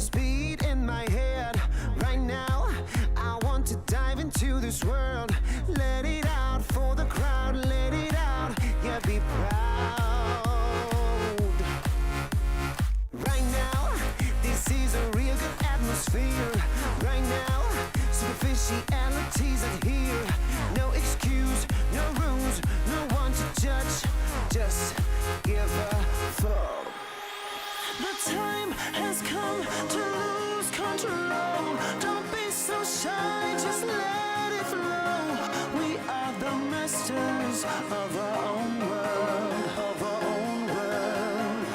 this beat in my head. Right now, I want to dive into this world. Let it out for the crowd, let it out, yeah, be proud. Right now, this is a real good atmosphere. Right now, superficialities are here. No excuse, no rules, no one to judge. Just give a fuck. The time has come to lose control. Don't be so shy, just let it flow. We are the masters of our own world, of our own world.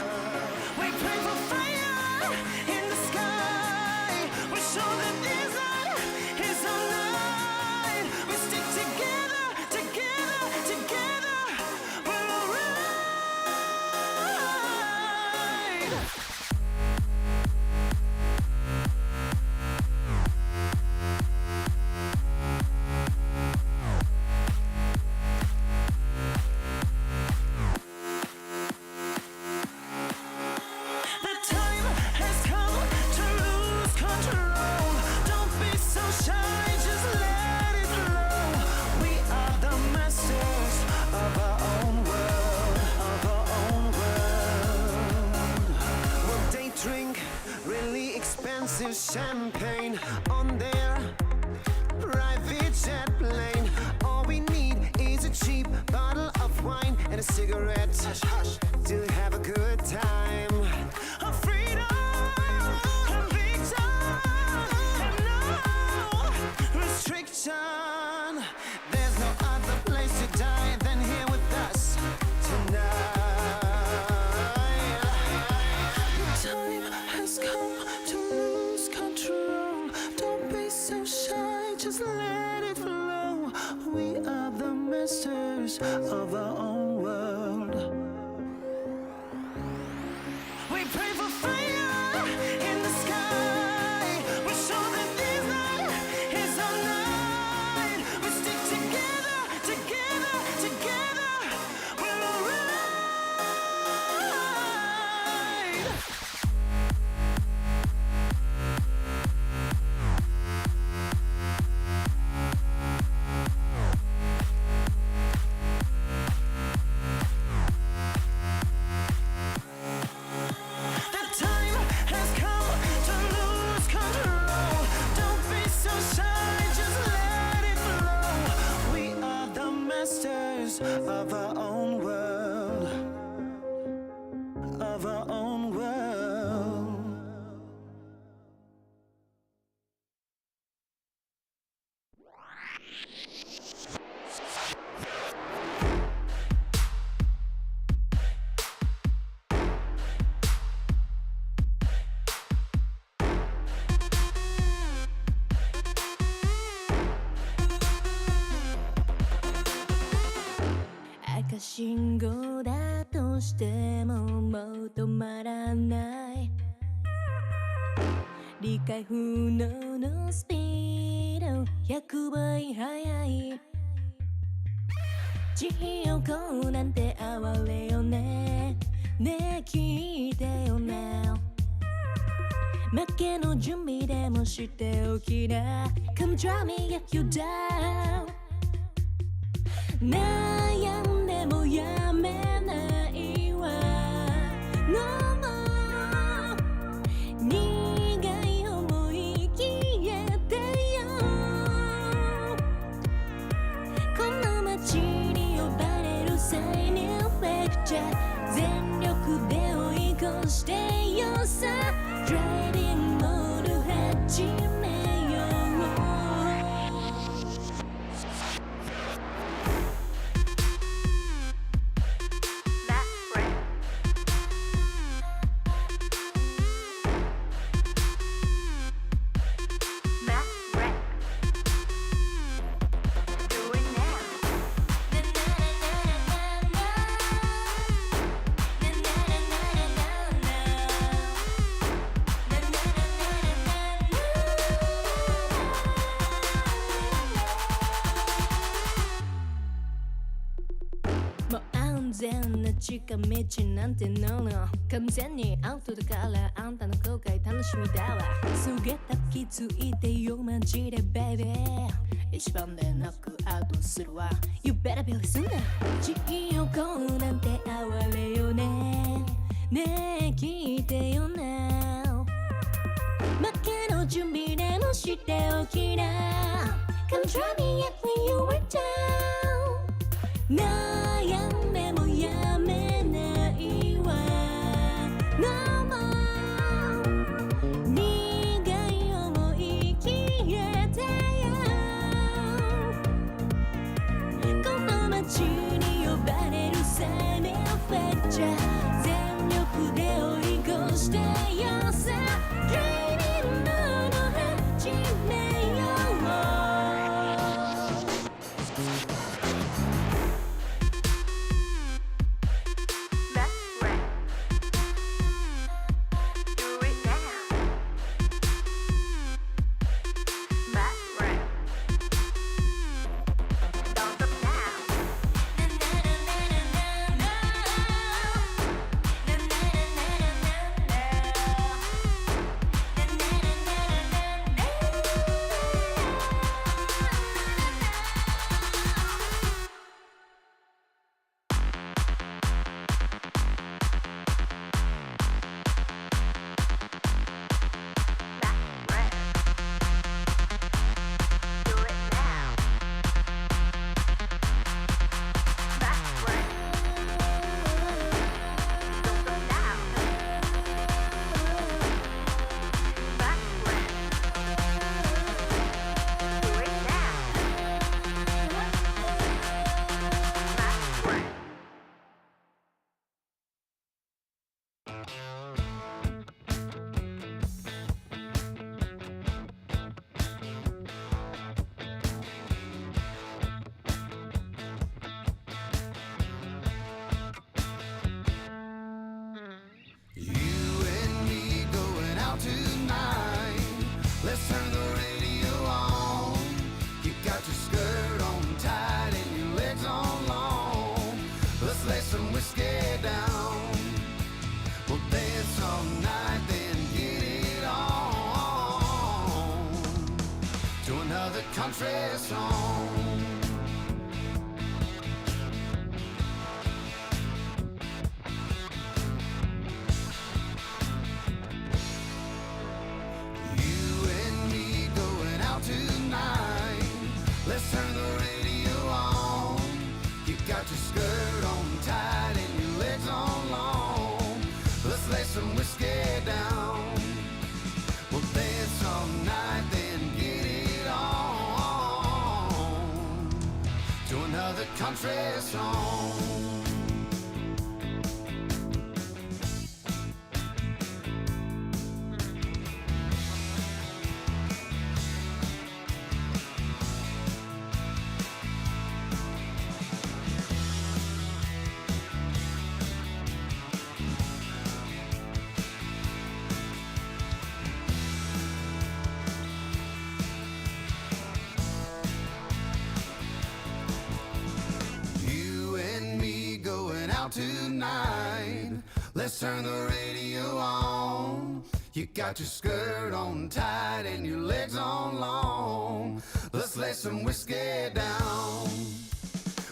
We pray for fire in the sky. We show that desire is our light. We stick together, together, together. We're alright. The time has come to lose control. Don't be so shy, just let it flow. We are the masters of our own world, of our own world. Well, they drink really expensive champagne on their private jet plane. All we need is a cheap bottle of wine and a cigarette to have a good time. A freedom, a big time, and no restriction. There's no other place to die than here with us tonight. Time has come to lose control. Don't be so shy, just let it flow. We are the masters of our own world. We pray for fire in the sky. We show that desire is our light. We stick together, together, together. We're alright. The time has come to lose control. Don't be so shy, just let it flow. We are the masters of our own world, of our own world.赤信号だとしてももう止まらない。理解不能のスピード100倍速い。地横なんて哀れよね。ねえ聞いてよね。負けの準備でもしておきな。Come drive me get you down。悩んでもやめないわ No more 苦い思い消えてよこの街に呼ばれるサイニューレクチャー全力で追い越してよさ Riding モール始めよう全な近道なんてのの完全にアウトだからあんたの後悔楽しみだわすげた気づいてよマジでベイビー一番でノックアウトするわ You better be listening 地域をこうなんて哀れよねねえ聞いてよな負けの準備でもしておきな Come try me yet when you were down 悩んでもやめないわ No more 苦い思い消えてよこの街に呼ばれるサイメンフェクチャー全力で追い越してよさ Dreaming の始めようCountry song. You and me going out tonight. Let's turn the radio on. You got your skirt on tight and your legs on long. Let's lay some whiskey down. We'll dance all night, then get it on. Another country song. Tonight, let's turn the radio on. You got your skirt on tight and your legs on long. Let's lay some whiskey down.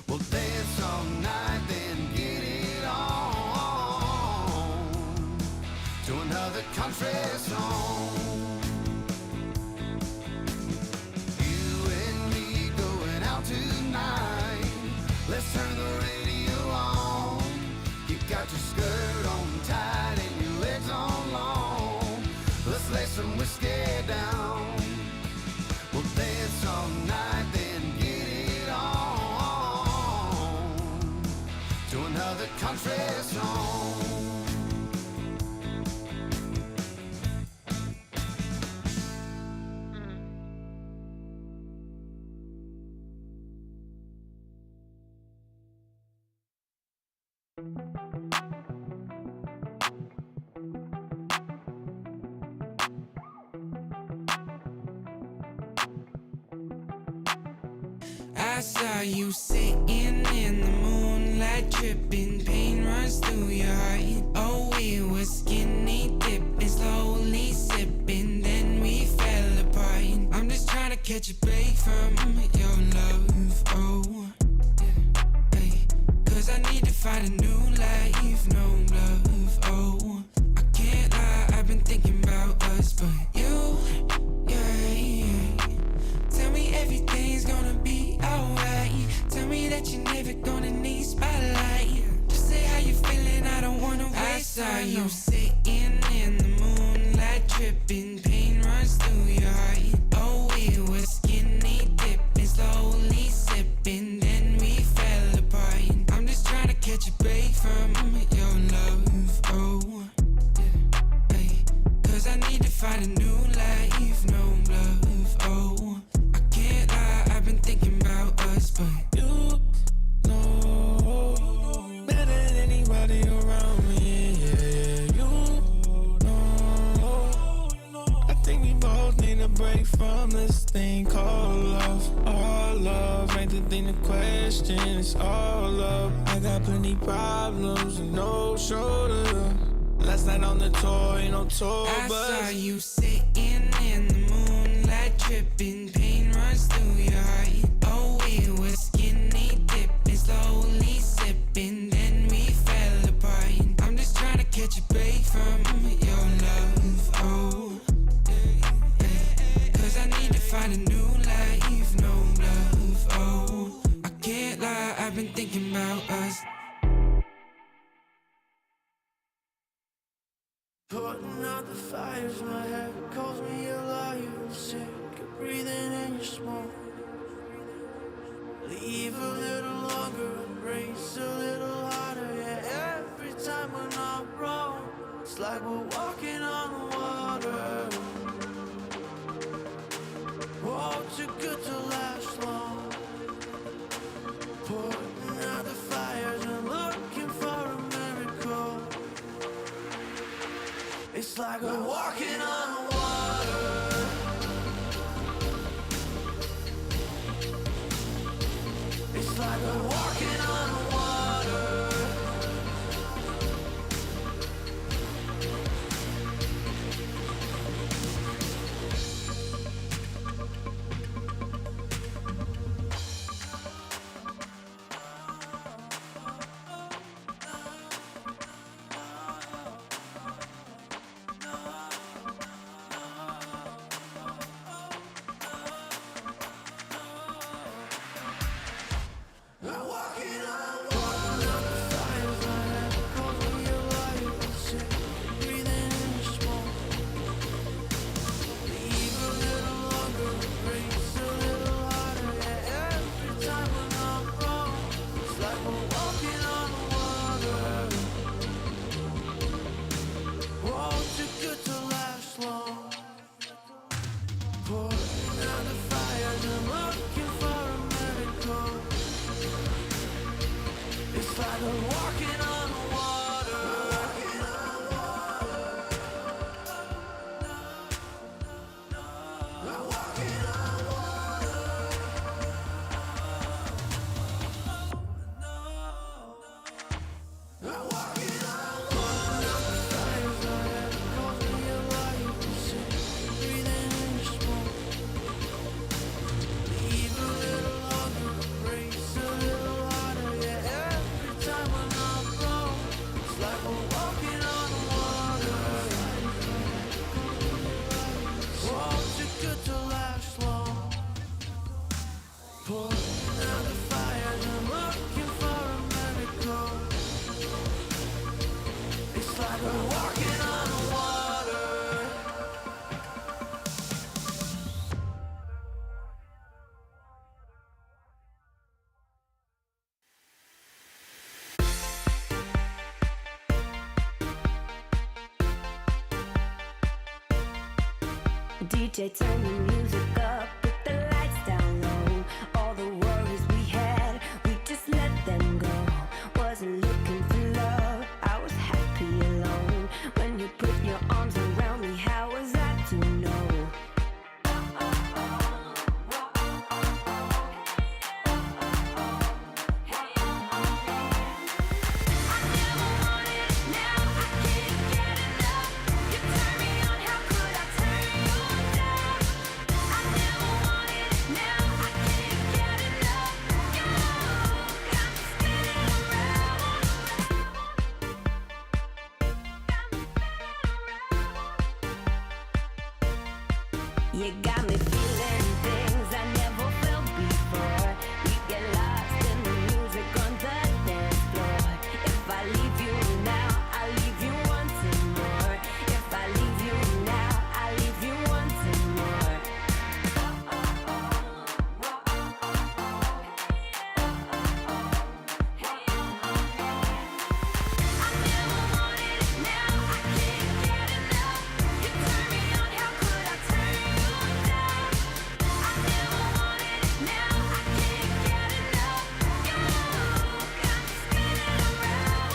We'll dance all night, then get it on to another country song. You and me going out tonight. Let's turn the radio on. You got your skirt on tight and your legs on long. Let's lay some whiskey down. We'll dance all night, then get it on to another country song. I saw you sitting in the moonlight. moonlight tripping, pain runs through your heart. Oh, we were skinny dipping, slowly sipping, then we fell apart. I'm just trying to catch a break from your love, oh, yeah, hey. Cause I need to find a new life, no love, oh. I can't lie, I've been thinking about us, but you, yeah. Tell me everything's gonna be alright. Tell me that you're never gonna need spotlight. Just say how you feeling, I don't wanna waste time. I saw you sitting in the moonlight tripping, pain runs through your heart. Oh, we were skinny dipping, slowly sipping, then we fell apart. I'm just trying to catch a break from your love, oh, yeah, hey. Cause I need to find a new life, no love, oh. I can't lie, I've been thinking about us, but you know better than anybody around me, yeah, you know. I think we both need a break from this thing called love. All love ain't the thing to question, it's all love. I got plenty problems and no shoulder. Last night on the tour, ain't no tour, I saw you sitting in the moonlight tripping, pain runs through your heart. Oh, we were skinny dipping, slowly sipping, then we fell apart. I'm just trying to catch a break from your love, oh, yeah. Cause I need to find a new life, no love, oh. I can't lie, I've been thinking about us. Putting out the fires, my head calls me a liar. Sick of breathing in your smoke. Leave a little longer, embrace a little harder. Yeah, every time we're not wrong, it's like we're walking on water. Oh, too good to last long. Putting out the fires and looking for a miracle. It's like we're walking on water. It's like we're walking on water. DJ, turn the music up, put the lights down low. All the worries we had, we just let them go. Wasn't looking for love, I was happy alone. When you put your arms around me, how was I to know? You got me feeling things I never felt before. We get lost in the music on the dance floor. If I leave you now, I'll leave you wanting more. If I leave you now, I'll leave you wanting more. I never wanted it, now I can't get enough. You turn me on, how could I turn you down? I never wanted it, now I can't get enough. You got me spinning around,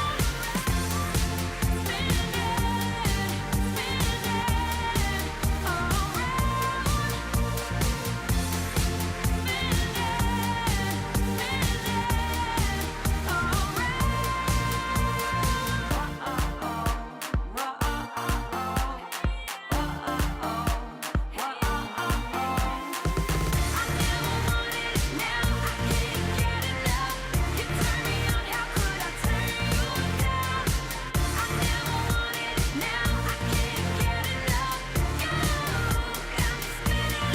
spinning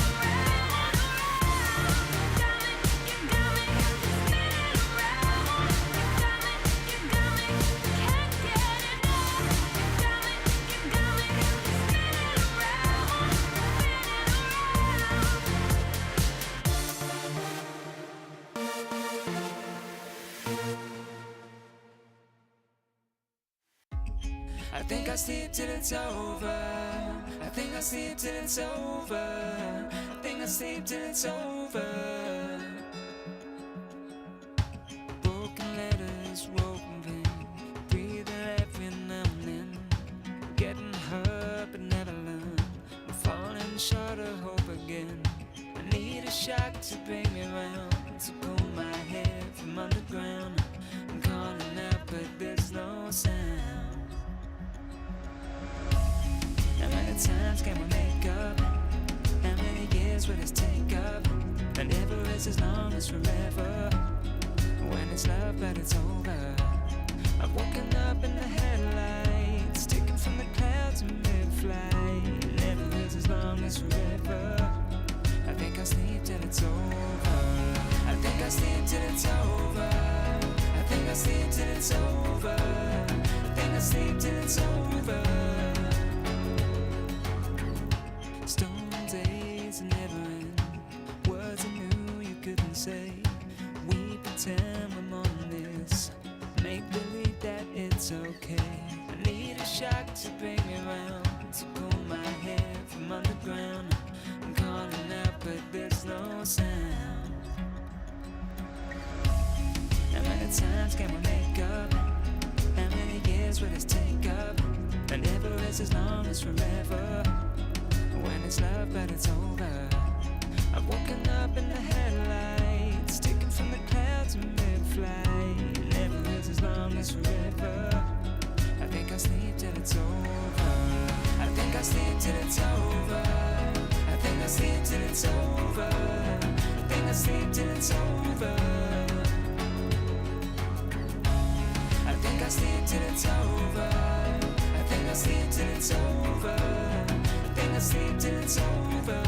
I think I'll sleep till it's over. I think I'll sleep till it's over. I think I'll sleep till it's over. Broken letters, woven, breathing every now and then. Getting hurt but never learn. I'm falling short of hope again. I need a shock to bring me round, to pull my head from underground. I'm calling out but there's no sound. How many times can we make up? How many years will this take up? And never is as long as forever. When it's love but it's over. I've woken up in the headlights, sticking from the clouds in mid-flight. Never is as long as forever. I think I'll sleep till it's over. I think I'll sleep till it's over. I think I'll sleep till it's over. I think I'll sleep till it's over. Stone days never end. Words I knew you couldn't say. We pretend we're more than this. Make believe that it's okay. I need a shock to bring me round, to pull my head from underground. I'm calling out but there's no sound. How many times can we make up? How many years will this take up? And never is as long as forever. When it's love but it's over. I've woken up in the headlights, sticking from the clouds in mid-flight. Never is as long as forever. I think I'll sleep till it's over. I think I'll sleep till it's over. I think I'll sleep till it's over. I think I'll sleep till it's over. I think I'll sleep till it's over. I think I'll sleep till it's over. I think I'll sleep till it's over.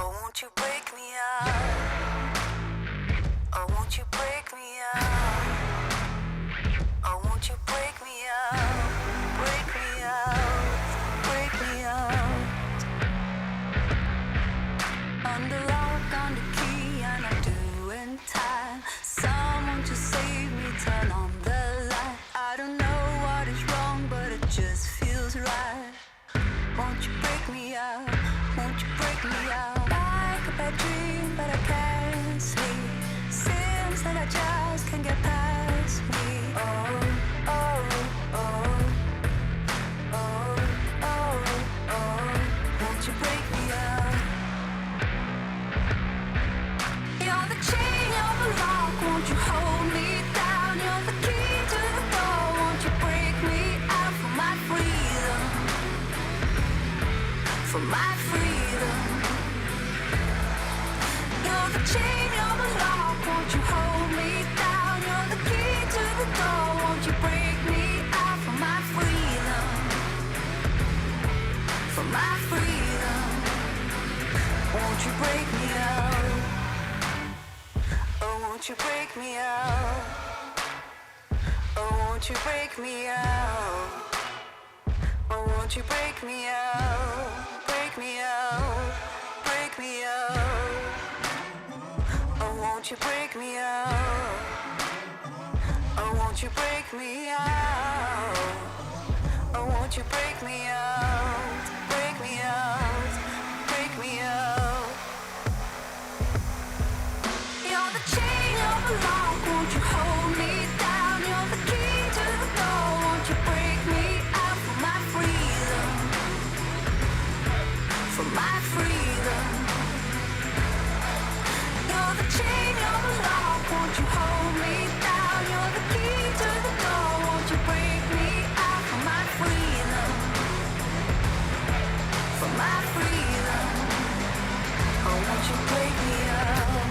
Oh, won't you break me out? Oh, won't you break me out? Oh, won't you break me out? Break me out, break me out. On the lock, on the key, and I'm doing time. Someone to save me, turn on the light. I don't know what is wrong, but it just feels right. Won't you break me out? Won't you break me out? Like a bad dream, but I can't sleep. Seems like I just can't get past me. Oh, oh, oh, oh, oh, oh. Won't you break me out? You're the chain, you're the lock. Won't you hold me down? for my freedom. You're the chain, you're the lock, won't you hold me down? You're the key to the door, won't you break me out for my freedom? For my freedom, won't you break me out? Oh, won't you break me out? Oh, won't you break me out? Oh, won't you break me out? Break me out, break me out. Oh, won't you break me out? Oh, won't you break me out? Oh, won't you break me out? Break me out, break me out. You're the chain, you're the lock, won't you hold me down? You're the key to the door, won't you break me out for my freedom? For my freedom. You're the chain, you're the lock, won't you hold me down? You're the key to the door, won't you break me out for my freedom? For my freedom. Oh, won't you break me out?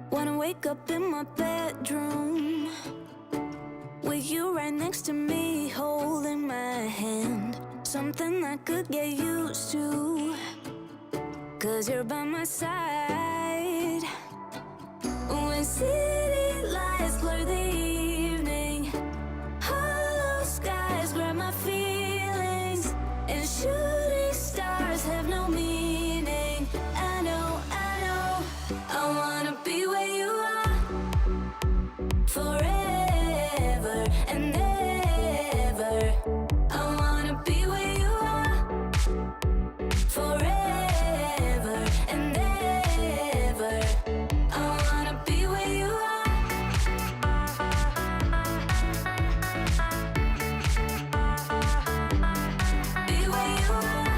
Wanna wake up in my bedroom with you right next to me, holding my hand. Something I could get used to, 'cause you're by my side. When city lights blur the evening, hollow skies grab my feelings, and shooting stars have no meaning. I know, I wanna be where you are forever and ever. I wanna be where you are forever and ever. I wanna be where you are. Be where you are.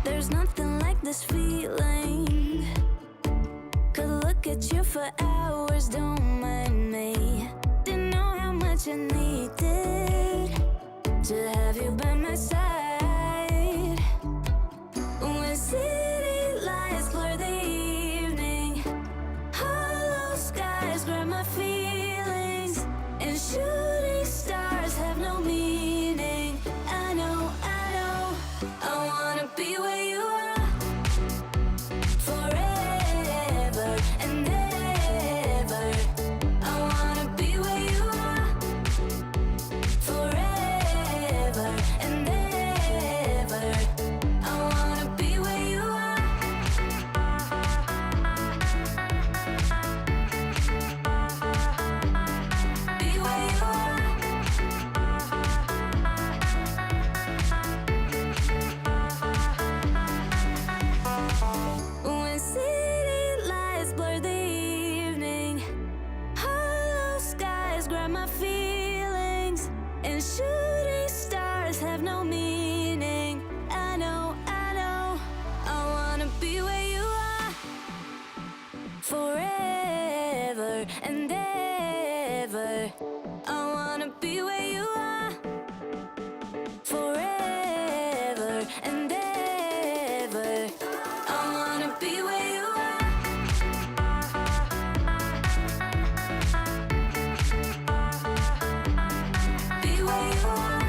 There's nothing like this feeling. Could look at you for hours, don't mind me. Didn't know how much I needed to have you by my side. When city lights blur the evening, hollow skies grab my feelings, and shooting stars have no meaning. I know, I wanna be where you are forever and ever. I wanna be where you are forever and ever. I wanna be where you are. Be where you are. When city lights blur the evening, hollow skies grab my feelings, and shooting stars have no meaning. I know, I wanna be where you are forever and ever. I wanna be where you are forever and ever. I wanna be where you are. Be where you are.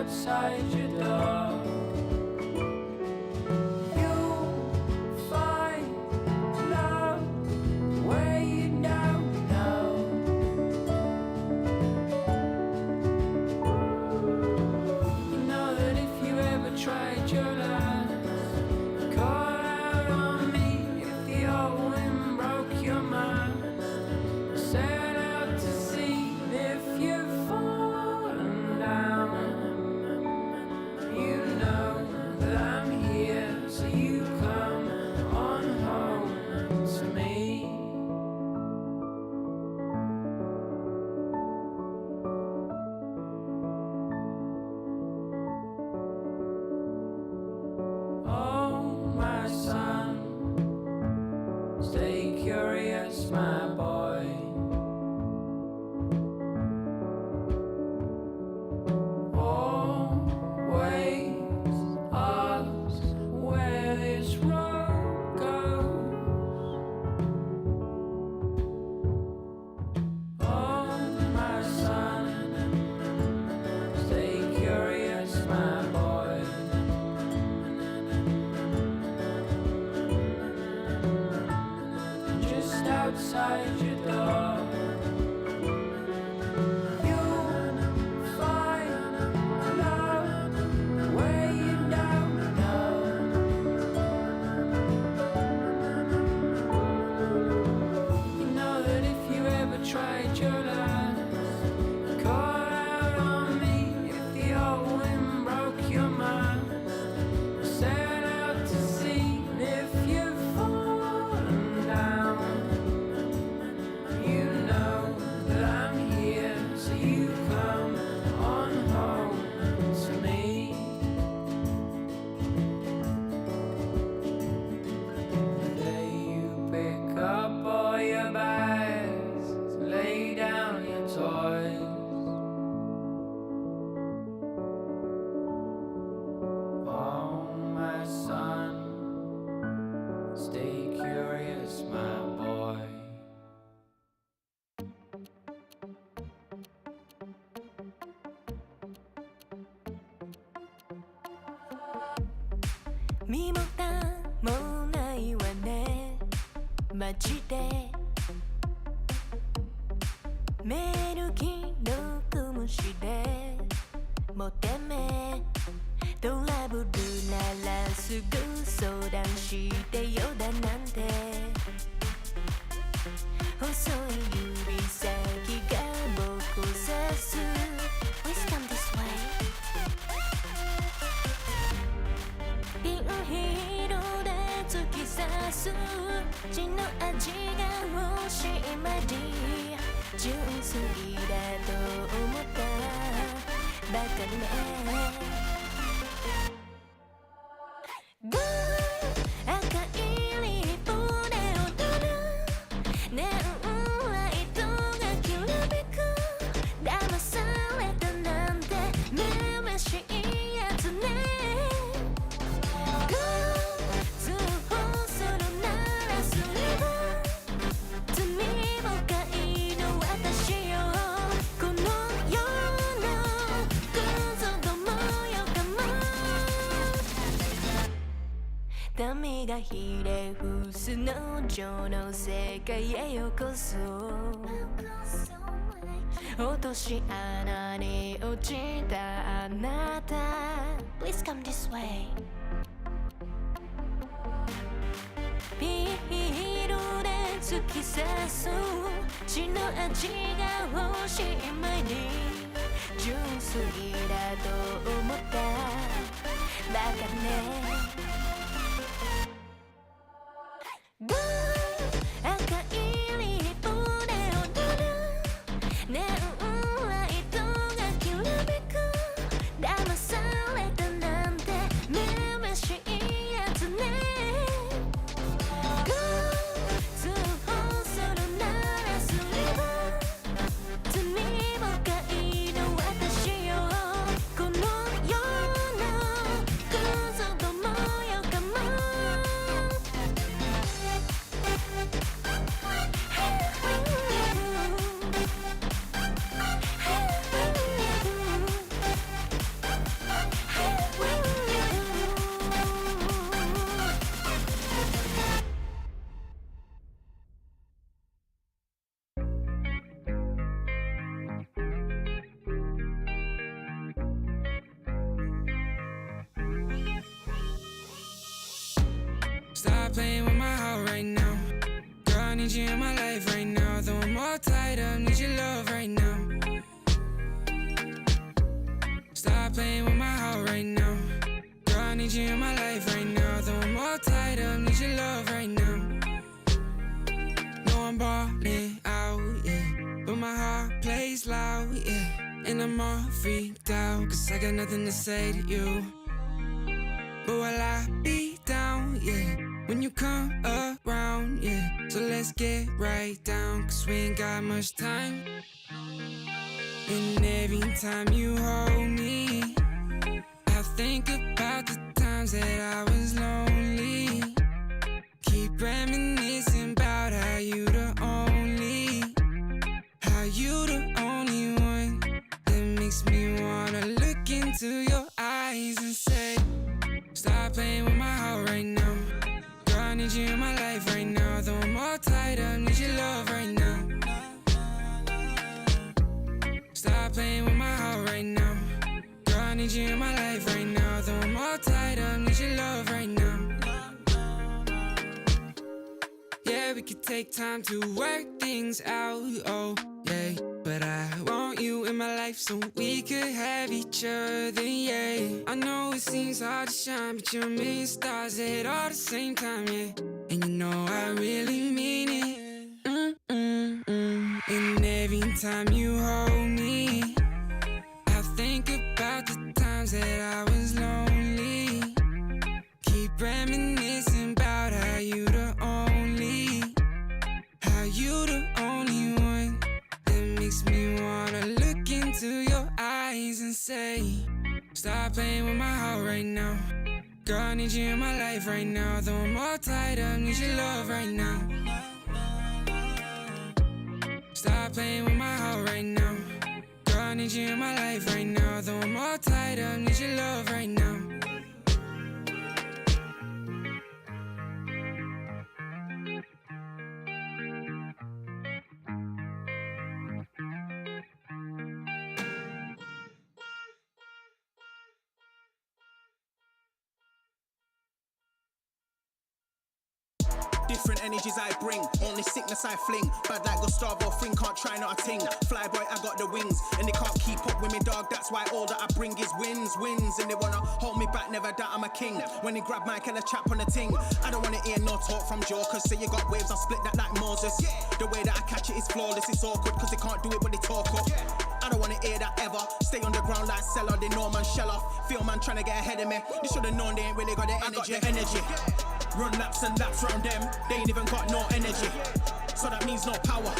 outside your door. You'll find love where you don't know. You know that if you ever tried your last, call out on me if the old wind broke your mind. Set out to sea if you've fallen down. You know that I'm here, so you come on home to me. Oh, my son, stay curious, my boy. Always ask where this road goes. Oh, my son, stay curious, my boy. Just outside your door, you'll find love where you don't know. You know that if you ever tried your last, call out on me if the old wind broke your mind. Set out to sea if you've fallen down. You know that I'm here, so you come on home to me. The day you pick up all your bags, lay down your toys. Oh, my son, stay curious, my boy.身も蓋もないわねマジでメール既読無視でもてめトラブルならすぐ相談してよだなんて細い指先が僕を指す Please come this way ピンヒールで突き刺す血の味が欲しいまで純粋だと思ったバカね赤いリボンで踊るネオンライトがきらめく騙されたなんてめめしいやつね通報するならすれば罪深いの私よこの世のクズどもよかも民がひれ伏す農場の世界へようこそ落とし穴に落ちたあなた Please come this way ピールで突き刺す血の味が欲しい前に純粋だと思ったバカね赤いリボンで踊るネオンライトがきらめく騙されたなんてめめしいやつね通報するならすれば罪深いの私よこの世のクズどもよかも playing with my heart right now. Girl, I need you in my life right now. Though I'm all tied up, need your love right now. Stop playing with my heart right now. Girl, I need you in my life right now. Though I'm all tied up, need your love right now. No, I'm ballin' out, yeah, but my heart plays loud, yeah. And I'm all freaked out, cause I got nothing to say to you. But will I be down, yeah, when you come around, yeah. So let's get right down, cause we ain't got much time. And every time you hold me, I think about the times that I was lonely. Keep reminiscing about how you the only one that makes me wanna look into your eyes and say, stop playing with my heart right now. Girl, I need you in my life right now. Though I'm all tied up, need your love right now. Stop playing with my heart right now. Girl, I need you in my life right now. Though I'm all tied up, need your love right now. Yeah, we could take time to work things out, oh, yeah. But I want you in my life so we could have each other, yeah. I know it seems hard to shine, but you're a million stars at all the same time, yeah. And you know I really mean it. And every time you hold me, I think about the times that I was lonely. Keep reminiscing about how you the only one that makes me wanna look into your eyes and say, stop playing with my heart right now. Girl, I need you in my life right now. Though I'm all tied up, need your love right now. Stop playing with my heart right now. Girl, I need you in my life right now. Though I'm all tied up, need your love right now. Different energies I bring, only sickness I fling. Bad like Gustavo Fring, can't try not a ting. Flyboy, I got the wings, and they can't keep up with me, dog. That's why all that I bring is wins. And they wanna hold me back, never doubt I'm a king. When they grab Mike and a chap on the ting, I don't wanna hear no talk from jokers. Say you got waves, I'll split that like Moses. The way that I catch it is flawless, it's awkward, cause they can't do it when they talk up. I don't wanna hear that ever. Stay on the ground like Cellar, they know man shell off. Feel man trying to get ahead of me. They should've known they ain't really got the energy. I got the energy. Run laps and laps round them, they ain't even got no energy. So that means no power,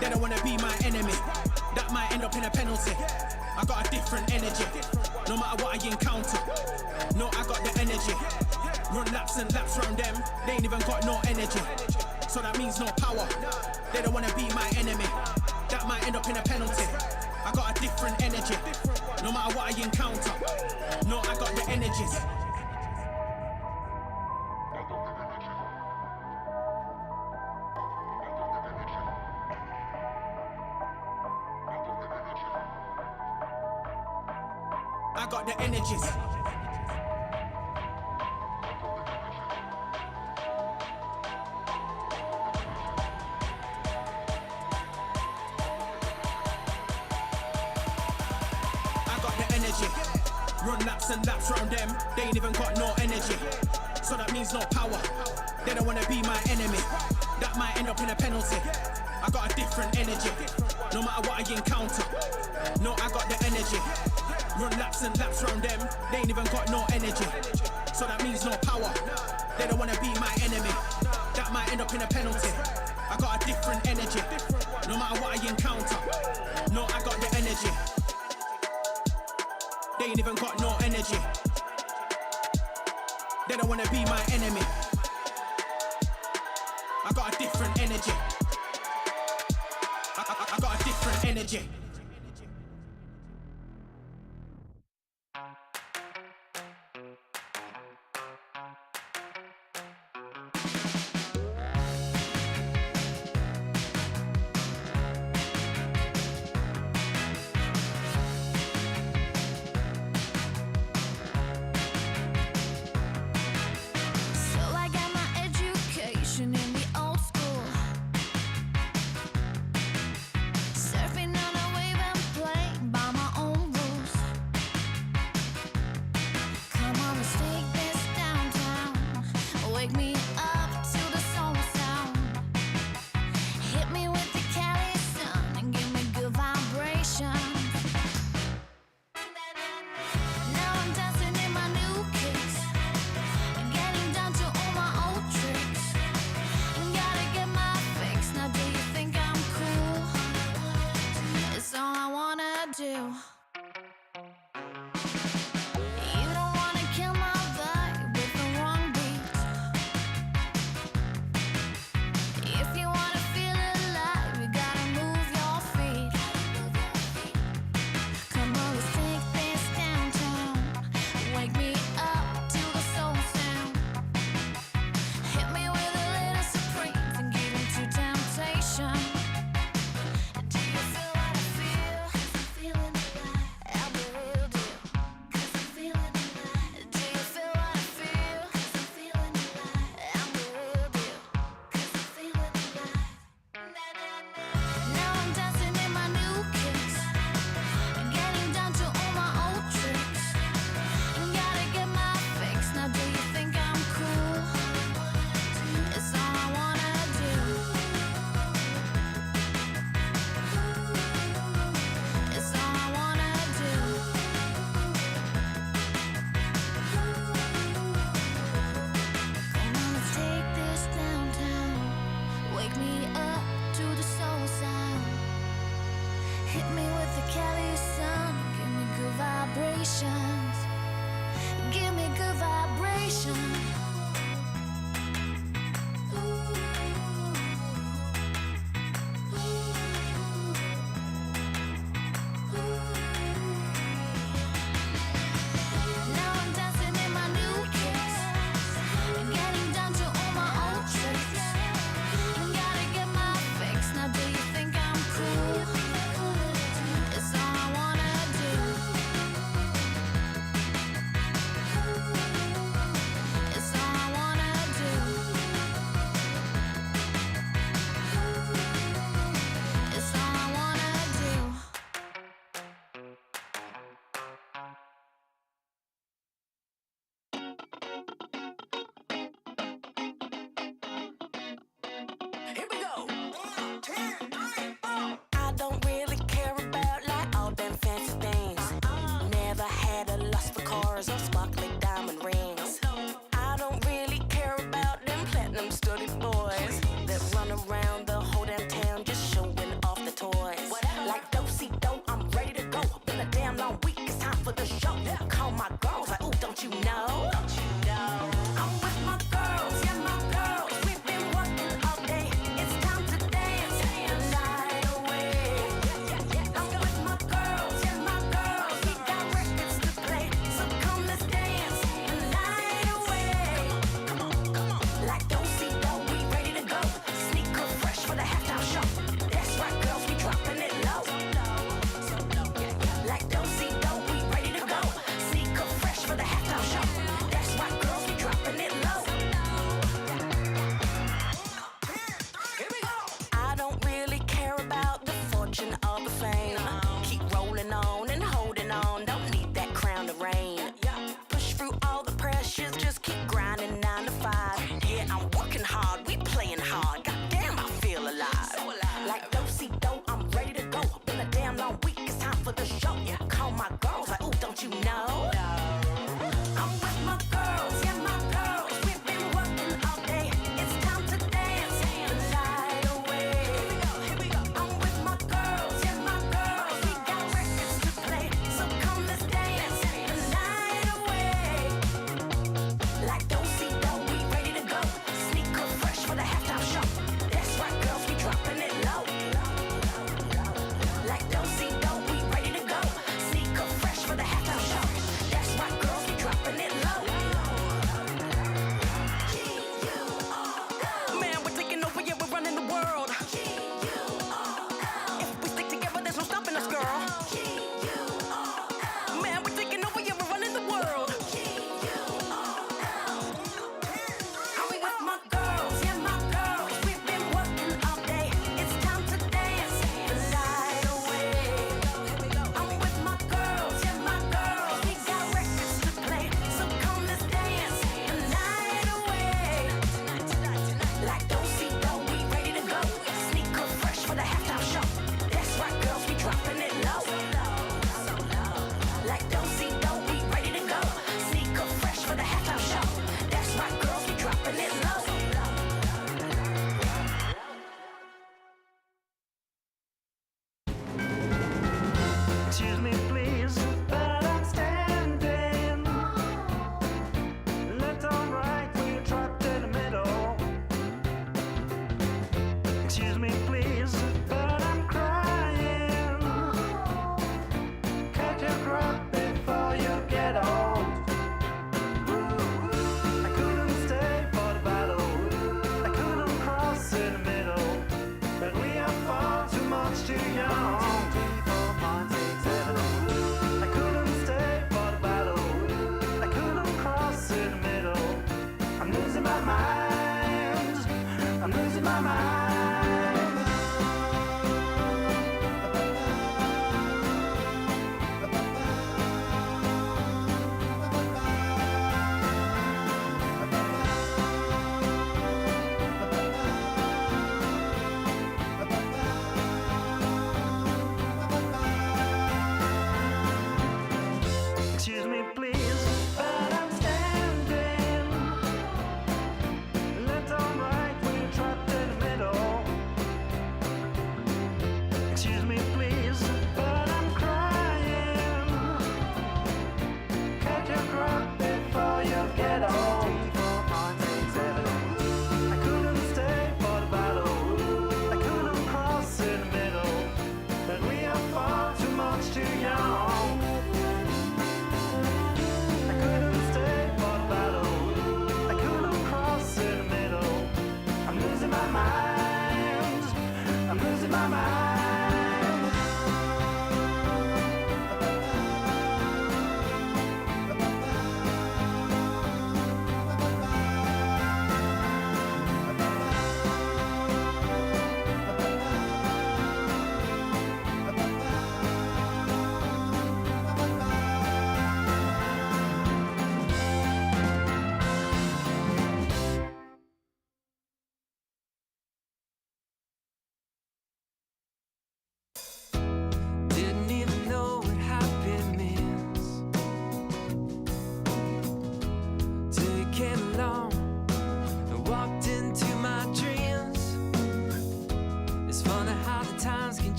they don't wanna be my enemy. That might end up in a penalty. I got a different energy, no matter what I encounter. No, I got the energy. Run laps and laps round them, they ain't even got no energy. So that means no power, they don't wanna be my enemy. That might end up in a penalty. I got a different energy, no matter what I encounter. No, I got the energies. I got the energies. I got the energy. Run laps and laps round them, they ain't even got no energy. So that means no power, they don't wanna be my enemy. That might end up in a penalty. I got a different energy, no matter what I encounter. No, I got the energy. Run laps and laps round them, they ain't even got no energy. So that means no power, they don't wanna be my enemy. That might end up in a penalty. I got a different energy, no matter what I encounter. No, I got the energy. They ain't even got no energy. They don't wanna be my enemy. I got a different energy. I got a different energy. So I got my do. You don't wanna kill my vibe with the wrong beat. If you wanna feel alive, you gotta move your feet. Come on, let's take this downtown. Wake me up to the soul sound. Hit me with a little Supremes and give me to temptation. Do you feel what I feel? 'Cause I'm feeling alive. I'll be real deal. 'Cause I'm feeling alive. Do you feel what I feel? 'Cause I'm feeling alive. I'll be real deal. 'Cause I'm feeling alive. Now I'm dancing in my new kicks, getting down to all my old tricks. Gotta get my fix. Now do you think I'm cool? It's all I wanna do. It's all I wanna do. Come on, let's take this downtown. Wake me up to the soul sound. Hit me with the Cali sun. Give me good vibrations. Give me good vibrations. Now I'm dancing in my new kicks, getting down to all my old tricks. Gotta get my fix. Now do you think I'm cool? It's all I wanna do. It's all I wanna do. It's all I wanna do. Here we go. I don't really care about like all them fancy things. Never had a lust for cars or sparkly diamond rings. I don't really care about them platinum studded boys that run around the whole damn town just showing off the toys. Like do-si-do, I'm ready to go. Been a damn long week, it's time for the show. Call my girls like, ooh, don't you know? I'm with my girls, yeah, my girls. We've been working all day. It's time to dance the night away. I'm with my girls, yeah, my girls. We got records to play, so come let's dance the night away. Come on, come on. Like do-si-do, we ready to go. Sneaker fresh for the halftime show. That's right, girls, we dropping it low. Like do-si-do, we ready to go. Sneaker fresh for the halftime show. That's right, girls, we dropping it low. Here we go. I don't really care about the fortune or the fame. Keep rolling on and holding on. Don't need that crown to reign. Push through all the pressures, just keep grinding 9 to 5. Yeah, I'm working hard, we playing hard. Goddamn, I feel alive. Like do-si-do, I'm ready to go. Been a damn long week, it's time for the show. Call my girls like, ooh, don't you know? I'm with my girls, yeah, my girls. We've been working all day. It's time to dance the night away. Here we go. I'm with my girls, yeah, my girls. We got records to play, so come let's dance the night away. Like do-si-do, we ready to go. Sneaker fresh for the halftime show. That's right, girls, we dropping it low. Like do-si-do, we ready to go. Sneaker fresh for the halftime show.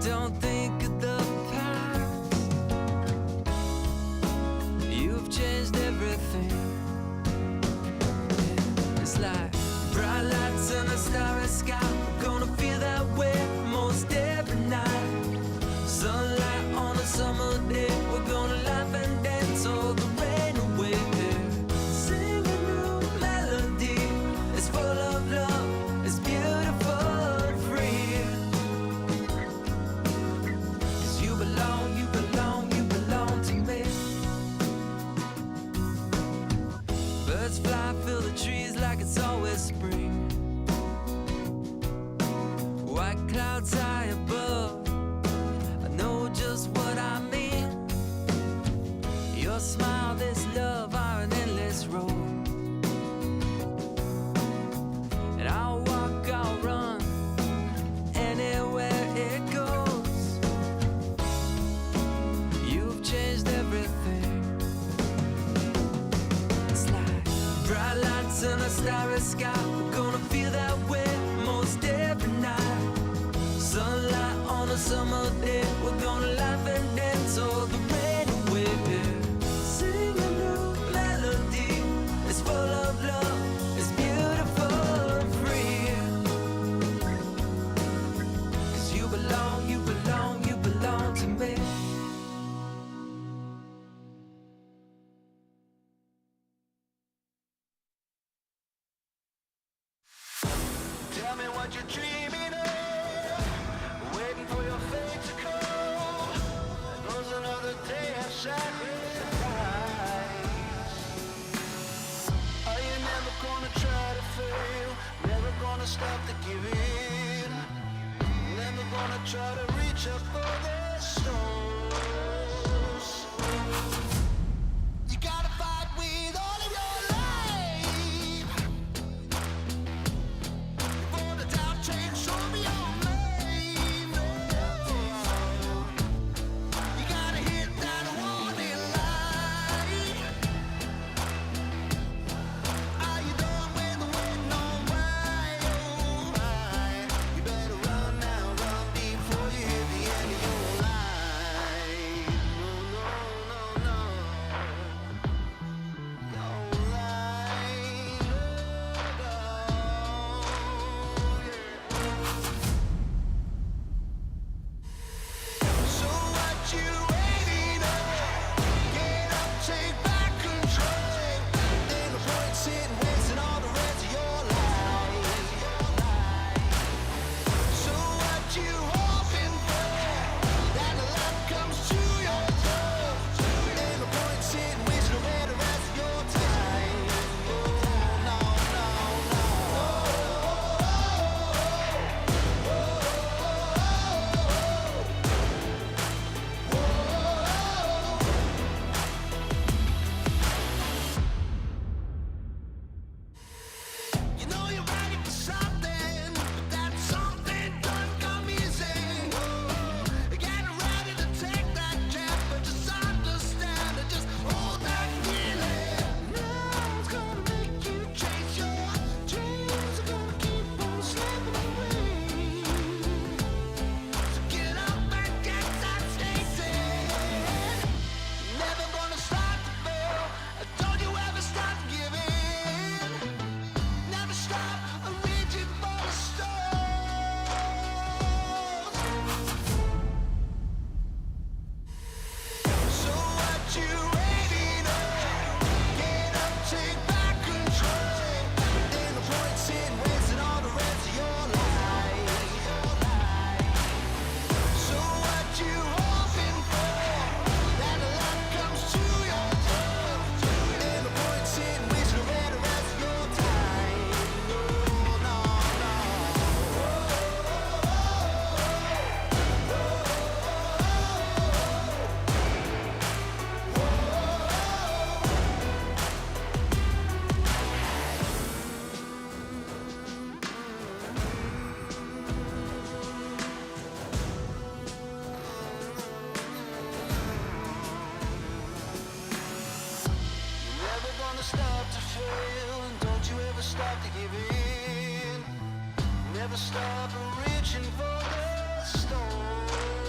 don't think of the past. You've changed everything. It's like bright lights and a starry sky. We're gonna feel that way most every night. Sunlight on a summer day. We're gonna laugh and dance all the rain away. Sing a new melody. It's full of love. It's beautiful and free. 'Cause you belong, you belong, you belong to me. Birds fly, fill the trees like it's always spring. White clouds high above, I know just what I mean. Your smile, this love are an endless road. And I'll walk, I'll run, anywhere it goes. You've changed everything. It's like bright lights and a starry sky. We're gonna feel that way most every night. Sunlight on a summer day. We're gonna laugh and dance all the rain away. Sing a new melody. It's full of love. It's beautiful and free. 'Cause you belong, you belong, you belong to me. Tell me what you're dreaming of, waiting for your fate to come. There's another day of sacrifice. Are you never gonna try to fail? Never gonna stop to give in? Never gonna try to reach up for the stars? You gotta fight with all of your life. For the doubt takes over your mind. You gotta hit that warning light. Are you done with waiting on why? Oh why? You better run now, run before you hit the end of your line. No, no, no, no. Your line, oh, so what you waiting on? Get up, take back control. Ain't no point sitting wasting all the rest of your life. So what you hoping for? That the light comes to your door. Ain't no point sitting wasting away the rest of your time. Oh no, no, no. You know you're ready for something, but that something doesn't come easy. Getting ready to take that jump, but just understand and just hold that feeling. Now it's gonna make you chase your dreams. Are gonna keep on slipping away. So get up and get that station. Never gonna start to fail. Don't you ever stop giving. Never stop reaching for the stars. So what you waiting on? Get up, take back control. Ain't no point sitting wasting all the rest of your life. So what you hoping for? That the light comes to your door. Ain't no point sitting wasting away the rest of your time. No, no, no. You're never gonna stop to fail, and don't you ever stop to give in. Never stop reaching for the stars.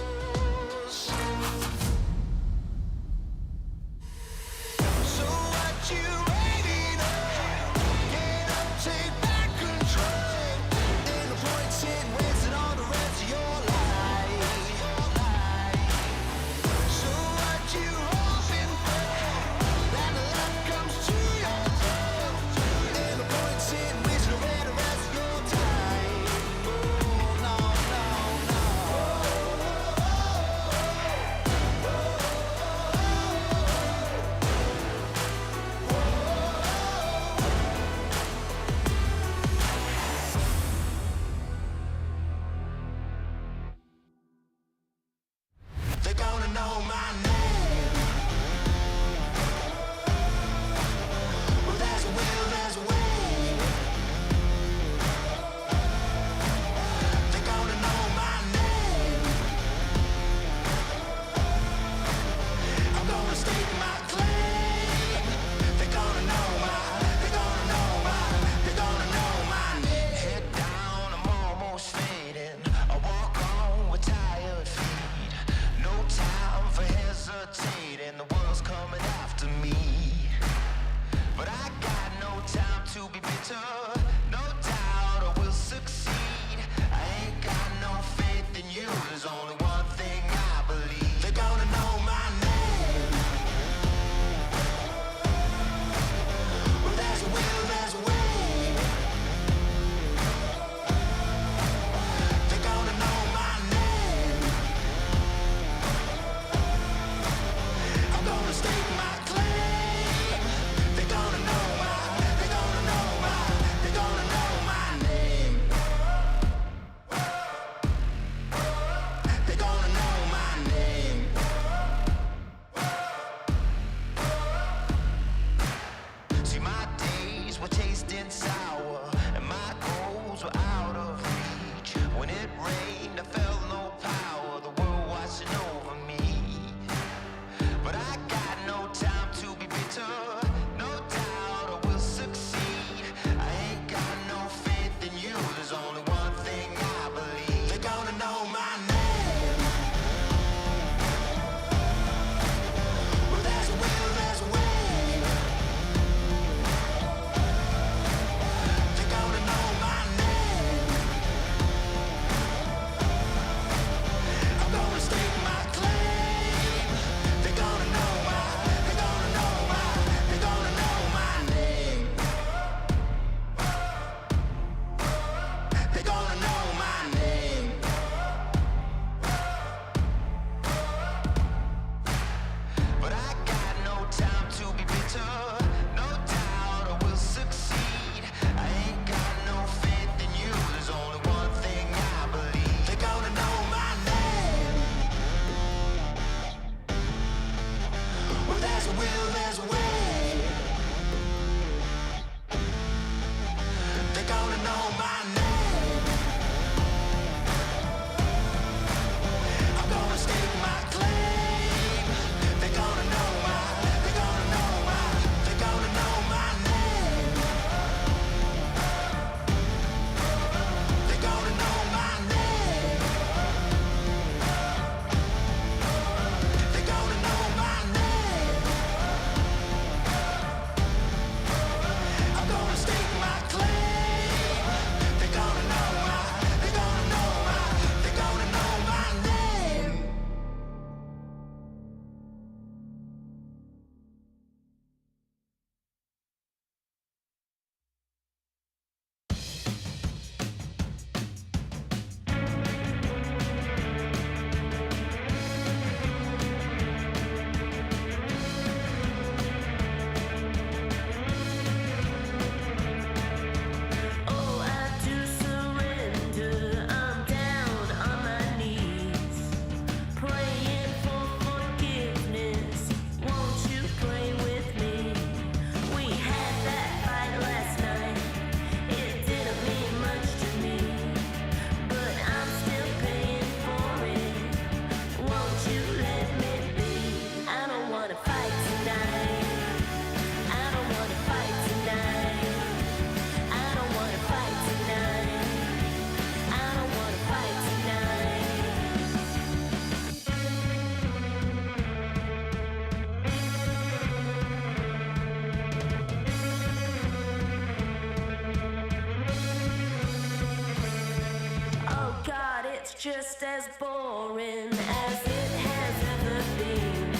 just as boring as it has ever been.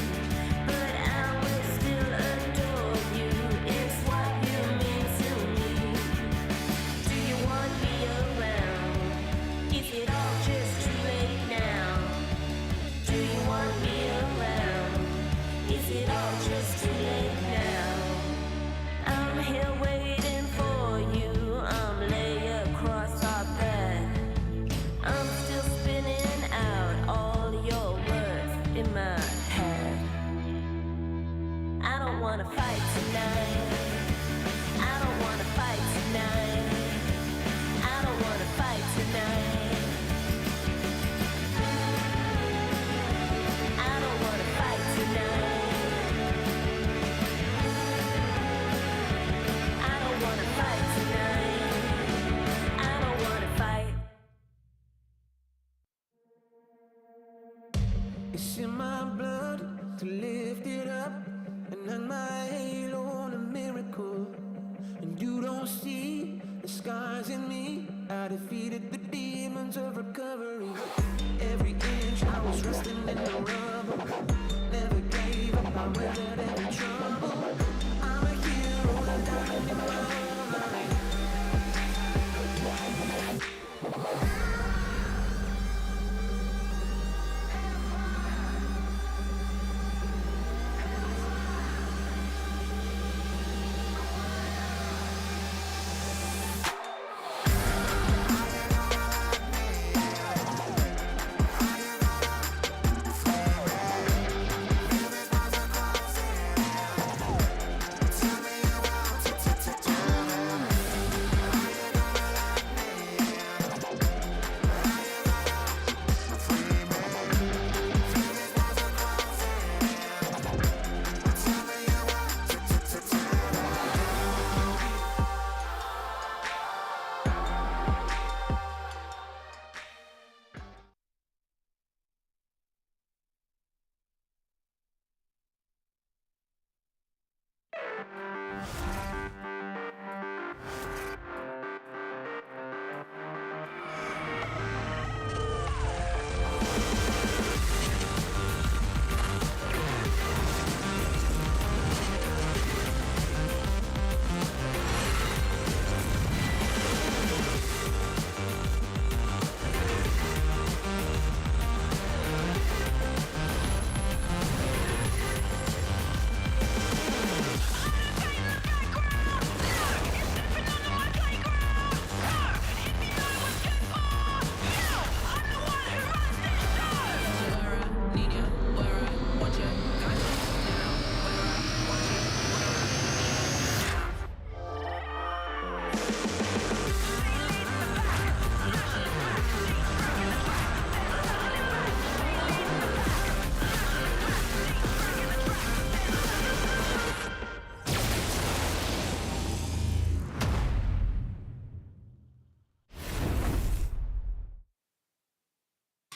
But I will still adore you. It's what you mean to me. Do you want me around? Is it all just too late now? Do you want me around? Is it all just too late now? I'm here waiting for you. I'm lay across our bed. I'm still spinning out all your words in my head. I don't wanna fight tonight. I don't wanna fight tonight. I don't wanna fight tonight. I don't wanna fight tonight. I don't wanna fight tonight. I don't wanna fight. It's in my blood to lift it up and hang my halo on a miracle. And you don't see the scars in me. I defeated the demons of recovery. Every inch I was resting in the rubble. Never gave up, I weathered every trouble. I'm a hero, I'm dying in my own light.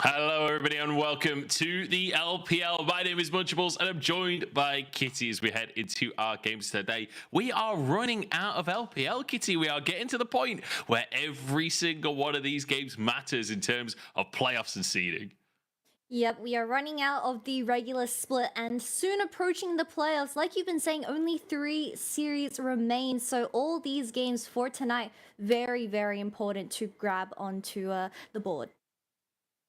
Hello, everybody, and welcome to the LPL. My name is Munchables, and I'm joined by Kitty as we head into our games today. We are running out of LPL, Kitty. We are getting to the point where every single one of these games matters in terms of playoffs and seeding. Yep, we are running out of the regular split and soon approaching the playoffs. Like you've been saying, only 3 series remain. So all these games for tonight, very, very important to grab onto the board.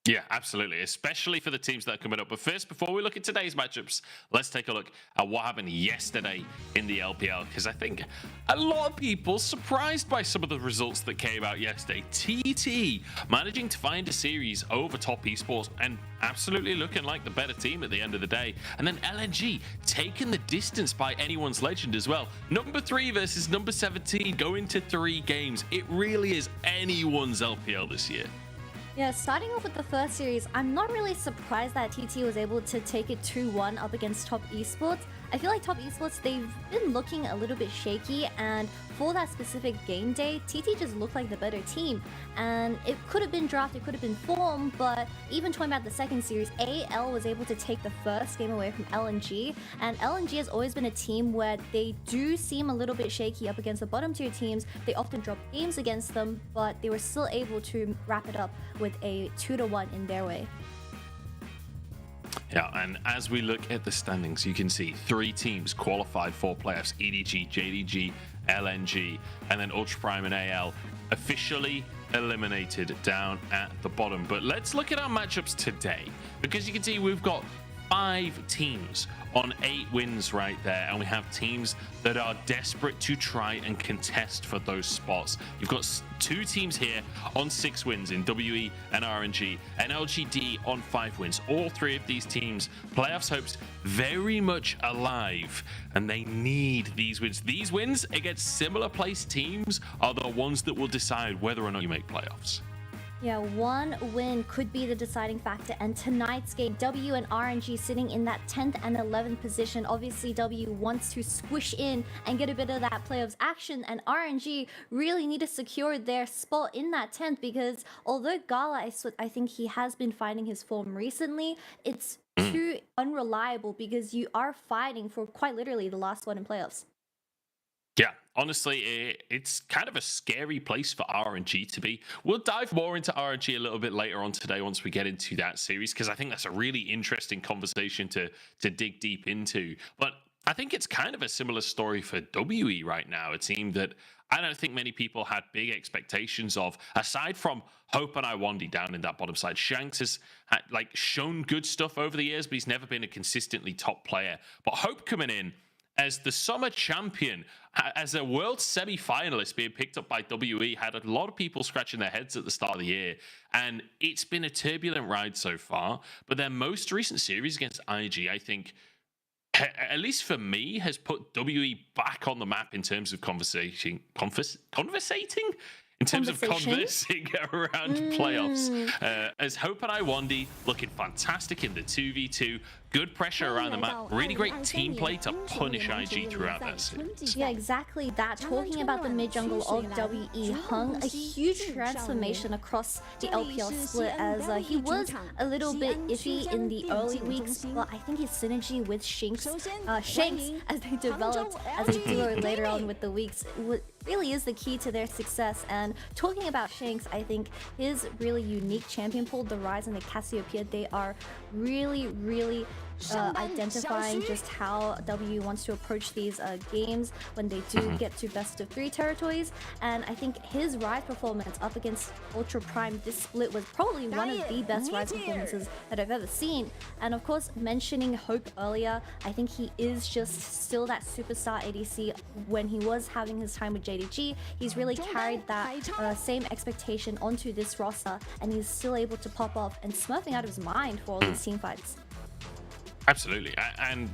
Yeah, absolutely, especially for the teams that are coming up. But first, before we look at today's matchups, let's take a look at what happened yesterday in the LPL, because I think a lot of people surprised by some of the results that came out yesterday. TT managing to find a series over Top Esports and absolutely looking like the better team at the end of the day. And then LNG taking the distance by anyone's legend as well. Number 3 versus number 17 going to 3 games. It really is anyone's LPL this year. Yeah, starting off with the first series, I'm not really surprised that TT was able to take it 2-1 up against Top Esports. I feel like Top Esports, they've been looking a little bit shaky, and for that specific game day, TT just looked like the better team. And it could have been draft, it could have been form, but even talking about the second series, AL was able to take the first game away from LNG, and LNG has always been a team where they do seem a little bit shaky up against the bottom tier teams. They often drop games against them, but they were still able to wrap it up with a 2-1 in their way. Yeah, and as we look at the standings, you can see 3 teams qualified for playoffs: EDG, JDG, LNG, and then Ultra Prime and AL officially eliminated down at the bottom. But let's look at our matchups today, because you can see we've got 5 teams on 8 wins right there, and we have teams that are desperate to try and contest for those spots. You've got 2 teams here on 6 wins in WE and RNG, and LGD on 5 wins. All 3 of these teams, playoffs hopes very much alive, and they need these wins. These wins against similar placed teams are the ones that will decide whether or not you make playoffs. Yeah, one win could be the deciding factor, and tonight's game, W and RNG sitting in that 10th and 11th position. Obviously, W wants to squish in and get a bit of that playoffs action, and RNG really need to secure their spot in that 10th, because although Gala, I think he has been finding his form recently, it's too unreliable, because you are fighting for quite literally the last one in playoffs. Yeah, honestly, it's kind of a scary place for RNG to be. We'll dive more into RNG a little bit later on today once we get into that series, because I think that's a really interesting conversation to dig deep into. But I think it's kind of a similar story for WE right now, a team that I don't think many people had big expectations of, aside from Hope and Iwandi down in that bottom side. Shanks has shown good stuff over the years, but he's never been a consistently top player. But Hope coming in as the summer champion, as a world semi-finalist being picked up by WE, had a lot of people scratching their heads at the start of the year. And it's been a turbulent ride so far. But their most recent series against IG, I think, at least for me, has put WE back on the map in terms of conversating around playoffs. As Hope and Iwandi looking fantastic in the 2v2, good pressure around the map, really great team play to punish IG throughout that series. Yeah, exactly that. Talking about the mid jungle of WE Hung, a huge transformation across the LPL split, as he was a little bit iffy in the early weeks, but I think his synergy with Shanks as they developed as a duo later on with the weeks really is the key to their success. And talking about Shanks, I think his really unique champion pool, the Rise and the Cassiopeia, they are really identifying just how W wants to approach these games when they do get to best of 3 territories. And I think his Rise performance up against Ultra Prime this split was probably one of the best Rise performances that I've ever seen. And of course, mentioning Hope earlier, I think he is just still that superstar ADC. When he was having his time with JDG, he's really carried that same expectation onto this roster, and he's still able to pop off and smurfing out of his mind for all these team fights. Absolutely, and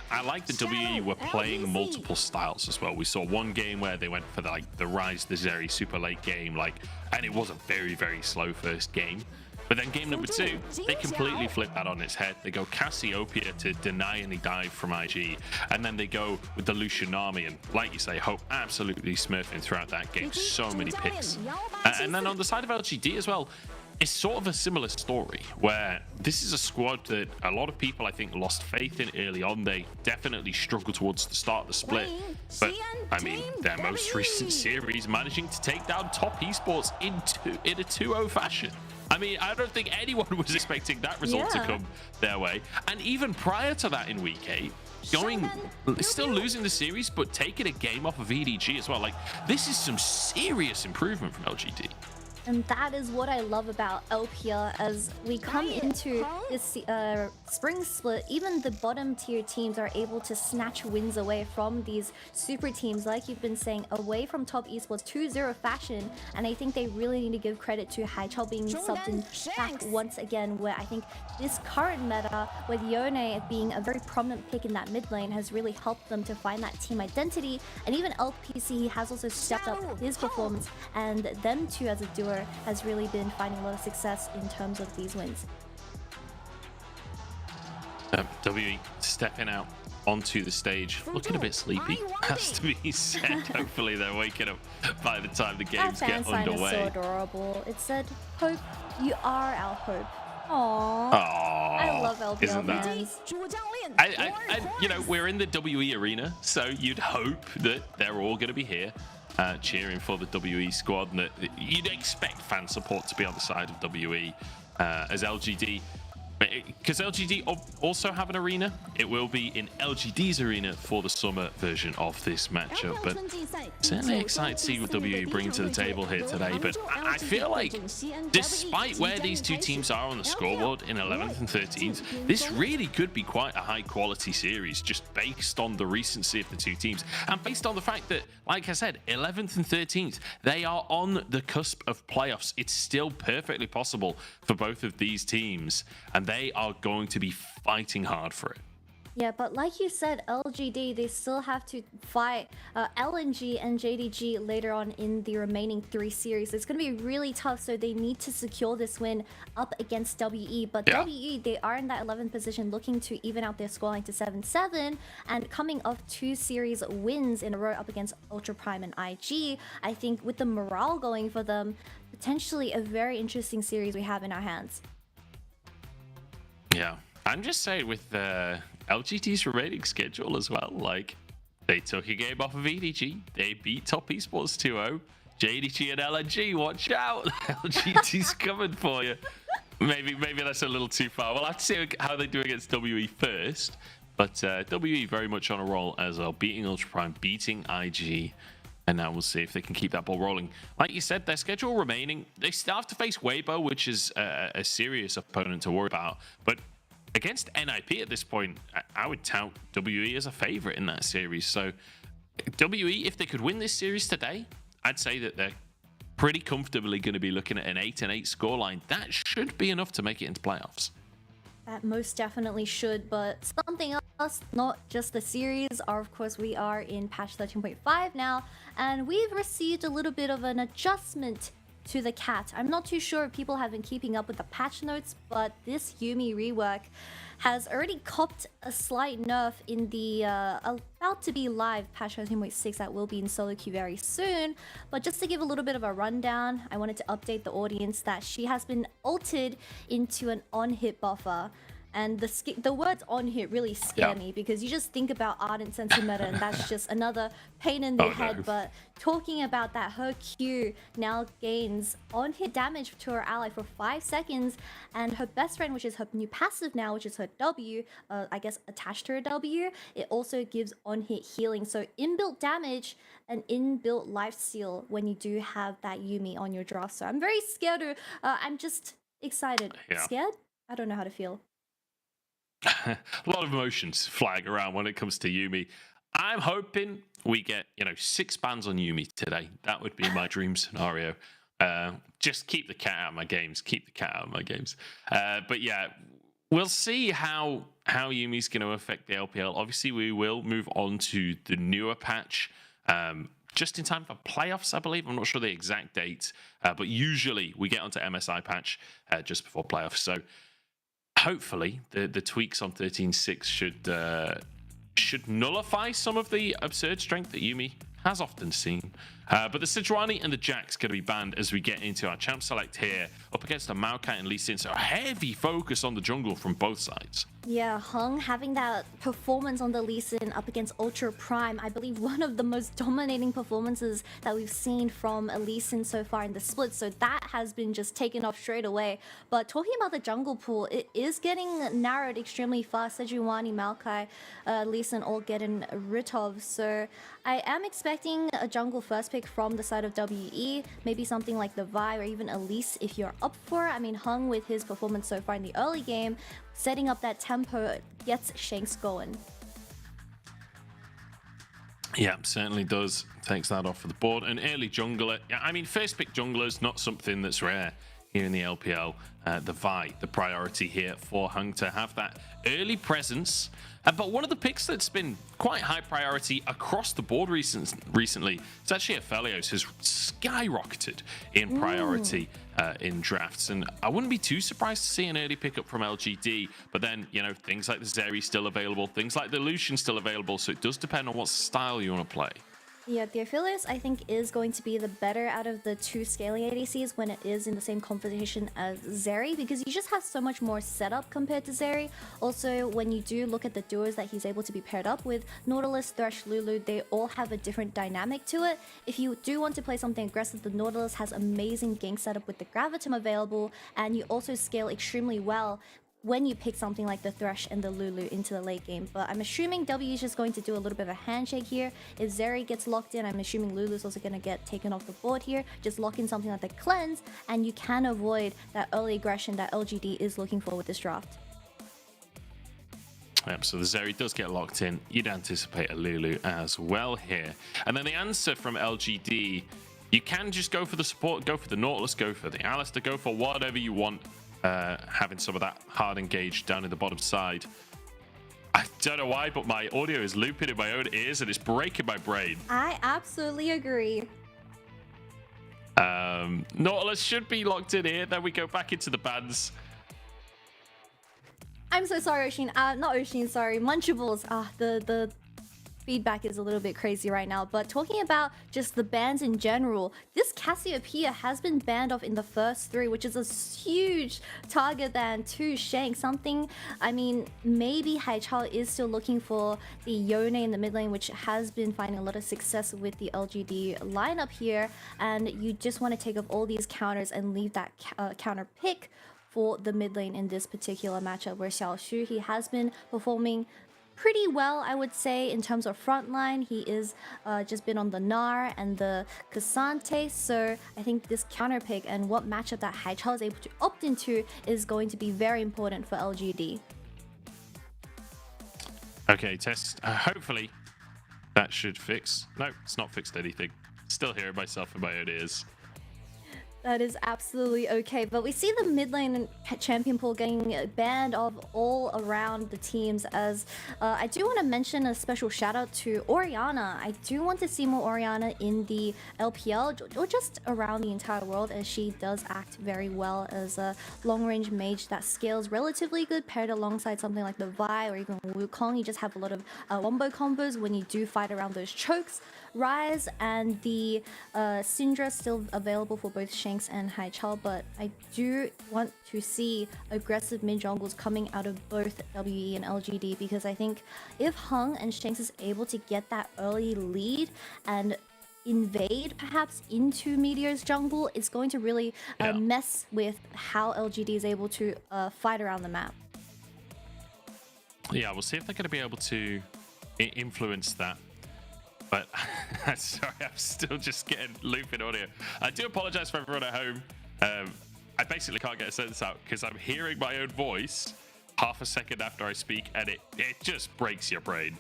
I like that WE were playing multiple styles as well. We saw one game where they went for the Rise the Zeri super late game, and it was a very slow first game. But then game number 2, they completely flip that on its head. They go Cassiopeia to deny any dive from IG, and then they go with the Lucian army, and like you say, Hope absolutely smurfing throughout that game. So many picks. And then on the side of LGD as well, it's sort of a similar story, where this is a squad that a lot of people, I think, lost faith in early on. They definitely struggled towards the start of the split. But, I mean, their most recent series managing to take down Top Esports in a 2-0 fashion. I mean, I don't think anyone was expecting that result to come their way. And even prior to that in week 8, still losing the series, but taking a game off of EDG as well. This is some serious improvement from LGD. And that is what I love about LPL. As we come into this spring split, even the bottom tier teams are able to snatch wins away from these super teams, like you've been saying, away from Top Esports 2-0 fashion. And I think they really need to give credit to Haichao being subbed in back once again, where I think this current meta, with Yone being a very prominent pick in that mid lane, has really helped them to find that team identity. And even LPC has also stepped up his performance, and them two as a duo has really been finding a lot of success in terms of these wins. WE stepping out onto the stage, looking a bit sleepy, has to be said. Hopefully they're waking up by the time the That games fan get sign is so underway. adorable. It said, "Hope you are our hope." Aww. Aww, I love LPL isn't that? fans. You know, we're in the WE arena, so you'd hope that they're all going to be here cheering for the WE squad, and that you'd expect fan support to be on the side of WE as LGD. Because LGD also have an arena, it will be in LGD's arena for the summer version of this matchup. But certainly excited to see what WE bring to the table here today. But I feel like, despite where these two teams are on the scoreboard in 11th and 13th, this really could be quite a high quality series, just based on the recency of the two teams. And based on the fact that, like I said, 11th and 13th, they are on the cusp of playoffs. It's still perfectly possible for both of these teams, and they are going to be fighting hard for it. Yeah, but like you said, LGD, they still have to fight LNG and JDG later on in the remaining 3 series. It's going to be really tough, so they need to secure this win up against WE. But Yeah. WE, they are in that 11th position, looking to even out their scoreline to 7-7. And coming off 2 series wins in a row up against Ultra Prime and IG, I think with the morale going for them, potentially a very interesting series we have in our hands. Yeah, I'm just saying with LGT's remaining schedule as well, like they took a game off of EDG, they beat Top Esports 2-0, JDG and LNG, watch out, LGT's coming for you. Maybe that's a little too far. We'll have to see how they do against WE first, but WE very much on a roll as well, beating Ultra Prime, beating IG. And now we'll see if they can keep that ball rolling. Like you said, their schedule remaining, they still have to face Weibo, which is a serious opponent to worry about. But against NIP at this point, I would tout WE as a favorite in that series. So WE, if they could win this series today, I'd say that they're pretty comfortably going to be looking at an 8-8 scoreline. That should be enough to make it into playoffs. That most definitely should, but something else, not just the series, are of course we are in patch 13.5 now, and we've received a little bit of an adjustment to the cat. I'm not too sure if people have been keeping up with the patch notes, but this Yuumi rework has already copped a slight nerf in the about to be live patch 13.6 that will be in solo queue very soon. But just to give a little bit of a rundown, I wanted to update the audience that she has been altered into an on-hit buffer. And the words on hit really scare me, because you just think about Ardent Sentimeta and that's just another pain in the head. No. But talking about that, her Q now gains on hit damage to her ally for 5 seconds, and her best friend, which is her new passive now, which is her W, I guess attached to her W, it also gives on hit healing. So inbuilt damage and inbuilt lifesteal when you do have that Yuumi on your draft. So I'm very scared. I'm just excited. Yeah. Scared? I don't know how to feel. A lot of emotions flying around when it comes to Yuumi. I'm hoping we get 6 bans on Yuumi today. That would be my dream scenario. Just keep the cat out of my games. But yeah, we'll see how Yumi's going to affect the LPL. Obviously, we will move on to the newer patch just in time for playoffs, I believe. I'm not sure the exact date, but usually we get onto MSI patch just before playoffs. So hopefully the tweaks on 13.6 should nullify some of the absurd strength that Yuumi has often seen. But the Sejuani and the Jack's going to be banned as we get into our champ select here, up against the Maokai and Lee Sin. So a heavy focus on the jungle from both sides. Yeah, Hung having that performance on the Lee Sin up against Ultra Prime, I believe one of the most dominating performances that we've seen from a Lee Sin so far in the split. So that has been just taken off straight away. But talking about the jungle pool, it is getting narrowed extremely fast. Sejuani, Maokai, Lee Sin all getting rid of. So I am expecting a jungle first pick from the side of WE, maybe something like the Vi or even Elise if you're up for it. I mean, Hung with his performance so far in the early game, setting up that tempo gets Shanks going. Yeah, certainly does. Takes that off of the board. An early jungler. I mean, first pick jungler is not something that's rare here in the LPL. The Vi, the priority here for Hung to have that early presence. But one of the picks that's been quite high priority across the board recently is actually Aphelios, has skyrocketed in priority in drafts. And I wouldn't be too surprised to see an early pickup from LGD. But then, you know, things like the Zeri still available, things like the Lucian still available. So it does depend on what style you want to play. Yeah, the Aphelios I think is going to be the better out of the two scaling ADCs when it is in the same composition as Zeri, because you just have so much more setup compared to Zeri. Also, when you do look at the duos that he's able to be paired up with, Nautilus, Thresh, Lulu, they all have a different dynamic to it. If you do want to play something aggressive, the Nautilus has amazing gank setup with the Gravitum available, and you also scale extremely well when you pick something like the Thresh and the Lulu into the late game. But I'm assuming W is just going to do a little bit of a handshake here. If Zeri gets locked in, I'm assuming Lulu's also going to get taken off the board here. Just lock in something like the Cleanse, and you can avoid that early aggression that LGD is looking for with this draft. Yep, so the Zeri does get locked in. You'd anticipate a Lulu as well here. And then the answer from LGD, you can just go for the support, go for the Nautilus, go for the Alistair, go for whatever you want. Having some of that hard engage down in the bottom side. I don't know why, but my audio is looping in my own ears and it's breaking my brain. I absolutely agree. Nautilus should be locked in here. Then we go back into the bans. I'm so sorry, Oshin. Not Oshin, sorry. Munchables. The feedback is a little bit crazy right now, but talking about just the bans in general, this Cassiopeia has been banned off in the first 3, which is a huge target ban to Shank. Something, I mean, maybe Haichao is still looking for the Yone in the mid lane, which has been finding a lot of success with the LGD lineup here, and you just want to take off all these counters and leave that counter pick for the mid lane in this particular matchup, where Xiaoshu, he has been performing pretty well, I would say, in terms of frontline. He is just been on the Gnar and the Cassante, so I think this counter pick and what matchup that Haichao is able to opt into is going to be very important for LGD. Okay, test. Hopefully that should fix. No, it's not fixed anything. Still hearing myself in my own ears. That is absolutely okay, but we see the mid lane champion pool getting banned off all around the teams, as I do want to mention a special shout out to Orianna. I do want to see more Orianna in the LPL or just around the entire world, as she does act very well as a long range mage that scales relatively good paired alongside something like the Vi or even Wukong. You just have a lot of wombo combos when you do fight around those chokes. Rise and the Syndra still available for both Shanks and Haichao, but I do want to see aggressive mid jungles coming out of both WE and LGD, because I think if Hung and Shanks is able to get that early lead and invade perhaps into Meteor's jungle, it's going to really mess with how LGD is able to fight around the map. Yeah, we'll see if they're going to be able to influence that. But sorry, I'm still just getting looping audio. I do apologize for everyone at home. I basically can't get a sentence out because I'm hearing my own voice half a second after I speak, and it just breaks your brain.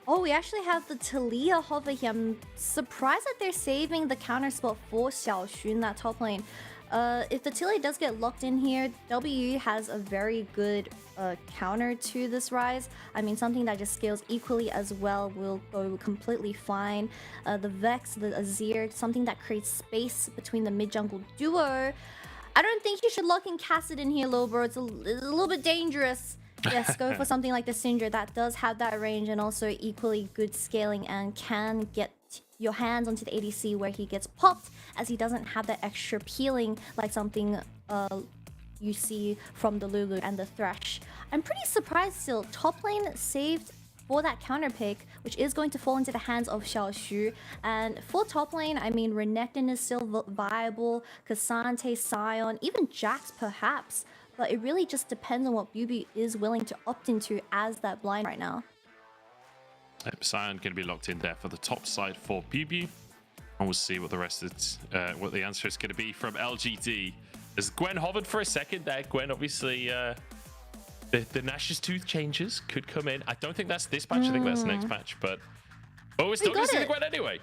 Oh, we actually have the Talia hover here. I'm surprised that they're saving the counter spot for Xiaoshu in that top lane. If the Tilly does get locked in here, WE has a very good counter to this Rise. I mean, something that just scales equally as well will go completely fine. The Vex, the Azir, something that creates space between the mid-jungle duo. I don't think you should lock in Cassid in here, little bro. It's a little bit dangerous. Yes, go for something like the Syndra that does have that range and also equally good scaling and can get your hands onto the ADC where he gets popped, as he doesn't have that extra peeling like something you see from the Lulu and the Thresh. I'm pretty surprised still. Top lane saved for that counter pick, which is going to fall into the hands of Xiaoshu. And for top lane, I mean, Renekton is still viable, Cassante, Sion, even Jax perhaps. But it really just depends on what Bubi is willing to opt into as that blind right now. Sion going to be locked in there for the top side for Bubi. And we'll see what the rest is, what the answer is going to be from LGD. As Gwen hovered for a second there, Gwen obviously the Nash's tooth changes could come in. I don't think that's this patch. I think that's the next patch. But we're still going to see the Gwen anyway.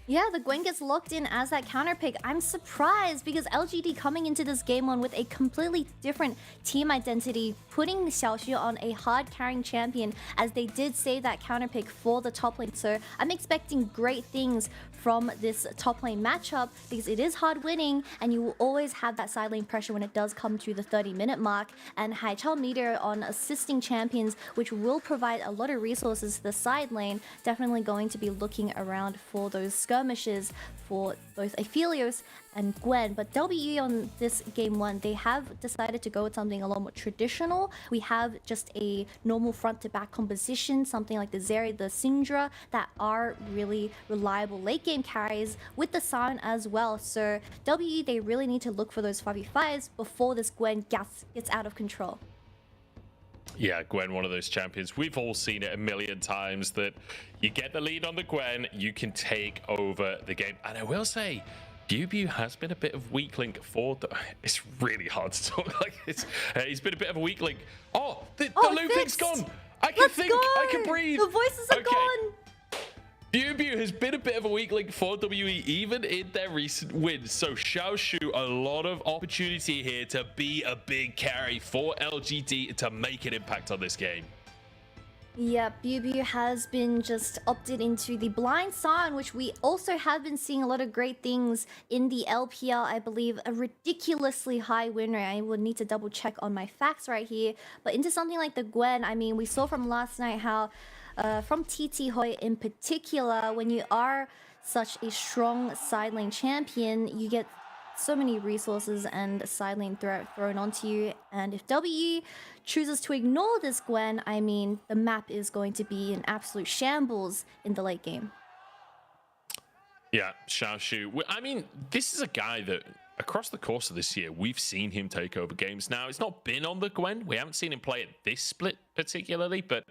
Yeah, the Gwen gets locked in as that counter pick. I'm surprised because LGD coming into this game one with a completely different team identity, putting Xiaoxu on a hard carrying champion as they did save that counter pick for the top lane. So I'm expecting great things from this top lane matchup because it is hard winning and you will always have that side lane pressure when it does come to the 30-minute mark. And Haichao Meteor on assisting champions, which will provide a lot of resources to the side lane, definitely going to be looking around for those skirmishes for both Aphelios and Gwen. But WE on this game one, they have decided to go with something a lot more traditional. We have just a normal front to back composition, something like the Zeri, the Syndra, that are really reliable late game carries with the Sion as well. So WE, they really need to look for those 5v5s before this Gwen gets out of control. Yeah, Gwen, one of those champions. We've all seen it a million times that you get the lead on the Gwen, you can take over the game. And I will say, Bubu has been a bit of weak link for it's really hard to talk like this. He's been a bit of a weak link. Oh, the looping's gone. I can think, I can breathe. The voices are gone. Bubu has been a bit of a weak link for WE, even in their recent wins. So Xiaoshu, a lot of opportunity here to be a big carry for LGD to make an impact on this game. Yeah, Bubu has been just opted into the blind sign, which we also have been seeing a lot of great things in the LPL. I believe a ridiculously high win rate. I would need to double check on my facts right here. But into something like the Gwen, I mean, we saw from last night how from TT Hoi in particular, when you are such a strong side lane champion, you get so many resources and side lane thrown onto you. And if WE chooses to ignore this Gwen, I mean, the map is going to be an absolute shambles in the late game. Yeah, Xiaoshu. I mean, this is a guy that across the course of this year, we've seen him take over games. Now, it's not been on the Gwen. We haven't seen him play at this split particularly, but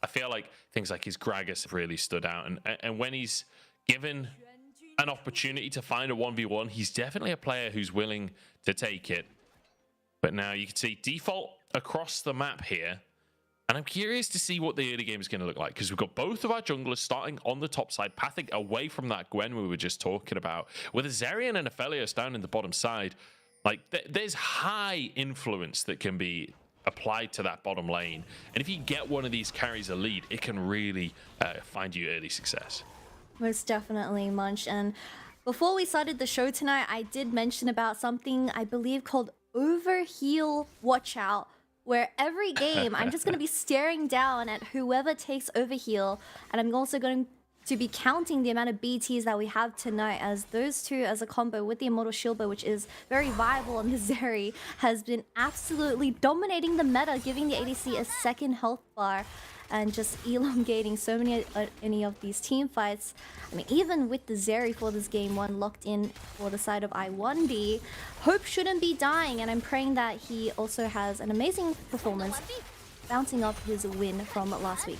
I feel like things like his Gragas have really stood out. And when he's given an opportunity to find a 1v1, he's definitely a player who's willing to take it. But now you can see default across the map here. And I'm curious to see what the early game is going to look like, because we've got both of our junglers starting on the top side, pathing away from that Gwen we were just talking about, with a Zerion and Aphelios down in the bottom side. Like, there's high influence that can be applied to that bottom lane, and if you get one of these carries a lead, it can really find you early success. Most definitely, Munch. And before we started the show tonight, I did mention about something I believe called overheal watch out, where every game I'm just going to be staring down at whoever takes overheal, and I'm also going to be counting the amount of BTs that we have tonight, as those two as a combo with the Immortal Shieldbow, which is very viable on the Zeri, has been absolutely dominating the meta, giving the ADC a second health bar and just elongating so many of these team fights. I mean, even with the Zeri for this game one locked in for the side of I1D, Hope shouldn't be dying, and I'm praying that he also has an amazing performance, bouncing off his win from last week.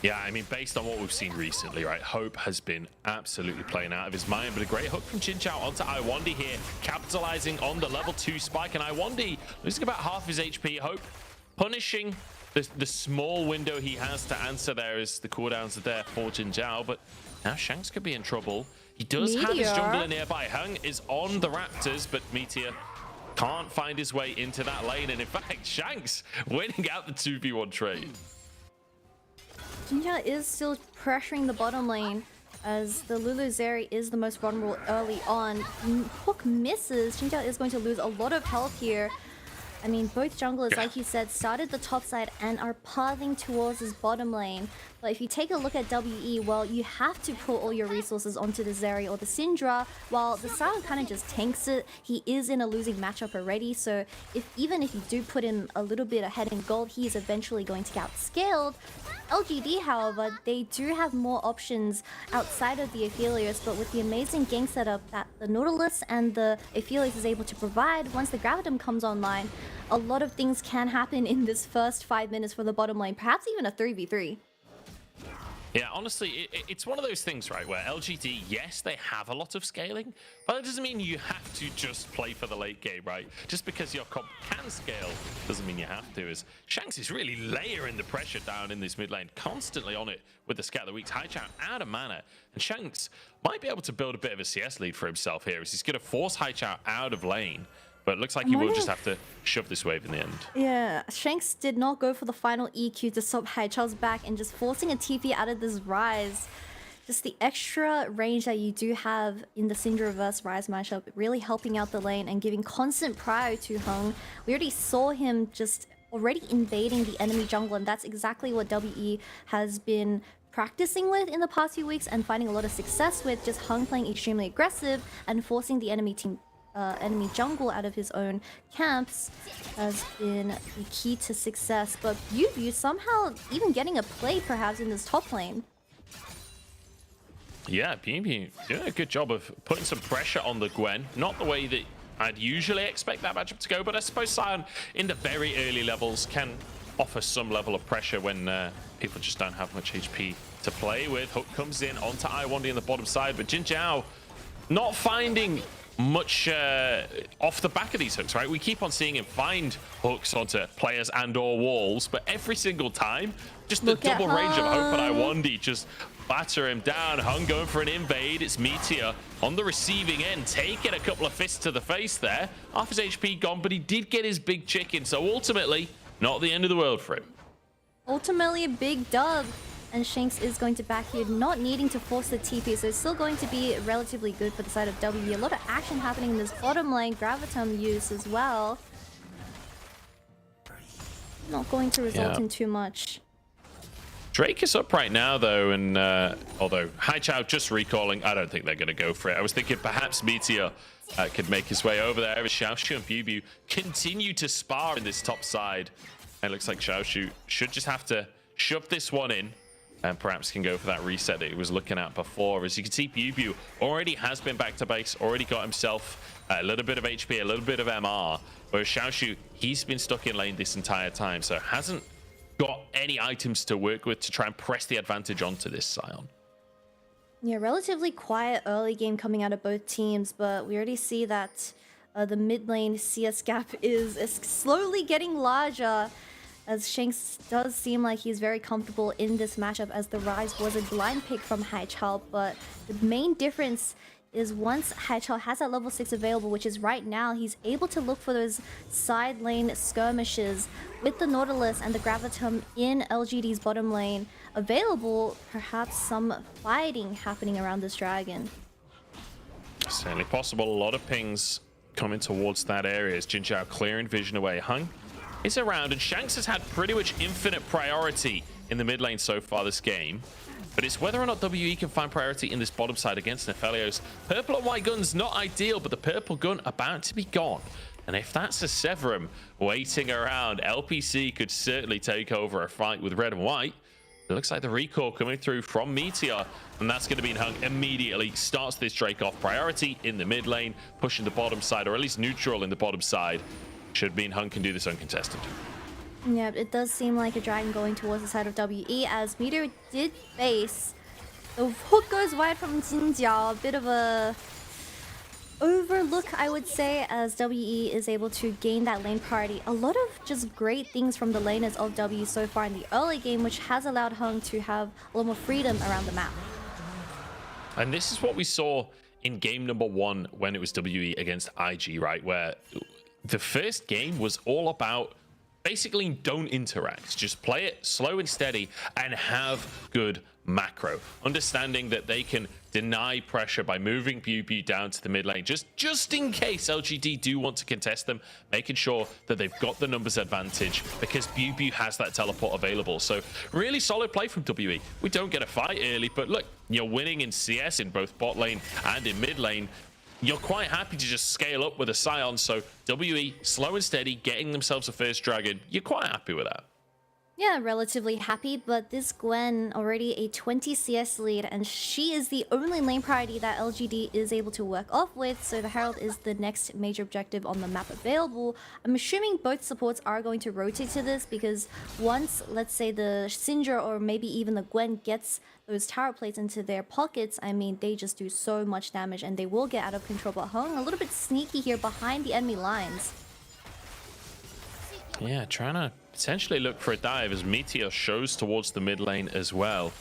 Yeah, I mean, based on what we've seen recently, right, Hope has been absolutely playing out of his mind, but a great hook from Chinchao onto I1D here, capitalizing on the level 2 spike, and I1D losing about half his HP. Hope punishing the small window he has to answer there as the cooldowns are there for Chinchao, but now Shanks could be in trouble. He does have his jungler nearby. Hung is on the Raptors, but Meteor can't find his way into that lane, and in fact, Shanks winning out the 2v1 trade. Jinja is still pressuring the bottom lane as the Lulu Zeri is the most vulnerable early on. Hook misses. Jinja is going to lose a lot of health here. I mean, both junglers, like you said, started the top side and are pathing towards his bottom lane. But if you take a look at WE, well, you have to put all your resources onto the Zeri or the Syndra, while the Sion kind of just tanks it. He is in a losing matchup already, so even if you do put him a little bit ahead in gold, he is eventually going to get outscaled. LGD, however, they do have more options outside of the Aphelios, but with the amazing gank setup that the Nautilus and the Aphelios is able to provide, once the Gravitum comes online, a lot of things can happen in this first 5 minutes for the bottom lane, perhaps even a 3v3. Yeah, honestly, it's one of those things, right, where LGD, yes, they have a lot of scaling, but that doesn't mean you have to just play for the late game, right? Just because your comp can scale doesn't mean you have to, as Shanks is really layering the pressure down in this mid lane, constantly on it with the Scatter Weeks. Haichao out of mana, and Shanks might be able to build a bit of a CS lead for himself here, as he's going to force Haichao out of lane. But it looks like he will just have to shove this wave in the end. Yeah, Shanks did not go for the final EQ to stop Haichao's back and just forcing a TP out of this Rise. Just the extra range that you do have in the Syndra versus Rise matchup really helping out the lane and giving constant prio to Hung. We already saw him just already invading the enemy jungle, and that's exactly what WE has been practicing with in the past few weeks and finding a lot of success with, just Hung playing extremely aggressive and forcing the enemy jungle out of his own camps has been the key to success. But Yu somehow even getting a play perhaps in this top lane. Yeah, BB doing a good job of putting some pressure on the Gwen. Not the way that I'd usually expect that matchup to go, but I suppose Sion in the very early levels can offer some level of pressure when people just don't have much HP to play with. Hook comes in onto Iwandi on the bottom side, but Jin Zhao not finding much off the back of these hooks, right? We keep on seeing him find hooks onto players and or walls, but every single time, just the double range of Hope and Iwandi just batter him down. Hung going for an invade. It's Meteor on the receiving end, taking a couple of fists to the face there. Half his HP gone, but he did get his big chicken, so ultimately, not the end of the world for him. Ultimately a big dub. And Shanks is going to back here, not needing to force the TP, so it's still going to be relatively good for the side of W. A lot of action happening in this bottom lane, Gravitum use as well. Not going to result in too much. Drake is up right now, though, and although Haichao just recalling, I don't think they're going to go for it. I was thinking perhaps Meteor could make his way over there as Xiaoshu and Biu continue to spar in this top side. And it looks like Xiaoshu should just have to shove this one in, and perhaps can go for that reset that he was looking at before. As you can see, Biu already has been back to base, already got himself a little bit of HP, a little bit of MR, whereas Xiaoshu, he's been stuck in lane this entire time, so hasn't got any items to work with to try and press the advantage onto this Sion. Yeah, relatively quiet early game coming out of both teams, but we already see that the mid lane CS gap is slowly getting larger, as Shanks does seem like he's very comfortable in this matchup, as the Rise was a blind pick from Haichao. But the main difference is once Haichao has that level 6 available, which is right now, he's able to look for those side lane skirmishes with the Nautilus and the Gravitum in LGD's bottom lane available. Perhaps some fighting happening around this dragon. Certainly possible. A lot of pings coming towards that area as Jin Zhao clearing vision away. Hung is around, and Shanks has had pretty much infinite priority in the mid lane so far this game. But it's whether or not WE can find priority in this bottom side against Nephelios. Purple and white gun's not ideal, but the purple gun about to be gone. And if that's a Severum waiting around, LPC could certainly take over a fight with red and white. It looks like the recall coming through from Meteor, and that's going to be in Hung immediately. Starts this Drake off. Priority in the mid lane, pushing the bottom side, or at least neutral in the bottom side. Should mean Hung can do this uncontested. Yeah, it does seem like a dragon going towards the side of WE, as Meteor did face. The hook goes wide from Jin Zhao, a bit of a overlook, I would say, as WE is able to gain that lane priority. A lot of just great things from the laners of W so far in the early game, which has allowed Hung to have a little more freedom around the map. And this is what we saw in game number 1 when it was WE against IG, right? Where the first game was all about basically don't interact, just play it slow and steady and have good macro, understanding that they can deny pressure by moving Biu down to the mid lane just in case LGD do want to contest them, making sure that they've got the numbers advantage because Biu has that teleport available. So really solid play from WE. We don't get a fight early, but look, you're winning in CS in both bot lane and in mid lane. You're quite happy to just scale up with a Sion, so WE slow and steady, getting themselves a first dragon. You're quite happy with that. Yeah, relatively happy, but this Gwen already a 20 CS lead, and she is the only lane priority that LGD is able to work off with, so the Herald is the next major objective on the map available. I'm assuming both supports are going to rotate to this, because once, let's say, the Syndra or maybe even the Gwen gets those tower plates into their pockets, I mean, they just do so much damage, and they will get out of control. But Hung, a little bit sneaky here behind the enemy lines. Yeah, trying to potentially look for a dive as Meteor shows towards the mid lane as well.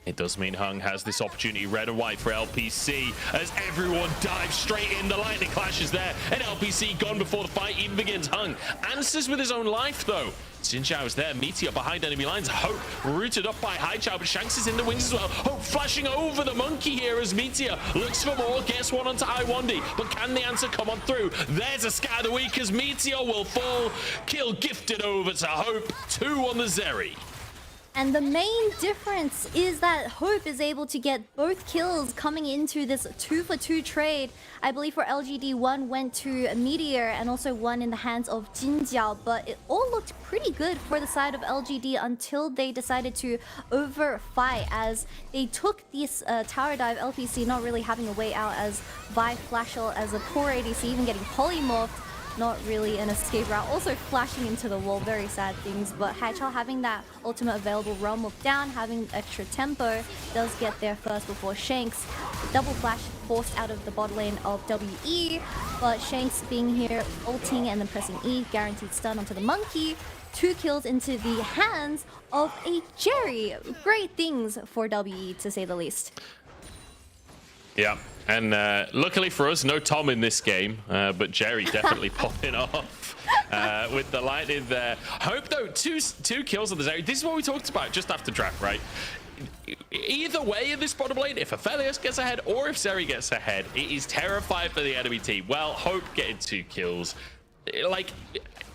It does mean Hung has this opportunity, red and white for LPC, as everyone dives straight in. The lightning clashes there, and LPC gone before the fight even begins. Hung answers with his own life, though. Xin Zhao is there, Meteor behind enemy lines. Hope rooted up by Haichao, but Shanks is in the wings as well. Hope flashing over the monkey here as Meteor looks for more, gets one onto Iwandi, but can the answer come on through? There's a scat of the week as Meteor will fall. Kill gifted over to Hope, 2 on the Zeri. And the main difference is that Hope is able to get both kills coming into this 2-for-2 trade. I believe for LGD, one went to Meteor and also one in the hands of Jin Jiao, but it all looked pretty good for the side of LGD until they decided to overfight as they took this tower dive, LPC not really having a way out as Vi Flashel as a poor ADC even getting polymorphed. Not really an escape route, also flashing into the wall, very sad things, but Haichao having that ultimate available, Realm of Down, having extra tempo, does get there first before Shanks. Double flash forced out of the bot lane of WE, but Shanks being here, ulting and then pressing E, guaranteed stun onto the monkey. 2 kills into the hands of a Jerry. Great things for WE, to say the least. Yeah, and luckily for us, no Tom in this game, but Jerry definitely popping off with the lightning there. Hope, though, two kills on the Zeri. This is what we talked about just after draft, right? Either way in this bottom lane, if Aphelios gets ahead or if Zeri gets ahead, it is terrifying for the enemy team. Well, Hope getting 2 kills. Like,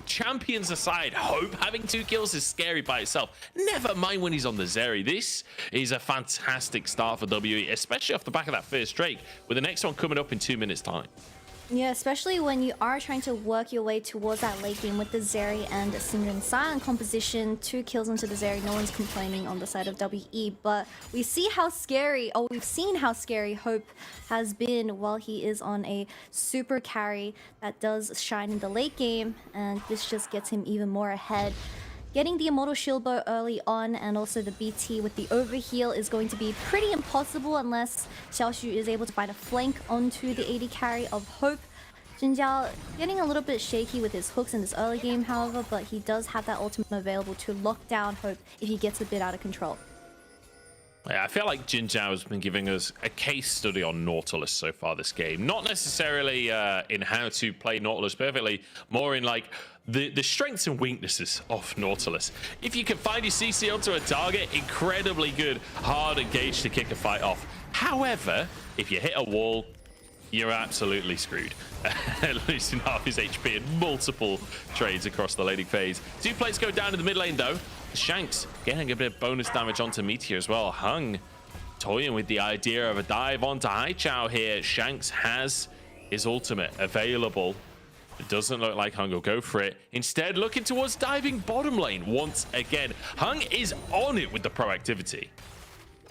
champions aside, Hope having 2 kills is scary by itself. Never mind when he's on the Zeri. This is a fantastic start for WE, especially off the back of that first Drake, with the next one coming up in 2 minutes' time. Yeah, especially when you are trying to work your way towards that late game with the Zeri and Syndra Silent composition. 2 kills into the Zeri, no one's complaining on the side of WE, but we see how scary, or we've seen how scary Hope has been while he is on a super carry that does shine in the late game, and this just gets him even more ahead. Getting the Immortal Shield Bow early on and also the BT with the overheal is going to be pretty impossible unless Xiaoshu is able to find a flank onto the AD carry of Hope. Jin Jiao getting a little bit shaky with his hooks in this early game, however, but he does have that ultimate available to lock down Hope if he gets a bit out of control. Yeah, I feel like Jin Jiao has been giving us a case study on Nautilus so far this game. Not necessarily in how to play Nautilus perfectly, more in like the strengths and weaknesses of Nautilus. If you can find your CC onto a target, incredibly good, hard engage to kick a fight off. However, if you hit a wall, you're absolutely screwed. Losing half his HP in multiple trades across the laning phase. 2 plates go down in the mid lane though. Shanks getting a bit of bonus damage onto Meteor as well. Hung toying with the idea of a dive onto Haichao here. Shanks has his ultimate available. It doesn't look like Hung will go for it. Instead, looking towards diving bottom lane once again. Hung is on it with the proactivity.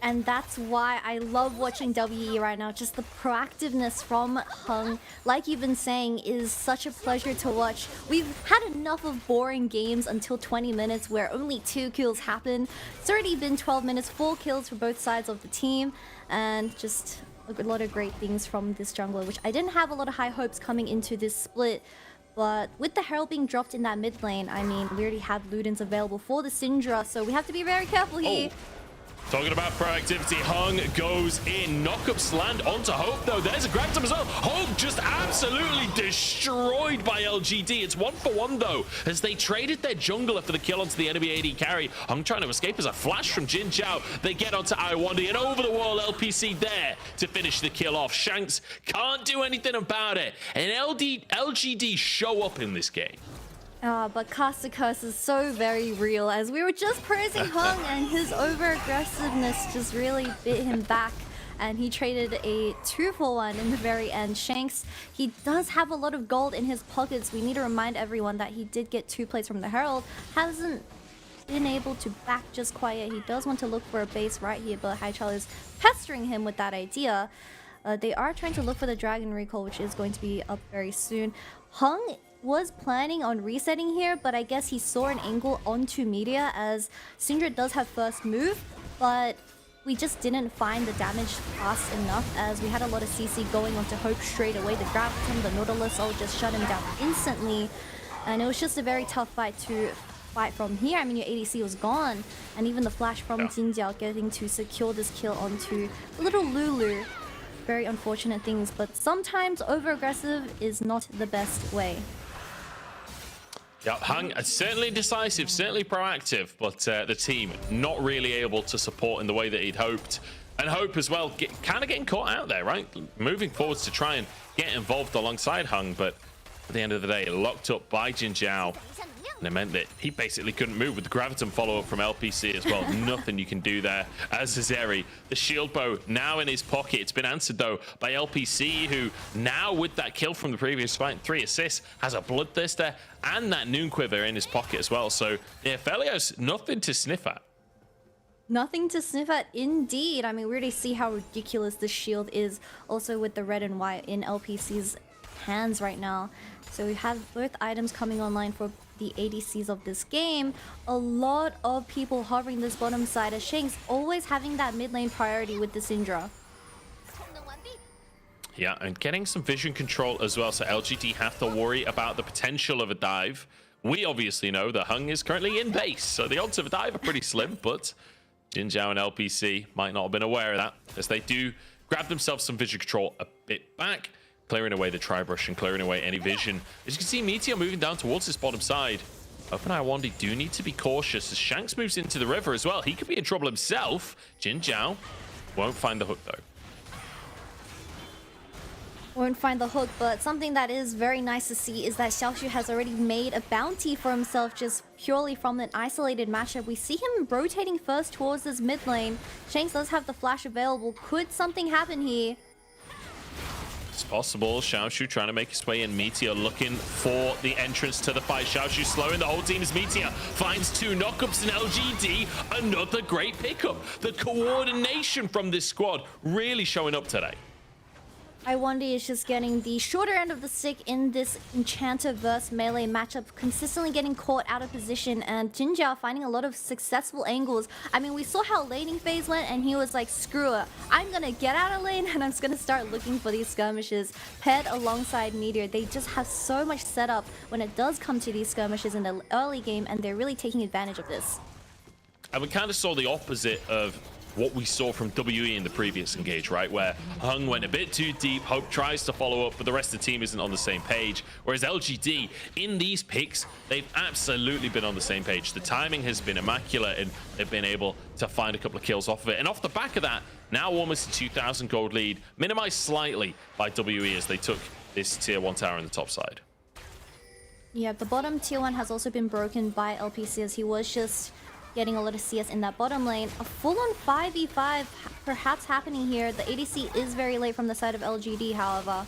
And that's why I love watching WE right now. Just the proactiveness from Hung, like you've been saying, is such a pleasure to watch. We've had enough of boring games until 20 minutes where only 2 kills happen. It's already been 12 minutes, 4 kills for both sides of the team, and just a lot of great things from this jungler, which I didn't have a lot of high hopes coming into this split. But with the Herald being dropped in that mid lane, I mean, we already have Ludens available for the Syndra, so we have to be very careful here. Talking about proactivity, Hung goes in. Knockups land onto Hope, though. There's a grab to him as well. Hope just absolutely destroyed by LGD. It's 1-for-1, though, as they traded their jungler for the kill onto the enemy AD carry. Hung trying to escape as a flash from Jin Jiao. They get onto Iwandi, and over the wall, LPC there to finish the kill off. Shanks can't do anything about it, and LGD show up in this game. But Caster Curse is so very real, as we were just praising Hung and his over-aggressiveness just really bit him back, and he traded a 2-for-1 in the very end. Shanks, he does have a lot of gold in his pockets. We need to remind everyone that he did get 2 plates from the Herald. Hasn't been able to back just quite yet. He does want to look for a base right here, but Haichal is pestering him with that idea. They are trying to look for the Dragon Recall, which is going to be up very soon. Hung was planning on resetting here, but I guess he saw an angle onto Media as Syndra does have first move, but we just didn't find the damage fast enough as we had a lot of CC going onto Hope straight away. The Graviton, the Nautilus all just shut him down instantly, and it was just a very tough fight to fight from here. I mean, your ADC was gone, and even the flash from Jin Jiao getting to secure this kill onto little Lulu. Very unfortunate things, but sometimes over-aggressive is not the best way. Yeah, Hung certainly decisive, certainly proactive, but the team not really able to support in the way that he'd hoped. And Hope as well, kind of getting caught out there, right? Moving forwards to try and get involved alongside Hung, but at the end of the day, locked up by Jin Jiao. And it meant that he basically couldn't move with the Graviton follow-up from LPC as well. Nothing you can do there. As Azeri, the shield bow now in his pocket. It's been answered, though, by LPC, who now, with that kill from the previous fight, 3 assists, has a Bloodthirster and that Noon Quiver in his pocket as well. So, yeah, Felios, nothing to sniff at. Nothing to sniff at indeed. I mean, we already see how ridiculous this shield is, also with the red and white in LPC's hands right now. So we have both items coming online for the ADCs of this game. A lot of people hovering this bottom side as Shanks always having that mid lane priority with the Syndra. Yeah, and getting some vision control as well, so LGD have to worry about the potential of a dive. We obviously know that Hung is currently in base, so the odds of a dive are pretty slim, but Jin Jiao and LPC might not have been aware of that, as they do grab themselves some vision control a bit back, clearing away the Tri-Brush and clearing away any vision. As you can see, Meteor moving down towards this bottom side. OpenEye Wandy do need to be cautious as Shanks moves into the river as well. He could be in trouble himself. Jin Jiao won't find the hook, though. Won't find the hook, but something that is very nice to see is that Xiaoshu has already made a bounty for himself just purely from an isolated matchup. We see him rotating first towards this mid lane. Shanks does have the flash available. Could something happen here? It's possible. Xiaoshu trying to make his way in. Meteor looking for the entrance to the fight. Xiaoshu slowing the whole team as Meteor finds 2 knockups in LGD. Another great pickup. The coordination from this squad really showing up today. Iwandi is just getting the shorter end of the stick in this Enchanter versus melee matchup, consistently getting caught out of position, and Jin Jiao finding a lot of successful angles. I mean, we saw how laning phase went, and he was like, screw it, I'm gonna get out of lane and I'm just gonna start looking for these skirmishes. Paired alongside Meteor, they just have so much setup when it does come to these skirmishes in the early game, and they're really taking advantage of this. And we kind of saw the opposite of what we saw from WE in the previous engage, right? Where Hung went a bit too deep, Hope tries to follow up, but the rest of the team isn't on the same page. Whereas LGD, in these picks, they've absolutely been on the same page. The timing has been immaculate, and they've been able to find a couple of kills off of it. And off the back of that, now almost a 2,000 gold lead, minimized slightly by WE as they took this tier 1 tower in the top side. Yeah, the bottom tier 1 has also been broken by LPC as he was just getting a lot of CS in that bottom lane. A full-on 5v5 perhaps happening here. The ADC is very late from the side of LGD, however.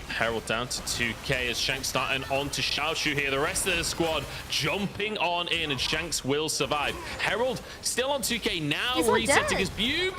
Herald down to 2k as Shanks starting on to Xiaoshu here. The rest of the squad jumping on in, and Shanks will survive. Herald still on 2k now, resetting his Bew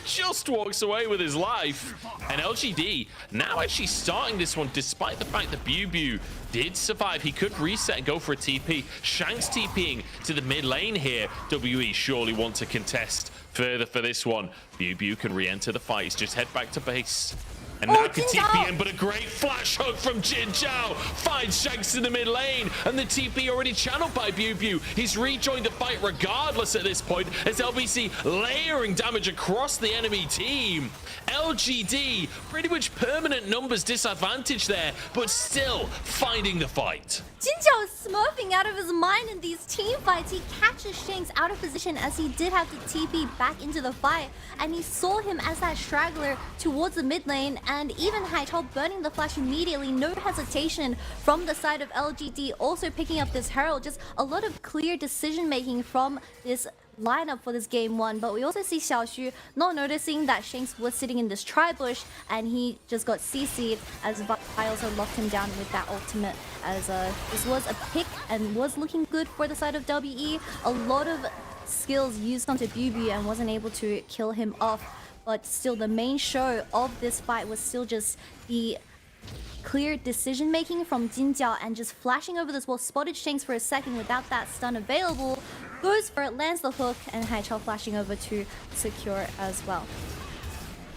just walks away with his life. And LGD now actually starting this one despite the fact that Bew did survive. He could reset and go for a TP. Shanks TPing to the mid lane here. WE surely want to contest further for this one. Bew can re-enter the fight. He's just head back to base. And now can TP in, but a great flash hook from Jin Jiao finds Shanks in the mid lane, and the TP already channeled by Bew. He's rejoined the fight regardless at this point, as LBC layering damage across the enemy team. LGD, pretty much permanent numbers disadvantage there, but still finding the fight. Jin Jiao is smurfing out of his mind in these team fights. He catches Shanks out of position as he did have to TP back into the fight, and he saw him as that straggler towards the mid lane, and even Haichao burning the flash immediately, no hesitation from the side of LGD, also picking up this Herald. Just a lot of clear decision making from this lineup for this game 1, but we also see Xiaoxu not noticing that Shanks was sitting in this tri-bush, and he just got CC'd as Vi also locked him down with that ultimate, as this was a pick and was looking good for the side of WE. A lot of skills used onto Bubu and wasn't able to kill him off, but still the main show of this fight was still just the clear decision making from Jinjiao and just flashing over this wall. Spotted Shanks for a second without that stun available, goes for it, lands the hook, and Haichao flashing over to secure it as well.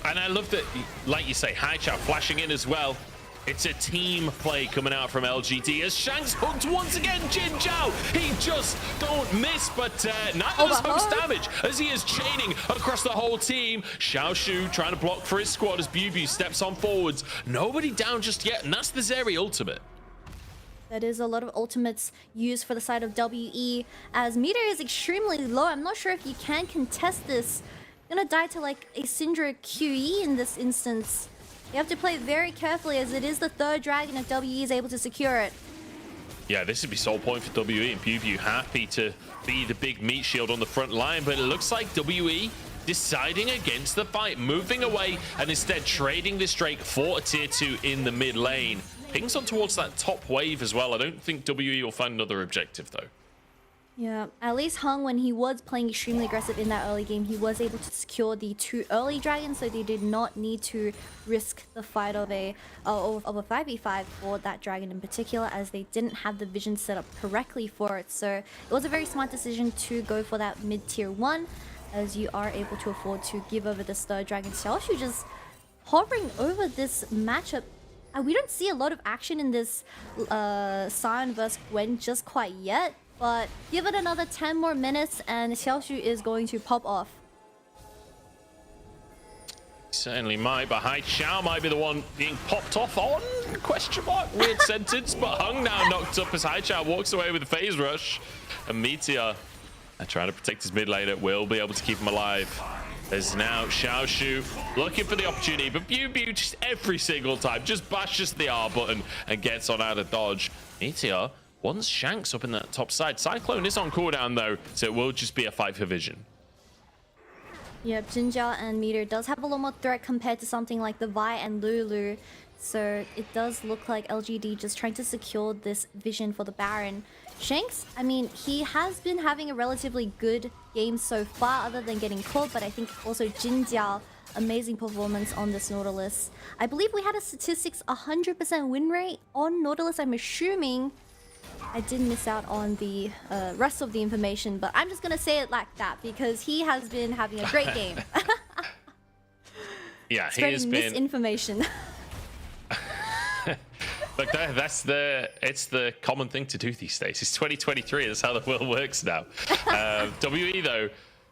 And I love that, like you say, Haichao flashing in as well. It's a team play coming out from LGD as Shanks hooked once again. Jinjiao, he just don't miss, but neither does Hook's damage as he is chaining across the whole team. Xiaoshu trying to block for his squad as Bubu steps on forwards. Nobody down just yet, and that's the Zeri ultimate. That is a lot of ultimates used for the side of WE as meter is extremely low. I'm not sure if you can contest this. Gonna die to like a Syndra QE in this instance. You have to play it very carefully as it is the 3rd dragon if WE is able to secure it. Yeah, this would be sole point for WE, and Bubu happy to be the big meat shield on the front line, but it looks like WE deciding against the fight, moving away and instead trading this Drake for a tier 2 in the mid lane. Pings on towards that top wave as well. I don't think WE will find another objective though. Yeah, at least Hung, when he was playing extremely aggressive in that early game, he was able to secure the 2 early dragons, so they did not need to risk the fight of a 5v5 for that dragon in particular, as they didn't have the vision set up correctly for it. So it was a very smart decision to go for that mid-tier 1, as you are able to afford to give over this 3rd dragon. Xiaoshu just hovering over this matchup. We don't see a lot of action in this Sion vs Gwen just quite yet. But give it another 10 more minutes and Xiaoshu is going to pop off. Certainly might, but Haichao might be the one being popped off on? Question mark? Weird sentence, but Hung now knocked up as Haichao walks away with a phase rush. And Meteor, trying to protect his mid laner, will be able to keep him alive. There's now Xiaoshu looking for the opportunity, but Bubu just every single time just bashes the R button and gets on out of dodge. Meteor wants Shanks up in that top side. Cyclone is on cooldown though, so it will just be a fight for vision. Yep, Jinjiao and Meteor does have a lot more threat compared to something like the Vi and Lulu. So it does look like LGD just trying to secure this vision for the Baron. Shanks, I mean, he has been having a relatively good game so far other than getting caught, but I think also Jinjiao, amazing performance on this Nautilus. I believe we had a statistics 100% win rate on Nautilus. I'm assuming I did miss out on the rest of the information, but I'm just gonna say it like that because he has been having a great game. Yeah, he has been misinformation. Look, it's the common thing to do these days. It's 2023. That's how the world works now. WE though,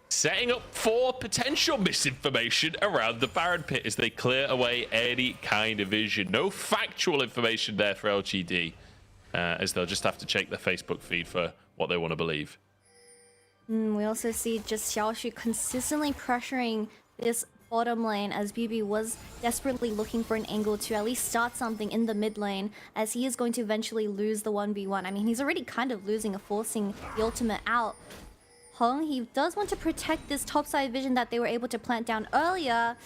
setting up for potential misinformation around the Baron pit as they clear away any kind of vision. No factual information there for LGD. As they'll just have to check their Facebook feed for what they want to believe. We also see just Xiaoshu consistently pressuring this bottom lane as BB was desperately looking for an angle to at least start something in the mid lane, as he is going to eventually lose the 1v1. I mean, he's already kind of losing or forcing the ultimate out. Hung, he does want to protect this topside vision that they were able to plant down earlier.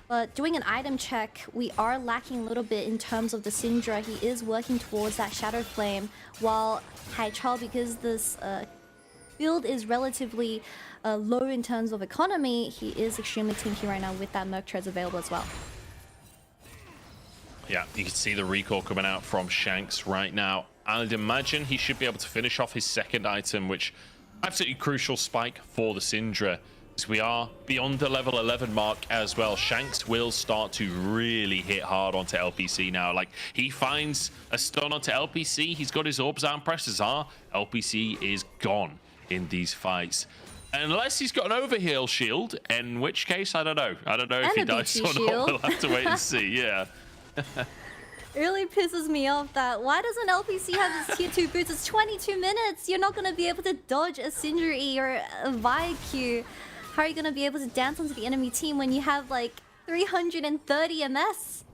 But doing an item check, we are lacking a little bit in terms of the Syndra. He is working towards that Shadow Flame, while Haichao, because this build is relatively low in terms of economy, he is extremely tinky right now with that Merc Treads available as well. Yeah, you can see the recall coming out from Shanks right now. I'd imagine he should be able to finish off his second item, which absolutely crucial spike for the Syndra. As we are beyond the level 11 mark as well, Shanks will start to really hit hard onto LPC now. Like, he finds a stun onto LPC, he's got his orbs out and presses R. LPC is gone in these fights. Unless he's got an overheal shield, in which case, I don't know. I don't know if he dies or not. We'll have to wait and see, yeah. It really pisses me off that why doesn't LPC have his tier 2 boots? It's 22 minutes. You're not going to be able to dodge a Syndra E or a Vi Q. How are you going to be able to dance onto the enemy team when you have like 330 MS?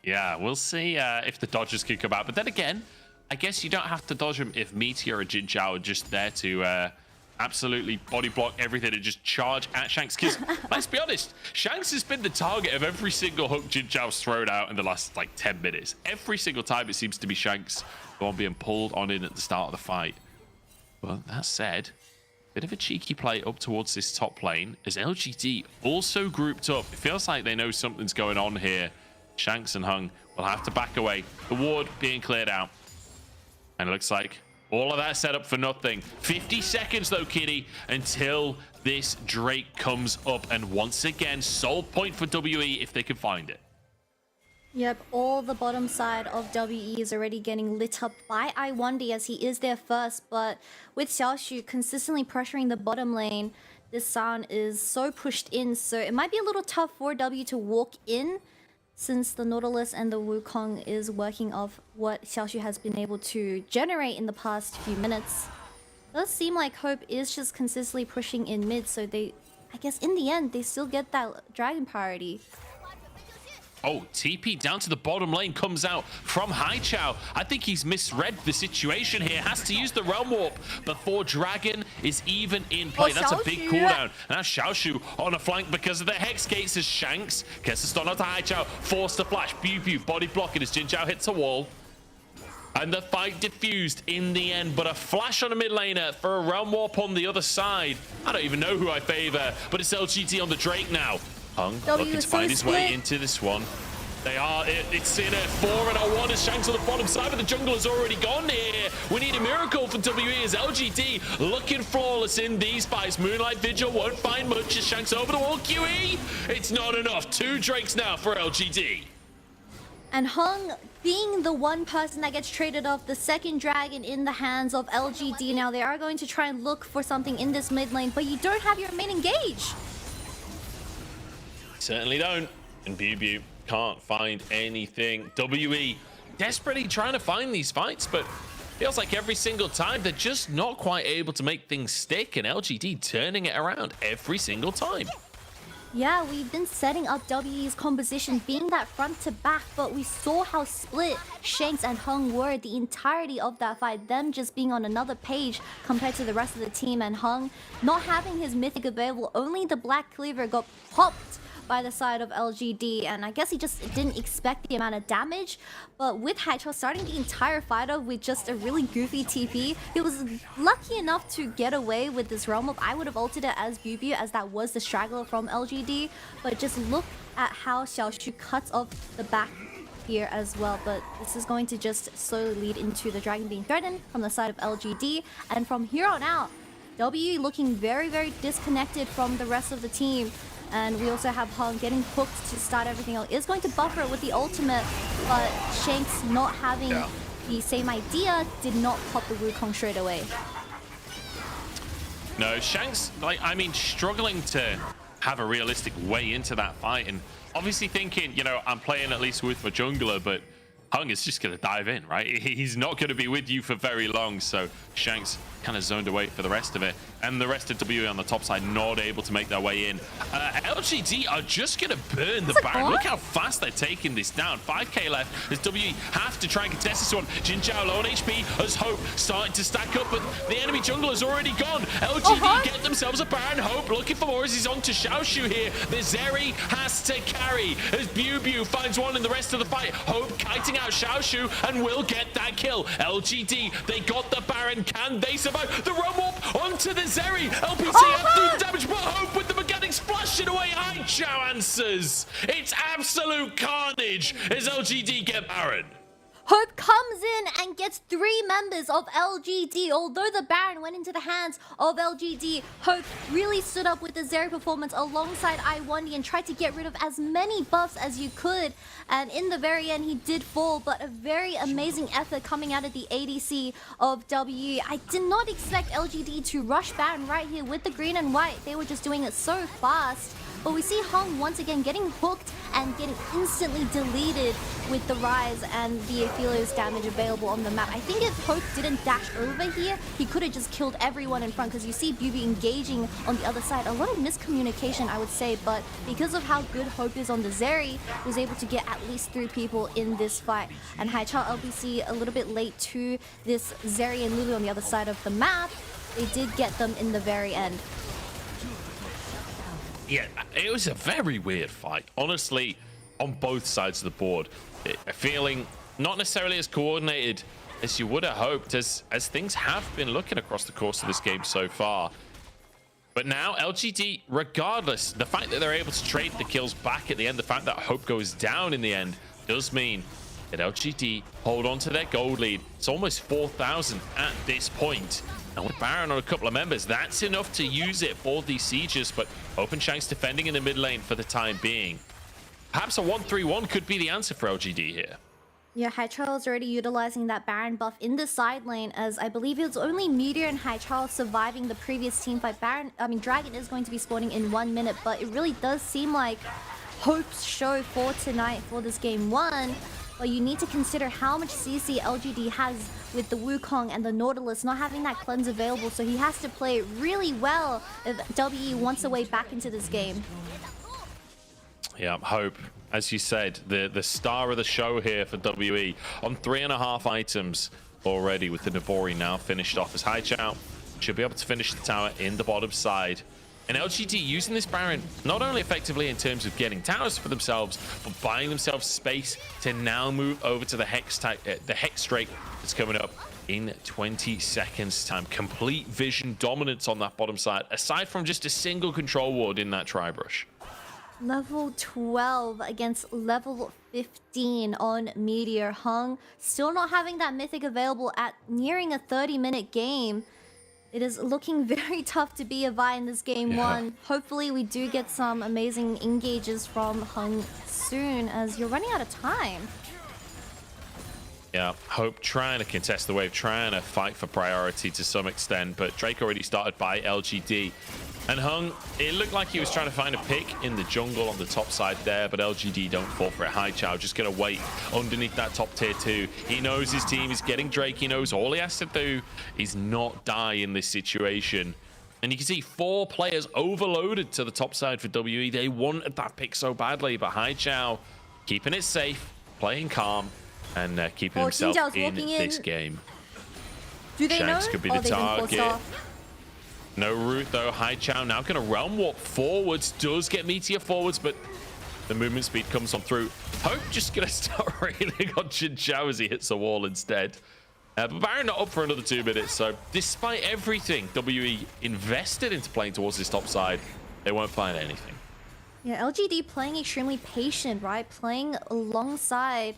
Yeah, we'll see if the dodges can come out. But then again, I guess you don't have to dodge them if Meteor or Jinjiao are just there to absolutely body block everything and just charge at Shanks. Because let's be honest, Shanks has been the target of every single hook Jin Zhao's thrown out in the last like 10 minutes. Every single time it seems to be Shanks the one being pulled on in at the start of the fight. But that said, bit of a cheeky play up towards this top lane as LGD also grouped up. It feels like they know something's going on here. Shanks and Hung will have to back away. The ward being cleared out. And it looks like all of that set up for nothing. 50 seconds though, Kitty, until this Drake comes up. And once again, sole point for WE if they can find it. Yep, all the bottom side of WE is already getting lit up by I1D as he is there first, but with Xiaoshu consistently pressuring the bottom lane, this San is so pushed in, so it might be a little tough for W to walk in since the Nautilus and the Wukong is working off what Xiaoshu has been able to generate in the past few minutes. It does seem like Hope is just consistently pushing in mid, so they, I guess in the end, they still get that dragon priority. Oh, TP down to the bottom lane comes out from Haichao. I think he's misread the situation here. Has to use the Realm Warp before Dragon is even in play. That's a big cooldown. Now Xiaoshu on a flank because of the Hex Gates as Shanks gets the stun out to Haichao. Forced to flash. Pew body blocking as Jin Zhao hits a wall. And the fight diffused in the end, but a flash on a mid laner for a Realm Warp on the other side. I don't even know who I favor, but it's LGD on the Drake now. Hung looking to find his way into this one. They are, it's in a 4-on-1 as Shanks on the bottom side, but the jungle has already gone here. We need a miracle for WE as LGD looking flawless in these fights. Moonlight Vigil won't find much as Shanks over the wall. QE, it's not enough. 2 Drakes now for LGD. And Hung being the one person that gets traded off, the second dragon in the hands of LGD. Now they are going to try and look for something in this mid lane, but you don't have your main engage. Certainly don't. And Bew can't find anything. WE desperately trying to find these fights, but feels like every single time they're just not quite able to make things stick, and LGD turning it around every single time. Yeah, we've been setting up WE's composition being that front to back, but we saw how split Shanks and Hung were the entirety of that fight, them just being on another page compared to the rest of the team, and Hung not having his mythic available. Only the Black Cleaver got popped by the side of LGD, and I guess he just didn't expect the amount of damage. But with Haichao starting the entire fight off with just a really goofy TP, he was lucky enough to get away with this Realm Up. I would have ulted it as Bew as that was the straggler from LGD, but just look at how Xiaoshu cuts off the back here as well. But this is going to just slowly lead into the dragon being threatened from the side of LGD, and from here on out, WE looking very, very disconnected from the rest of the team. And we also have Hung getting hooked to start everything else. Is going to buffer it with the ultimate, but Shanks not having the same idea did not pop the Wukong straight away. No, Shanks, like, I mean, struggling to have a realistic way into that fight, and obviously thinking, you know, I'm playing at least with my jungler, but Hung is just going to dive in, right? He's not going to be with you for very long, so Shanks kind of zoned away for the rest of it. And the rest of WE on the top side not able to make their way in. LGD are just going to burn the Baron. Look how fast they're taking this down. 5k left as WE have to try and contest this one. Jin Zhao low on HP as Hope starting to stack up, but the enemy jungler is already gone. LGD get themselves a Baron. Hope looking for more as he's on to Xiaoshu here. The Zeri has to carry as Bew finds one in the rest of the fight. Hope kiting out Xiaoshu and will get that kill. LGD, they got the Baron. Can they survive? The Realm Warp onto the Zeri. LPC have to do the damage, but Hope with the mechanics flashing away. Haichao answers. It's absolute carnage as LGD get Baron. Hope comes in and gets 3 members of LGD. Although the Baron went into the hands of LGD, Hope really stood up with the Zeri performance alongside I1D and tried to get rid of as many buffs as you could. And in the very end, he did fall, but a very amazing effort coming out of the ADC of WE. I did not expect LGD to rush Baron right here with the green and white. They were just doing it so fast. But we see Hung once again getting hooked and getting instantly deleted with the Rise and the Aphelios damage available on the map. I think if Hope didn't dash over here, he could have just killed everyone in front, because you see Bew engaging on the other side. A lot of miscommunication, I would say, but because of how good Hope is on the Zeri, was able to get at least 3 people in this fight. And Haichao LPC a little bit late to this Zeri and Lulu on the other side of the map. they did get them in the very end. Yeah, it was a very weird fight, honestly, on both sides of the board. Feeling not necessarily as coordinated as you would have hoped, as things have been looking across the course of this game so far. But now LGD, regardless, the fact that they're able to trade the kills back at the end, the fact that hope goes down in the end, does mean that LGD hold on to their gold lead. It's almost 4,000 at this point. And with Baron on a couple of members, that's enough to use it for these sieges. But Open Shanks defending in the mid lane for the time being. Perhaps a 1-3-1 could be the answer for LGD here. Yeah, Haichao is already utilizing that Baron buff in the side lane, as I believe it was only Meteor and Haichao surviving the previous team fight. Dragon is going to be spawning in 1 minute, but it really does seem like Hope's show for tonight for this game 1. But you need to consider how much CC LGD has with the Wukong and the Nautilus not having that cleanse available, so he has to play really well if WE wants a way back into this game. Yeah, Hope, as you said, the star of the show here for WE on 3.5 items already, with the Nabori now finished off, as Haichao should be able to finish the tower in the bottom side. And LGD using this Baron not only effectively in terms of getting towers for themselves, but buying themselves space to now move over to the Hex Drake that's coming up in 20 seconds time. Complete vision dominance on that bottom side, aside from just a single control ward in that tri-brush. Level 12 against level 15 on Meteor. Hung still not having that mythic available at nearing a 30-minute game. It is looking very tough to be a Vi in this game 1. Hopefully we do get some amazing engages from Hung soon, as you're running out of time. Yeah, Hope trying to contest the wave, trying to fight for priority to some extent, but Drake already started by LGD. And Hung, it looked like he was trying to find a pick in the jungle on the top side there, but LGD don't fall for it. Haichao just gonna wait underneath that top tier 2. He knows his team is getting Drake. He knows all he has to do is not die in this situation. And you can see 4 players overloaded to the top side for WE. They wanted that pick so badly, but Haichao keeping it safe, playing calm, and keeping himself in this game. Do they Shanks know? could be the target. No route though. Haichao now going to realm walk forwards. Does get Meteor forwards, but the movement speed comes on through. Hope just going to start railing on Jin Chao as he hits the wall instead. But Baron not up for another 2 minutes. So despite everything WE invested into playing towards this top side, they won't find anything. Yeah, LGD playing extremely patient, right? Playing alongside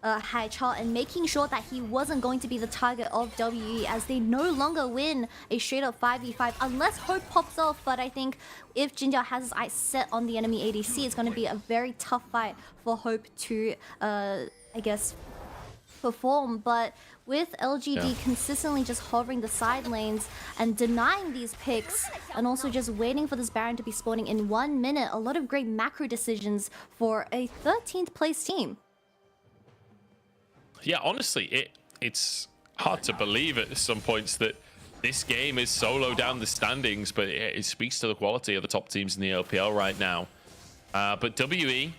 Haichao and making sure that he wasn't going to be the target of WE, as they no longer win a straight up 5v5 unless Hope pops off. But I think if Jinjiao has his eyes set on the enemy ADC, it's going to be a very tough fight for Hope to, I guess, perform. But with LGD consistently just hovering the side lanes and denying these picks, and also just waiting for this Baron to be spawning in 1 minute, a lot of great macro decisions for a 13th place team. Yeah, honestly, it's hard to believe at some points that this game is so low down the standings, but it speaks to the quality of the top teams in the LPL right now. But WE,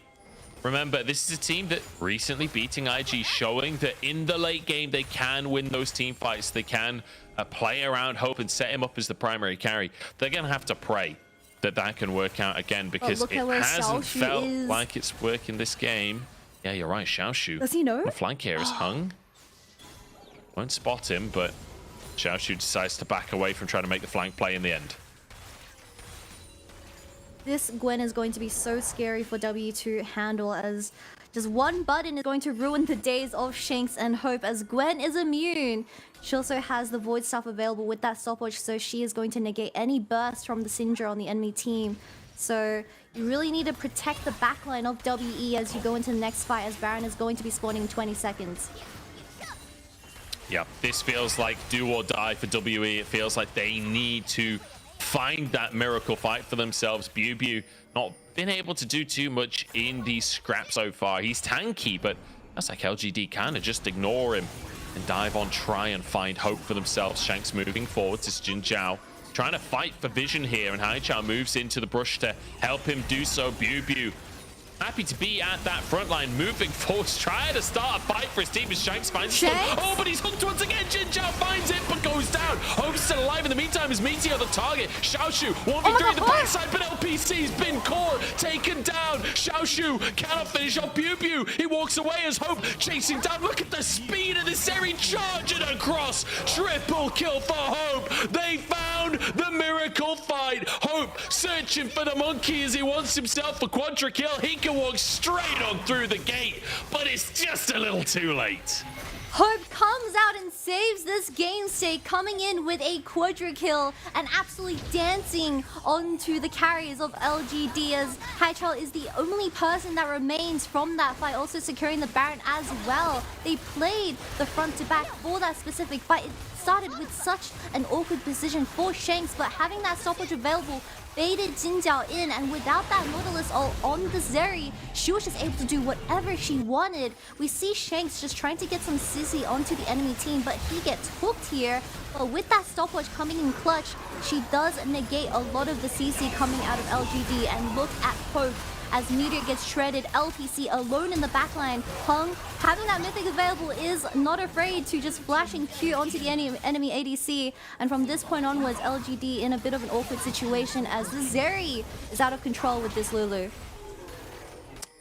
remember, this is a team that recently beating IG, showing that in the late game they can win those team fights. They can play around Hope and set him up as the primary carry. They're going to have to pray that that can work out again, because it hasn't felt like it's working this game. Yeah, you're right, Xiaoshu. Does he know? The flank here is Hung. Won't spot him, but Xiaoshu decides to back away from trying to make the flank play in the end. This Gwen is going to be so scary for W to handle, as just one button is going to ruin the days of Shanks and Hope, as Gwen is immune. She also has the Void Staff available with that stopwatch, so she is going to negate any burst from the Syndra on the enemy team. So you really need to protect the backline of WE as you go into the next fight, as Baron is going to be spawning in 20 seconds. Yeah, this feels like do or die for WE. It feels like they need to find that miracle fight for themselves. Bubu not been able to do too much in these scraps so far. He's tanky, but that's like LGD kind of just ignore him and dive on, try and find Hope for themselves. Shanks moving forward to Jin Chao, trying to fight for vision here, and Haichao moves into the brush to help him do so. Bubu Happy to be at that front line, moving forward, trying to start a fight for his team as Shanks finds him. Oh, but he's hooked once again. Jin Zhao finds it, but goes down. Hope's still alive. In the meantime, is Meteor the target. Xiaoshu 1v3 the backside, but LPC's been caught, taken down. Xiaoshu cannot finish off Pew Pew. He walks away as Hope chasing down. Look at the speed of this Zeri charging across. Triple kill for Hope. They found the miracle fight. Hope searching for the monkey as he wants himself a quadra kill. He can walk straight on through the gate, but it's just a little too late. Hope comes out and saves this game state, coming in with a quadra kill and absolutely dancing onto the carries of LGD, as Haichel is the only person that remains from that fight, also securing the Baron as well. They played the front to back for that specific fight. It started with such an awkward position for Shanks, but having that stopwatch available baited Jin Zhao in, and without that Nautilus all on the Zeri, she was just able to do whatever she wanted. We see Shanks just trying to get some CC onto the enemy team, but he gets hooked here. But with that stopwatch coming in clutch, she does negate a lot of the CC coming out of LGD, and look at Hope as Meteor gets shredded. LPC alone in the backline. Hung, having that mythic available, is not afraid to just flash and Q onto the enemy ADC. And from this point onwards, LGD in a bit of an awkward situation as the Zeri is out of control with this Lulu.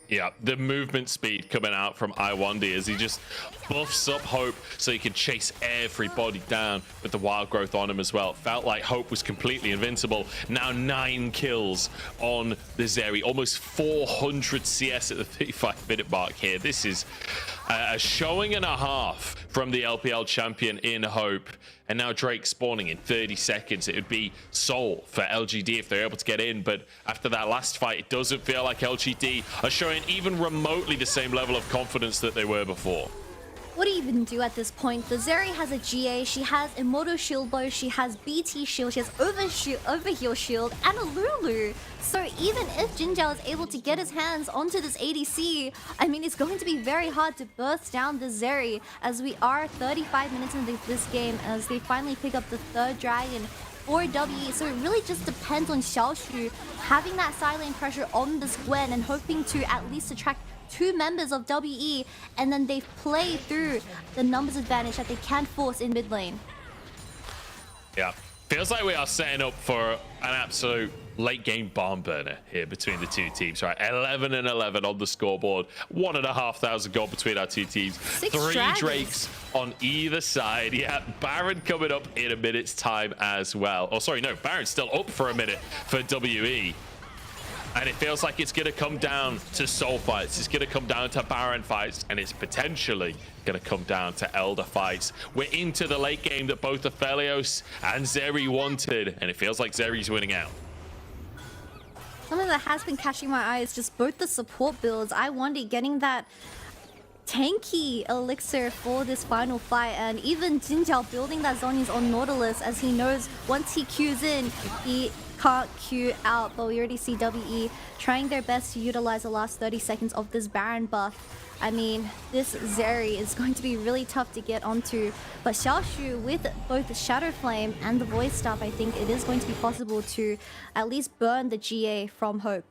Yeah, the movement speed coming out from iWondy as he just buffs up Hope so he can chase everybody down with the wild growth on him as well. Felt like Hope was completely invincible. Now 9 kills on the Zeri, almost 400 CS at the 35-minute mark here. This is a showing and a half from the LPL champion in Hope. And now Drake spawning in 30 seconds. It would be Soul for LGD if they're able to get in. But after that last fight, it doesn't feel like LGD are showing even remotely the same level of confidence that they were before. What do you even do at this point? The Zeri has a GA, she has Immortal Shield Bow, she has BT Shield, she has Overheal Shield, and a Lulu. So even if Jin Zhao is able to get his hands onto this ADC, I mean, it's going to be very hard to burst down the Zeri, as we are 35 minutes into this game, as they finally pick up the 3rd dragon for WE. So it really just depends on Xiaoshu having that side lane pressure on this Gwen and hoping to at least attract 2 members of WE, and then they play through the numbers advantage that they can force in mid lane. Yeah, feels like we are setting up for an absolute late game barn burner here between the two teams, right? 11 and 11 on the scoreboard, 1,500 gold between our two teams. 6 3 dragons. Drakes on either side. Yeah, Baron coming up in a minute's time as well. Oh, sorry, no, Baron's still up for a minute for WE. And it feels like it's going to come down to soul fights. It's going to come down to Baron fights. And it's potentially going to come down to Elder fights. We're into the late game that both Aphelios and Zeri wanted. And it feels like Zeri's winning out. Something that has been catching my eye is just both the support builds. iWondy getting that tanky elixir for this final fight, and even Jin Zhao building that Zhonya's on Nautilus, as he knows once he Qs in, he can't Q out. But we already see WE trying their best to utilize the last 30 seconds of this Baron buff. I mean, this Zeri is going to be really tough to get onto, but Xiaoshu with both the Shadow Flame and the Void Staff, I think it is going to be possible to at least burn the GA from Hope.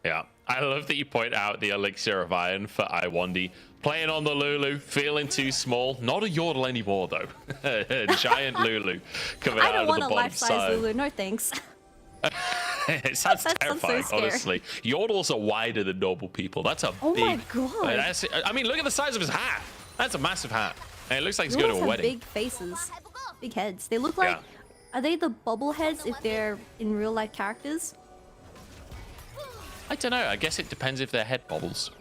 Yeah, I love that you point out the Elixir of Iron for iWondy. Playing on the Lulu, feeling too small. Not a Yordle anymore, though. Giant Lulu coming out of the bottom side. I don't want a life-size Lulu, no thanks. It sounds That sounds so terrifying, scary. honestly. Yordles are wider than normal people. That's a Oh big... my god. I mean, look at the size of his hat. That's a massive hat. And it looks like he's Yordles going to a have wedding. big faces, big heads. They look like... Yeah. Are they the bobbleheads if they're in real-life characters? I don't know. I guess it depends if their head bobbles.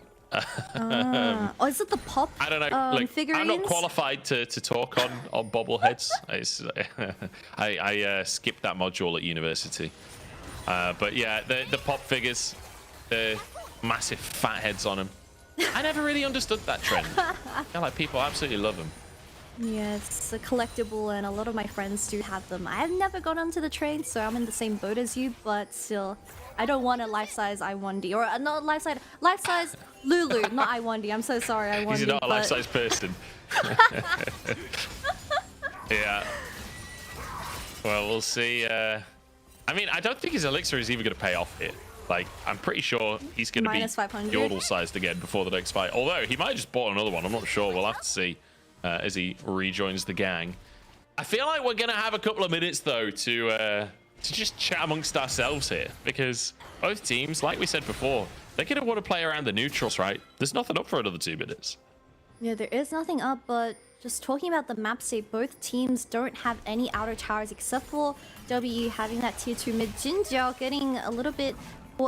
Oh, is it the pop I don't know. Look, figurines? I'm not qualified to talk on bobbleheads. I skipped that module at university. But yeah, the pop figures, the massive fat heads on them. I never really understood that trend. I feel like people absolutely love them. Yeah, it's a collectible, and a lot of my friends do have them. I've never got onto the train, so I'm in the same boat as you, but still, I don't want a life-size iWondy, or not life-size Lulu, not iWondy. I'm so sorry, iWondy. He's not a but... life-size person. Yeah. Well, we'll see. I mean, I don't think his elixir is even going to pay off here. Like, I'm pretty sure he's going to be Minus 500. yodel sized again before the next fight. Although he might have just bought another one. I'm not sure. We'll have to see as he rejoins the gang. I feel like we're going to have a couple of minutes though to just chat amongst ourselves here, because both teams, like we said before, they're going to want to play around the neutrals, right? There's nothing up for another 2 minutes. Yeah, there is nothing up, but just talking about the map state, both teams don't have any outer towers except for WE having that tier 2 mid. Jinjiao getting a little bit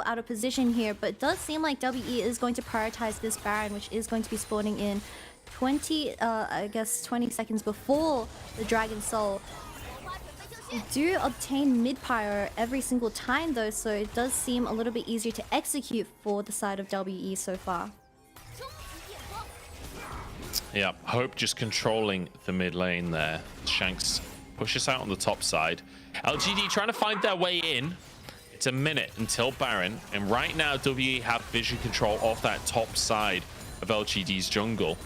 out of position here, but it does seem like WE is going to prioritize this Baron, which is going to be spawning in 20 seconds before the Dragon Soul. They do obtain mid pyro every single time though, so it does seem a little bit easier to execute for the side of WE so far. Yeah, Hope just controlling the mid lane there. Shanks pushes out on the top side. LGD trying to find their way in. It's a minute until Baron, and right now WE have vision control off that top side of LGD's jungle.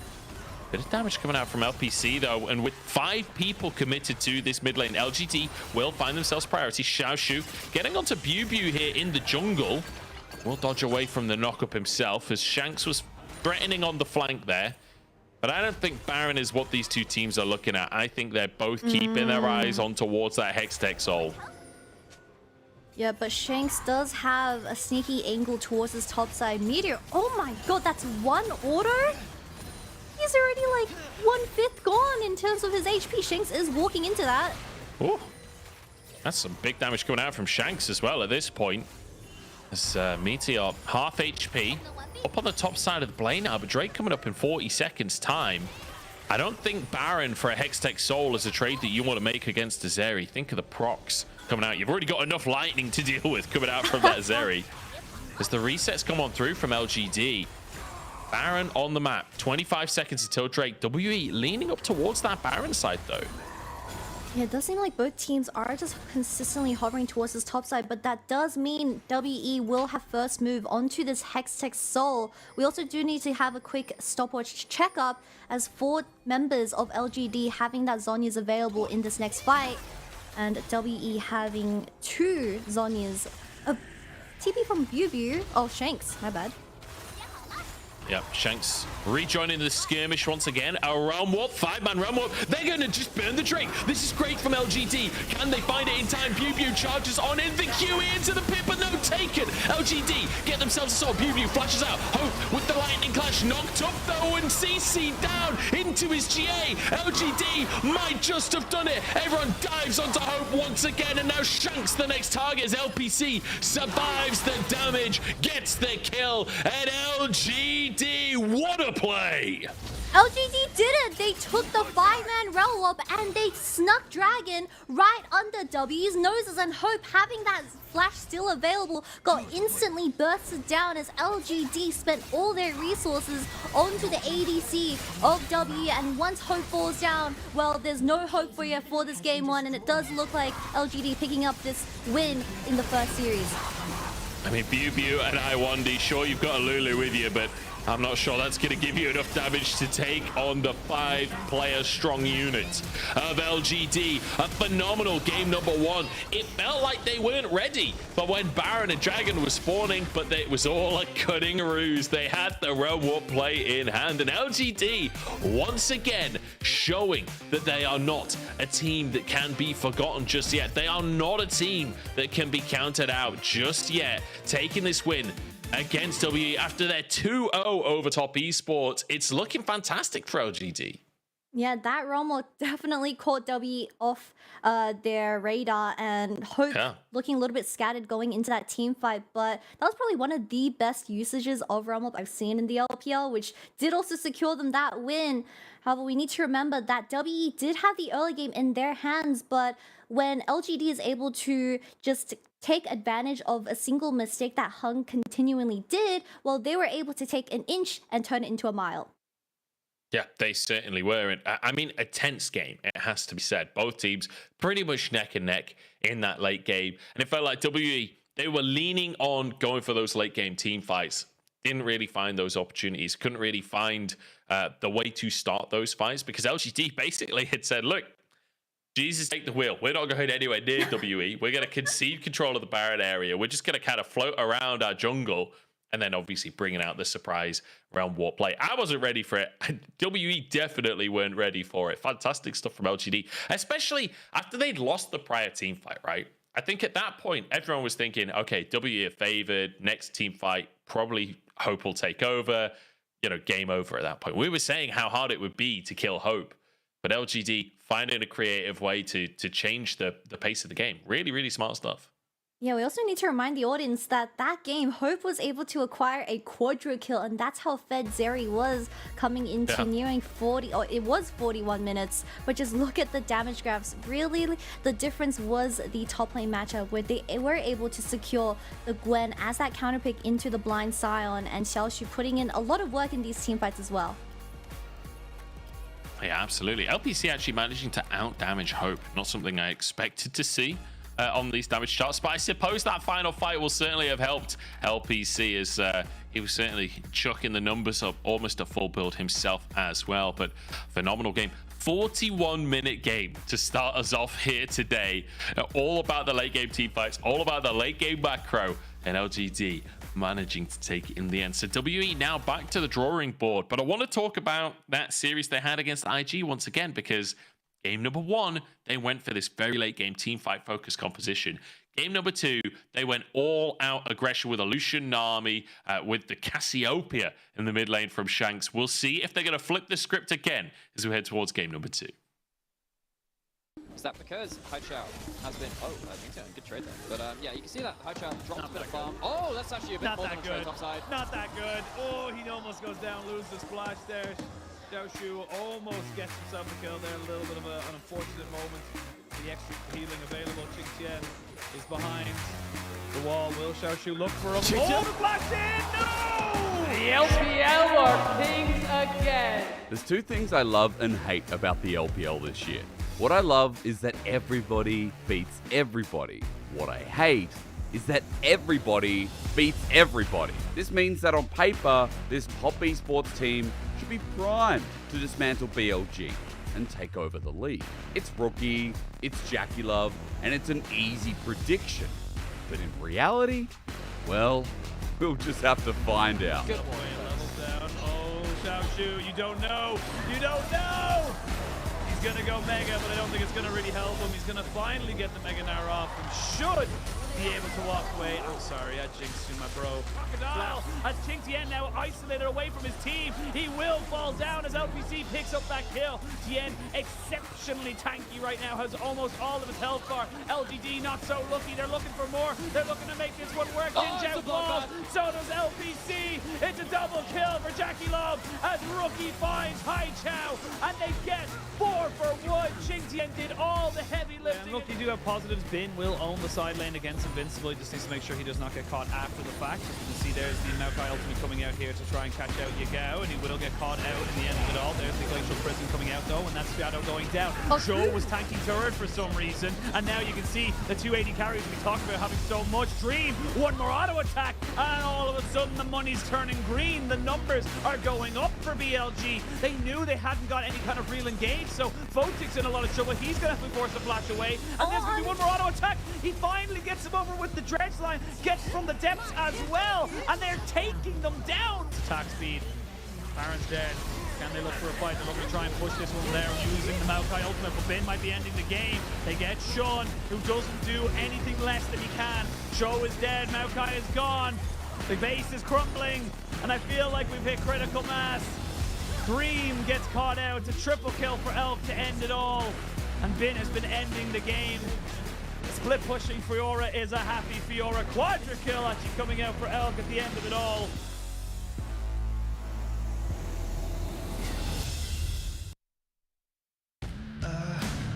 Bit of damage coming out from LPC though, and with 5 people committed to this mid lane, LGD will find themselves priority. Xiaoshu getting onto Bew here in the jungle. Will dodge away from the knock-up himself as Shanks was threatening on the flank there. But I don't think Baron is what these two teams are looking at. I think they're both keeping their eyes on towards that Hextech Soul. Yeah, but Shanks does have a sneaky angle towards his top side. Meteor, oh my god, that's 1 auto? He's already like 1/5 gone in terms of his HP. Shanks is walking into that. Ooh, that's some big damage coming out from Shanks as well at this point. As Meteor, half HP, up on the top side of the play now, but Drake coming up in 40 seconds time. I don't think Baron for a Hextech Soul is a trade that you want to make against Azeri. Think of the procs coming out. You've already got enough lightning to deal with coming out from that Azeri. As the resets come on through from LGD. Baron on the map. 25 seconds until Drake. WE leaning up towards that Baron side though. Yeah, it does seem like both teams are just consistently hovering towards this top side, but that does mean WE will have first move onto this Hextech Soul. We also do need to have a quick stopwatch checkup as 4 members of LGD having that Zhonya's available in this next fight, and WE having 2 Zhonya's. TP from Bew. Oh, Shanks, my bad. Yep, Shanks rejoining the skirmish once again. A realm warp, 5-man realm warp. They're going to just burn the Drake. This is great from LGD. Can they find it in time? Bew charges on in the QE into the pit, but no taken. LGD get themselves a sword. Bew flashes out. Hope with the lightning clash knocked up though, and CC down into his GA. LGD might just have done it. Everyone dives onto Hope once again, and now Shanks, the next target, as LPC survives the damage, gets the kill, and LGD, what a play! LGD did it! They took the 5-man realm up and they snuck Dragon right under W's noses, and Hope, having that flash still available, got instantly bursted down as LGD spent all their resources onto the ADC of W, and once Hope falls down, well, there's no hope for you for this game 1, and it does look like LGD picking up this win in the first series. I mean, Bew and I1D, sure you've got a Lulu with you, but I'm not sure that's going to give you enough damage to take on the 5-player strong unit of LGD. A phenomenal game number 1. It felt like they weren't ready, but when Baron and Dragon were spawning, but it was all a cunning ruse. They had the realm warp play in hand, and LGD once again showing that they are not a team that can be forgotten just yet. They are not a team that can be counted out just yet. Taking this win against WE after their 2-0 over Top Esports. It's looking fantastic for LGD. Yeah, that realm definitely caught W off their radar, and Hope looking a little bit scattered going into that team fight, but that was probably one of the best usages of realm up I've seen in the LPL, which did also secure them that win. However, we need to remember that WE did have the early game in their hands, but when LGD is able to just take advantage of a single mistake that Hung continually did, well, they were able to take an inch and turn it into a mile. Yeah, they certainly were. And I mean, a tense game, it has to be said. Both teams pretty much neck and neck in that late game. And it felt like WE, they were leaning on going for those late game team fights. Didn't really find those opportunities. Couldn't really find the way to start those fights, because LGD basically had said, look, Jesus, take the wheel. We're not going anywhere near WE. We're going to concede control of the Baron area. We're just going to kind of float around our jungle and then obviously bringing out the surprise around warp play. I wasn't ready for it. WE definitely weren't ready for it. Fantastic stuff from LGD, especially after they'd lost the prior team fight, right? I think at that point, everyone was thinking, okay, WE are favored. Next team fight, probably Hope will take over. You know, game over at that point. We were saying how hard it would be to kill Hope, but LGD finding a creative way to change the pace of the game. Really, really smart stuff. Yeah, we also need to remind the audience that game, Hope was able to acquire a quadra kill, and that's how fed Zeri was coming into nearing 40, or it was 41 minutes. But just look at the damage graphs. Really, the difference was the top lane matchup where they were able to secure the Gwen as that counterpick into the blind Scion, and Xiaoshu putting in a lot of work in these team fights as well. Yeah, absolutely. LPC actually managing to out-damage Hope. Not something I expected to see on these damage charts, but I suppose that final fight will certainly have helped LPC as he was certainly chucking the numbers up, almost a full build himself as well. But phenomenal game. 41-minute game to start us off here today. All about the late game team fights, all about the late game macro, and LGD managing to take it in the end. So WE now back to the drawing board, but I want to talk about that series they had against IG once again, because game number 1, they went for this very late game team fight focused composition. Game number 2, they went all out aggression with a Lucian Nami, with the Cassiopeia in the mid lane from Shanks. We'll see if they're going to flip the script again as we head towards game number 2. Is that because Haichao has been... Oh, I think so. Good trade there. But yeah, you can see that Haichao drops a bit of farm. Oh, that's actually a bit more than a trade offside. Not that good. Oh, he almost goes down, loses the splash there. Xiaoshu almost gets himself a kill there. A little bit of an unfortunate moment. The extra healing available. Qingtian is behind the wall. Will Xiaoshu look for him? Oh, the flash in! No! The LPL are kings again. There's two things I love and hate about the LPL this year. What I love is that everybody beats everybody. What I hate is that everybody beats everybody. This means that on paper, this top esports team should be primed to dismantle BLG and take over the league. It's rookie, it's Jackie Love, and it's an easy prediction. But in reality, well, we'll just have to find out. Good boy, level down. Oh, Xiaoshu, you don't know! You don't know! He's gonna go Mega, but I don't think it's gonna really help him. He's gonna finally get the Mega Nair off and should be able to walk away. I'm sorry, I jinxed you, my bro. Crocodile has Qingtian now isolated away from his team. He will fall down as LPC picks up that kill. Tien exceptionally tanky right now, has almost all of his health bar. LGD not so lucky. They're looking for more. They're looking to make this one work. Ninja falls. So does LPC. It's a double kill for Jackie Love as Rookie finds Haichao, and they get 4 for 1. Qingtian did all the heavy lifting. And look, you do have positives. Bin will own the side lane against Invincible. He just needs to make sure he does not get caught after the fact. As you can see, there's the Maokai ultimate coming out here to try and catch out Yagao, and he will get caught out in the end of it all. There's the Glacial Prison coming out though, and that's Shadow going down. Joe was tanking turret for some reason, and now you can see the 280 carries we talked about having so much. Dream, one more auto attack, and all of a sudden the money's turning green. The numbers are going up for BLG. They knew they hadn't got any kind of real engage, so Photic's in a lot of trouble. He's gonna have to be forced to flash away, and there's gonna be one more auto attack. He finally gets him over with the dredge line, gets from the depths as well, and they're taking them down. Attack speed. Baron's dead. Can they look for a fight? They're looking to try and push this one there using the Maokai ultimate, but Bin might be ending the game. They get Sean, who doesn't do anything less than he can. Joe is dead, Maokai is gone. The base is crumbling, and I feel like we've hit critical mass. Dream gets caught out. It's a triple kill for Elk to end it all, and Bin has been ending the game. Split pushing Fiora is a happy Fiora. Quadra kill actually coming out for Elk at the end of it all.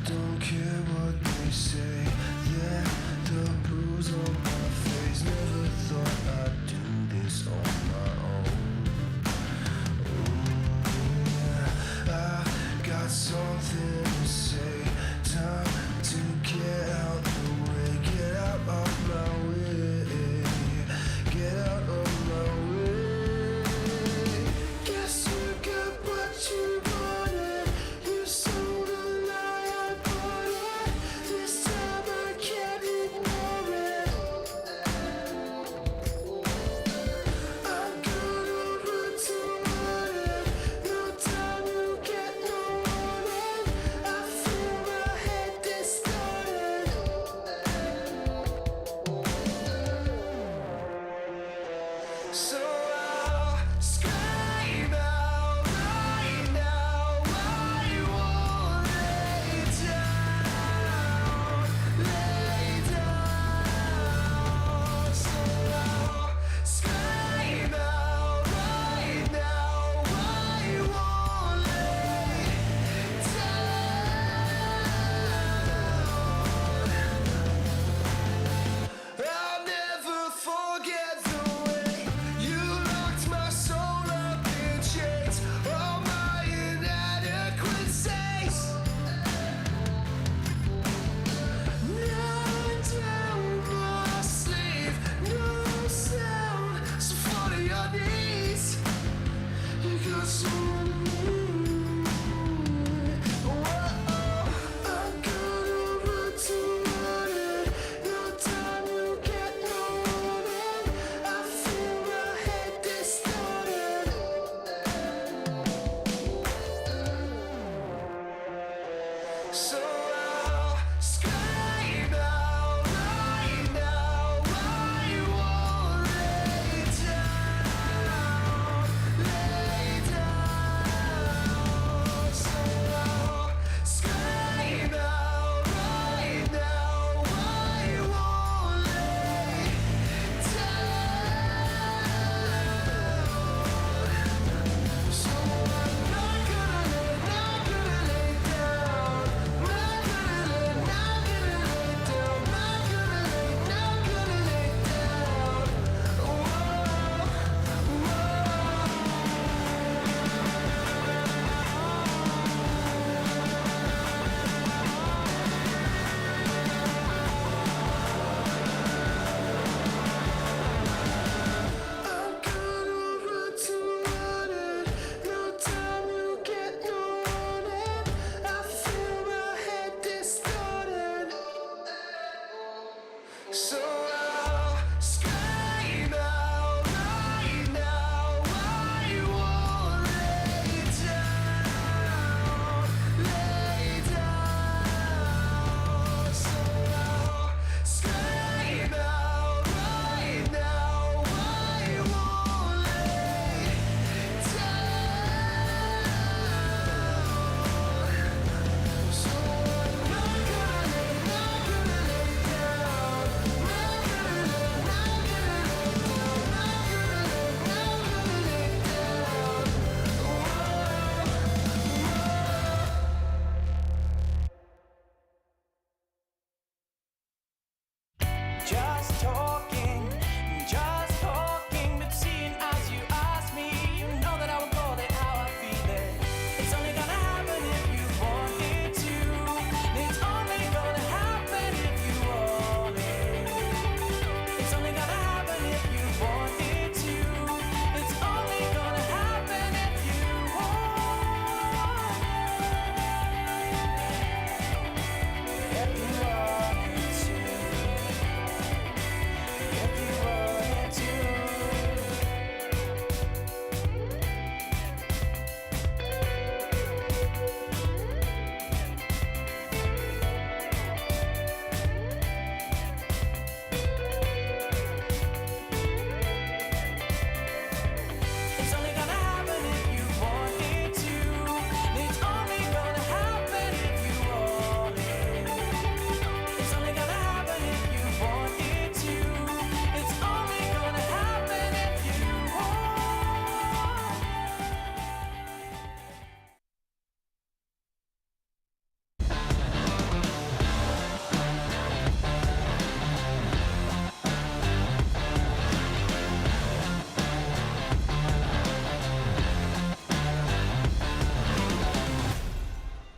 Don't care what they say. Yeah, the bruise on my face. Never thought I'd do this on my own. Ooh, yeah, I got something to say. Time to get out the way. Get out of my way. Get out of my way.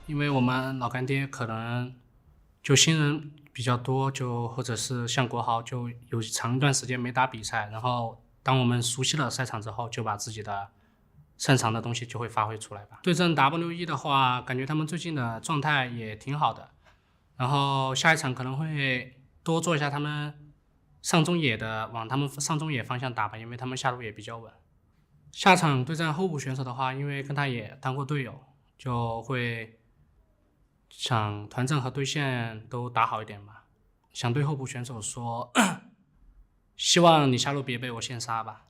因为我们老干爹可能就新人比较多，就或者是像国豪就有长一段时间没打比赛，然后当我们熟悉了赛场之后，就把自己的擅长的东西就会发挥出来吧。对阵 WE 的话，感觉他们最近的状态也挺好的，然后下一场可能会多做一下他们上中野的，往他们上中野方向打吧，因为他们下路也比较稳。下场对战候补选手的话，因为跟他也当过队友，就会想团阵和对线都打好一点吧。想对候补选手说，希望你下路别被我先杀吧。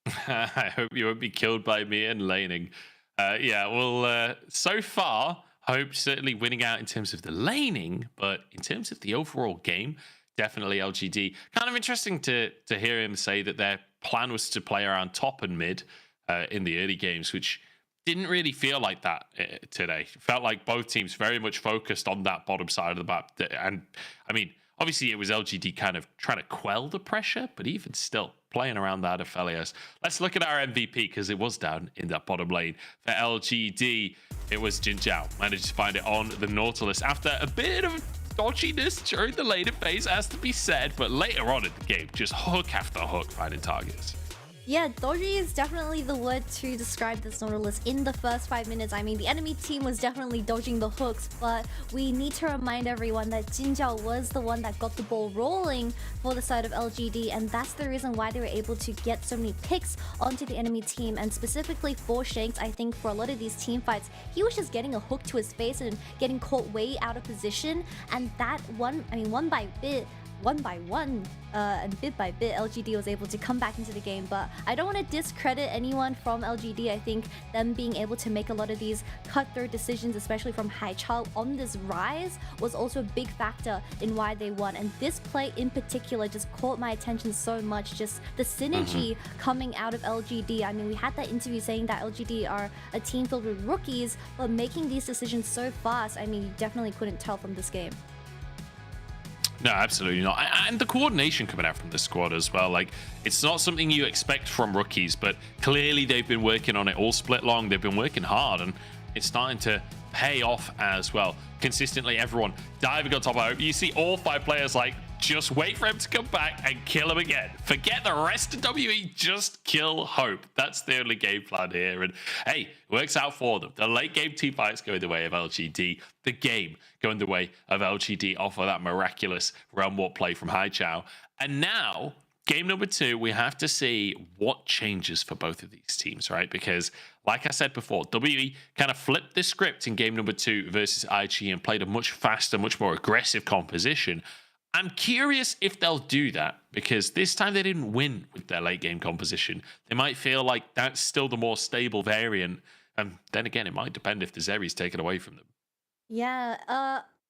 I hope you won't be killed by me in laning. Yeah, well, so far, Hope certainly winning out in terms of the laning, but in terms of the overall game, definitely LGD. Kind of interesting to hear him say that their plan was to play around top and mid in the early games, which didn't really feel like that today. Felt like both teams very much focused on that bottom side of the map. And I mean, obviously it was LGD kind of trying to quell the pressure, but even still, playing around that Aphelios. Let's look at our MVP, because it was down in that bottom lane. For LGD, it was Jin Zhao. Managed to find it on the Nautilus after a bit of dodginess during the later phase, has to be said, but later on in the game, just hook after hook finding targets. Yeah, dodgy is definitely the word to describe this Nautilus in the first 5 minutes. I mean, the enemy team was definitely dodging the hooks, but we need to remind everyone that Jinjiao was the one that got the ball rolling for the side of LGD, and that's the reason why they were able to get so many picks onto the enemy team. And specifically for Shanks, I think for a lot of these team fights, he was just getting a hook to his face and getting caught way out of position, and that one by one, and bit by bit, LGD was able to come back into the game. But I don't want to discredit anyone from LGD. I think them being able to make a lot of these cutthroat decisions, especially from Haichao on this rise, was also a big factor in why they won. And this play in particular just caught my attention so much, just the synergy coming out of LGD. I mean, we had that interview saying that LGD are a team filled with rookies, but making these decisions so fast, I mean, you definitely couldn't tell from this game. No, absolutely not. And the coordination coming out from this squad as well. Like, it's not something you expect from rookies, but clearly they've been working on it all split long. They've been working hard, and it's starting to pay off as well. Consistently, everyone diving on top of Hope. You see all 5 players like, just wait for him to come back and kill him again. Forget the rest of WE, just kill Hope. That's the only game plan here. And hey, it works out for them. The late game team fights going the way of LGD. The game going the way of LGD off of that miraculous realm warp play from Haichao. And now, game number 2, we have to see what changes for both of these teams, right? Because, like I said before, WE kind of flipped the script in game number 2 versus IG and played a much faster, much more aggressive composition. I'm curious if they'll do that, because this time they didn't win with their late game composition. They might feel like that's still the more stable variant. And then again, it might depend if the Zeri's taken away from them. Yeah,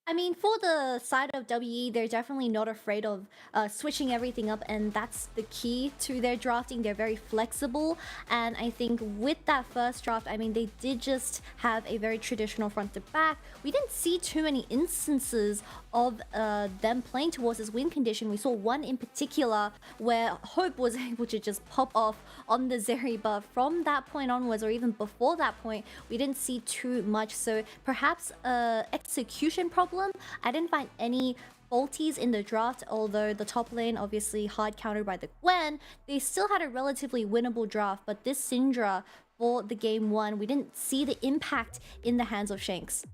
I mean, for the side of WE, they're definitely not afraid of switching everything up, and that's the key to their drafting. They're very flexible, and I think with that first draft, I mean, they did just have a very traditional front to back. We didn't see too many instances of them playing towards this win condition. We saw one in particular where Hope was able to just pop off on the Zeri, but from that point onwards, or even before that point, we didn't see too much. So perhaps execution problem. I didn't find any faulties in the draft, although the top lane obviously hard countered by the Gwen. They still had a relatively winnable draft, but this Syndra for the game 1, we didn't see the impact in the hands of Shanks.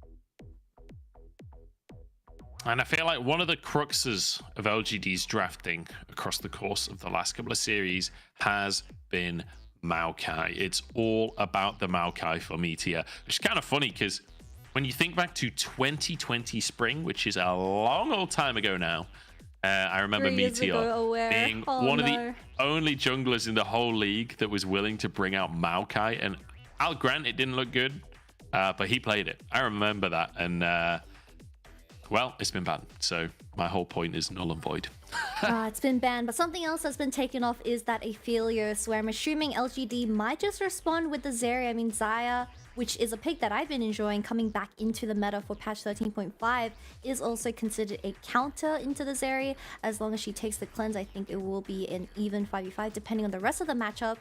And I feel like one of the cruxes of LGD's drafting across the course of the last couple of series has been Maokai. It's all about the Maokai for Meteor, which is kind of funny because when you think back to 2020 spring, which is a long old time ago now, I remember Meteor being one of the only junglers in the whole league that was willing to bring out Maokai. And I'll grant it didn't look good, but he played it. I remember that. And, well, it's been banned. So my whole point is null and void. It's been banned, but something else that's been taken off is that Aphelios, where I'm assuming LGD might just respond with the Zeri. I mean, Xayah, which is a pick that I've been enjoying coming back into the meta for patch 13.5, is also considered a counter into the Zeri. As long as she takes the cleanse, I think it will be an even 5v5 depending on the rest of the matchup.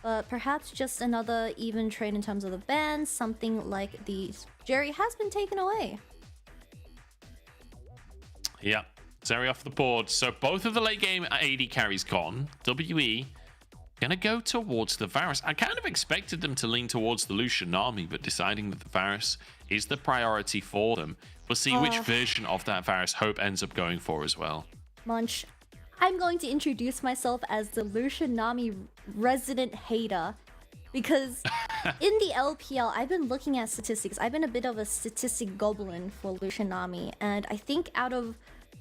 But perhaps just another even trade in terms of the bans, something like the Jerry has been taken away. Yeah, Zeri off the board. So both of the late game AD carries gone. WE gonna go towards the Varus. I kind of expected them to lean towards the Lucian army, but deciding that the Varus is the priority for them. We'll see which version of that Varus Hope ends up going for as well. Munch, I'm going to introduce myself as the Lucian Nami resident hater, because in the LPL, I've been looking at statistics. I've been a bit of a statistic goblin for Lucian Nami, and I think out of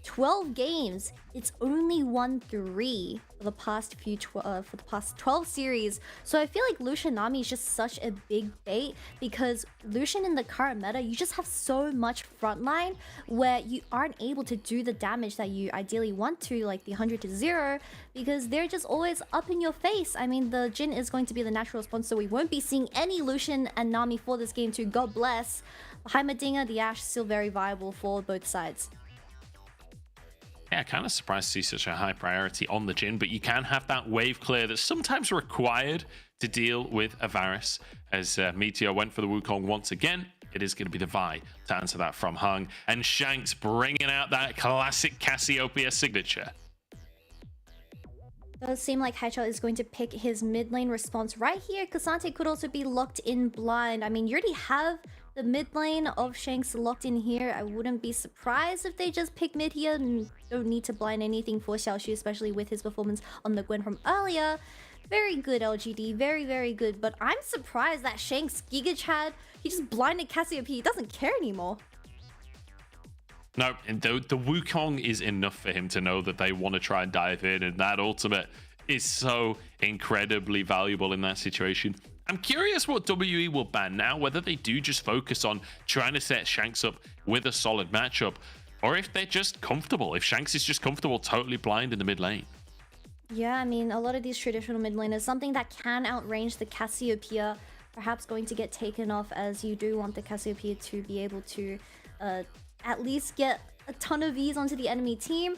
12 games, it's only won 3 for the past 12 series. So I feel like Lucian Nami is just such a big bait, because Lucian in the current meta, you just have so much frontline where you aren't able to do the damage that you ideally want to, like the 100 to 0, because they're just always up in your face. I mean, the Jhin is going to be the natural response, so we won't be seeing any Lucian and Nami for this game too. God bless. Heimerdinger, the Ashe, still very viable for both sides. Yeah, kind of surprised to see such a high priority on the Jhin, but you can have that wave clear that's sometimes required to deal with a Varus. As Meteor went for the Wukong once again, it is going to be the Vi to answer that from Hung. And Shanks bringing out that classic Cassiopeia signature. Does seem like Haichao is going to pick his mid lane response right here. Kasante could also be locked in blind. I mean, you already have the mid lane of Shanks locked in here. I wouldn't be surprised if they just pick mid here and don't need to blind anything for Xiaoshu, especially with his performance on the Gwen from earlier. Very good, LGD. Very, very good. But I'm surprised that Shanks Giga Chad, he just blinded Cassiopeia. He doesn't care anymore. No, and the Wukong is enough for him to know that they want to try and dive in, and that ultimate is so incredibly valuable in that situation. I'm curious what WE will ban now, whether they do just focus on trying to set Shanks up with a solid matchup, or if they're just comfortable, if Shanks is just comfortable totally blind in the mid lane. Yeah, I mean, a lot of these traditional mid laners, something that can outrange the Cassiopeia, perhaps going to get taken off, as you do want the Cassiopeia to be able to at least get a ton of Vs onto the enemy team.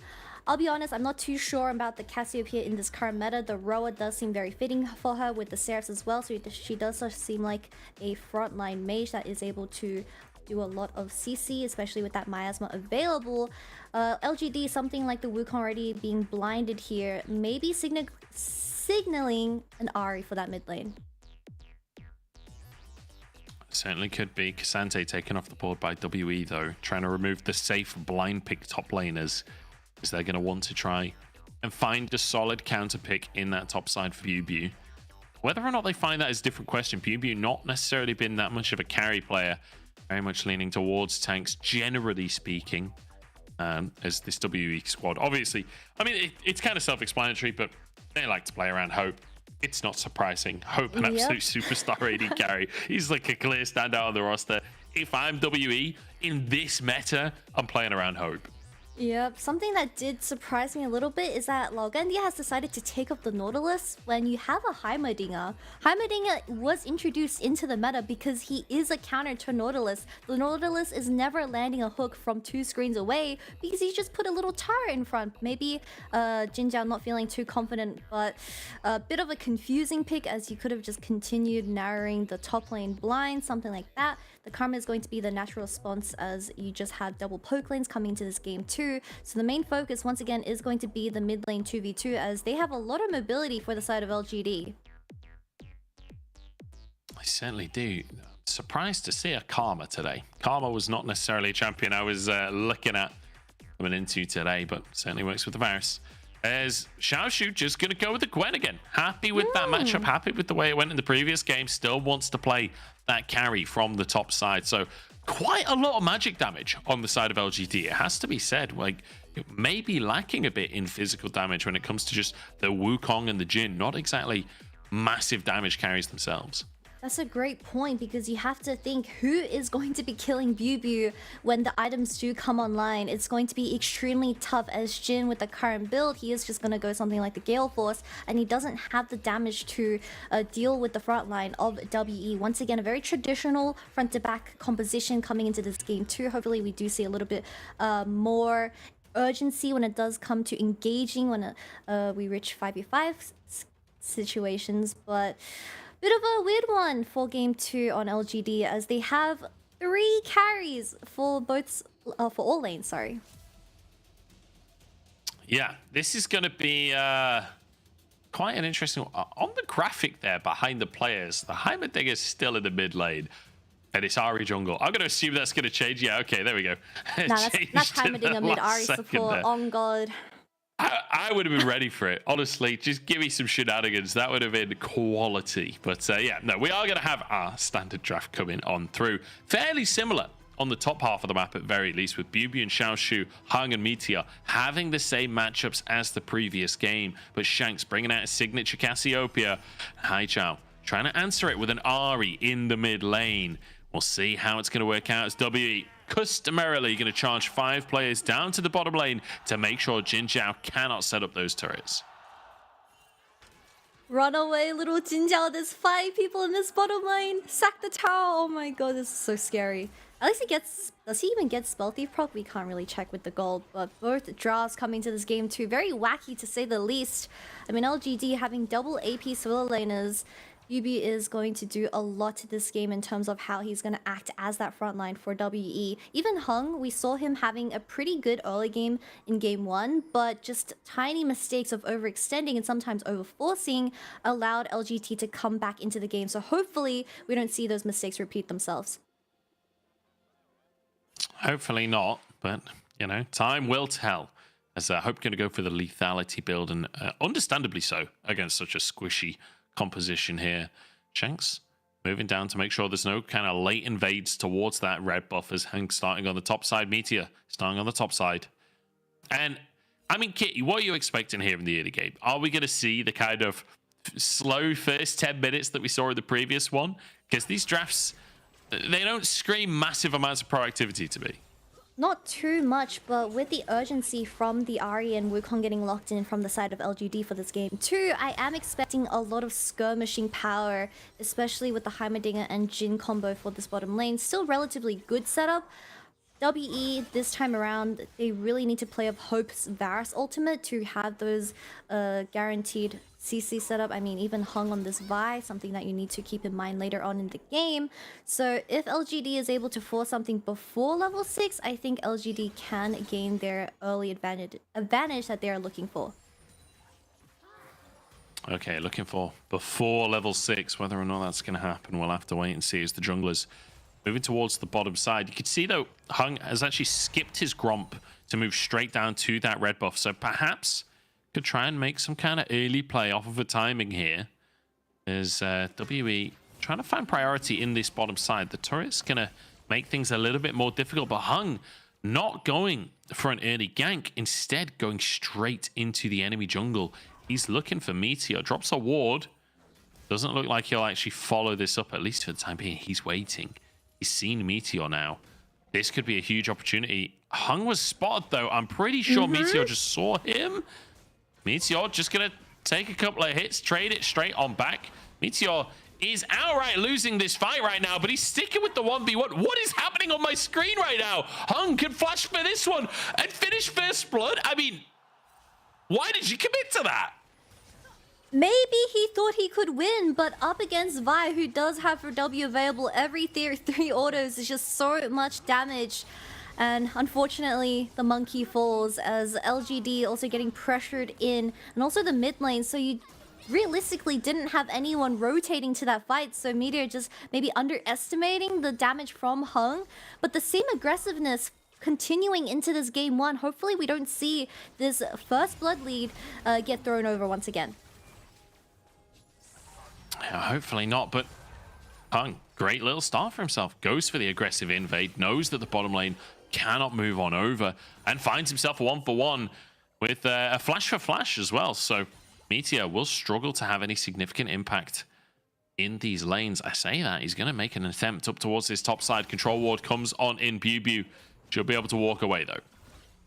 I'll be honest, I'm not too sure about the Cassiopeia in this current meta. The Roa does seem very fitting for her with the Seraphs as well, so she does seem like a frontline mage that is able to do a lot of CC, especially with that miasma available. LGD, something like the Wukong already being blinded here, maybe signaling an Ahri for that mid lane. Certainly could be. Kasante taken off the board by WE though, trying to remove the safe blind pick top laners, because they're going to want to try and find a solid counter pick in that top side for BuBu. Whether or not they find that is a different question. BuBu not necessarily been that much of a carry player, very much leaning towards tanks, generally speaking, as this WE squad. Obviously, I mean, it's kind of self-explanatory, but they like to play around Hope. It's not surprising. Hope, an absolute superstar AD carry. He's like a clear standout on the roster. If I'm WE in this meta, I'm playing around Hope. Yep, something that did surprise me a little bit is that Laogandia has decided to take up the Nautilus when you have a Heimerdinger. Heimerdinger was introduced into the meta because he is a counter to Nautilus. The Nautilus is never landing a hook from 2 screens away because he just put a little tower in front. Maybe Jin Jiao not feeling too confident, but a bit of a confusing pick, as you could have just continued narrowing the top lane blind, something like that. The Karma is going to be the natural response, as you just have double poke lanes coming into this game too. So the main focus once again is going to be the mid lane 2v2, as they have a lot of mobility for the side of LGD. I certainly do. Surprised to see a Karma today. Karma was not necessarily a champion I was looking at coming into today, but certainly works with the Varus. As Xiaoshu just going to go with the Gwen again. Happy with that matchup, happy with the way it went in the previous game. Still wants to play that carry from the top side. So quite a lot of magic damage on the side of LGD. It has to be said, like, it may be lacking a bit in physical damage when it comes to just the Wukong and the Jin. Not exactly massive damage carries themselves. That's a great point, because you have to think who is going to be killing BuBu when the items do come online. It's going to be extremely tough, as Jin with the current build, he is just going to go something like the Gale Force, and he doesn't have the damage to deal with the front line of WE. Once again, a very traditional front to back composition coming into this game too. Hopefully we do see a little bit more urgency when it does come to engaging when we reach 5v5 situations, but bit of a weird one for game 2 on LGD, as they have 3 carries for both for all lanes. Sorry. Yeah, this is going to be quite an interesting on the graphic there behind the players. The Heimerdinger is still in the mid lane, and it's Ahri jungle. I'm going to assume that's going to change. Yeah, okay, there we go. Nah, that's Heimerdinger mid Ahri support. On God. I would have been ready for it. Honestly, just give me some shenanigans. That would have been quality. But yeah, no, we are going to have our standard draft coming on through. Fairly similar on the top half of the map at very least, with BuBu and Xiaoshu, Hung and Meteor having the same matchups as the previous game. But Shanks bringing out his signature Cassiopeia. Haichao trying to answer it with an Ahri in the mid lane. We'll see how it's going to work out, as WE customarily going to charge 5 players down to the bottom lane to make sure Jin Jiao cannot set up those turrets. Run away, little Jin Jiao. There's 5 people in this bottom lane. Sack the tower. Oh my god, this is so scary. At least he gets... Does he even get Spell Thief proc? We can't really check with the gold. But both draws coming to this game too. Very wacky, to say the least. I mean, LGD having double AP Swiller laners. Yubi is going to do a lot to this game in terms of how he's going to act as that front line for WE. Even Hung, we saw him having a pretty good early game in game 1, but just tiny mistakes of overextending and sometimes overforcing allowed LGT to come back into the game. So hopefully we don't see those mistakes repeat themselves. Hopefully not, but, you know, time will tell. As Hope going to go for the lethality build, and understandably so, against such a squishy composition here. Shanks moving down to make sure there's no kind of late invades towards that red buff as Hank starting on the top side. Meteor starting on the top side. And, I mean, Kitty, what are you expecting here in the early game? Are we going to see the kind of slow first 10 minutes that we saw in the previous one? Because these drafts, they don't scream massive amounts of proactivity to me. Not too much, but with the urgency from the Ahri and Wukong getting locked in from the side of LGD for this game too, I am expecting a lot of skirmishing power, especially with the Heimerdinger and Jin combo for this bottom lane. Still relatively good setup. WE this time around, they really need to play up Hope's Varus ultimate to have those guaranteed CC setup. I mean, even Hung on this Vi, something that you need to keep in mind later on in the game. So if LGD is able to force something before level 6, I think LGD can gain their early advantage that they are looking for. Okay, looking for before level 6. Whether or not that's going to happen, we'll have to wait and see as the junglers moving towards the bottom side. You can see, though, Hung has actually skipped his Gromp to move straight down to that red buff. So perhaps could try and make some kind of early play off of a timing here. As WE trying to find priority in this bottom side. The turret's going to make things a little bit more difficult. But Hung not going for an early gank. Instead, going straight into the enemy jungle. He's looking for Meteor. Drops a ward. Doesn't look like he'll actually follow this up, at least for the time being. He's waiting. He's seen Meteor now. This could be a huge opportunity. Hung was spotted, though. I'm pretty sure Meteor just saw him. Meteor just going to take a couple of hits, trade it straight on back. Meteor is outright losing this fight right now, but he's sticking with the 1v1. What is happening on my screen right now? Hung can flash for this one and finish first blood. I mean, why did you commit to that? Maybe he thought he could win, but up against Vi, who does have her W available, every 3 autos is just so much damage. And unfortunately, the monkey falls as LGD also getting pressured in, and also the mid lane. So you realistically didn't have anyone rotating to that fight. So Meteor just maybe underestimating the damage from Hung, but the same aggressiveness continuing into this game 1. Hopefully we don't see this first blood lead get thrown over once again. Yeah, hopefully not, but Hung, great little start for himself. Goes for the aggressive invade, knows that the bottom lane cannot move on over, and finds himself a 1-for-1 with a flash for flash as well. So Meteor will struggle to have any significant impact in these lanes. I say that, he's going to make an attempt up towards this top side. Control ward comes on in. Bew. She'll be able to walk away, though.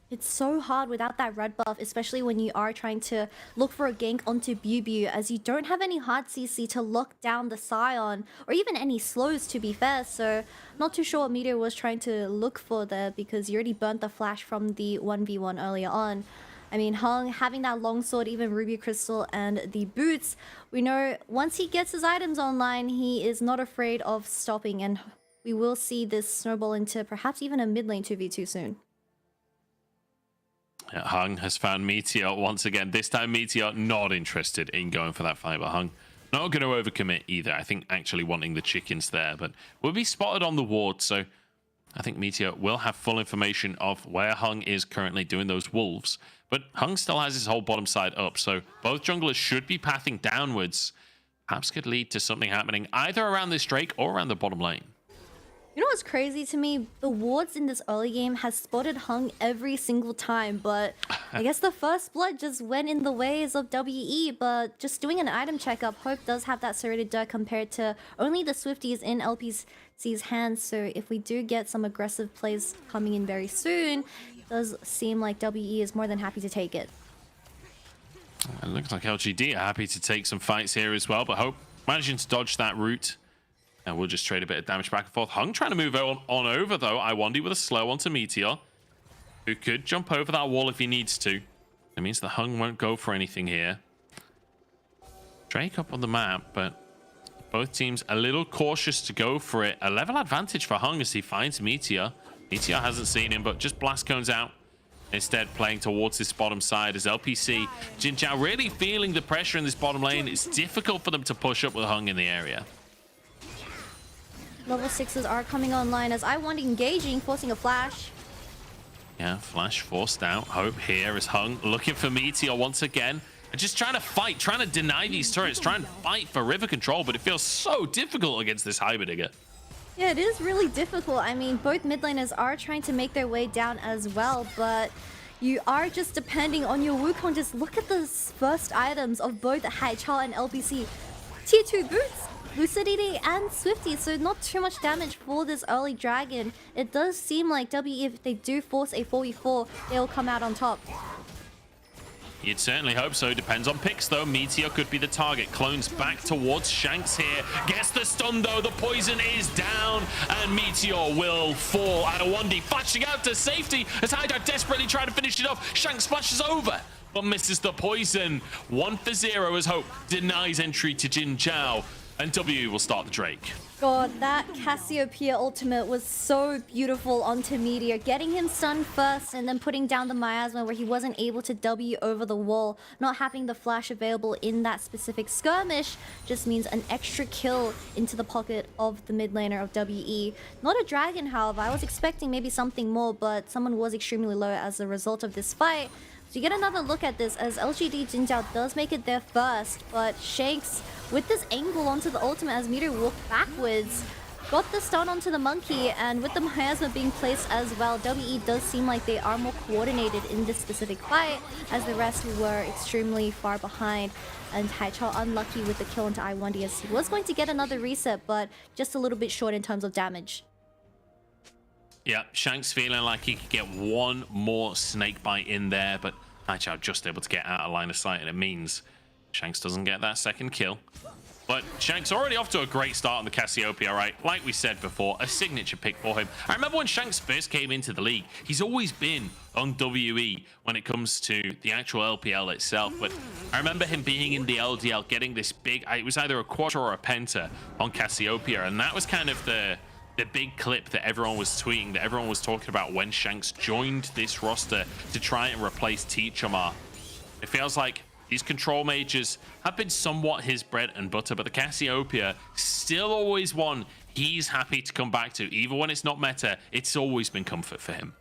It's so hard without that red buff, especially when you are trying to look for a gank onto Bew, as you don't have any hard CC to lock down the Scion, or even any slows, to be fair. So not too sure what Meteor was trying to look for there, because you already burnt the flash from the 1v1 earlier on. I mean, Hung having that longsword, even Ruby Crystal and the boots, we know once he gets his items online, he is not afraid of stopping, and we will see this snowball into perhaps even a mid lane 2v2 soon. Hung has found Meteor once again. This time Meteor not interested in going for that fight, but Hung not going to overcommit either. I think actually wanting the chickens there, but will be spotted on the ward. So I think Meteor will have full information of where Hung is currently doing those wolves. But Hung still has his whole bottom side up, so both junglers should be pathing downwards. Perhaps could lead to something happening either around this Drake or around the bottom lane. You know what's crazy to me? The wards in this early game has spotted Hung every single time, but I guess the first blood just went in the ways of WE. But just doing an item checkup, Hope does have that serrated dirt compared to only the Swifties in LPC's hands. So if we do get some aggressive plays coming in very soon, it does seem like WE is more than happy to take it. It looks like LGD are happy to take some fights here as well, but Hope managing to dodge that route. And we'll just trade a bit of damage back and forth. Hung trying to move on over, though. I wonder with a slow onto Meteor, who could jump over that wall if he needs to. It means the Hung won't go for anything here. Drake up on the map, but Both teams a little cautious to go for it. A level advantage for Hung as he finds Meteor. Meteor hasn't seen him, but just blast cones out. Instead, playing towards this bottom side as LPC. Jin Zhao really feeling the pressure in this bottom lane. It's difficult for them to push up with Hung in the area. Level 6s are coming online as I1 engaging, forcing a flash. Yeah, flash forced out. Hope here is Hung looking for Meteor once again. And just trying to fight, trying to deny these turrets, trying to fight for river control, but it feels so difficult against this Heimerdinger. Yeah, it is really difficult. I mean, both mid laners are trying to make their way down as well, but you are just depending on your Wukong. Just look at the first items of both Haichao and LPC. Tier 2 boots, Lucidity and Swifty, so not too much damage for this early dragon. It does seem like WE, if they do force a 4v4, they'll come out on top. You'd certainly hope so. Depends on picks, though. Meteor could be the target. Clones back towards Shanks here. Gets the stun, though. The poison is down, and Meteor will fall. Adewandi flashing out to safety as Haidar desperately trying to finish it off. Shanks flashes over, but misses the poison. 1 for 0 as Hope denies entry to Jin Zhao, and WE will start the Drake. God, that Cassiopeia ultimate was so beautiful onto Meteor. Getting him stunned first and then putting down the miasma where he wasn't able to W over the wall. Not having the flash available in that specific skirmish just means an extra kill into the pocket of the mid laner of WE. Not a dragon, however. I was expecting maybe something more, but someone was extremely low as a result of this fight. So you get another look at this as LGD Jin Zhao does make it there first, but Shanks with this angle onto the ultimate as Meteor walked backwards, got the stun onto the monkey, and with the miasma being placed as well, WE does seem like they are more coordinated in this specific fight as the rest were extremely far behind. And Haichao unlucky with the kill onto I1D as he was going to get another reset, but just a little bit short in terms of damage. Yeah, Shanks feeling like he could get one more snake bite in there, but Haichao just able to get out of line of sight, and it means Shanks doesn't get that second kill. But Shanks already off to a great start on the Cassiopeia, right? Like we said before, a signature pick for him. I remember when Shanks first came into the league, he's always been on WE when it comes to the actual LPL itself. But I remember him being in the LDL, getting this big, it was either a quadra or a penta on Cassiopeia, and that was kind of the big clip that everyone was tweeting, that everyone was talking about when Shanks joined this roster to try and replace Teachamar. It feels like these control mages have been somewhat his bread and butter, but the Cassiopeia still always one he's happy to come back to. Even when it's not meta, it's always been comfort for him.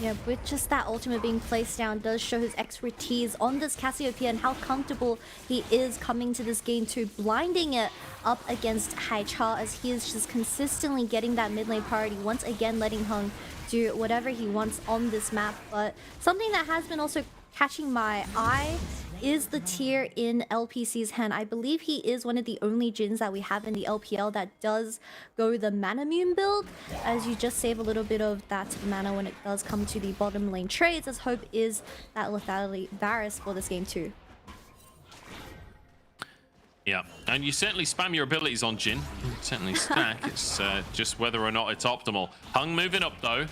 Yeah, with just that ultimate being placed down does show his expertise on this Cassiopeia and how comfortable he is coming to this game too, blinding it up against Haichao as he is just consistently getting that mid lane priority, once again letting Hung do whatever he wants on this map. But something that has been also catching my eye is the tier in LPC's hand. I believe he is one of the only Jins that we have in the LPL that does go the Manamune build, as you just save a little bit of that to the mana when it does come to the bottom lane trades, as Hope is that lethality Varus for this game too. Yeah, and you certainly spam your abilities on Jin. Certainly stack. It's just whether or not it's optimal. Hung moving up though.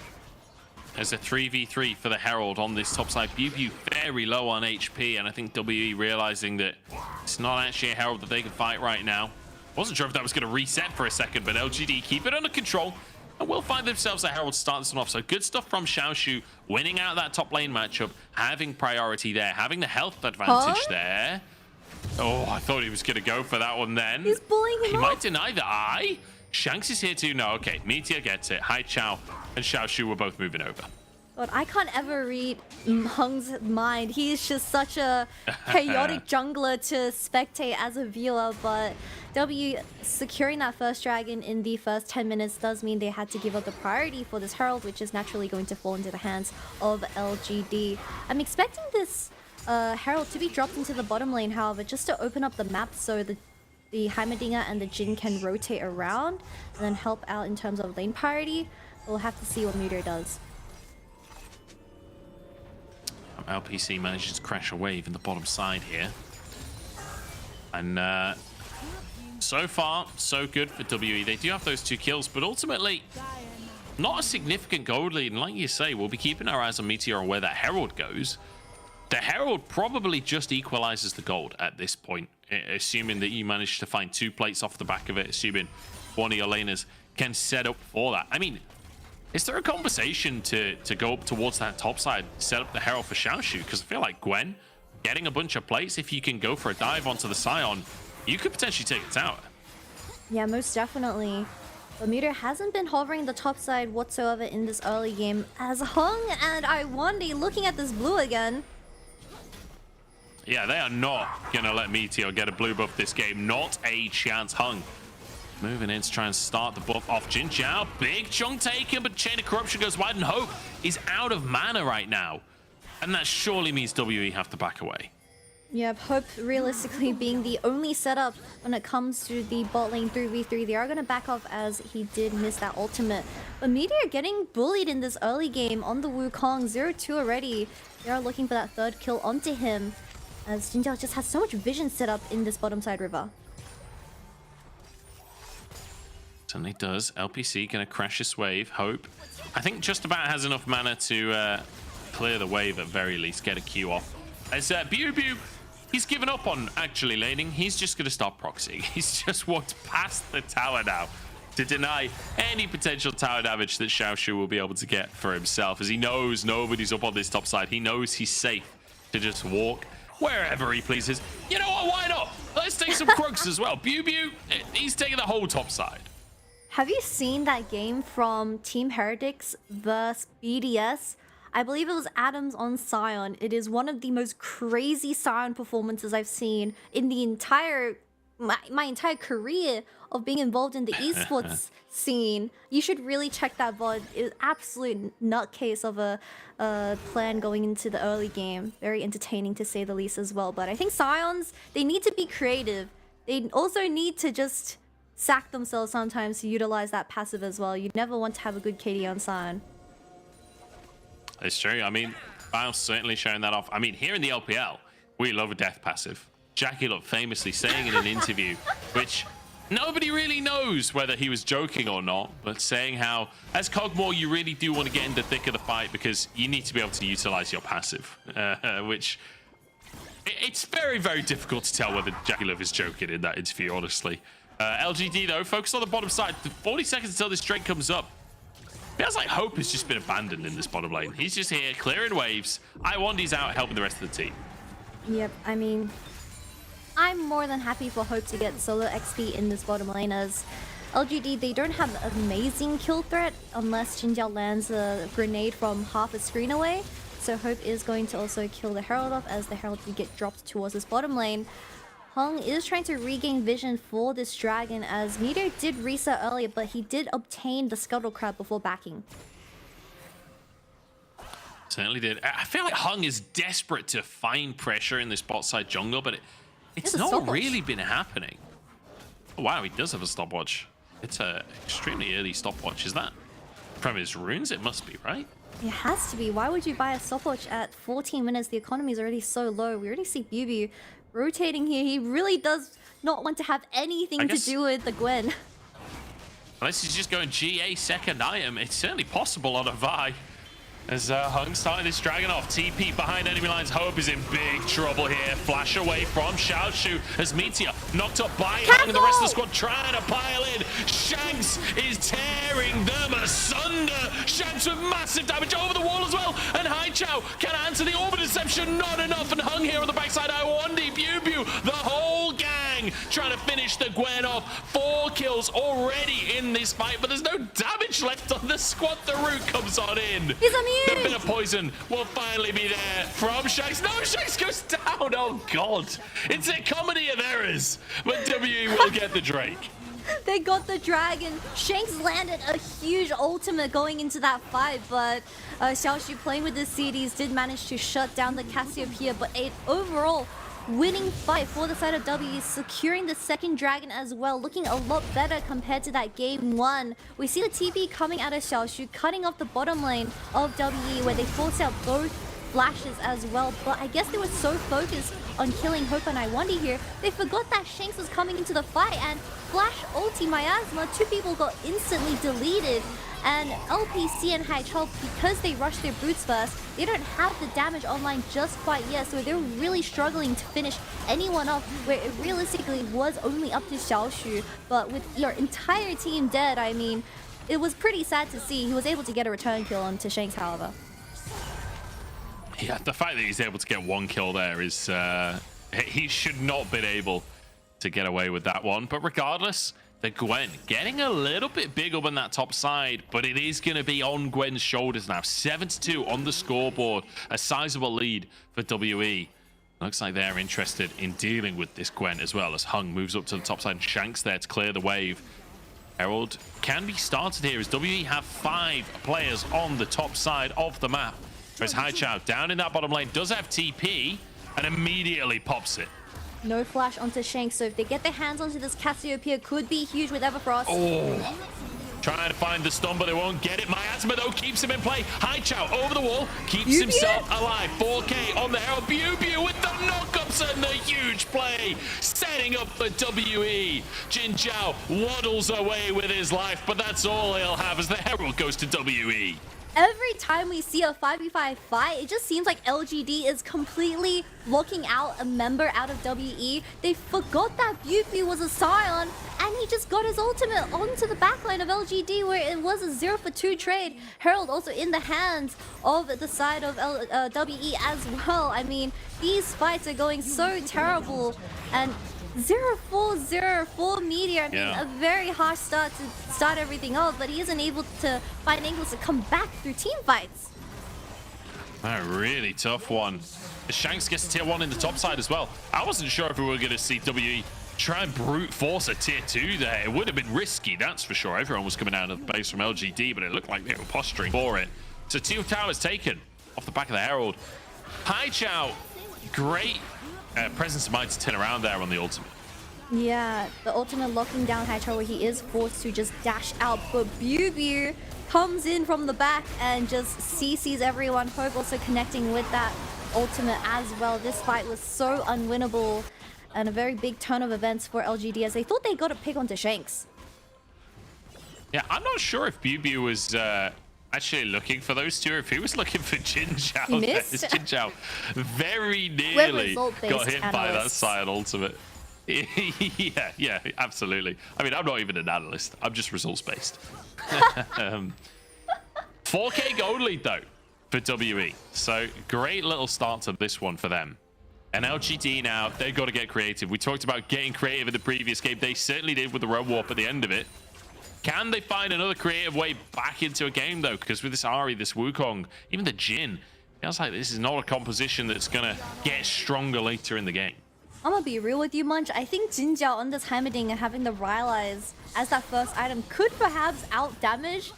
There's a 3v3 for the Herald on this top side. Bew very low on HP, and I think WE realizing that it's not actually a Herald that they can fight right now. Wasn't sure if that was going to reset for a second, but LGD keep it under control and will find themselves a Herald to start this one off. So good stuff from Xiaoshu, winning out that top lane matchup, having priority there, having the health advantage there. Oh, I thought he was going to go for that one then. He's bullying him He up. might deny the eye. Shanks is here too. No, okay. Meteor gets it. Haichao and Xiaoshu were both moving over. But I can't ever read Hung's mind. He's just such a chaotic jungler to spectate as a viewer. But W securing that first dragon in the first 10 minutes does mean they had to give up the priority for this Herald, which is naturally going to fall into the hands of LGD. I'm expecting this Herald to be dropped into the bottom lane, however, just to open up the map so the Heimerdinger and the Jin can rotate around and then help out in terms of lane priority. We'll have to see what Meteor does. LPC manages to crash a wave in the bottom side here. And so far, so good for WE. They do have those 2 kills, but ultimately, not a significant gold lead. And like you say, we'll be keeping our eyes on Meteor and where that Herald goes. The Herald probably just equalizes the gold at this point. assuming that you manage to find 2 plates off the back of it, assuming one of your laners can set up for that. I mean, is there a conversation to go up towards that top side, set up the Herald for Xiaoshu? Because I feel like Gwen getting a bunch of plates, if you can go for a dive onto the Scion, you could potentially take a tower. Yeah, most definitely. But Meteor hasn't been hovering the top side whatsoever in this early game, as Hung and Iwandi looking at this blue again. Yeah, they are not going to let Meteor get a blue buff this game. Not a chance. Hung moving in to try and start the buff off. Jin Zhao, big chunk taken, but Chain of Corruption goes wide, and Hope is out of mana right now. And that surely means WE have to back away. Yep, Hope realistically being the only setup when it comes to the bot lane 3v3. They are going to back off as he did miss that ultimate. But Meteor getting bullied in this early game on the Wukong. 0-2 already. They are looking for that 3rd kill onto him, as Jin Zhao just has so much vision set up in this bottom side river. Certainly does. LPC going to crash this wave. Hope, I think, just about has enough mana to clear the wave at very least, get a Q off. As Bew, he's given up on actually laning. He's just going to start proxying. He's just walked past the tower now to deny any potential tower damage that Xiaoshu will be able to get for himself, as he knows nobody's up on this top side. He knows he's safe to just walk wherever he pleases. You know what? Why not? Let's take some Krugs as well. Bew, he's taking the whole top side. Have you seen that game from Team Heretics vs BDS? I believe it was Adams on Scion. It is one of the most crazy Scion performances I've seen in the entire my entire career of being involved in the esports scene. You should really check that VOD. It's absolute nutcase of a plan going into the early game. Very entertaining to say the least as well. But I think Scions, they need to be creative. They also need to just sack themselves sometimes to utilize that passive as well. You never want to have a good KD on Scion. It's true. I mean, Biles certainly showing that off. I mean, here in the LPL, we love a death passive. Jackie Love famously saying in an interview, which nobody really knows whether he was joking or not, but saying how, as Cogmore, you really do want to get in the thick of the fight because you need to be able to utilize your passive, which it's very, very difficult to tell whether Jackie Love is joking in that interview, honestly. LGD, though, focused on the bottom side. 40 seconds until this Drake comes up. Feels like Hope has just been abandoned in this bottom lane. He's just here clearing waves. Iwandi's out helping the rest of the team. Yep, I mean, I'm more than happy for Hope to get solo XP in this bottom lane, as LGD, they don't have an amazing kill threat unless Jin Zhao lands a grenade from half a screen away. So Hope is going to also kill the Herald off, as the Herald will get dropped towards this bottom lane. Hung is trying to regain vision for this dragon, as Meteor did reset earlier, but he did obtain the Scuttle Crab before backing. Certainly did. I feel like Hung is desperate to find pressure in this bot side jungle, but it's not really been happening. Oh, wow, he does have a stopwatch. It's an extremely early stopwatch. Is that from his runes? It must be, right? It has to be. Why would you buy a stopwatch at 14 minutes? The economy is already so low. We already see Bew rotating here. He really does not want to have anything to do with the Gwen. Unless he's just going GA second item, it's certainly possible on a Vi. As Hung starting this dragon off. TP behind enemy lines. Hope is in big trouble here. Flash away from Xiaoshu as Meteor knocked up by Hung, and the rest of the squad trying to pile in. Shanks is tearing them asunder. Shanks with massive damage over the wall as well. And Haichao can answer the orbit deception. Not enough. And Hung here on the backside. Iwandi, Bew, the whole gang trying to finish the Gwen off. 4 kills already in this fight, but there's no damage left on the squad. The root comes on in. He's immune. The bit of poison will finally be there from Shanks. No, Shanks goes down. Oh, God. It's a comedy of errors. But WE will get the Drake. They got the dragon. Shanks landed a huge ultimate going into that fight, but Xiaoshu playing with the CDs did manage to shut down the Cassiopeia, but an overall winning fight for the side of WE, securing the second dragon as well, looking a lot better compared to that game 1. We see the TP coming out of Xiaoshu, cutting off the bottom lane of WE, where they forced out both flashes as well, but I guess they were so focused on killing Hope and Iwandi here, they forgot that Shanks was coming into the fight, and flash ulti miasma, 2 people got instantly deleted, And LPC and Haichao, because they rushed their boots first, they don't have the damage online just quite yet, so they're really struggling to finish anyone off, where it realistically was only up to Xiaoshu. But with your entire team dead, I mean, it was pretty sad to see. He was able to get a return kill onto Shanks, however. Yeah, the fact that he's able to get one kill there is... he should not have been able to get away with that one. But regardless, the Gwen getting a little bit bigger than that top side, but it is going to be on Gwen's shoulders now. 7-2 on the scoreboard, a sizable lead for WE. Looks like they're interested in dealing with this Gwen as well, as Hung moves up to the top side and Shanks there to clear the wave. Herald can be started here as WE have 5 players on the top side of the map. Whereas Haichao down in that bottom lane does have TP and immediately pops it. No flash onto Shanks, so if they get their hands onto this Cassiopeia, could be huge with Everfrost. Oh, trying to find the stun, but they won't get it. Miasma, though, keeps him in play. Haichao over the wall, keeps himself alive. 4K on the Herald. Biu with the knockups and the huge play, setting up for WE. Jin Zhao waddles away with his life, but that's all he'll have as the Herald goes to WE. Every time we see a 5v5 fight, it just seems like LGD is completely locking out a member out of WE. They forgot that Biu was a Scion, and he just got his ultimate onto the backline of LGD, where it was a 0-for-2 trade. Herald also in the hands of the side of WE as well. I mean, these fights are going so terrible, and 0-4-0-4 Meteor. I mean, a very harsh start to start everything off, but he isn't able to find angles to come back through team fights. A really tough one. Shanks gets tier 1 in the top side as well. I wasn't sure if we were going to see WE try and brute force a tier 2 there. It would have been risky, that's for sure. Everyone was coming out of the base from LGD, but it looked like they were posturing for it. So 2 towers taken off the back of the Herald. Haichao, great presence of mind to turn around there on the ultimate. Yeah, the ultimate locking down Haichao, where he is forced to just dash out, but Biu comes in from the back and just CCs everyone. Hope also connecting with that ultimate as well. This fight was so unwinnable and a very big turn of events for LGD, as they thought they got a pick onto Shanks. Yeah, I'm not sure if Biu was actually looking for those two, or if he was looking for Jin Zhao. He missed. Jin Zhao very nearly got hit by that Scion ultimate. yeah, absolutely. I mean, I'm not even an analyst. I'm just results-based. 4K gold lead, though, for WE. So, great little start to this one for them. And LGD now, they've got to get creative. We talked about getting creative in the previous game. They certainly did with the road warp at the end of it. Can they find another creative way back into a game, though? Because with this Ahri, this Wukong, even the Jin, feels like this is not a composition that's going to get stronger later in the game. I'm gonna be real with you, Munch. I think Jin Zhao on this Heimerdinger and having the Rylai's as that first item could perhaps out-damage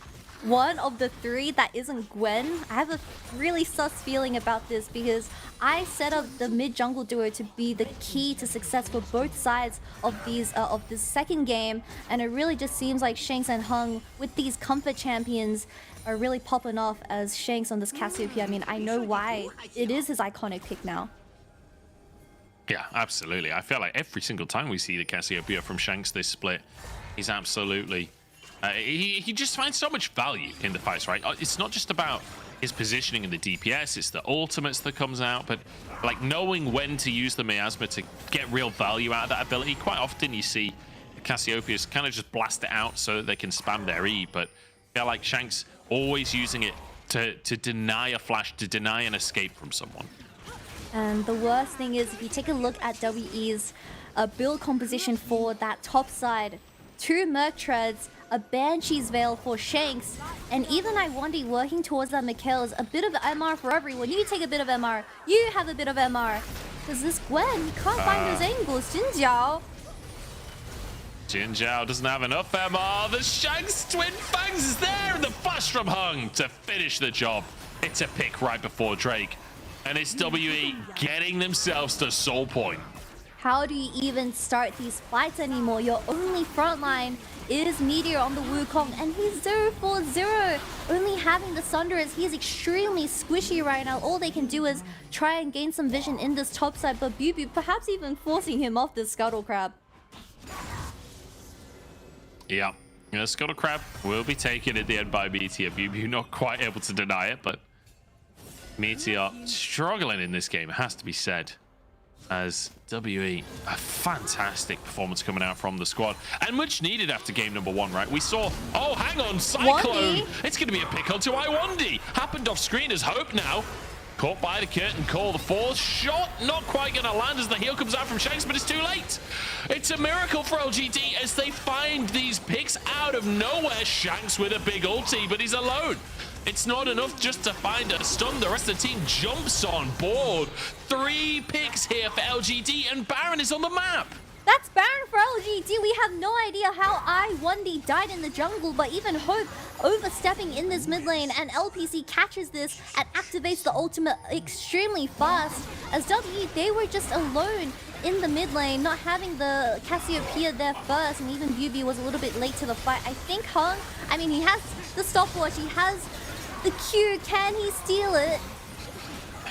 one of the 3 that isn't Gwen. I have a really sus feeling about this, because I set up the mid-jungle duo to be the key to success for both sides of these of this second game, and it really just seems like Shanks and Hung with these comfort champions are really popping off as Shanks on this Cassiopeia. I mean, I know why. It is his iconic pick now. Yeah, absolutely. I feel like every single time we see the Cassiopeia from Shanks this split, he's absolutely... he just finds so much value in the fights, right? It's not just about his positioning in the DPS, it's the ultimates that comes out, but like knowing when to use the Miasma to get real value out of that ability. Quite often you see the Cassiopeias kind of just blast it out so that they can spam their E, but I feel like Shanks always using it to deny a flash, to deny an escape from someone. And the worst thing is, if you take a look at WE's build composition for that top side, 2 Merc Treads, a Banshee's Veil for Shanks, and even Iwandi working towards that Mikhail's, a bit of MR for everyone. You take a bit of MR, you have a bit of MR. Because this Gwen can't find those angles. Jin Zhao doesn't have enough MR. The Shanks Twin Fangs is there, and the flash from Hung to finish the job. It's a pick right before Drake. And it's WE getting themselves to Soul Point. How do you even start these fights anymore? Your only frontline is Meteor on the Wukong, and he's 0-4-0. Only having the Sunderers, he is extremely squishy right now. All they can do is try and gain some vision in this top side, but Biu perhaps even forcing him off this Scuttle Crab. Yeah, Scuttle Crab will be taken at the end by Meteor. Bubu not quite able to deny it, but Meteor struggling in this game, it has to be said. As WE, a fantastic performance coming out from the squad. And much needed after game number 1, right? We saw, oh, hang on, Cyclone. Wandy. It's going to be a pick onto Iwandy. Happened off screen as Hope now. Caught by the curtain call. The fourth shot not quite going to land as the heal comes out from Shanks, but it's too late. It's a miracle for LGD as they find these picks out of nowhere. Shanks with a big ulti, but he's alone. It's not enough just to find a stun. The rest of the team jumps on board. 3 picks here for LGD, and Baron is on the map. That's Baron for LGD. We have no idea how Iwandy died in the jungle, but even Hope overstepping in this mid lane, and LPC catches this and activates the ultimate extremely fast. As WE, they were just alone in the mid lane, not having the Cassiopeia there first, and even Bubu was a little bit late to the fight. I think Hung, I mean, he has the stopwatch, he has the Q. Can he steal it?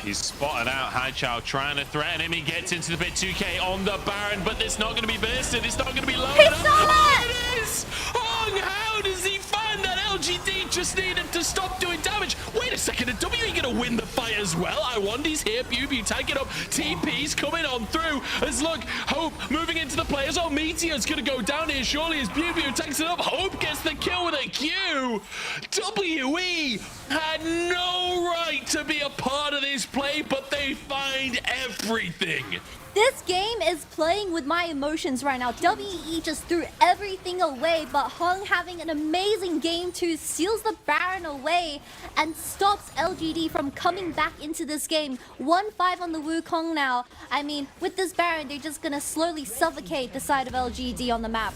He's spotted out Haichao trying to threaten him. He gets into the bit 2k on the Baron, but it's not going to be bursted. It's not going to be low enough. Oh, it is! Hung, how does he find that? LGD just needed to stop doing damage. Wait a second, are WE going to win the fight as well? Iwandy's here, Bubu taking up. TP's coming on through. As look, Hope moving into the players. Oh, Meteor's going to go down here surely as Bubu takes it up. Hope gets the kill with a Q. WE had no right to be a part of this play, but they find everything. This game is playing with my emotions right now. WE just threw everything away, but Hung having an amazing game 2 seals the Baron away and stops LGD from coming back into this game. 1-5 on the Wukong now. I mean, with this Baron, they're just gonna slowly suffocate the side of LGD on the map.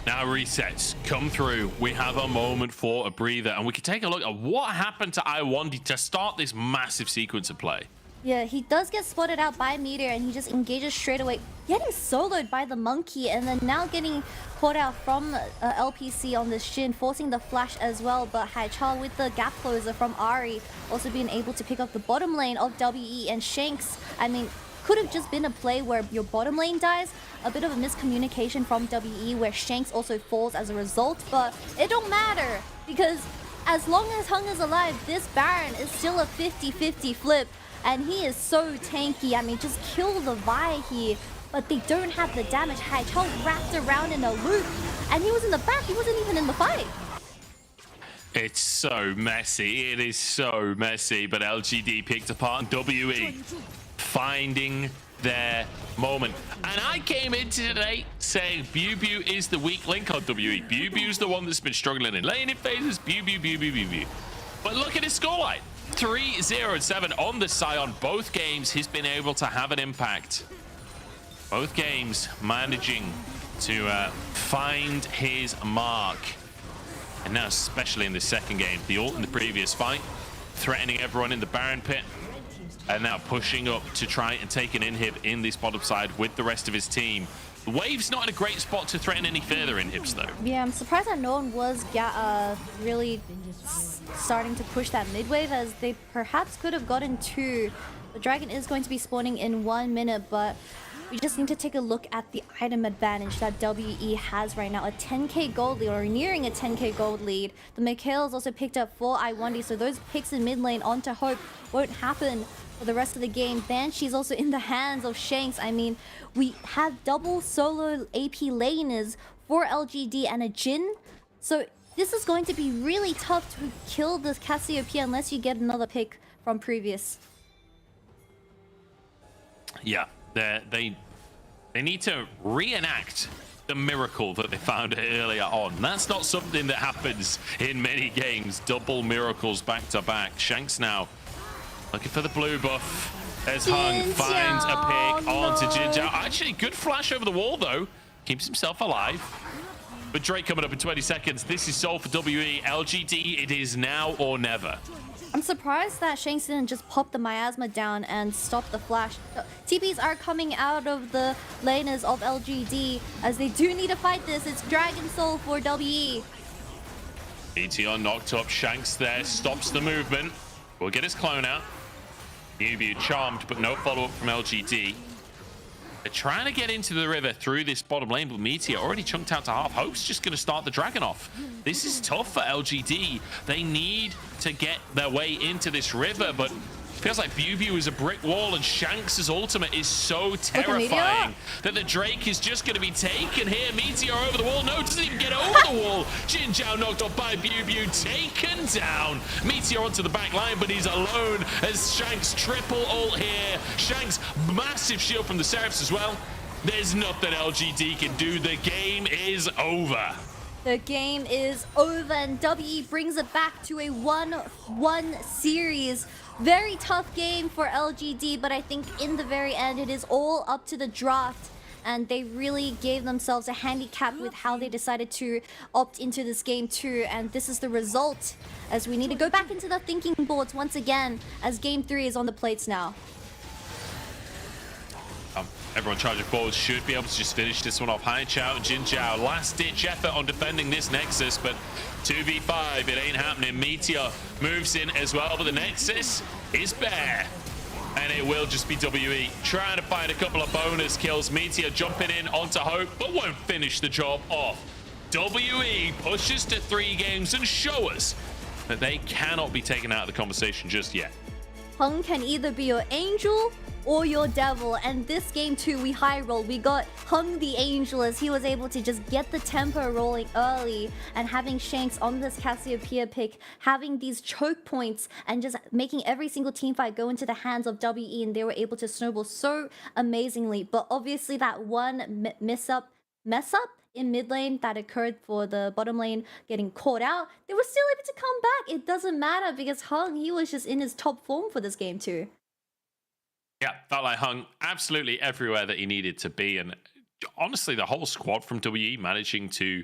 Now resets come through. We have a moment for a breather, and we can take a look at what happened to Iwandy to start this massive sequence of play. Yeah, he does get spotted out by Meteor, and he just engages straight away, getting soloed by the monkey, and then now getting caught out from LPC on the Shin, forcing the flash as well. But Haichao with the gap closer from Ari, also being able to pick up the bottom lane of WE, and Shanks, I mean, could have just been a play where your bottom lane dies. A bit of a miscommunication from WE where Shanks also falls as a result, but it don't matter because as long as Hung is alive, this Baron is still a 50-50 flip, and he is so tanky. I mean, just kill the Vi here, but they don't have the damage. Haichao wrapped around in a loop, and he was in the back. He wasn't even in the fight. It's so messy. It is so messy, but LGD picked apart WE finding their moment. And I came into today saying Bubu is the weak link on WE. Bubu's the one that's been struggling in laning phases. Bubu. But look at his scoreline. 3-0-7 on the Sion. Both games he's been able to have an impact. Both games managing to find his mark. And now especially in the second game, the ult in the previous fight, threatening everyone in the Baron pit. And now pushing up to try and take an inhib in this bottom side with the rest of his team. Wave's not in a great spot to threaten any further inhibs though. Yeah, I'm surprised that no one was really starting to push that mid wave, as they perhaps could have gotten 2. The dragon is going to be spawning in 1 minute, but we just need to take a look at the item advantage that WE has right now. A 10k gold lead, or nearing a 10k gold lead. The Mikhail's also picked up for Iwandy, so those picks in mid lane onto Hope won't happen for the rest of the game. Banshee's also in the hands of Shanks. I mean, we have double solo AP laners for LGD and a Jhin. So this is going to be really tough to kill this Cassiopeia unless you get another pick from previous. Yeah, they need to reenact the miracle that they found earlier on. That's not something that happens in many games. Double miracles back to back. Shanks now looking for the blue buff. As Hung finds a pick onto Jinjiao. Actually, good flash over the wall though. Keeps himself alive. But Drake coming up in 20 seconds. This is sold for WE. LGD, it is now or never. I'm surprised that Shanks didn't just pop the miasma down and stop the flash. TPs are coming out of the laners of LGD as they do need to fight this. It's Dragon Soul for WE. ETR knocked up. Shanks there stops the movement. We'll get his clone out. Bubu charmed, but no follow-up from LGD. They're trying to get into the river through this bottom lane, but Meteor already chunked out to half. Hope's just going to start the dragon off. This is tough for LGD. They need to get their way into this river, but feels like Bubu is a brick wall, and Shanks' ultimate is so terrifying that the Drake is just going to be taken here. Meteor over the wall. No, doesn't even get over the wall. Jin Zhao knocked off by Bubu, taken down. Meteor onto the back line, but he's alone as Shanks triple ult here. Shanks, massive shield from the Seraphs as well. There's nothing LGD can do. The game is over. The game is over, and WE brings it back to a 1-1 series. Very tough game for LGD, but I think in the very end, it is all up to the draft. And they really gave themselves a handicap with how they decided to opt into this game too. And this is the result, as we need to go back into the thinking boards once again, as game 3 is on the plates now. Everyone charging forward should be able to just finish this one off. Haichao, Jin Zhao, last-ditch effort on defending this Nexus, but 2v5, it ain't happening. Meteor moves in as well, but the Nexus is bare. And it will just be WE trying to find a couple of bonus kills. Meteor jumping in onto Hope, but won't finish the job off. WE pushes to 3 games and show us that they cannot be taken out of the conversation just yet. Hung can either be your angel or your devil, and this game too, we high rolled. We got Hung the angel, as he was able to just get the tempo rolling early, and having Shanks on this Cassiopeia pick, having these choke points, and just making every single team fight go into the hands of WE, and they were able to snowball so amazingly. But obviously that one mess up in mid lane that occurred for the bottom lane getting caught out, they were still able to come back. It doesn't matter, because Hung, he was just in his top form for this game too. Yeah, felt like Hung absolutely everywhere that he needed to be. And honestly, the whole squad from WE managing to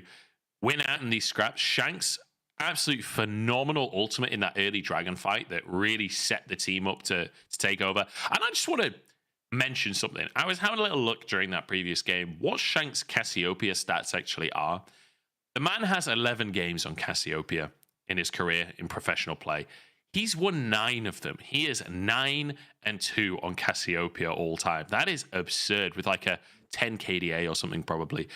win out in these scraps. Shanks, absolute phenomenal ultimate in that early dragon fight that really set the team up to take over. And I just want to mention something. I was having a little look during that previous game what Shanks' Cassiopeia stats actually are. The man has 11 games on Cassiopeia in his career in professional play. He's won 9 of them. He is 9-2 on Cassiopeia all time. That is absurd, with like a 10 KDA or something probably.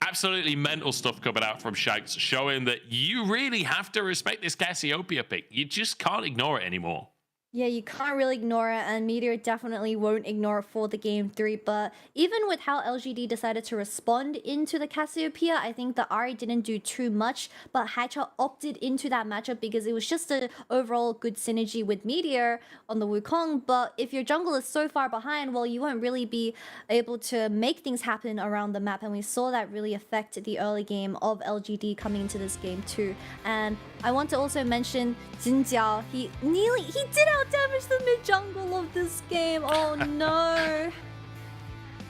Absolutely mental stuff coming out from Shanks, showing that you really have to respect this Cassiopeia pick. You just can't ignore it anymore. Yeah, you can't really ignore it, and Meteor definitely won't ignore it for the game 3. But even with how LGD decided to respond into the Cassiopeia, I think the Ahri didn't do too much, but Haichao opted into that matchup because it was just an overall good synergy with Meteor on the Wukong. But if your jungle is so far behind, well, you won't really be able to make things happen around the map, and we saw that really affect the early game of LGD coming into this game too. And I want to also mention Jin Zhao. He did out-damage the mid-jungle of this game. Oh no.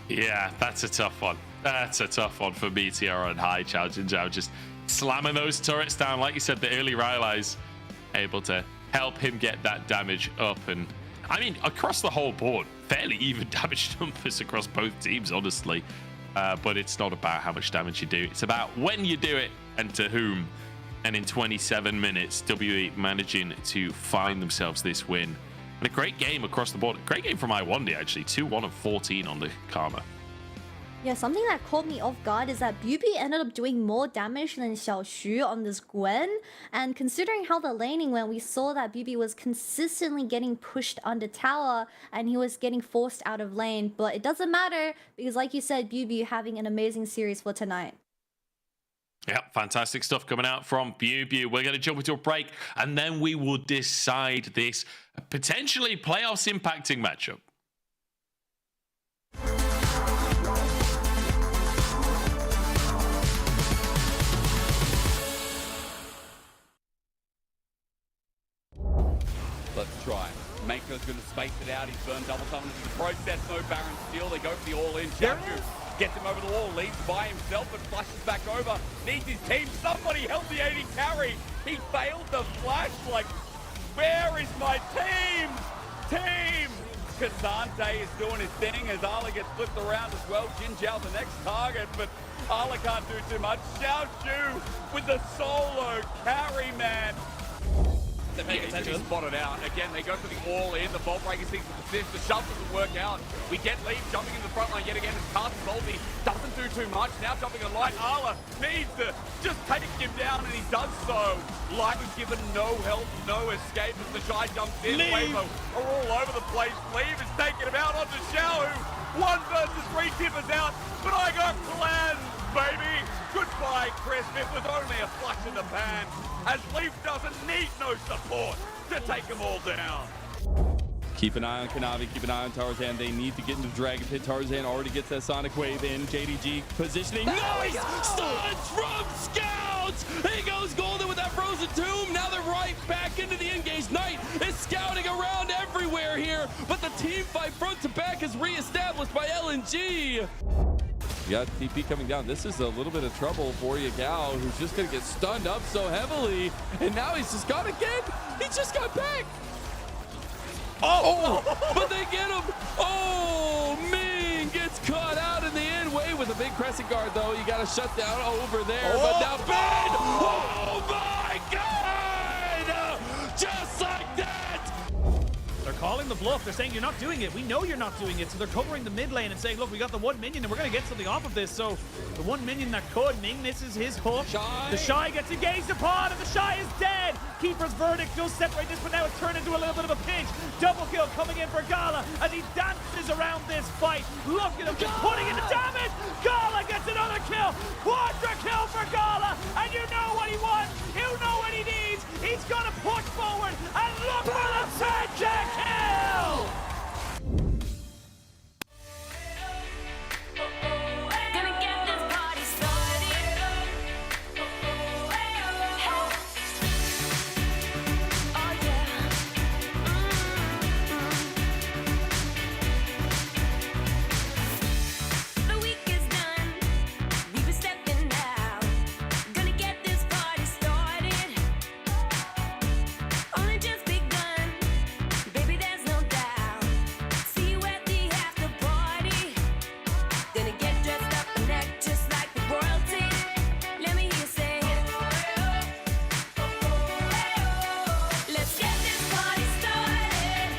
Yeah, that's a tough one. That's a tough one for Meteor and Haichao. Jin Zhao just slamming those turrets down. Like you said, the early Rylai's able to help him get that damage up. And I mean, across the whole board, fairly even damage numbers across both teams, honestly. But it's not about how much damage you do. It's about when you do it and to whom. And in 27 minutes, WE managing to find themselves this win. And a great game across the board. Great game from iWondy, actually. 2-1 of 14 on the Karma. Yeah, something that caught me off guard is that Bubu ended up doing more damage than Xiaoxu on this Gwen. And considering how the laning went, we saw that Bubu was consistently getting pushed under tower, and he was getting forced out of lane. But it doesn't matter, because like you said, Bubu having an amazing series for tonight. Yeah, fantastic stuff coming out from Bubu. We're going to jump into a break, and then we will decide this potentially playoffs impacting matchup. Let's try. Mako's going to space it out. He's burned double summon into the process. No Baron Steel. They go for the all-in. Gets him over the wall, leads by himself, but flashes back over. Needs his team. Somebody help the AD carry. He failed the flash. Like, where is my team? Team! Kazante is doing his thing as Ala gets flipped around as well. Jin Zhao the next target, but Ala can't do too much. Xiao Shu with the solo carry, man. They're paying attention. Spotted out. Again, they go for the all-in. The Vault Breaker sees the assist. The shove doesn't work out. We get Leaf jumping in the front line yet again. As Carson Volby doesn't do too much. Now jumping a light. Arla needs to just take him down, and he does so. Light was given no help, no escape as the Shy jumps in. Wavo are all over the place. Leaf is taking him out onto Xiao, who 1 versus 3 tippers out. But I got plans, baby. Goodbye, Chris. It was only a flash in the pan, as Leaf doesn't need no support to take them all down. Keep an eye on Kanavi, keep an eye on Tarzan. They need to get into the Dragon Pit. Tarzan already gets that Sonic Wave in. JDG positioning. Nice! Stuns from Scouts! He goes golden with that Frozen Tomb. Now they're right back into the engage. Knight is scouting around everywhere here, but the team fight front to back is reestablished by LNG. You got TP coming down. This is a little bit of trouble for Yagao, who's just going to get stunned up so heavily. And now he's just gone again. He just got back. Oh, but they get him. Oh, Ming gets caught out in the end. Way with a big crescent guard, though. You got to shut down over there. But now Ben. Oh, my God. Just like that. They're calling the bluff. They're saying you're not doing it. We know you're not doing it. So they're covering the mid lane and saying, look, we got the 1 minion and we're going to get something off of this. So the 1 minion that could, Ming misses his hook. The Shy gets engaged upon and the Shy is dead. Keeper's verdict does separate this, but now it's turned into a little bit of a pinch. Double kill coming in for Gala as he dances around this fight. Look at him just putting in the damage. Gala gets another kill. Quadra kill for Gala. And you know what he wants. You know what he needs. He's going to push forward and look for the second kill. Gonna get this party started. Oh yeah. The week is done. We've been stepping out. Gonna get this party started. Only just begun. Baby, there's no doubt. See you at the after party. Gonna get dressed up and act just like the royalty. Let me hear you say, let's get this party started.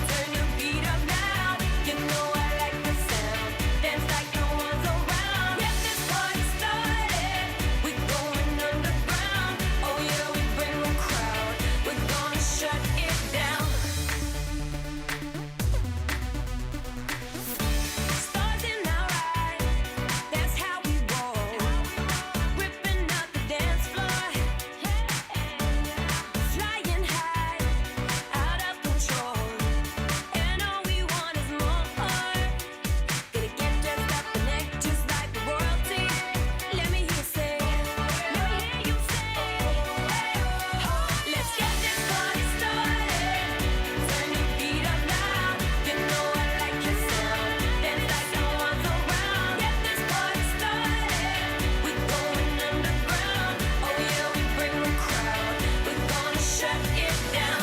Turn your beat up now. You know I like the sound. Dance like no one's around. Get this party started. We're going underground. Oh yeah, we bring the crowd. We're gonna shut it down. Stars in our eyes, that's how we roll. Ripping up the dance floor, flying high, out of control. And all we want is more. Gonna get dressed up and act just like the royalty. Let me hear you say, let's get this party started. Turn your beat up now. You know I like your sound. Dance like no one's around. Get this party started. We're going underground. Oh yeah, we bring the crowd. We're gonna shut it down.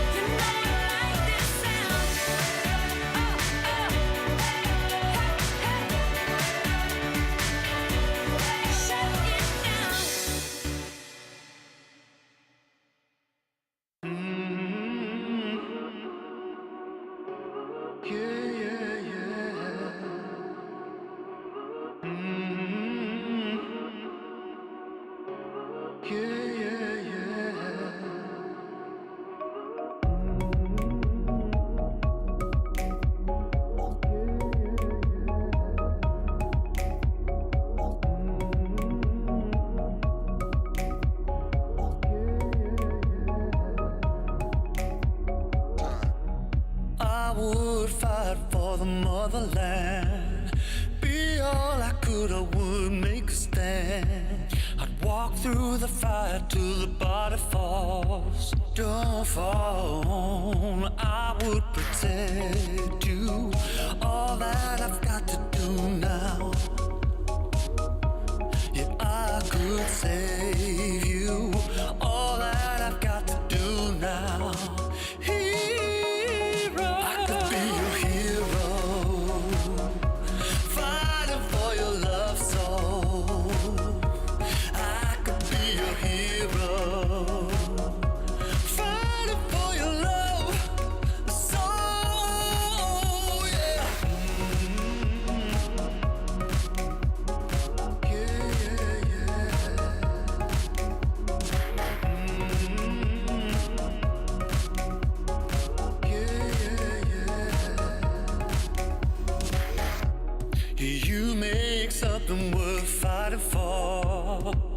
You know I like this sound. Shut it down. I would fight for the motherland. Be all I could, I would make a stand. I'd walk through the fire till the body falls. Don't fall, I would protect you. All that I've got to do now. Yeah, I could save you. All that I've got to do now. Here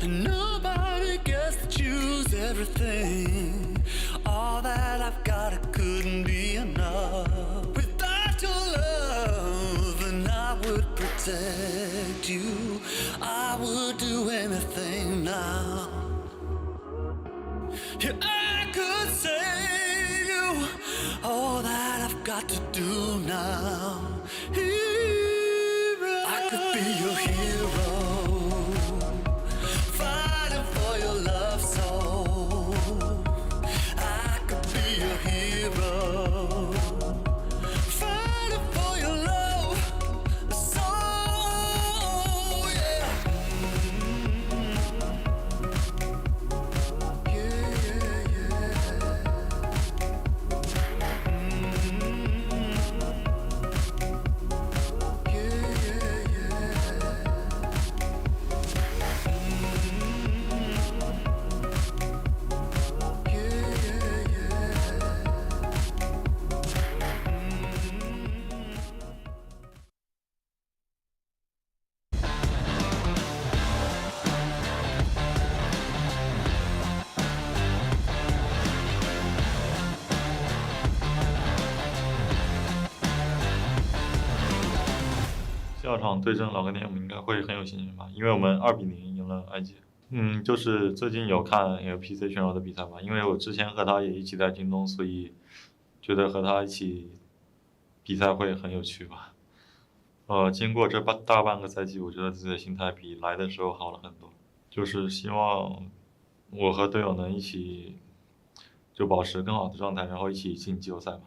And nobody gets to choose everything. All that I've got, it couldn't be enough. Without your love, and I would protect you. I would do anything now. Yeah, I could save you. All that I've got to do now. Hero. I could be your hero. Fighting for your love soul. I could be your hero. Fighting for your love soul. Yeah.下场对阵老干爹，我们应该会很有信心吧，因为我们2-0赢了埃及。就是最近有看 LPC 选手的比赛吧，因为我之前和他也一起在京东，所以觉得和他一起比赛会很有趣吧。经过这大半个赛季，我觉得自己的心态比来的时候好了很多，就是希望我和队友能一起就保持更好的状态，然后一起进季后赛吧。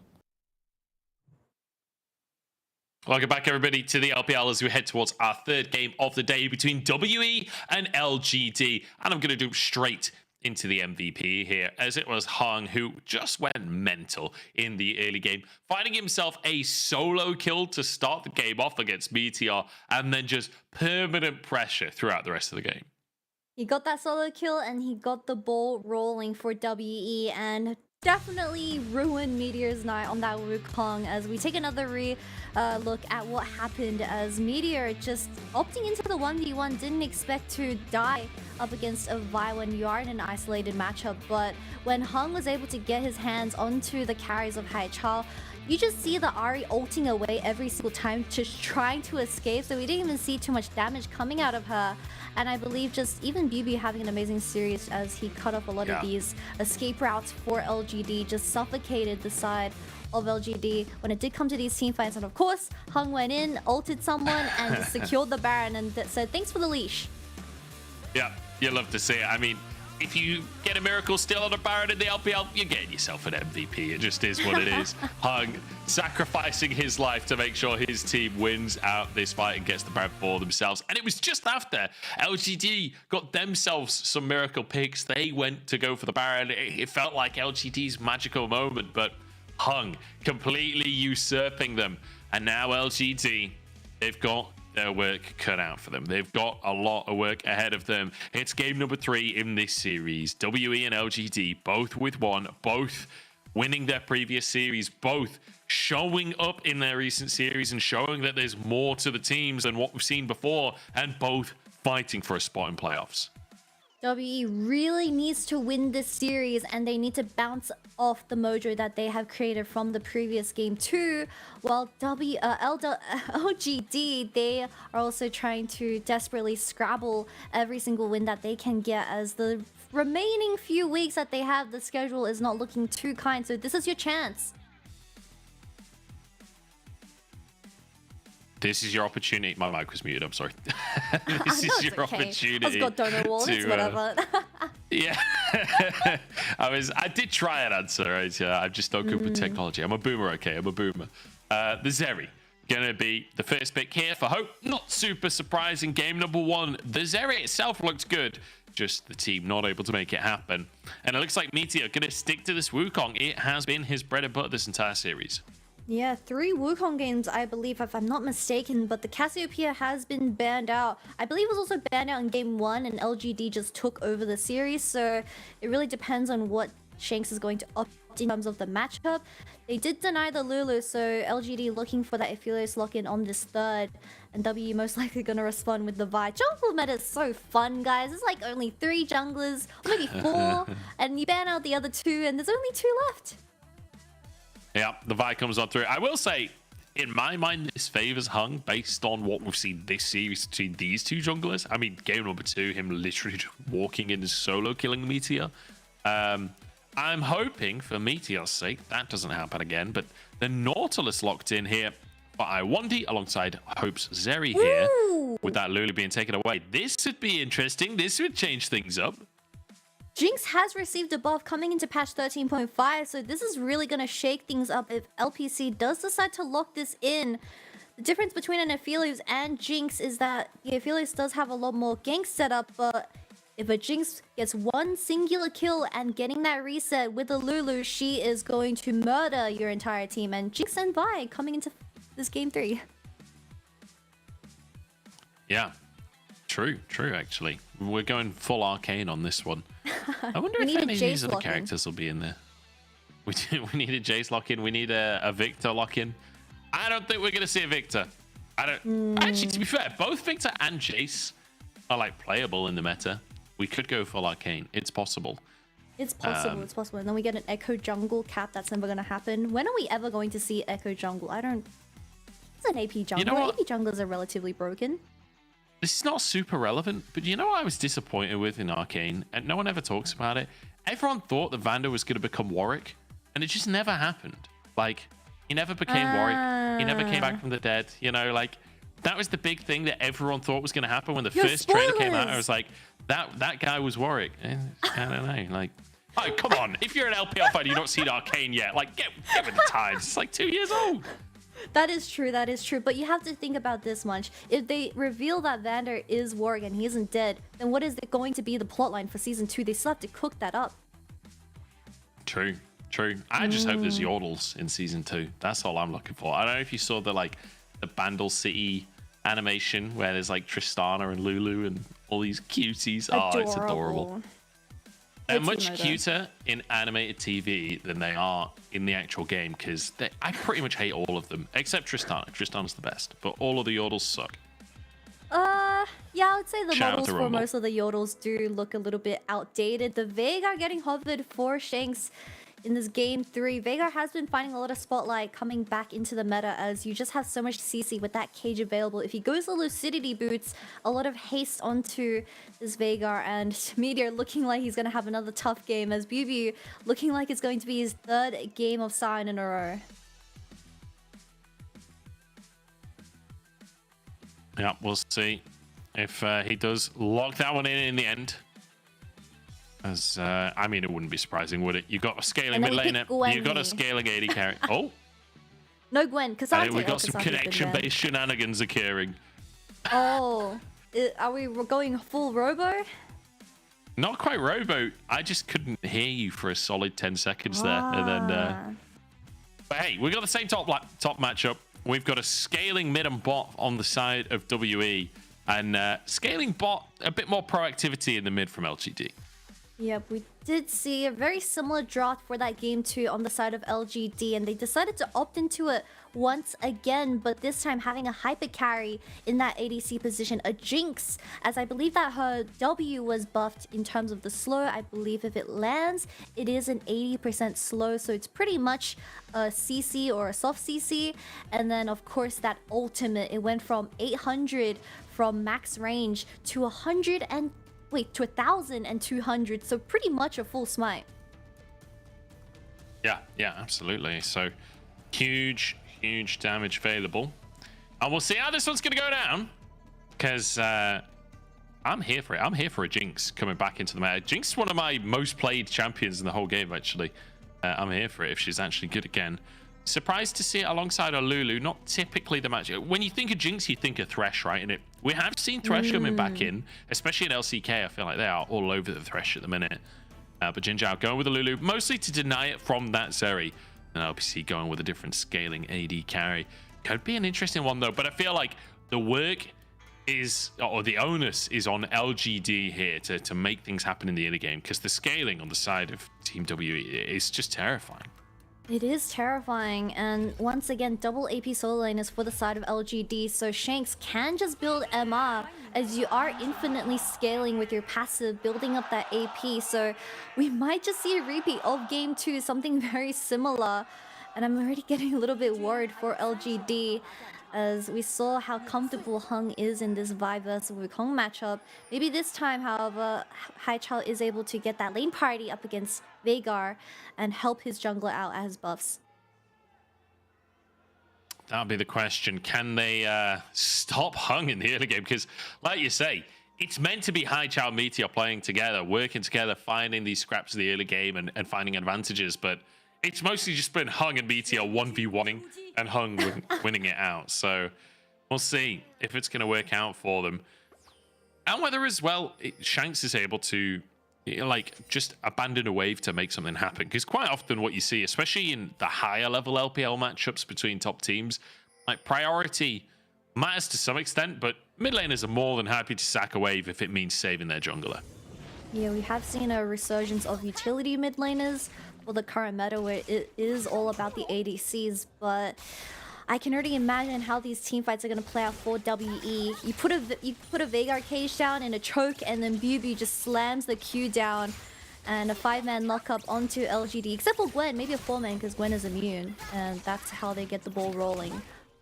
Welcome back, everybody, to the LPL as we head towards our third game of the day between WE and LGD. And I'm going to jump straight into the MVP here, as it was Hung who just went mental in the early game, finding himself a solo kill to start the game off against Meteor, and then just permanent pressure throughout the rest of the game. He got that solo kill and he got the ball rolling for WE and definitely ruined Meteor's night on that Wukong as we take another look at what happened as Meteor just opting into the 1v1, didn't expect to die up against a Vi when you are in an isolated matchup, but when Hung was able to get his hands onto the carries of Haichao, you just see the Ari ulting away every single time, just trying to escape, so we didn't even see too much damage coming out of her. And I believe just even BB having an amazing series as he cut off a lot of these escape routes for LGD, just suffocated the side of LGD when it did come to these team fights. And of course, Hung went in, ulted someone, and just secured the Baron and said, thanks for the leash. Yeah, you love to see it. I mean, if you get a miracle steal on a Baron in the LPL, you're getting yourself an MVP. It just is what it is. Hung sacrificing his life to make sure his team wins out this fight and gets the Baron for themselves. And it was just after LGD got themselves some miracle picks. They went to go for the Baron. It felt like LGD's magical moment, but Hung completely usurping them. And now LGD, they've got their work cut out for them. They've got a lot of work ahead of them. It's game number 3 in this series. WE and LGD both with 1, both winning their previous series, both showing up in their recent series and showing that there's more to the teams than what we've seen before, and both fighting for a spot in playoffs. WE really needs to win this series and they need to bounce off the mojo that they have created from the previous game too, while LGD, they are also trying to desperately scrabble every single win that they can get, as the remaining few weeks that they have, the schedule is not looking too kind, so this is your chance. This is your opportunity. My mic was muted, I'm sorry. This is your opportunity. I've got donor wallets, whatever. Yeah. I did try and answer, right? Yeah, I'm just not good with technology. I'm a boomer, okay? I'm a boomer. The Zeri gonna be the first pick here for Hope. Not super surprising. Game number 1. The Zeri itself looked good. Just the team not able to make it happen. And it looks like Meteor gonna stick to this Wukong. It has been his bread and butter this entire series. Yeah, 3 Wukong games, I believe, if I'm not mistaken, but the Cassiopeia has been banned out. I believe it was also banned out in game 1, and LGD just took over the series, so it really depends on what Shanks is going to opt in terms of the matchup. They did deny the Lulu, so LGD looking for that Aphelios lock-in on this third. And W most likely gonna respond with the Vi. Jungle meta is so fun, guys. It's like only 3 junglers, or maybe 4, and you ban out the other 2, and there's only 2 left. Yeah, the Vi comes on through. I will say, in my mind, this favors Hung based on what we've seen this series between these 2 junglers. I mean, game number 2, him literally just walking in solo killing Meteor. I'm hoping, for Meteor's sake, that doesn't happen again. But the Nautilus locked in here for I1D alongside Hope's Zeri here. Ooh. With that Lulu being taken away. This would be interesting. This would change things up. Jinx has received a buff coming into patch 13.5, so this is really going to shake things up if LPC does decide to lock this in. The difference between an Aphelios and Jinx is that the Aphelios does have a lot more gank setup, but if a Jinx gets one singular kill and getting that reset with a Lulu, she is going to murder your entire team. And Jinx and Vi coming into this game 3. Yeah, true, actually. We're going full arcane on this one. I wonder if any of these other characters will be in there. We need a Jace lock-in. We need a Victor lock-in. I don't think we're going to see a Victor. Actually, to be fair, both Victor and Jace are like playable in the meta. We could go full arcane. It's possible. It's possible. It's possible. And then we get an Echo Jungle cap. That's never going to happen. When are we ever going to see Echo Jungle? I don't... It's an AP Jungle. You know what? AP Junglers are relatively broken. This is not super relevant, but you know what I was disappointed with in Arcane? And no one ever talks about it. Everyone thought that Vander was going to become Warwick, and it just never happened. Like, he never became Warwick. He never came back from the dead. You know, like, that was the big thing that everyone thought was going to happen when the first trailer came out. I was like, that guy was Warwick. I don't know. Like, oh, come on. If you're an LPL fan, you've not seen Arcane yet. Like, get with the times. It's like 2 years old. That is true. That is true. But you have to think about this much. If they reveal that Vander is Warwick and he isn't dead, then what is it going to be the plotline for season 2? They still have to cook that up. True. I just hope there's Yordles in season 2. That's all I'm looking for. I don't know if you saw the Bandle City animation where there's like Tristana and Lulu and all these cuties. Oh, it's adorable. They're much cuter in animated TV than they are in the actual game because I pretty much hate all of them except Tristana. Tristana's the best, but all of the Yordles suck. Yeah, I would say the Shout out models to for Rumble. most of the Yordles do look a little bit outdated. The Veigar getting hovered for Shanks in this game 3. Veigar has been finding a lot of spotlight coming back into the meta as you just have so much CC with that cage available. If he goes the Lucidity boots, a lot of haste onto this Veigar, and Meteor looking like he's going to have another tough game as Bubu looking like it's going to be his 3rd game of Sion in a row. Yeah, we'll see if he does lock that one in the end. As I mean, it wouldn't be surprising, would it? You got a scaling mid laner, you got a scaling AD carry. Oh, no Gwen, Cassandra. we got some connection-based shenanigans occurring. Oh, are we going full Robo? Not quite Robo. I just couldn't hear you for a solid 10 seconds there, and then. But hey, we got the same top matchup. We've got a scaling mid and bot on the side of WE, and scaling bot a bit more proactivity in the mid from LGD. Yep, we did see a very similar draft for that game 2 on the side of LGD, and they decided to opt into it once again, but this time having a hyper carry in that ADC position, a Jinx, as I believe that her W was buffed in terms of the slow. I believe if it lands, it is an 80% slow, so it's pretty much a CC or a soft CC. And then of course that ultimate, it went from 800 from max range to 1,200, so pretty much a full smite. Yeah, absolutely. So huge damage available, and we'll see how this one's gonna go down, because I'm here for it. I'm here for a Jinx coming back into the meta. Jinx is one of my most played champions in the whole game, actually. I'm here for it if she's actually good again. Surprised to see it alongside a Lulu. Not typically the match. When you think of Jinx, you think of Thresh, right? And we have seen Thresh coming back in, especially in LCK. I feel like they are all over the Thresh at the minute. But Jinzhao going with the Lulu, mostly to deny it from that Zeri. And LPC going with a different scaling AD carry. Could be an interesting one, though. But I feel like the work is, or the onus is on LGD here to make things happen in the early game, because the scaling on the side of Team WE is just terrifying. It is terrifying, and once again, double AP solo lane is for the side of LGD, so Shanks can just build MR as you are infinitely scaling with your passive, building up that AP, so we might just see a repeat of Game 2, something very similar, and I'm already getting a little bit worried for LGD, as we saw how comfortable Hung is in this Vi versus Wukong matchup. Maybe this time, however, Haichao is able to get that lane party up against Veigar and help his jungler out as buffs. That'll be the question. Can they stop Hung in the early game? Because, like you say, it's meant to be Haichao and Meteor playing together, working together, finding these scraps of the early game and finding advantages, but it's mostly just been Hung and Meteor 1v1ing and Hung winning it out. So we'll see if it's going to work out for them. And whether as well, Shanks is able to like just abandon a wave to make something happen. Because quite often what you see, especially in the higher level LPL matchups between top teams, like priority matters to some extent, but mid laners are more than happy to sack a wave if it means saving their jungler. Yeah, we have seen a resurgence of utility mid laners for the current meta where it is all about the ADCs, but I can already imagine how these team fights are going to play out for WE. You put a Veigar cage down in a choke, and then Bubu just slams the Q down, and a 5-man lockup onto LGD, except for Gwen, maybe a 4-man because Gwen is immune, and that's how they get the ball rolling.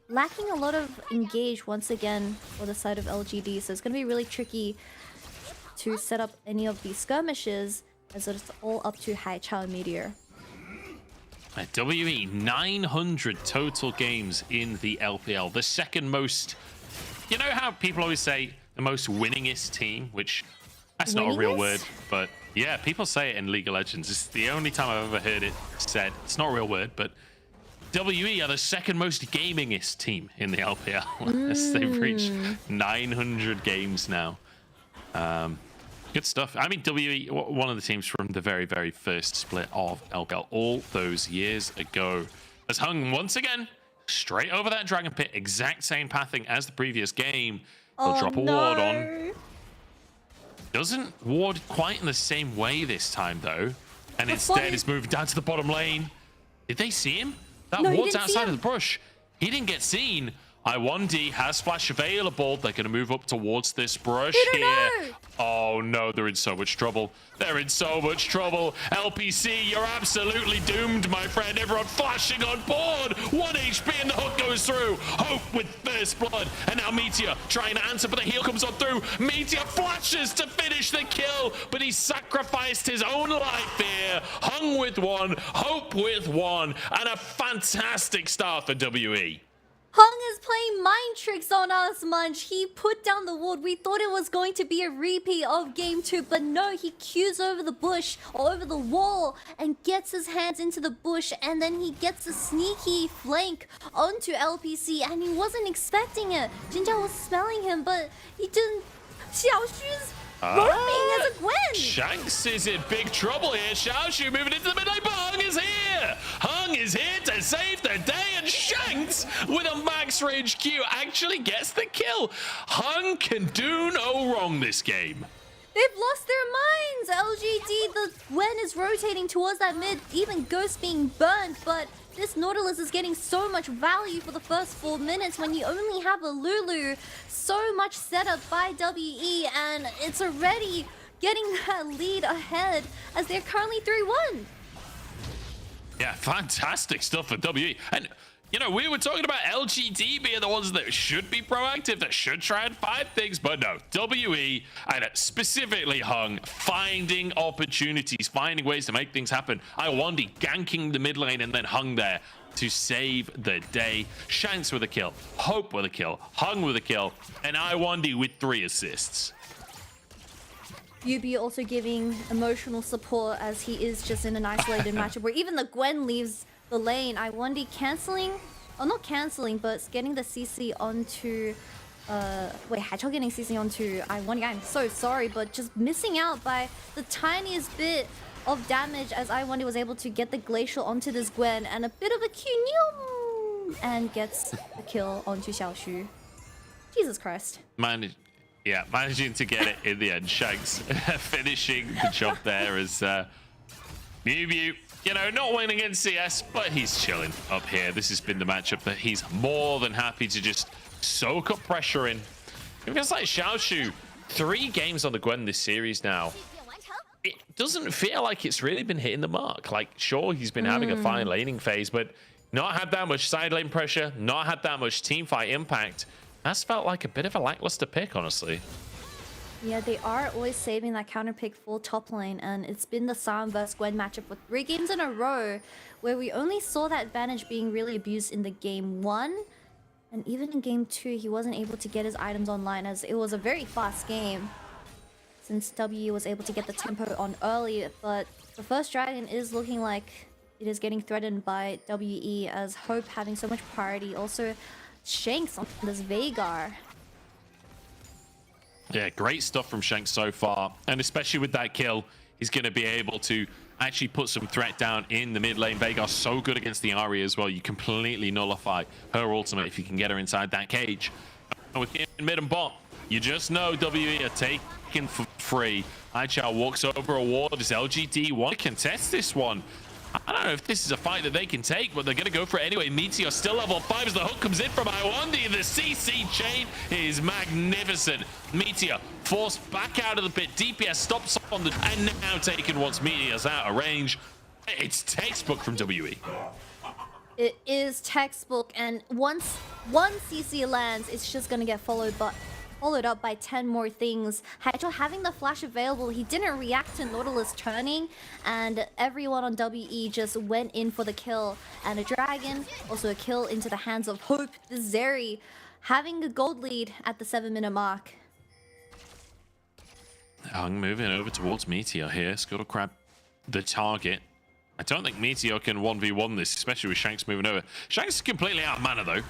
Lacking a lot of engage once again for the side of LGD, so it's going to be really tricky to set up any of these skirmishes, as it's all up to Haichao and Meteor. WE 900 total games in the LPL, the second most. You know how people always say the most winningest team, which that's not a real word, but yeah, people say it in League of Legends. It's the only time I've ever heard it said. It's not a real word, but WE are the second most gamingest team in the LPL as they've reached 900 games now. Good stuff. I mean, WE, one of the teams from the very, very first split of LPL all those years ago, has Hung once again straight over that Dragon Pit, exact same pathing as the previous game. He'll drop a ward on. Doesn't ward quite in the same way this time, though, and instead is moving down to the bottom lane. Did they see him? That ward's outside of the bush. He didn't get seen. I1D has flash available. They're going to move up towards this brush here. Oh no, they're in so much trouble. They're in so much trouble. LPC, you're absolutely doomed, my friend. Everyone flashing on board. 1 HP and the hook goes through. Hope with first blood. And now Meteor trying to answer, but the heal comes on through. Meteor flashes to finish the kill, but he sacrificed his own life here. Hung with 1, Hope with 1, and a fantastic start for WE. Hung is playing mind tricks on us, Munch. He put down the ward. We thought it was going to be a repeat of Game 2, but no, he queues over the bush or over the wall and gets his hands into the bush, and then he gets a sneaky flank onto LPC, and he wasn't expecting it. Jinja was smelling him, but he didn't. Xiaoshu's roaming as a Gwen. Shanks is in big trouble here. Xiaoshu moving into the mid lane, but Hung is here. Hung is here to save the day, and Shanks with a max range Q actually gets the kill. Hung can do no wrong this game. They've lost their minds. LGD, the Gwen is rotating towards that mid, even Ghost being burned, but this Nautilus is getting so much value for the first 4 minutes when you only have a Lulu. So much setup by WE, and it's already getting that lead ahead as they're currently 3-1. Yeah, fantastic stuff for WE. And, you know, we were talking about LGD being the ones that should be proactive, that should try and find things, but no, WE, and specifically Hung, finding opportunities, finding ways to make things happen. I1D ganking the mid lane and then Hung there to save the day. Shanks with a kill, Hope with a kill, Hung with a kill, and I1D with 3 assists. Yubi also giving emotional support as he is just in an isolated matchup where even the Gwen leaves the lane. I1D cancelling, or not cancelling, but getting the CC onto wait, Haichao getting CC onto I1D. I'm so sorry, but just missing out by the tiniest bit of damage as I1D was able to get the Glacial onto this Gwen and a bit of a Q and gets the kill onto Xiaoshu. Jesus Christ. Managing to get it in the end. Shanks finishing the job there as Mew, you know, not winning in CS, but he's chilling up here. This has been the matchup that he's more than happy to just soak up pressure in. It feels like Xiaoshu, 3 games on the Gwen this series now. It doesn't feel like it's really been hitting the mark. Like, sure, he's been having a fine laning phase, but not had that much side lane pressure, not had that much team fight impact. That's felt like a bit of a lackluster pick, honestly. Yeah, they are always saving that counter pick for top lane, and it's been the Sam vs Gwen matchup for 3 games in a row where we only saw that advantage being really abused in the game 1, and even in game 2 he wasn't able to get his items online as it was a very fast game since WE was able to get the tempo on early. But the first dragon is looking like it is getting threatened by WE as Hope having so much priority. Also Shanks on this Veigar. Yeah, great stuff from Shanks so far. And especially with that kill, he's going to be able to actually put some threat down in the mid lane. Veigar's so good against the Ahri as well. You completely nullify her ultimate if you can get her inside that cage. And with mid and bot, you just know WE are taken for free. Aichao walks over a ward. Does LGD want to contest this one? I don't know if this is a fight that they can take, but they're going to go for it anyway. Meteor still level 5 as the hook comes in from Iwandi. The CC chain is magnificent. Meteor forced back out of the pit. DPS stops on the... and now taken once Meteor's out of range. It's textbook from WE. It is textbook, and once one CC lands, it's just going to get followed up by 10 more things. Haichel having the flash available, he didn't react to Nautilus turning, and everyone on WE just went in for the kill. And a dragon, also a kill into the hands of Hope. This Zeri having a gold lead at the 7-minute mark. Hung moving over towards Meteor here. Scuttle Crab the target. I don't think Meteor can 1v1 this, especially with Shanks moving over. Shanks is completely out of mana though.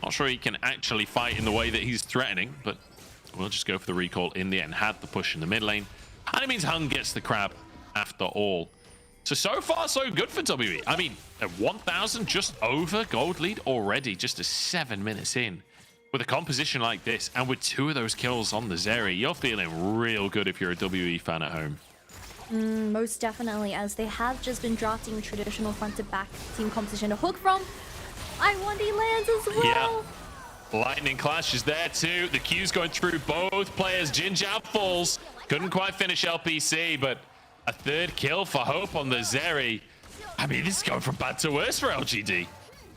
Not sure he can actually fight in the way that he's threatening, but we'll just go for the recall in the end. Had the push in the mid lane, and it means Hung gets the crab after all. So far, so good for WE. I mean, at 1,000, just over gold lead already, just 7 minutes in. With a composition like this, and with 2 of those kills on the Zeri, you're feeling real good if you're a WE fan at home. Most definitely, as they have just been drafting traditional front-to-back team composition to hook from. Iwandi lands as well. Yeah. Lightning Clash is there too. The Q's going through both players. Jinjao falls. Couldn't quite finish LPC, but a 3rd kill for Hope on the Zeri. I mean, this is going from bad to worse for LGD.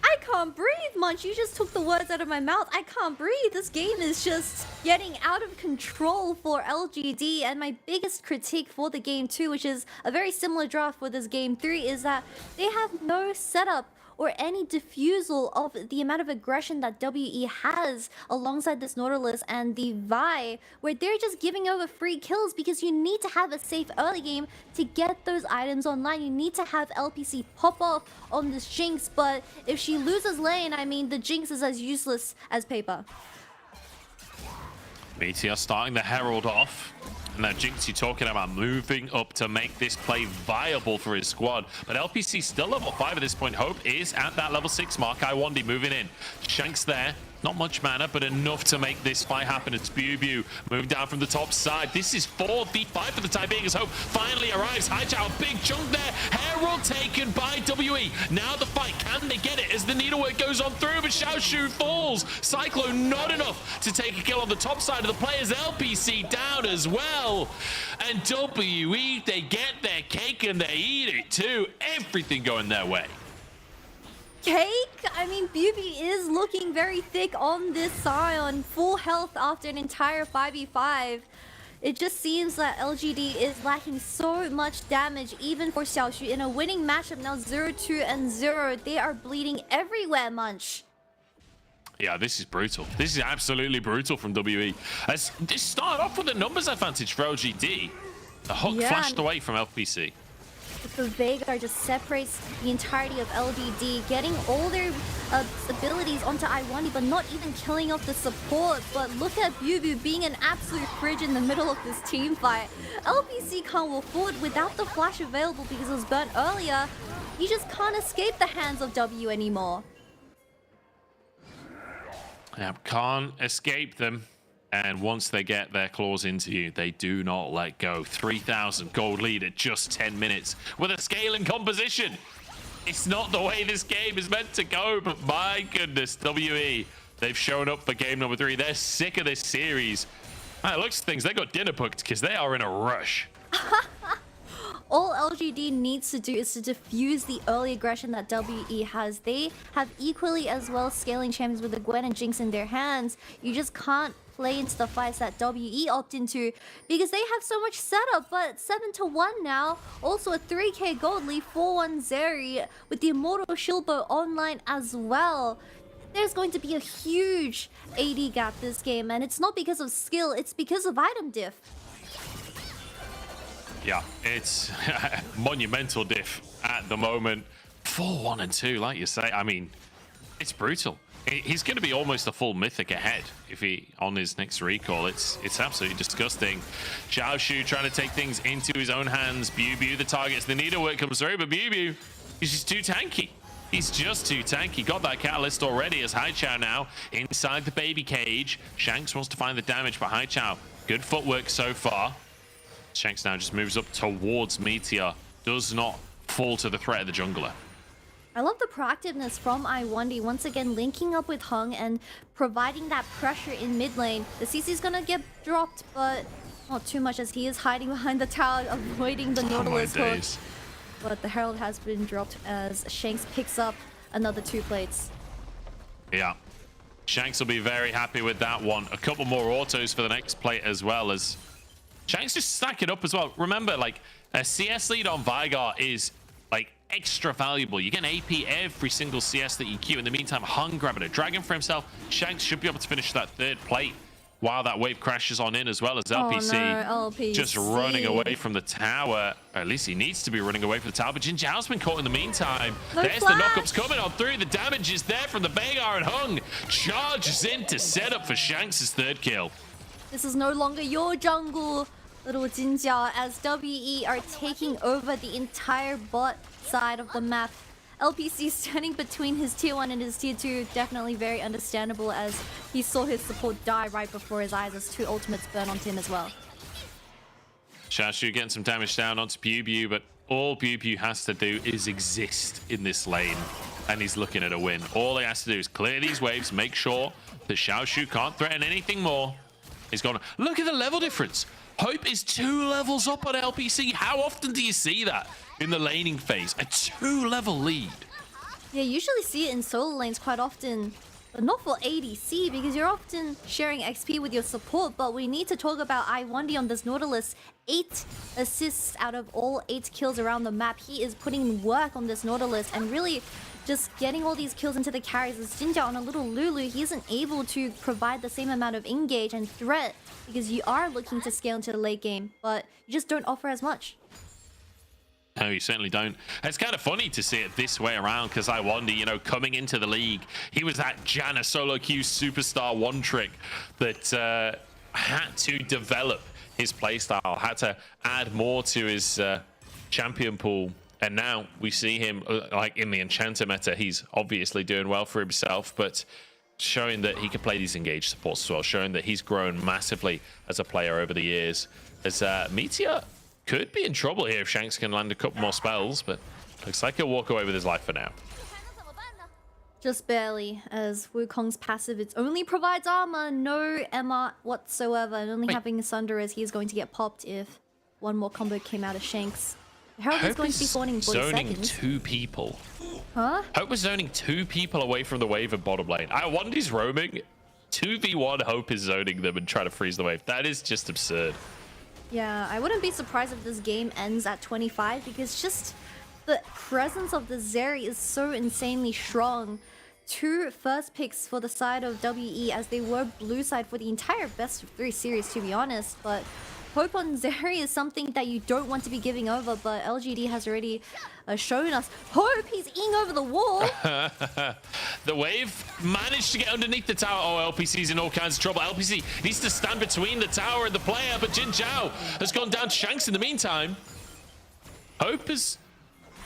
I can't breathe, Munch. You just took the words out of my mouth. I can't breathe. This game is just getting out of control for LGD. And my biggest critique for the game 2, which is a very similar draft for this game 3, is that they have no setup or any diffusal of the amount of aggression that WE has alongside this Nautilus and the Vi, where they're just giving over free kills because you need to have a safe early game to get those items online. You need to have LPC pop off on this Jinx, but if she loses lane, I mean, the Jinx is as useless as paper. Meteor starting the Herald off. Now, Jinx, you're talking about moving up to make this play viable for his squad. But LPC still level 5 at this point. Hope is at that level 6 mark. Iwandi moving in. Shanks there. Not much mana, but enough to make this fight happen. It's Bew moving down from the top side. This is 4v5 for the time being as Hope finally arrives. Haichao, big chunk there. Herald taken by WE. Now the fight, can they get it as the needlework goes on through, but Xiaoshu falls. Cyclone not enough to take a kill on the top side of the players. LPC down as well. And WE, they get their cake and they eat it too. Everything going their way. Cake? I mean, Beauty is looking very thick on this Scion. Full health after an entire 5v5. It just seems that LGD is lacking so much damage, even for Xiaoshu. In a winning matchup now, 0-2 and 0. They are bleeding everywhere, Munch. Yeah, this is brutal. This is absolutely brutal from WE. As this started off with a numbers advantage for LGD. The hook flashed away from LPC. The Veigar just separates the entirety of LGD, getting all their abilities onto Iwandi, but not even killing off the support. But look at Bew being an absolute fridge in the middle of this team fight. LPC can't walk forward without the flash available because it was burnt earlier. You just can't escape the hands of W anymore. Yeah, can't escape them. And once they get their claws into you, they do not let go. 3,000 gold lead at just 10 minutes with a scaling composition. It's not the way this game is meant to go, but my goodness, WE, they've shown up for game number 3. They're sick of this series. It looks things, they got dinner booked because they are in a rush. All LGD needs to do is to diffuse the early aggression that WE has. They have equally as well scaling champions with the Gwen and Jinx in their hands. You just can't play into the fights that WE opt into because they have so much setup. But 7-1 now, also a 3k gold lead, 4-1 Zeri with the Immortal Shieldbow online as well. There's going to be a huge AD gap this game, and it's not because of skill, it's because of item diff. Yeah, it's monumental diff at the moment. 4-1 and 2, like you say. I mean, it's brutal. He's going to be almost a full mythic ahead if he on his next recall. It's absolutely disgusting. Xiaoshu trying to take things into his own hands. BuBu the targets. The needlework comes through, but BuBu, he's just too tanky. He's just too tanky. Got that catalyst already as Haichao now inside the baby cage. Shanks wants to find the damage, but Haichao, good footwork so far. Shanks now just moves up towards Meteor. Does not fall to the threat of the jungler. I love the proactiveness from I1D, once again linking up with Hung and providing that pressure in mid lane. The CC's gonna get dropped, but not too much as he is hiding behind the tower, avoiding the Nautilus hook. But the Herald has been dropped as Shanks picks up another 2 plates. Yeah. Shanks will be very happy with that one. A couple more autos for the next plate as well, as Shanks just stack it up as well. Remember, like, a CS lead on Vigar is, like, extra valuable. You get an AP every single CS that you queue. In the meantime, Hung grabbing a dragon for himself. Shanks should be able to finish that 3rd plate while that wave crashes on in as well as LPC, LPC just running away from the tower. Or at least he needs to be running away from the tower. But Jin Zhao's been caught in the meantime. There's the knockups coming on through. The damage is there from the Veigar, and Hung charges in to set up for Shanks' 3rd kill. This is no longer your jungle, little Jin Zhao, as WE are taking over the entire bot side of the map. LPC standing between his tier 1 and his tier 2, definitely very understandable as he saw his support die right before his eyes as 2 ultimates burn onto him as well. Xiaoshu getting some damage down onto BuBu, but all BuBu has to do is exist in this lane, and he's looking at a win. All he has to do is clear these waves, make sure that Xiaoshu can't threaten anything more. He's gone. Look at the level difference. Hope is 2 levels up on LPC. How often do you see that in the laning phase? A 2-level lead. Yeah, you usually see it in solo lanes quite often, but not for ADC because you're often sharing XP with your support. But we need to talk about I1D on this Nautilus. 8 assists out of all 8 kills around the map. He is putting work on this Nautilus and really just getting all these kills into the carries. As Jin Zhao on a little Lulu, he isn't able to provide the same amount of engage and threat because you are looking to scale into the late game, but you just don't offer as much. No, you certainly don't. It's kind of funny to see it this way around because I1D, you know, coming into the league, he was that Janna solo queue superstar one trick that had to develop his playstyle, had to add more to his champion pool. And now we see him like in the Enchanter meta. He's obviously doing well for himself, but showing that he can play these engaged supports as well, showing that he's grown massively as a player over the years. As Meteor could be in trouble here if Shanks can land a couple more spells, but looks like he'll walk away with his life for now. Just barely, as Wukong's passive, it only provides armor, no MR whatsoever, and only having Sunder as he is going to get popped if one more combo came out of Shanks. Herald is going to be spawning in 40 zoning seconds. 2 people. Huh? Hope was zoning 2 people away from the wave of bottom lane. I1D's roaming. 2v1 Hope is zoning them and trying to freeze the wave. That is just absurd. Yeah, I wouldn't be surprised if this game ends at 25 because just the presence of the Zeri is so insanely strong. 2 first picks for the side of WE as they were blue side for the entire best of 3 series, to be honest, but Hope on Zeri is something that you don't want to be giving over, but LGD has already shown us. Hope, he's eating over the wall. The wave managed to get underneath the tower. Oh, LPC's in all kinds of trouble. LPC needs to stand between the tower and the player, but Jin Zhao has gone down to Shanks in the meantime. Hope has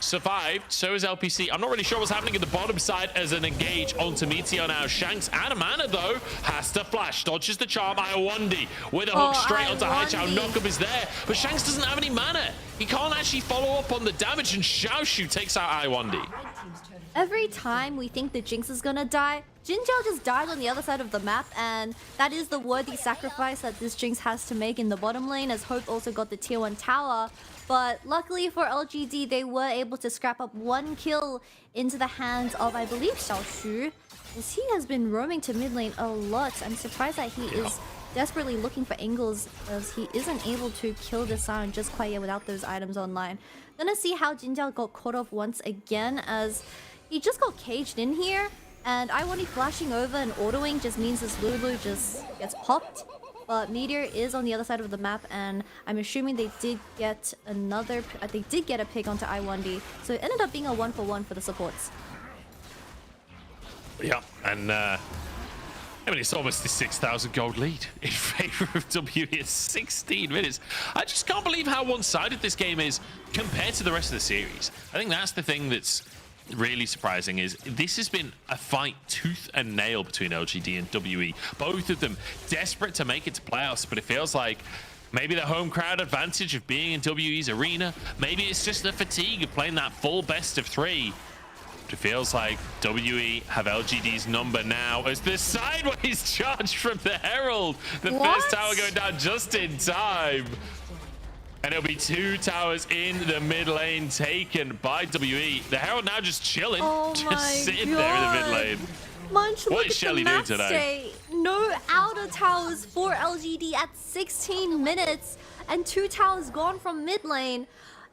survived. So is LPC. I'm not really sure what's happening at the bottom side as an engage onto Meteor now. Shanks out of mana, though. Has to flash. Dodges the charm. Iwandi with a hook straight onto Haichao. Knockup is there. But Shanks doesn't have any mana. He can't actually follow up on the damage. And Xiaoshu takes out Iwandi. Every time we think the Jinx is gonna die, Jinjiao just died on the other side of the map, and that is the worthy sacrifice that this Jinx has to make in the bottom lane, as Hope also got the tier 1 tower. But luckily for LGD, they were able to scrap up 1 kill into the hands of, I believe, Xiaoshu, as he has been roaming to mid lane a lot. I'm surprised that he is desperately looking for angles, as he isn't able to kill the Sion just quite yet without those items online. Gonna see how Jinjiao got caught off once again, as he just got caged in here, and Iwandi flashing over and autoing just means this Lulu just gets popped. But Meteor is on the other side of the map, and I'm assuming they did get another. They did get a pick onto Iwandi, so it ended up being a 1-for-1 for the supports. Yeah, and I mean, it's almost a 6,000 gold lead in favor of WE in 16 minutes. I just can't believe how one-sided this game is compared to the rest of the series. I think that's the thing that's really surprising, is this has been a fight tooth and nail between LGD and WE. Both of them desperate to make it to playoffs, but it feels like maybe the home crowd advantage of being in WE's arena, maybe it's just the fatigue of playing that full best of 3. It feels like WE have LGD's number now as the sideways charge from the Herald. The first tower going down just in time. And it'll be 2 towers in the mid lane taken by WE. The Herald now just chilling, just sitting there in the mid lane. Munch, What look is at Shelly the doing match today? day. No outer towers for LGD at 16 minutes, and 2 towers gone from mid lane.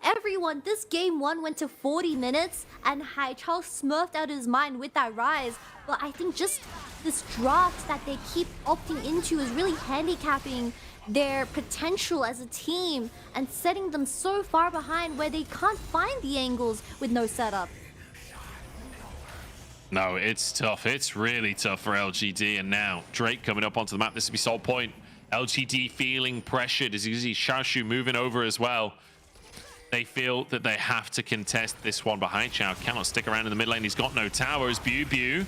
Everyone, this game 1 went to 40 minutes, and Haichao smurfed out his mind with that rise. But I think just this draft that they keep opting into is really handicapping their potential as a team and setting them so far behind where they can't find the angles with no setup. No, it's tough. It's really tough for LGD. And now Drake coming up onto the map. This will be Soul Point. LGD feeling pressured as you see Xiaoshu moving over as well. They feel that they have to contest this one behind Chao. Cannot stick around in the mid lane. He's got no towers. Bew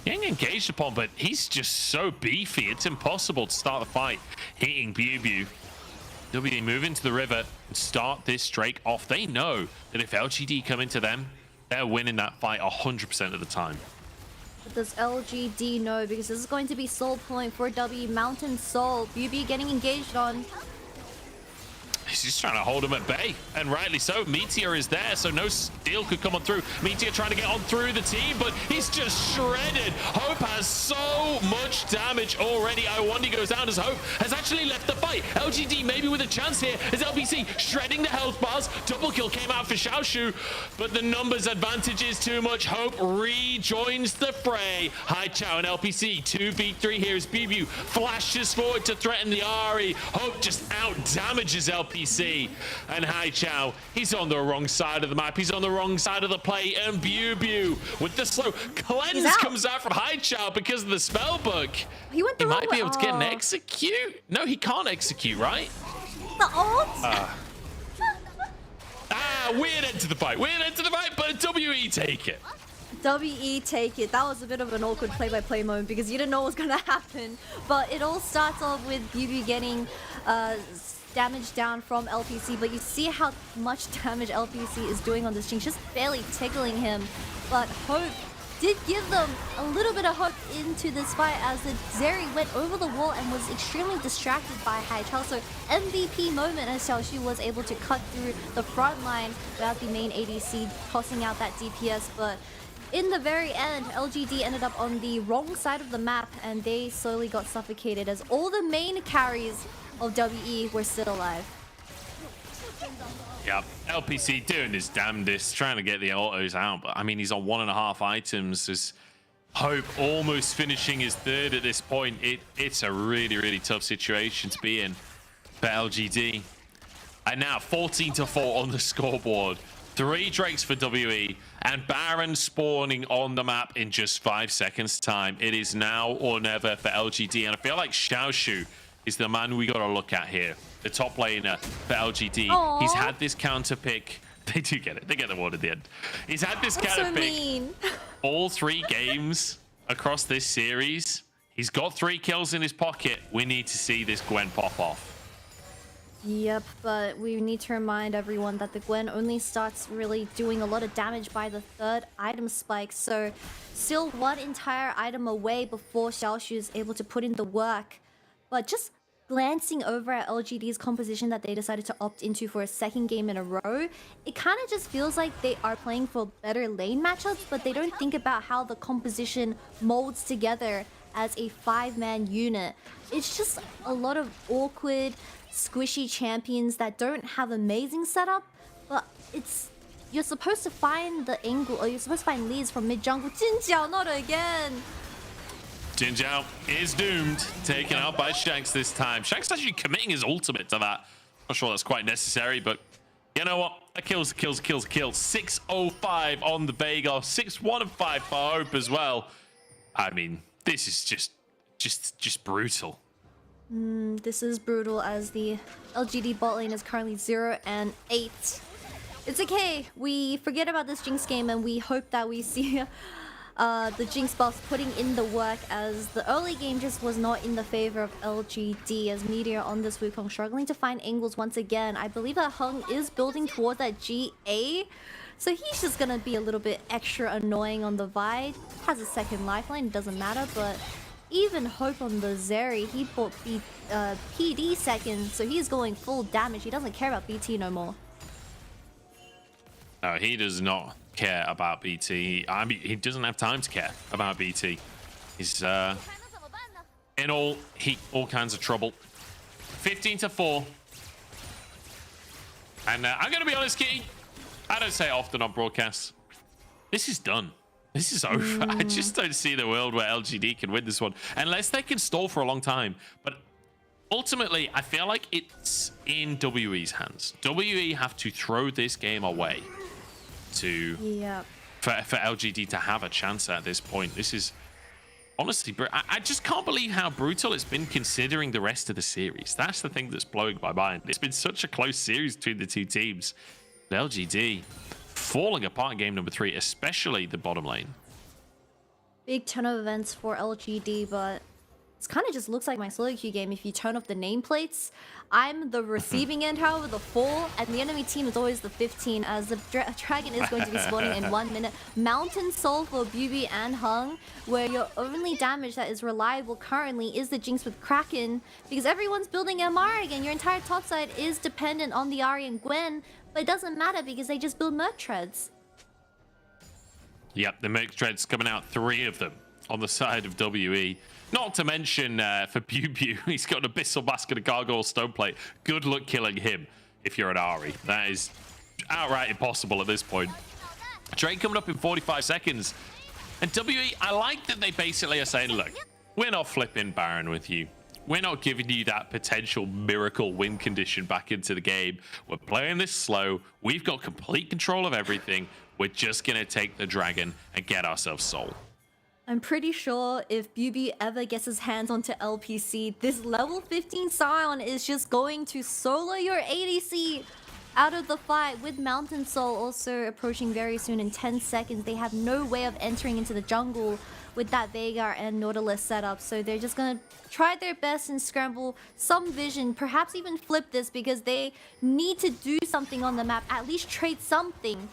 getting engaged upon, but he's just so beefy. It's impossible to start the fight hitting Bew. WE move into the river and start this Drake off. They know that if LGD come into them, they're winning that fight 100% of the time. But does LGD know? Because this is going to be Soul Point for WE. Mountain Soul. Bew getting engaged on. He's just trying to hold him at bay, and rightly so. Meteor is there, so no steal could come on through. Meteor trying to get on through the team, but he's just shredded. Hope has so much damage already. Iwandi goes down as Hope has actually left the fight. LGD maybe with a chance here as LPC shredding the health bars. Double kill came out for Xiaoshu, but the numbers advantage is too much. Hope rejoins the fray. Haichao and LPC 2v3 here as Bew flashes forward to threaten the Ahri. Hope just out damages LPC. And Haichao, he's on the wrong side of the map. He's on the wrong side of the play. And Bew with the slow cleanse comes out from Haichao because of the spell book. He went the He wrong might way. be able to get an execute. No, he can't execute, right? The ult? Weird end to the fight. Weird end to the fight, but WE take it. WE take it. That was a bit of an awkward play-by-play moment because you didn't know what was going to happen. But it all starts off with Bew getting damage down from LPC, but you see how much damage LPC is doing on this Jinx, just barely tickling him. But Hope did give them a little bit of hope into this fight as the Zeri went over the wall and was extremely distracted by Haichao. So MVP moment as Xiaoshu was able to cut through the front line without the main ADC tossing out that DPS. But in the very end, LGD ended up on the wrong side of the map and they slowly got suffocated as all the main carries of WE were still alive. Yep, LPC doing his damnedest, trying to get the autos out, but I mean, he's on 1.5 items. There's Hope almost finishing his third at this point. It's a really, really tough situation to be in for LGD. And now 14-4 on the scoreboard. 3 Drakes for WE, and Baron spawning on the map in just 5 seconds time. It is now or never for LGD, and I feel like Xiaoshu is the man we got to look at here. The top laner for LGD. Aww. He's had this counter pick They do get it. They get the ward at the end. He's had this That's kind so of pick mean. all 3 games across this series. He's got 3 kills in his pocket. We need to see this Gwen pop off. Yep, but we need to remind everyone that the Gwen only starts really doing a lot of damage by the 3rd item spike, so still 1 entire item away before Xiaoshu is able to put in the work. But just glancing over at LGD's composition that they decided to opt into for a 2nd game in a row, it kind of just feels like they are playing for better lane matchups, but they don't think about how the composition molds together as a 5-man unit. It's just a lot of awkward, squishy champions that don't have amazing setup, but you're supposed to find the angle, or you're supposed to find leads from mid jungle. Jinjiao, not again. Jinjiao is doomed, taken out by Shanks this time. Shanks actually committing his ultimate to that. Not sure that's quite necessary, but you know what? A kill's a kill's a kill's a kill. 605 on the Veigar, 6-1 and 5 for Hope as well. I mean, this is just brutal. This is brutal as the LGD bot lane is currently 0 and 8. It's okay. We forget about this Jinx game and we hope that we see the Jinx boss putting in the work, as the early game just was not in the favor of LGD, as Meteor on this Wukong struggling to find angles once again. I believe that Hung is building toward that GA, so he's just gonna be a little bit extra annoying on the Vi. Has a 2nd lifeline, it doesn't matter, but even Hope on the Zeri, he bought PD 2nd, so he's going full damage. He doesn't care about BT no more. No, he does not care about BT. I mean, he doesn't have time to care about BT. He's in all kinds of trouble. 15-4. And I'm gonna be honest, Kitty. I don't say it often on broadcasts. This is done. This is over. I just don't see the world where LGD can win this one unless they can stall for a long time. But ultimately, I feel like it's in WE's hands. WE have to throw this game away for LGD to have a chance at this point. This is honestly, I just can't believe how brutal it's been considering the rest of the series. That's the thing that's blowing my mind. It's been such a close series between the 2 teams. LGD falling apart in game number 3, especially the bottom lane. Big ton of events for LGD, but it kind of just looks like my solo queue game if you turn off the nameplates. I'm the receiving end, however, the 4, and the enemy team is always the 15, as the dragon is going to be spawning in 1 minute. Mountain Soul for Bubi and Hung, where your only damage that is reliable currently is the Jinx with Kraken, because everyone's building MR again. Your entire top side is dependent on the Ahri and Gwen, but it doesn't matter because they just build Merc Treads. Yep, the Merc Treads coming out, 3 of them on the side of WE. Not to mention for Bubu, he's got an Abyssal Basket, a Gargoyle Stoneplate. Good luck killing him if you're an Ahri. That is outright impossible at this point. Drake coming up in 45 seconds. And WE, I like that they basically are saying, look, we're not flipping Baron with you. We're not giving you that potential miracle win condition back into the game. We're playing this slow. We've got complete control of everything. We're just going to take the dragon and get ourselves Soul. I'm pretty sure if Bubi ever gets his hands onto LPC, this level 15 Scion is just going to solo your ADC out of the fight, with Mountain Soul also approaching very soon in 10 seconds. They have no way of entering into the jungle with that Veigar and Nautilus setup, so they're just gonna try their best and scramble some vision, perhaps even flip this, because they need to do something on the map, at least trade something.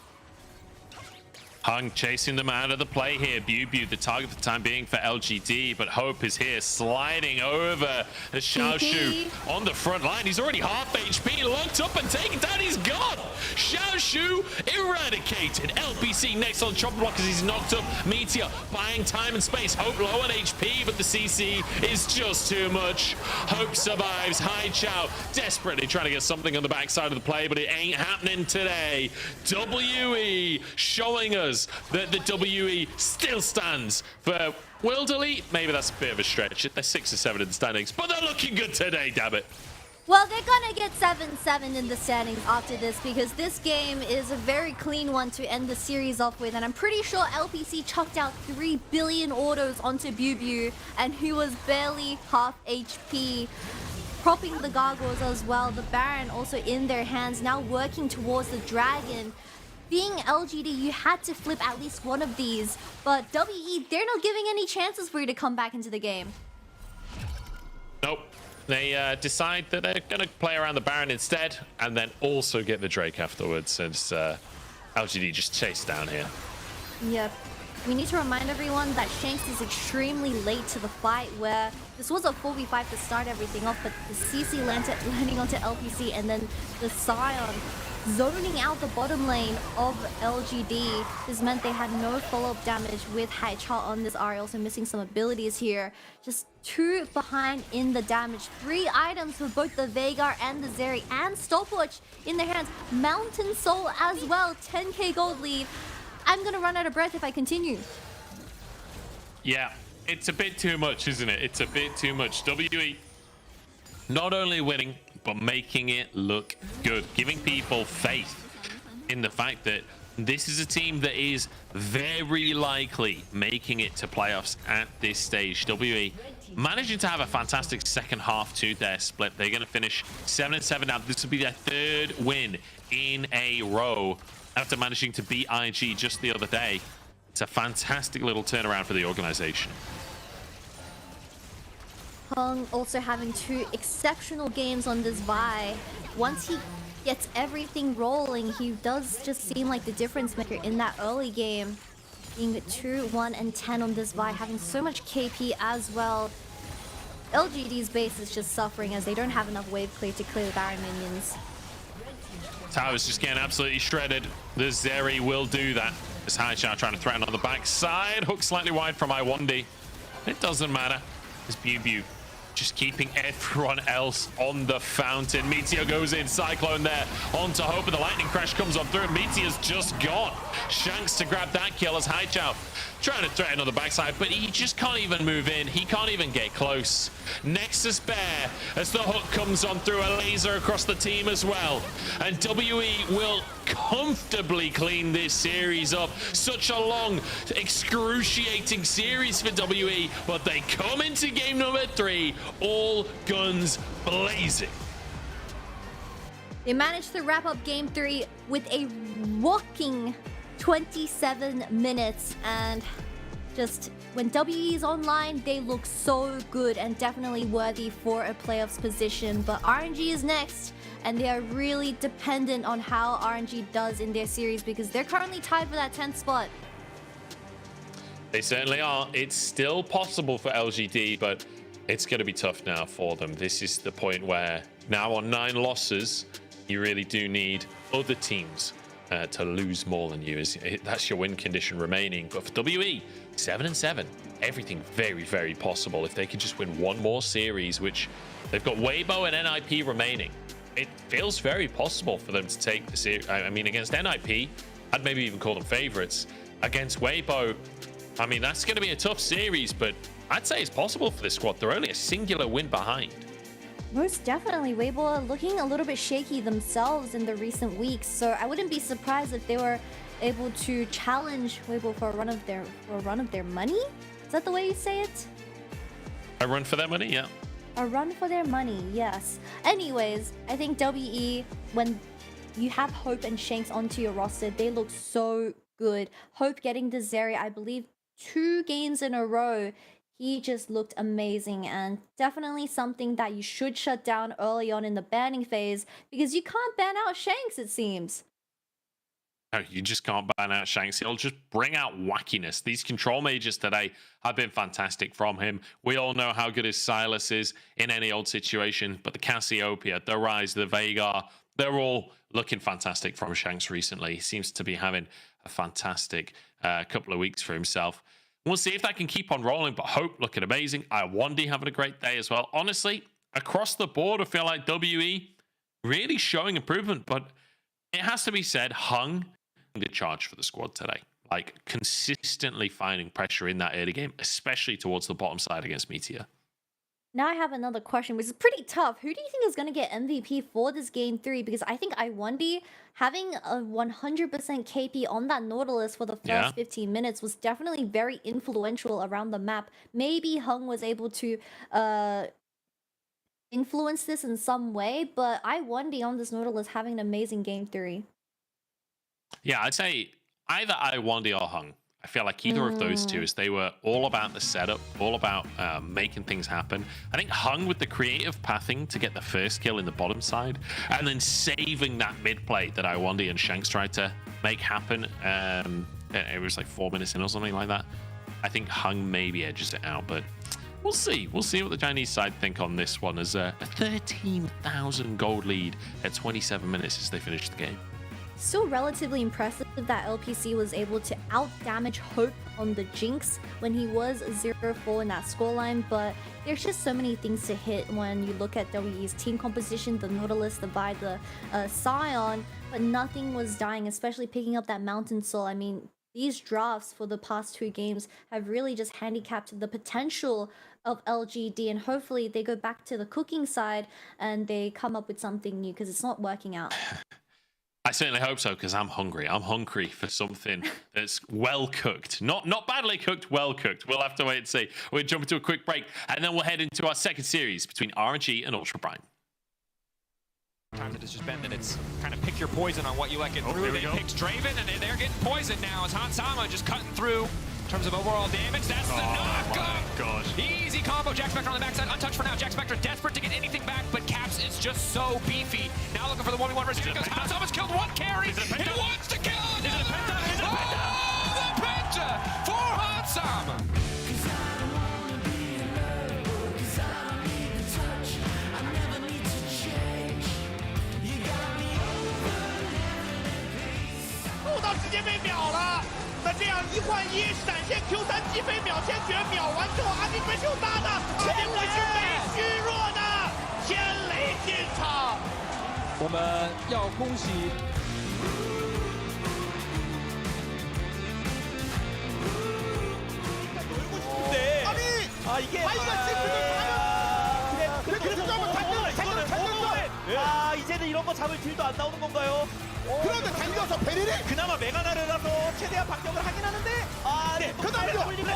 Hung chasing them out of the play here. Bubu, the target for the time being for LGD, but Hope is here, sliding over the Xiaoshu on the front line. He's already half HP, locked up and taken down. He's gone. Xiaoshu eradicated. LPC next on the chopper block as he's knocked up. Meteor buying time and space. Hope low on HP, but the CC is just too much. Hope survives. Hai Chao desperately trying to get something on the backside of the play, but it ain't happening today. WE showing us that the WE still stands for World Elite. Maybe that's a bit of a stretch. They're 6 or 7 in the standings, but they're looking good today, damn it. Well, they're gonna get 7-7 in the standings after this, because this game is a very clean one to end the series off with, and I'm pretty sure LPC chucked out 3 billion autos onto Bubu, and he was barely half HP. propping the gargoyles as well. The Baron also in their hands, now working towards the dragon. Being LGD, you had to flip at least one of these, but WE, they're not giving any chances for you to come back into the game. Nope. They decide that they're going to play around the Baron instead, and then also get the Drake afterwards, as LGD just chased down here. Yep. We need to remind everyone that Shanks is extremely late to the fight, where this was a 4v5 to start everything off, but the CC landing onto LPC, and then the Scion zoning out the bottom lane of LGD. This meant they had no follow-up damage with Haichao on this Ahri, also missing some abilities here. Just 2 behind in the damage. 3 items for both the Veigar and the Zeri, and Stopwatch in their hands. Mountain Soul as well, 10k gold lead. I'm gonna run out of breath if I continue. Yeah, it's a bit too much, isn't it? It's a bit too much. WE not only winning, but making it look good, giving people faith in the fact that this is a team that is very likely making it to playoffs at this stage. WE managing to have a fantastic second half to their split. They're going to finish 7-7 now. This will be their 3rd win in a row after managing to beat IG just the other day. It's a fantastic little turnaround for the organization. Hung also having 2 exceptional games on this Vi. Once he gets everything rolling, he does just seem like the difference maker in that early game. Being 2, 1, and 10 on this Vi, having so much KP as well. LGD's base is just suffering as they don't have enough wave clear to clear the Baron minions. Tower's just getting absolutely shredded. The Zeri will do that. This Haichao trying to threaten on the backside. Hook slightly wide from Iwandi. It doesn't matter. It's Bew just keeping everyone else on the fountain. Meteor goes in, Cyclone there onto Hope, and the lightning crash comes on through. Meteor's just gone. Shanks to grab that kill as Haichao trying to threaten on the backside, but he just can't even move in. He can't even get close. Nexus Bear as the hook comes on through, a laser across the team as well. And WE will comfortably clean this series up. Such a long, excruciating series for WE, but they come into game number 3, all guns blazing. They managed to wrap up game 3 with a rocking 27 minutes, and just when WE is online, they look so good and definitely worthy for a playoffs position. But RNG is next, and they are really dependent on how RNG does in their series because they're currently tied for that 10th spot. They certainly are. It's still possible for LGD, but it's going to be tough now for them. This is the point where now on 9 losses, you really do need other teams to lose more than you. That's your win condition remaining. But for WE, 7-7, everything very, very possible. If they could just win one more series, which they've got Weibo and NIP remaining, it feels very possible for them to take the series. I mean, against NIP, I'd maybe even call them favorites. Against Weibo, I mean, that's going to be a tough series, but I'd say it's possible for this squad. They're only a singular win behind. Most definitely. Weibo are looking a little bit shaky themselves in the recent weeks, so I wouldn't be surprised if they were able to challenge Weibo for a run of their money. Is that the way you say it? A run for their money, yeah. A run for their money, yes. Anyways, I think WE, when you have Hope and Shanks onto your roster, they look so good. Hope getting the Zeri, I believe 2 games in a row. He just looked amazing, and definitely something that you should shut down early on in the banning phase because you can't ban out Shanks, it seems. No, you just can't ban out Shanks. He'll just bring out wackiness. These control mages today have been fantastic from him. We all know how good his Silas is in any old situation, but the Cassiopeia, the Rise, the Veigar, they're all looking fantastic from Shanks recently. He seems to be having a fantastic couple of weeks for himself. We'll see if that can keep on rolling, but Hope looking amazing. Iwandi having a great day as well. Honestly, across the board, I feel like WE really showing improvement, but it has to be said, Hung the charge for the squad today. Like, consistently finding pressure in that early game, especially towards the bottom side against Meteor. Now I have another question, which is pretty tough. Who do you think is going to get MVP for this game 3? Because I think Iwandi having a 100% KP on that Nautilus for the first 15 minutes was definitely very influential around the map. Maybe Hung was able to influence this in some way, but I won on this Nautilus having an amazing game 3. Yeah, I'd say either I1D or Hung. I feel like either of those two, as they were all about the setup, all about making things happen. I think Hung with the creative pathing to get the first kill in the bottom side, and then saving that mid play that I1D and Shanks tried to make happen. It was like 4 minutes in or something like that. I think Hung maybe edges it out, but we'll see. We'll see what the Chinese side think on this one as a 13,000 gold lead at 27 minutes as they finish the game. Still relatively impressive that LPC was able to out-damage Hope on the Jinx when he was 0-4 in that scoreline, but there's just so many things to hit when you look at WE's team composition, the Nautilus, the Vi, the Scion, but nothing was dying, especially picking up that Mountain Soul. I mean, these drafts for the past 2 games have really just handicapped the potential of LGD, and hopefully they go back to the cooking side and they come up with something new, because it's not working out. I certainly hope so, because I'm hungry. I'm hungry for something that's well cooked. Not badly cooked, well cooked. We'll have to wait and see. We'll jump into a quick break, and then we'll head into our second series between RNG and Ultra Prime. Time to just bend, and it's kind of pick your poison on what you let get through. They picks Draven, and they're getting poisoned now as Hansama just cutting through. In terms of overall damage, that's the knock. Gosh. Easy combo. Jack Spectre on the backside, untouched for now. Jack Spectre desperate to get anything back, but Caps is just so beefy. Now looking for the 1v1 versus because Hansama's killed 1 carry. He wants to kill another. Is it a penta? Is it a penta? Oh, the penta for Hansama. Oh, 那这样1换1闪现 Q3 击飞秒先决秒完之后，阿迪飞是有大的，阿迪飞是被虚弱的，天雷进场。我们要恭喜。네. 아니, 이게 바이가 짚히는 그래서 한번 달려요. 이제는 이런 거 잡을 딜도 안 나오는 건가요? 그런데 달려서 베리리 그나마 메가나르라서 최대한 반격을 하긴 하는데 네, 그다음에 올리고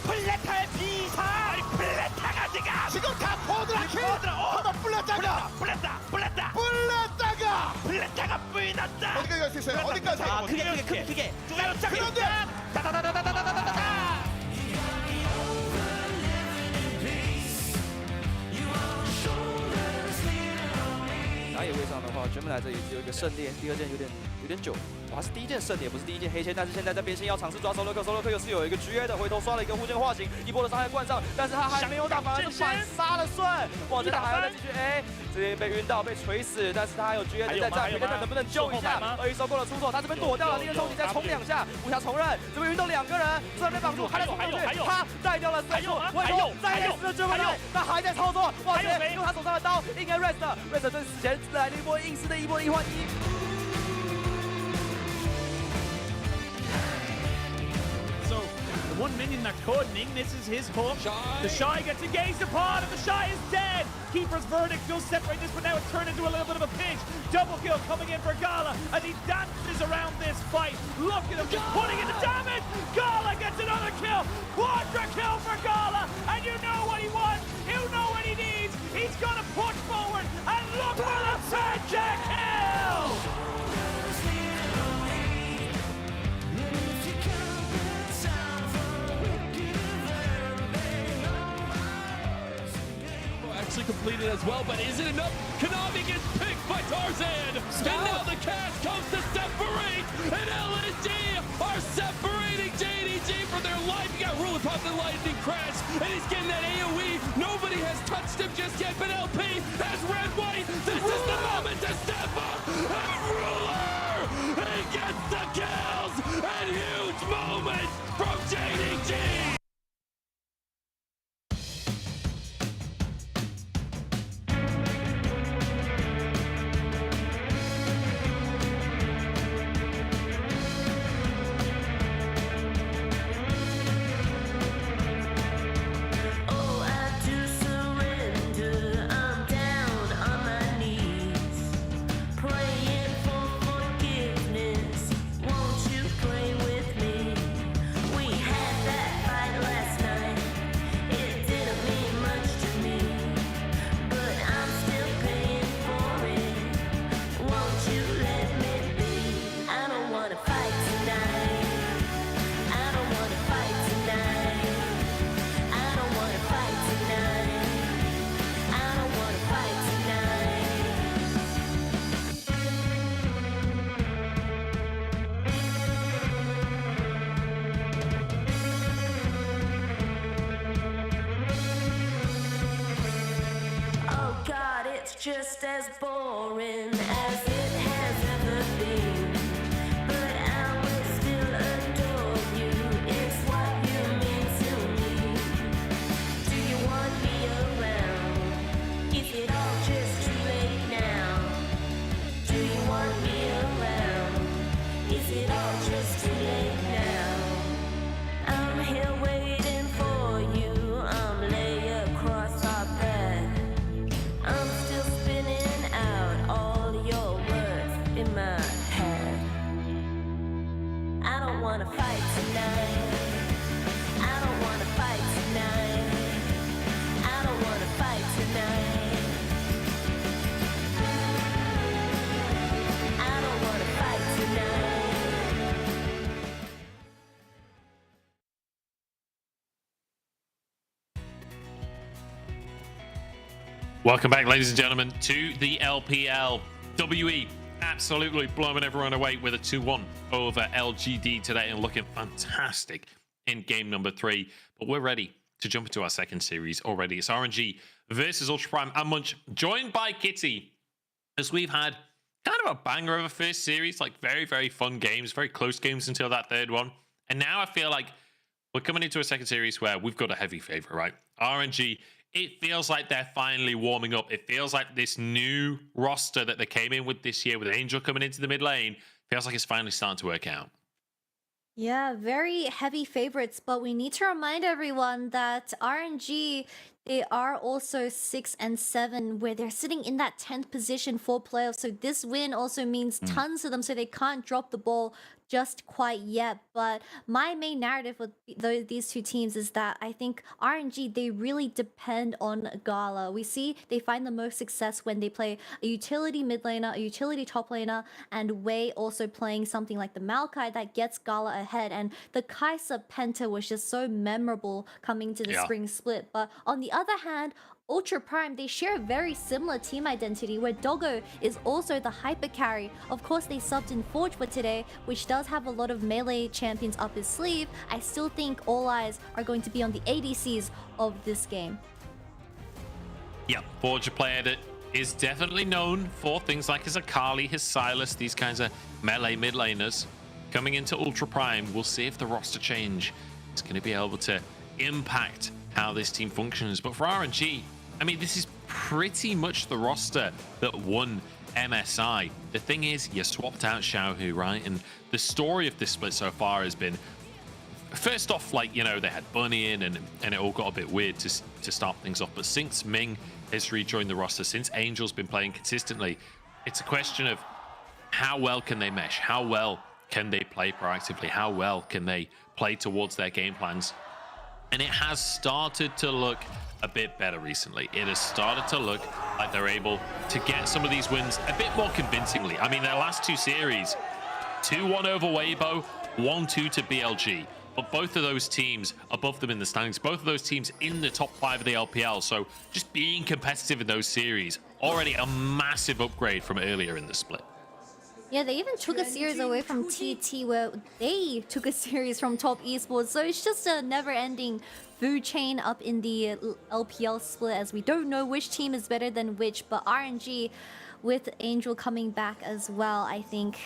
플레타의 비사 아니 플레타가 지금 다 포드라키 플레타가 뿌이났다 어디까지 갈 수 있어요? 어디까지? 크게 그런데 다다다다다다다다다打野位上的话，全部来这里只有一个圣殿，第2件有点久，还是第1件圣殿，不是第1件黑线，但是现在在边线要尝试抓手勒克又是有一个 GA 的，回头刷了一个护剑化形，一波的伤害灌上，但是他还没有打，反而是反杀了顺，哇，这他还要再继续 A， 这边被晕到被锤死，但是他还有 GA 在战，看看能不能救一下，而一收购了出手，他这边躲掉了，第1冲击再冲2下，无暇重刃，这边晕到2个人，这边绑住，还有，他带掉了3处，回头再也是追回来，他还在操作，哇塞，用他手上的刀，应该 rest 对死前来了一波硬式的1波1换1。So, the 1 minion that's coordinating, this is his hook. The Shy gets engaged upon, and the Shy is dead. Keeper's verdict will separate this, but now it's turned into a little bit of a pinch. Double kill coming in for Gala, and he dances around this fight. Look at him just putting in the damage. Gala gets another kill. Quadra kill for Gala, and you know what he wants. You know what he needs. He's gonna push forward, and look for the Magic kill. Actually completed as well, but is it enough? Konami gets picked by Tarzan, and now the cast comes to separate, and LGD are separating JDG for their life. He got ruled upon the lightning crash, and he's getting that AoE. Nobody has touched him just yet, but LP has red white. This is the moment to step up, and Ruler, he gets the kills, and huge moment from JDG. Oh, I do surrender. I'm down on my knees. as boring as it has ever been, but I will still adore you. It's what you mean to me. Do you want me around? Is it all just too late now? Do you want me around? Is it all just too late now? I'm here waiting for you. I'm lay across our bed. I'm still spinning out all your words in my head. I don't wanna fight tonight. I don't wanna fight tonight. I don't wanna fight tonight. I don't wanna fight tonight. Welcome back, ladies and gentlemen, to the LPL. WE absolutely blowing everyone away with a 2-1 over LGD today and looking fantastic in game number 3. But we're ready to jump into our second series already. It's RNG versus Ultra Prime and Munch, joined by Kitty, as we've had kind of a banger of a first series, like very, very fun games, very close games until that third one. And now I feel like we're coming into a second series where we've got a heavy favorite, right? RNG, it feels like they're finally warming up. It feels like this new roster that they came in with this year, with Angel coming into the mid lane, feels like it's finally starting to work out. Yeah, very heavy favorites, but we need to remind everyone that RNG, they are also 6 and 7, where they're sitting in that 10th position for playoffs. So this win also means tons to them, so they can't drop the ball just quite yet. But my main narrative with these two teams is that I think RNG, they really depend on Gala. We see they find the most success when they play a utility mid laner, a utility top laner, and Wei also playing something like the Maokai that gets Gala ahead. And the Kai'Sa Penta was just so memorable coming to the spring split. But on the other hand, Ultra Prime, they share a very similar team identity where Doggo is also the hyper carry. Of course, they subbed in Forge for today, which does have a lot of melee champions up his sleeve. I still think all eyes are going to be on the ADCs of this game. Yeah, Forge, a player that is definitely known for things like his Akali, his Sylas, these kinds of melee mid laners. Coming into Ultra Prime, we'll see if the roster change is going to be able to impact how this team functions. But for RNG, I mean, this is pretty much the roster that won MSI. The thing is, you swapped out Xiaohu, right? And the story of this split so far has been, first off, like, you know, they had Bunny in and it all got a bit weird to start things off. But since Ming has rejoined the roster, since Angel's been playing consistently, it's a question of how well can they mesh? How well can they play proactively? How well can they play towards their game plans? And it has started to look a bit better recently. It has started to look like they're able to get some of these wins a bit more convincingly. I mean, their last two series, 2-1 over Weibo, 1-2 to BLG. But both of those teams above them in the standings, both of those teams in the top 5 of the LPL. So just being competitive in those series, already a massive upgrade from earlier in the split. Yeah, they even took a series away from TT, where they took a series from Top Esports. So it's just a never-ending food chain up in the LPL split, as we don't know which team is better than which. But RNG, with Angel coming back as well, I think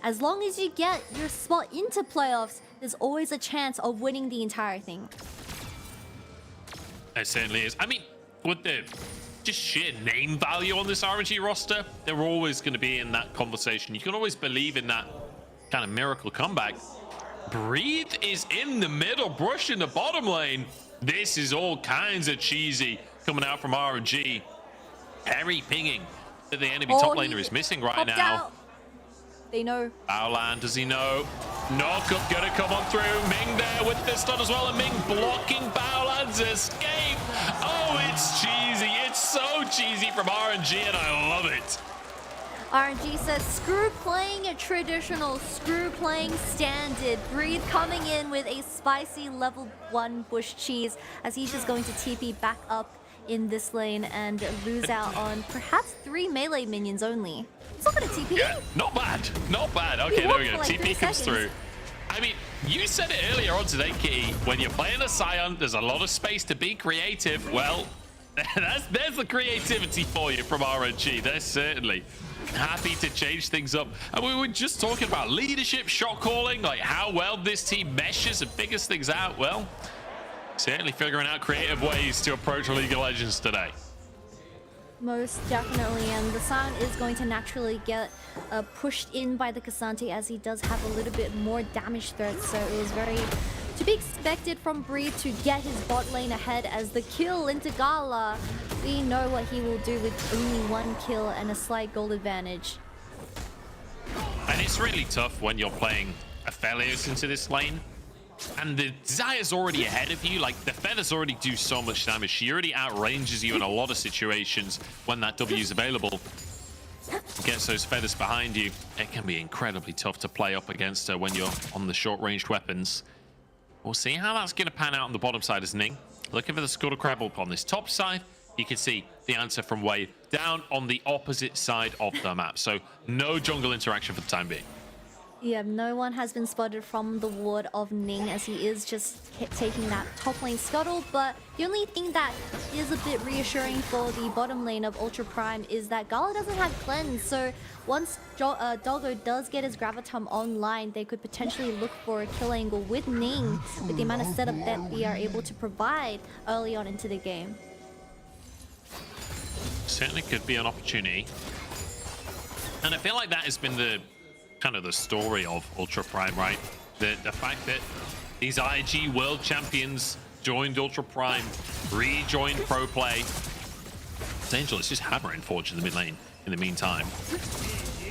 as long as you get your spot into playoffs, there's always a chance of winning the entire thing. It certainly is. I mean, with the just sheer name value on this RNG roster, they're always going to be in that conversation. You can always believe in that kind of miracle comeback. Breathe is in the middle, Brush in the bottom lane. This is all kinds of cheesy coming out from RNG. Perry pinging that the enemy top laner is missing right now. Out. They know. Baolan, does he know? Knockup gonna come on through. Ming there with the stun as well, and Ming blocking Baolan's escape. Oh, it's cheesy. It's so cheesy from RNG, and I love it. RNG says, screw playing a traditional, screw playing standard. Breathe coming in with a spicy level 1 bush cheese, as he's just going to TP back up in this lane and lose out on perhaps 3 melee minions only. He's not gonna TP. Yeah, not bad. Not bad. Okay, there we go. Like TP comes through. I mean, you said it earlier on today, Kitty. When you're playing a Scion, there's a lot of space to be creative. Well, There's the creativity for you from RNG. They're certainly happy to change things up. And we were just talking about leadership, shot calling, like how well this team meshes and figures things out. Well, certainly figuring out creative ways to approach League of Legends today. Most definitely, and the Sion is going to naturally get pushed in by the K'Sante as he does have a little bit more damage threat, so it was very to be expected from Bree to get his bot lane ahead as the kill into Gala. We know what he will do with only 1 kill and a slight gold advantage. And it's really tough when you're playing Aphelios into this lane and the Zaya's already ahead of you. Like, the feathers already do so much damage. She already outranges you in a lot of situations when that W is available. Gets those feathers behind you. It can be incredibly tough to play up against her when you're on the short-ranged weapons. We'll see how that's going to pan out on the bottom side as Ning. Looking for the skull to crab up on this top side. You can see the answer from Wei down on the opposite side of the map. So no jungle interaction for the time being. Yeah, no one has been spotted from the ward of Ning as he is just taking that top lane scuttle, but the only thing that is a bit reassuring for the bottom lane of Ultra Prime is that Gala doesn't have cleanse, so once Doggo does get his Gravitum online, they could potentially look for a kill angle with Ning with the amount of setup that we are able to provide early on into the game. Certainly could be an opportunity. And I feel like that has been the kind of the story of Ultra Prime, right? The fact that these IG world champions joined Ultra Prime, rejoined pro play. Angel is just hammering Forge in the mid lane in the meantime.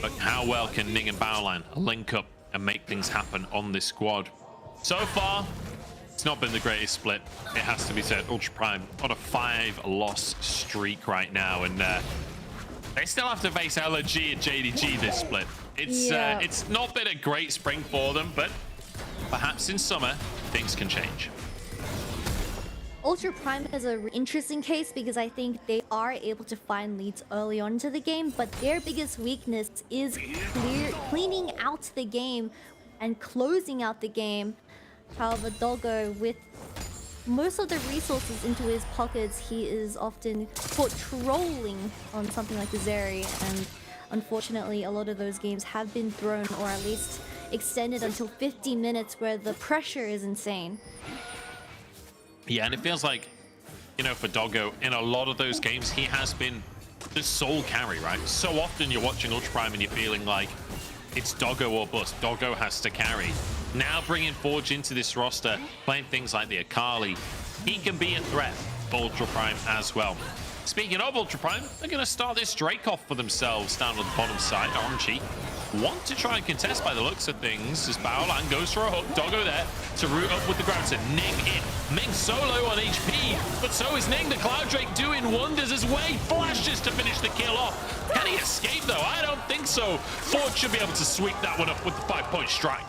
But how well can Ning and Baolan link up and make things happen on this squad? So far, it's not been the greatest split. It has to be said. Ultra Prime on a 5-loss streak right now, and they still have to face LG and JDG this split. It's not been a great spring for them, but perhaps in summer things can change. Ultra Prime is an interesting case because I think they are able to find leads early on into the game, but their biggest weakness is cleaning out the game and closing out the game. However, Doggo, with most of the resources into his pockets, he is often caught trolling on something like the Zeri, and unfortunately a lot of those games have been thrown or at least extended until 50 minutes where the pressure is insane. Yeah, and it feels like, you know, for Doggo, in a lot of those games, he has been the sole carry, right? So often you're watching Ultra Prime and you're feeling like it's Doggo or bust. Doggo has to carry. Now bringing Forge into this roster, playing things like the Akali, he can be a threat for Ultra Prime as well. Speaking of Ultra Prime, they're going to start this Drake off for themselves down on the bottom side. RNG want to try and contest by the looks of things as Baolan goes for a hook. Doggo there to root up with the Graviton. Ning in. Ming solo on HP, but so is Ning. The Cloud Drake doing wonders as Wei flashes to finish the kill off. Can he escape though? I don't think so. Forge should be able to sweep that one up with the 5-point strike.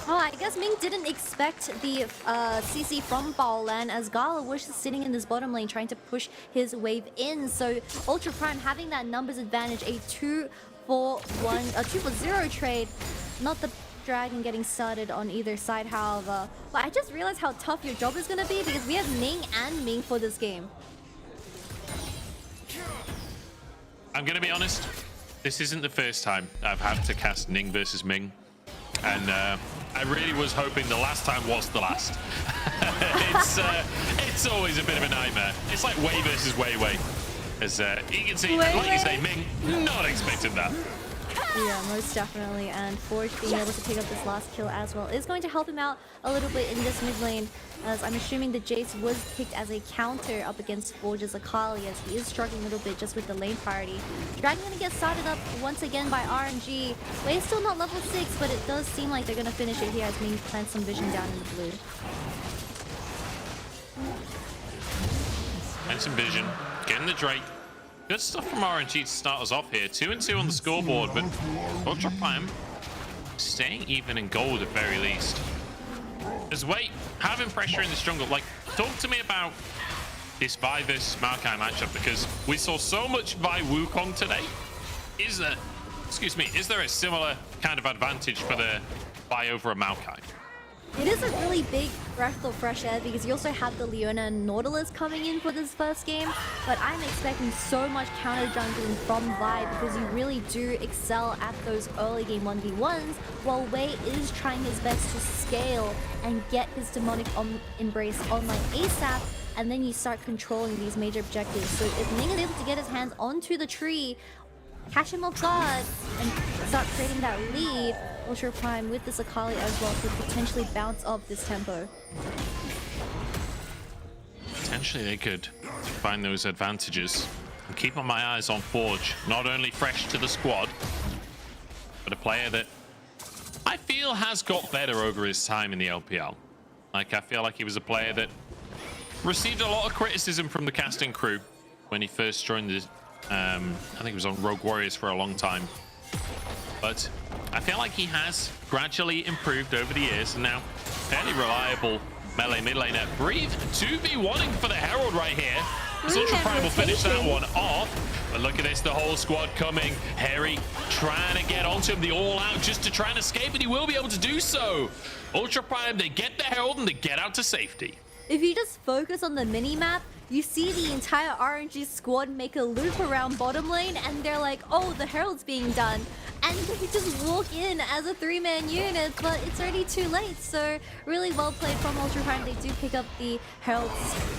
Oh, I guess Ming didn't expect the CC from Baolan as Gala was just sitting in this bottom lane trying to push his wave in. So Ultra Prime having that numbers advantage, a 2-for-0 trade. Not the Dragon getting started on either side, however. But I just realized how tough your job is going to be because we have Ning and Ming for this game. I'm going to be honest, this isn't the first time I've had to cast Ning versus Ming. And I really was hoping the last time was the last. It's always a bit of a nightmare. It's like Wei versus Wei. As you can see, like you say, Ming, not expecting that. Yeah, most definitely. And Forge being able to pick up this last kill as well is going to help him out a little bit in this mid lane, as I'm assuming the Jace was picked as a counter up against Forge's Akali, as he is struggling a little bit just with the lane priority. Dragon gonna get started up once again by RNG. Wei is still not level 6, but it does seem like they're gonna finish it here as Ming plants some vision down in the blue. And some vision, getting the Drake. Good stuff from RNG to start us off here. 2-2 on the scoreboard, but Ultra Prime staying even in gold at very least. As Wei having pressure in this jungle, like, talk to me about this Vi versus Maokai matchup, because we saw so much Vi Wukong today. Is there a similar kind of advantage for the Vi over a Maokai? It is a really big breath of fresh air because you also have the Leona and Nautilus coming in for this first game, but I'm expecting so much counter jungling from Vi because you really do excel at those early game 1v1s, while Wei is trying his best to scale and get his demonic embrace online ASAP, and then you start controlling these major objectives. So if Ning is able to get his hands onto the tree, catch him off guard, and start creating that lead, Ultra Prime with this Akali as well could potentially bounce up this tempo. Potentially they could find those advantages. I'm keeping my eyes on Forge, not only fresh to the squad, but a player that I feel has got better over his time in the LPL. Like, I feel like he was a player that received a lot of criticism from the casting crew when he first joined the I think he was on Rogue Warriors for a long time, but I feel like he has gradually improved over the years, and now fairly reliable melee mid laner. Breathe 2v1ing for the Herald right here. Ultra Prime will finish that one off, but look at this, the whole squad coming. Harry trying to get onto him, the all out just to try and escape, and he will be able to do so. Ultra Prime, they get the Herald and they get out to safety. If you just focus on the mini-map, you see the entire RNG squad make a loop around bottom lane, and they're like, oh, the Herald's being done. And they just walk in as a 3-man unit, but it's already too late. So really well played from Ultra Prime. They do pick up the Herald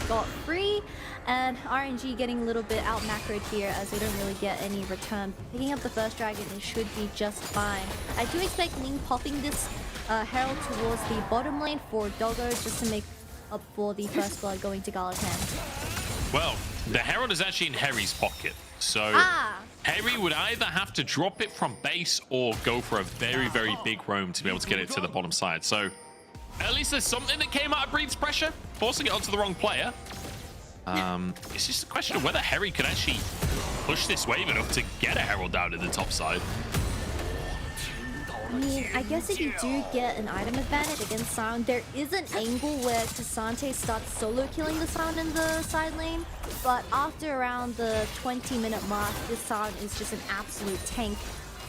scot-free, and RNG getting a little bit out macroed here as they don't really get any return. Picking up the first dragon, it should be just fine. I do expect Ning popping this Herald towards the bottom lane for Doggo just to make up for the first blood going to Gala's hand. Well, the Herald is actually in Harry's pocket, so Harry would either have to drop it from base or go for a very, very big roam to be able to get it to the bottom side. So at least there's something that came out of Breathes pressure, forcing it onto the wrong player. It's just a question of whether Harry could actually push this wave enough to get a Herald down to the top side. I mean, I guess if you do get an item advantage against Sion, there is an angle where Cassante starts solo killing the Sion in the side lane, but after around the 20-minute mark, this Sion is just an absolute tank,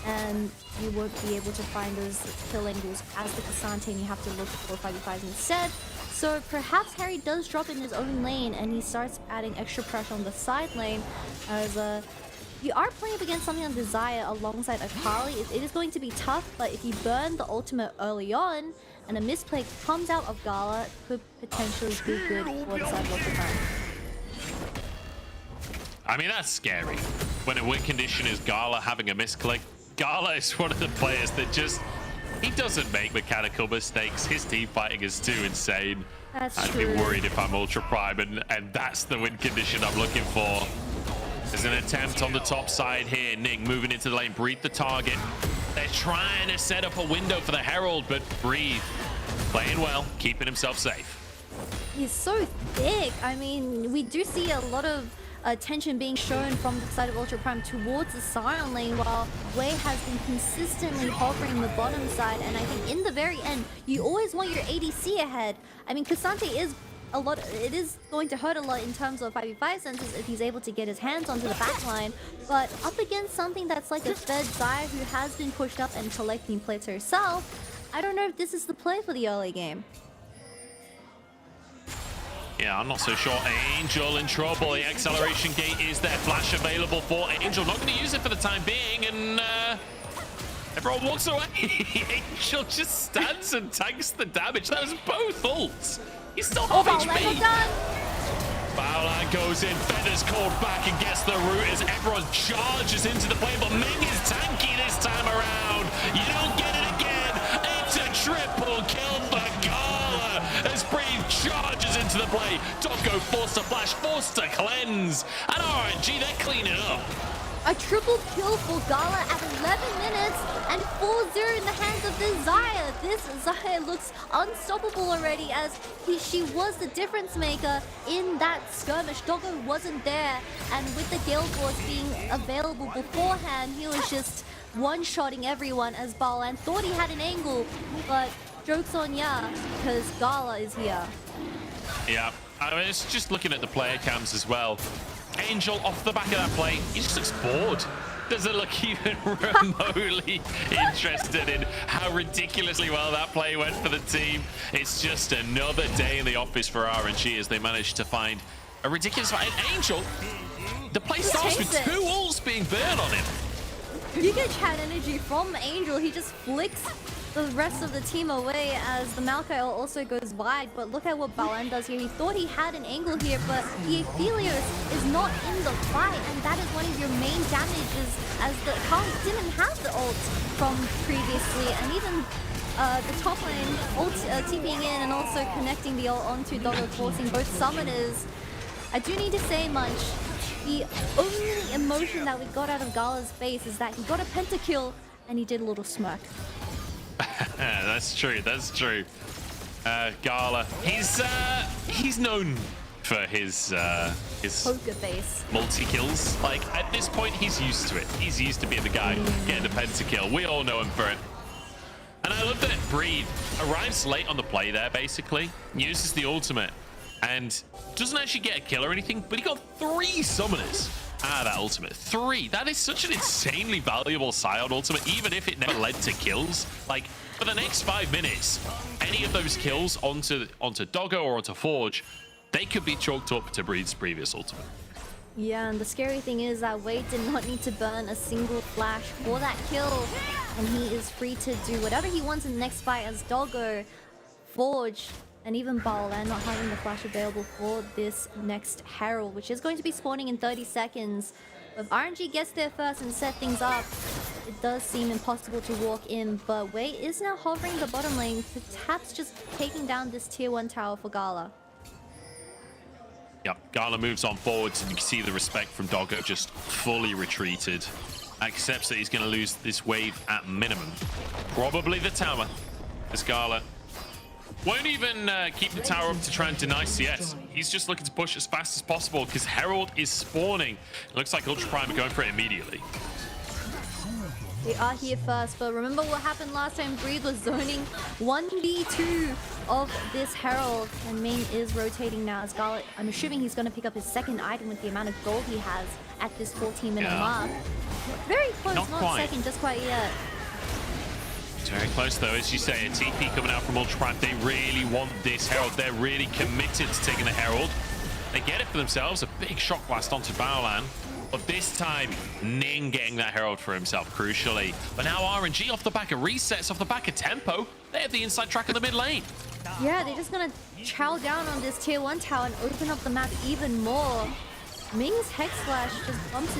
and you won't be able to find those kill angles as the Cassante, and you have to look for 5v5s instead. So perhaps Harry does drop in his own lane, and he starts adding extra pressure on the side lane as you are playing up against something on Desire alongside Akali. It is going to be tough, but if you burn the ultimate early on and a misplay comes out of Gala, it could potentially be good for the side of Ultra Prime. I mean, that's scary. When a win condition is Gala having a misclick. Gala is one of the players that just, he doesn't make mechanical mistakes. His team fighting is too insane. That's I'd true. be worried if I'm Ultra Prime, and that's the win condition I'm looking for. There's an attempt on the top side here. Ning moving into the lane. Breathe the target. They're trying to set up a window for the Herald, but Breathe playing well, keeping himself safe. He's so thick. I mean, we do see a lot of attention being shown from the side of Ultra Prime towards the Sion lane, while Wei has been consistently hovering the bottom side. And I think in the very end, you always want your ADC ahead. I mean, Cassante is it is going to hurt a lot in terms of 5v5 senses if he's able to get his hands onto the backline, but up against something that's like a fed Zaya who has been pushed up and collecting plates herself, I don't know if this is the play for the early game. Yeah, I'm not so sure. Angel in trouble. The acceleration gate is there. Flash available for Angel. Not going to use it for the time being, and everyone walks away. Angel just stands and tanks the damage. That was both ults. He's still half HP. Baolan goes in, Feathers called back and gets the root as everyone charges into the play, but Ming is tanky this time around. You don't get it again. It's a triple kill for Gala as Breathe charges into the play. Doggo forced to flash, forced to cleanse, and RNG, they're cleaning up. A triple kill for Gala at 11 minutes and 4-0 in the hands of this Zaya. This Zaya looks unstoppable already as she was the difference maker in that skirmish. Doggo wasn't there, and with the Gale Force being available beforehand, he was just one-shotting everyone as Baolan thought he had an angle, but joke's on ya, because Gala is here. Yeah, I mean, it's just looking at the player cams as well. Angel off the back of that play, he just looks bored. doesn't look even remotely interested in how ridiculously well that play went for the team. It's just another day in the office for RNG as they managed to find a ridiculous fight. And Angel, the play starts with 2 ults being burned on him. You get chat energy from Angel. He just flicks the rest of the team away as the Maokai also goes wide. But look at what Balan does here. He thought he had an angle here, but the Aphelios is not in the fight, and that is one of your main damages as the Kong didn't have the ult from previously, and even the top lane ult TPing in and also connecting the ult onto Doggo, forcing both summoners. I do need to say, Munch, the only emotion that we got out of Gala's face is that he got a pentakill and he did a little smirk. That's true. That's true. Gala, he's known for his poker face multi kills. Like at this point, he's used to it. He's used to being the guy getting the pentakill. We all know him for it. And I love that Breed arrives late on the play there. Basically, uses the ultimate and doesn't actually get a kill or anything, but he got 3 summoners out of that ultimate. 3. That is such an insanely valuable side ultimate, even if it never led to kills. Like for the next 5 minutes, any of those kills onto Doggo or onto Forge, they could be chalked up to Breed's previous ultimate. Yeah, and the scary thing is that Wade did not need to burn a single flash for that kill, and he is free to do whatever he wants in the next fight as Doggo, Forge, and even Baolan not having the flash available for this next Herald, which is going to be spawning in 30 seconds. If RNG gets there first and set things up, it does seem impossible to walk in, but Wei is now hovering the bottom lane, perhaps just taking down this tier 1 tower for Gala. Yep, Gala moves on forwards, and you can see the respect from Doggo just fully retreated. Accepts that he's going to lose this wave at minimum. Probably the tower, as Gala won't even keep the tower up to try and deny CS. He's just looking to push as fast as possible because Herald is spawning. It looks like Ultra Prime are going for it immediately. They are here first, but remember what happened last time? Breathe was zoning 1v2 of this Herald, and Ming is rotating now as Scarlet. I'm assuming he's going to pick up his second item with the amount of gold he has at this 14-minute mark. Very close, not quite. Second just quite yet. It's very close though, as you say, a TP coming out from Ultra Prime. They really want this Herald. They're really committed to taking the Herald. They get it for themselves, a big shock blast onto Baolan. But this time, Ning getting that Herald for himself, crucially. But now RNG off the back of resets, off the back of tempo, they have the inside track of the mid lane. Yeah, they're just gonna chow down on this tier 1 tower and open up the map even more. Ming's Hex Slash just bumps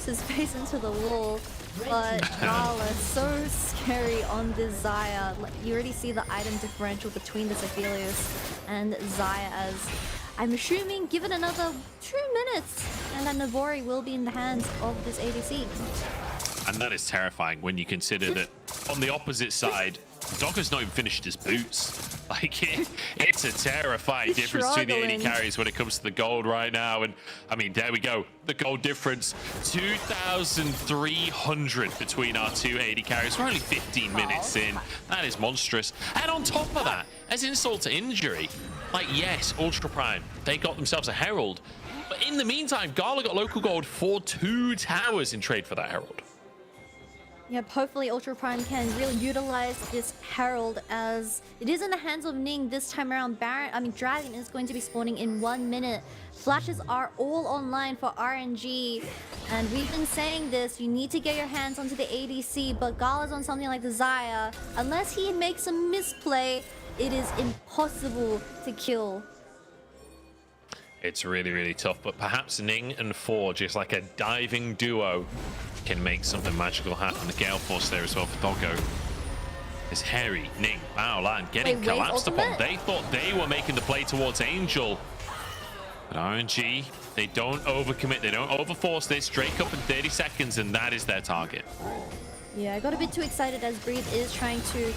his face into the wall. But Gala, so scary on this Xayah. You already see the item differential between this Aphelios and Xayah, as I'm assuming give it another 2 minutes and then Navori will be in the hands of this ADC. And that is terrifying when you consider that on the opposite side, Doggo's not even finished his boots. Like, it's a terrifying difference between the AD carries when it comes to the gold right now. And, I mean, there we go. The gold difference, 2,300 between our 2 AD carries. We're only 15 minutes in. That is monstrous. And on top of that, as insult to injury, like, yes, Ultra Prime, they got themselves a Herald. But in the meantime, Gala got local gold for 2 towers in trade for that Herald. Yep, hopefully Ultra Prime can really utilize this Herald as it is in the hands of Ning this time around. Dragon is going to be spawning in 1 minute. Flashes are all online for RNG. And we've been saying this, you need to get your hands onto the ADC, but Gala's on something like the Xayah. Unless he makes a misplay, it is impossible to kill. It's really, really tough, but perhaps Ning and Forge is like a diving duo can make something magical happen. The Gale Force there as well for Doggo. It's Harry, Ning, Baolan getting collapsed upon. They thought they were making the play towards Angel. But RNG, they don't overcommit, they don't overforce this. Drake up in 30 seconds, and that is their target. Yeah, I got a bit too excited as Breathe is trying to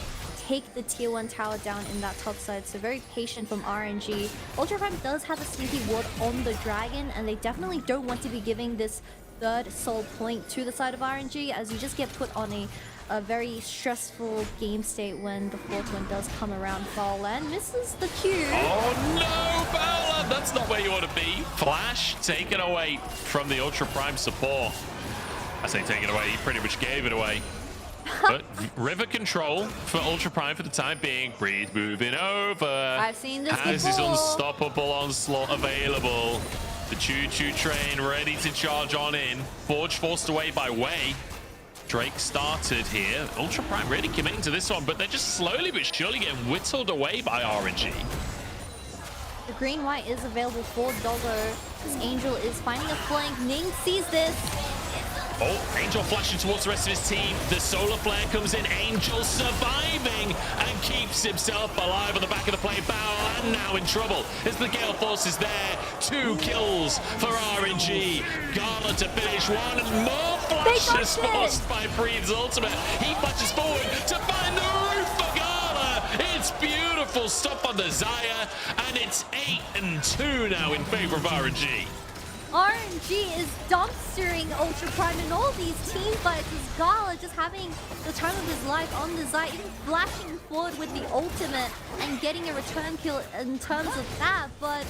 take the tier 1 tower down in that top side, so very patient from RNG. Ultra Prime does have a sneaky ward on the Dragon, and they definitely don't want to be giving this 3rd soul point to the side of RNG, as you just get put on a very stressful game state when the 4th one does come around. Baolan misses the Q. Oh no, Baolan, that's not where you want to be. Flash taken away from the Ultra Prime support. I say take it away. He pretty much gave it away. But river control for Ultra Prime for the time being. Breathe moving over. I've seen this Has before. his unstoppable onslaught available. The choo-choo train ready to charge on in. Forge forced away by Wei. Drake started here. Ultra Prime really committing to this one, but they're just slowly but surely getting whittled away by RNG. The green-white is available for Doggo. This Angel is finding a flank. Ning sees this. Oh, Angel flashing towards the rest of his team. The solar flare comes in. Angel surviving and keeps himself alive on the back of the play. Bao and now in trouble as the Gale Force is there. 2 kills for RNG. Gala to finish one and more flashes forced by Breethe's ultimate. He flashes forward to find the roof for Gala. It's beautiful stuff on the Zaya, and it's 8-2 now in favor of RNG. RNG is dumpstering Ultra Prime in all these team fights. As Gala just having the time of his life on the Zai, even flashing forward with the ultimate and getting a return kill in terms of that. But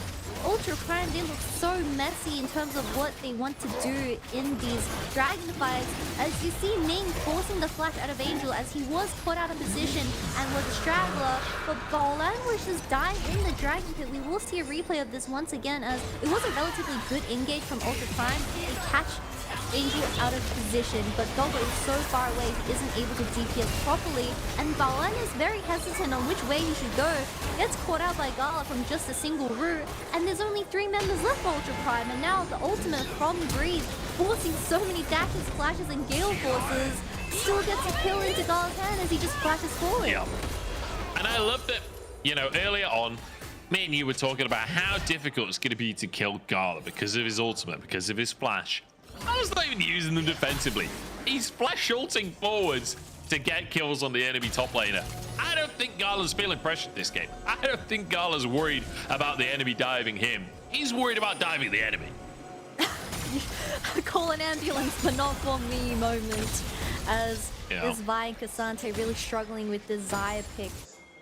Ultra Prime, they look so messy in terms of what they want to do in these dragon fights. As you see Ning forcing the flash out of Angel as he was caught out of position and was a straggler. But Baolan was just dying in the dragon pit. We will see a replay of this once again as it was a relatively good engage from Ultra Prime. They catch Angel out of position, but Doggo is so far away he isn't able to DPS properly, and Baolan is very hesitant on which way he should go. Gets caught out by Gala from just a single route, and there's only 3 members left for Ultra Prime, and now the ultimate from Breeze, forcing so many dashes, flashes, and Gale Forces, still gets a kill into Gala's hand as he just flashes forward. Yeah. And I love that, you know, earlier on, me and you were talking about how difficult it's going to be to kill Gala because of his ultimate, because of his flash. I was not even using them defensively. He's flash ulting forwards to get kills on the enemy top laner. I don't think Gala's feeling pressured this game. I don't think Gala's worried about the enemy diving him. He's worried about diving the enemy. Call an ambulance, but not for me moment. As is Vi and Cassante really struggling with this Zaya pick.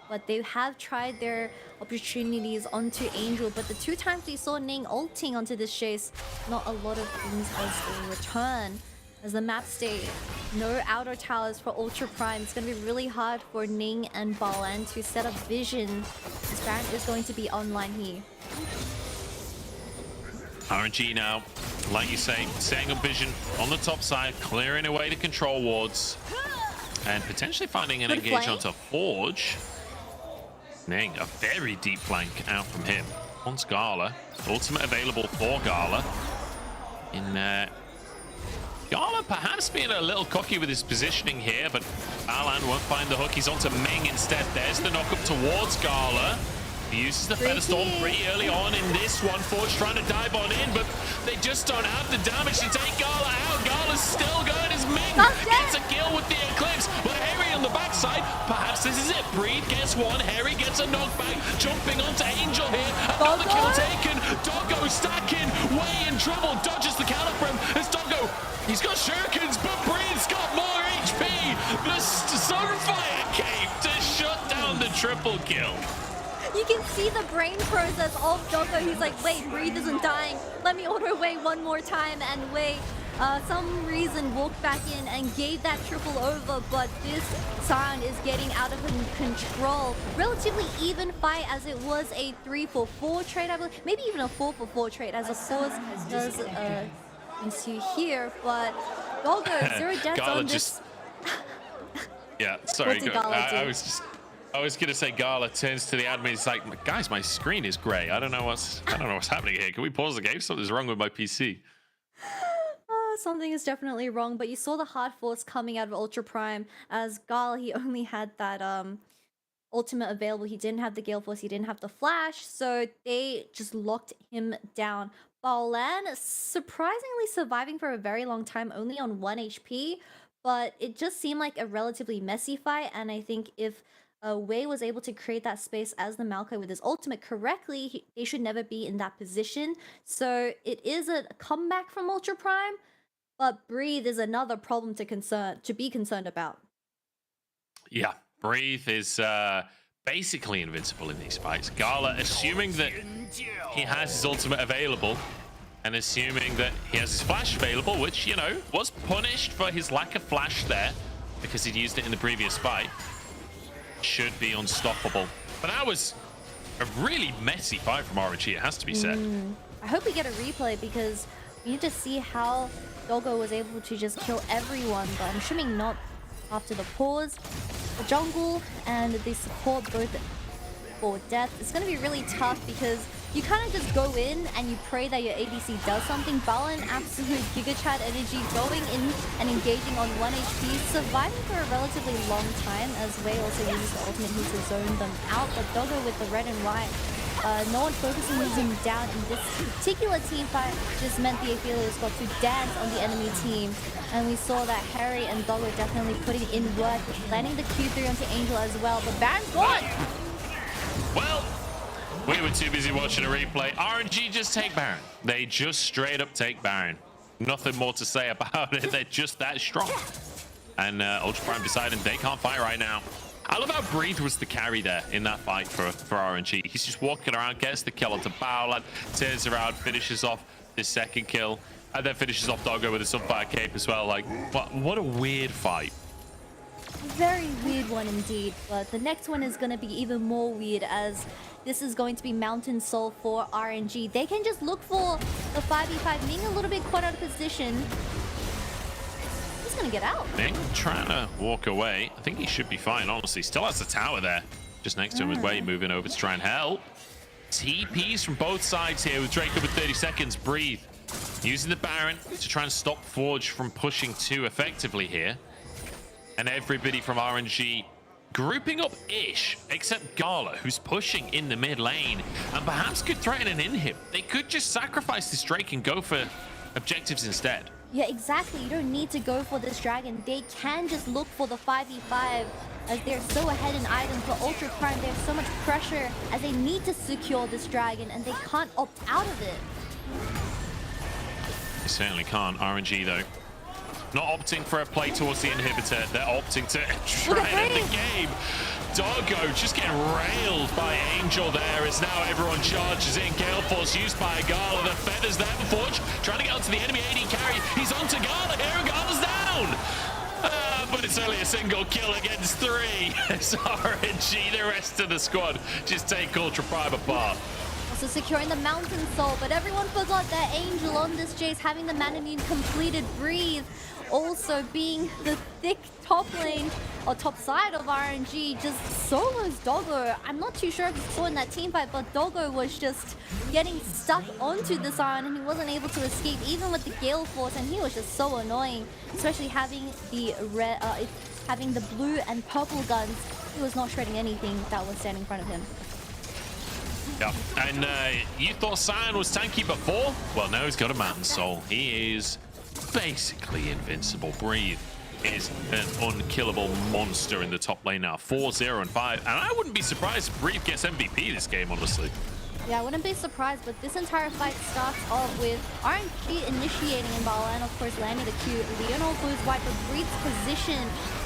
But they have tried their opportunities onto Angel, but the 2 times we saw Ning ulting onto this chase, not a lot of things as a return. As the map state, no outer towers for Ultra Prime. It's going to be really hard for Ning and Baolan to set up vision. This Baron is going to be online here. RNG now, like you say, setting up vision on the top side, clearing away the control wards, and potentially finding an engage onto Forge. Ning, a very deep flank out from him. On Gala, ultimate available for Gala. In Gala perhaps being a little cocky with his positioning here, but Alan won't find the hook. He's onto Ming instead. There's the knock up towards Gala. He uses the Feather Storm pretty early on in this one. Forge trying to dive on in, but they just don't have the damage to take Gala out. Gala's still going as Ming gets a kill with the Eclipse, but Harry on the backside. Perhaps this is it. Breathe gets one. Harry gets a knockback. Jumping onto Angel here. Another kill taken. Doggo stacking. Way in trouble. Dodges the counter from him. It's Doggo. He's got shurikens, but Breathe's got more HP. The Sunfire came to shut down the triple kill. You can see the brain process of Doggo. He's like, wait, Breathe isn't dying. Let me auto Wei one more time, and Wei, some reason, walked back in and gave that triple over, but this Sion is getting out of control. Relatively even fight as it was a 3-4-4 trade, I believe. Maybe even a 4-4-4 trade as a force does ensue here, but Doggo, 0 deaths on this. Yeah, sorry. What did Gala do? I was gonna say Gala turns to the admin. It's like, guys, my screen is grey. I don't know what's happening here. Can we pause the game? Something's wrong with my PC. Something is definitely wrong, but you saw the hard force coming out of Ultra Prime as Gala. He only had that ultimate available. He didn't have the Gale Force. He didn't have the flash, so they just locked him down. Baolan surprisingly surviving for a very long time, only on 1 HP, but it just seemed like a relatively messy fight, and I think if Wei was able to create that space as the Maokai with his ultimate correctly, they should never be in that position. So it is a comeback from Ultra Prime, but Breathe is another problem to be concerned about. Yeah, Breathe is basically invincible in these fights. Gala, assuming that he has his ultimate available, And assuming that he has his flash available, which, you know, was punished for his lack of flash there because he'd used it in the previous fight, should be unstoppable. But that was a really messy fight from RNG, it has to be said. I hope we get a replay because we need to see how Doggo was able to just kill everyone, but I'm assuming not after the pause. The jungle and the support both for death. It's going to be really tough because you kind of just go in and you pray that your ADC does something. Balan, absolute Giga Chat energy, going in and engaging on 1 HP, surviving for a relatively long time as Wei also uses the ultimate here to zone them out. But Doggo with the red and white, no one focusing him down in this particular team fight just meant the Aphelios got to dance on the enemy team. And we saw that Harry and Doggo definitely putting in work, landing the Q3 onto Angel as well. But Baron's gone! Well, we were too busy watching a replay. RNG just take Baron. They just straight up take Baron. Nothing more to say about it. They're just that strong. And Ultra Prime deciding they can't fight right now. I love how Breathe was the carry there in that fight for RNG. He's just walking around, gets the kill onto Baolan, turns around, finishes off his second kill, and then finishes off Doggo with a Sunfire Cape as well. Like, what a weird fight. Very weird one indeed, but the next one is going to be even more weird as this is going to be Mountain Soul for RNG. They can just look for the 5v5, being a little bit caught out of position. He's going to get out. Ming trying to walk away. I think he should be fine, honestly. Still has the tower there. Just next to him is Wei moving over to try and help. TPs from both sides here with Draco with 30 seconds. Breathe. Using the Baron to try and stop Forge from pushing too effectively here. And everybody from RNG grouping up-ish, except Gala, who's pushing in the mid lane and perhaps could threaten an inhib. They could just sacrifice this Drake and go for objectives instead. Yeah, exactly. You don't need to go for this dragon. They can just look for the 5v5 as they're so ahead in items. For Ultra Prime, there's so much pressure as they need to secure this dragon and they can't opt out of it. They certainly can't. RNG, though, not opting for a play towards the inhibitor. They're opting to try and end the game. Doggo just getting railed by Angel there as now everyone charges in. Gale Force used by Gala. The feathers there for Forge. Trying to get onto the enemy AD carry. He's onto Gala here and Gala's down. But it's only a single kill against 3. It's RNG, the rest of the squad just take Ultra Prime apart. Also securing the Mountain Soul, but everyone forgot that Angel on this Jace having the mana immune completed. Breathe also being the thick top lane or top side of RNG just solos Doggo. I'm not too sure if you saw in that team fight, but Doggo was just getting stuck onto the Sion and he wasn't able to escape even with the Gale Force, and he was just so annoying, especially having the red, having the blue and purple guns. He was not shredding anything that was standing in front of him. Yeah, and you thought Sion was tanky before? Well, now he's got a Mountain Soul. He is basically invincible. Breathe is an unkillable monster in the top lane now. 4-0 and 5. And I wouldn't be surprised if Breathe gets MVP this game, honestly. Yeah, I wouldn't be surprised, but this entire fight starts off with RNG initiating in Bala and of course landing the Q. Leonel goes wide, but Breathe's position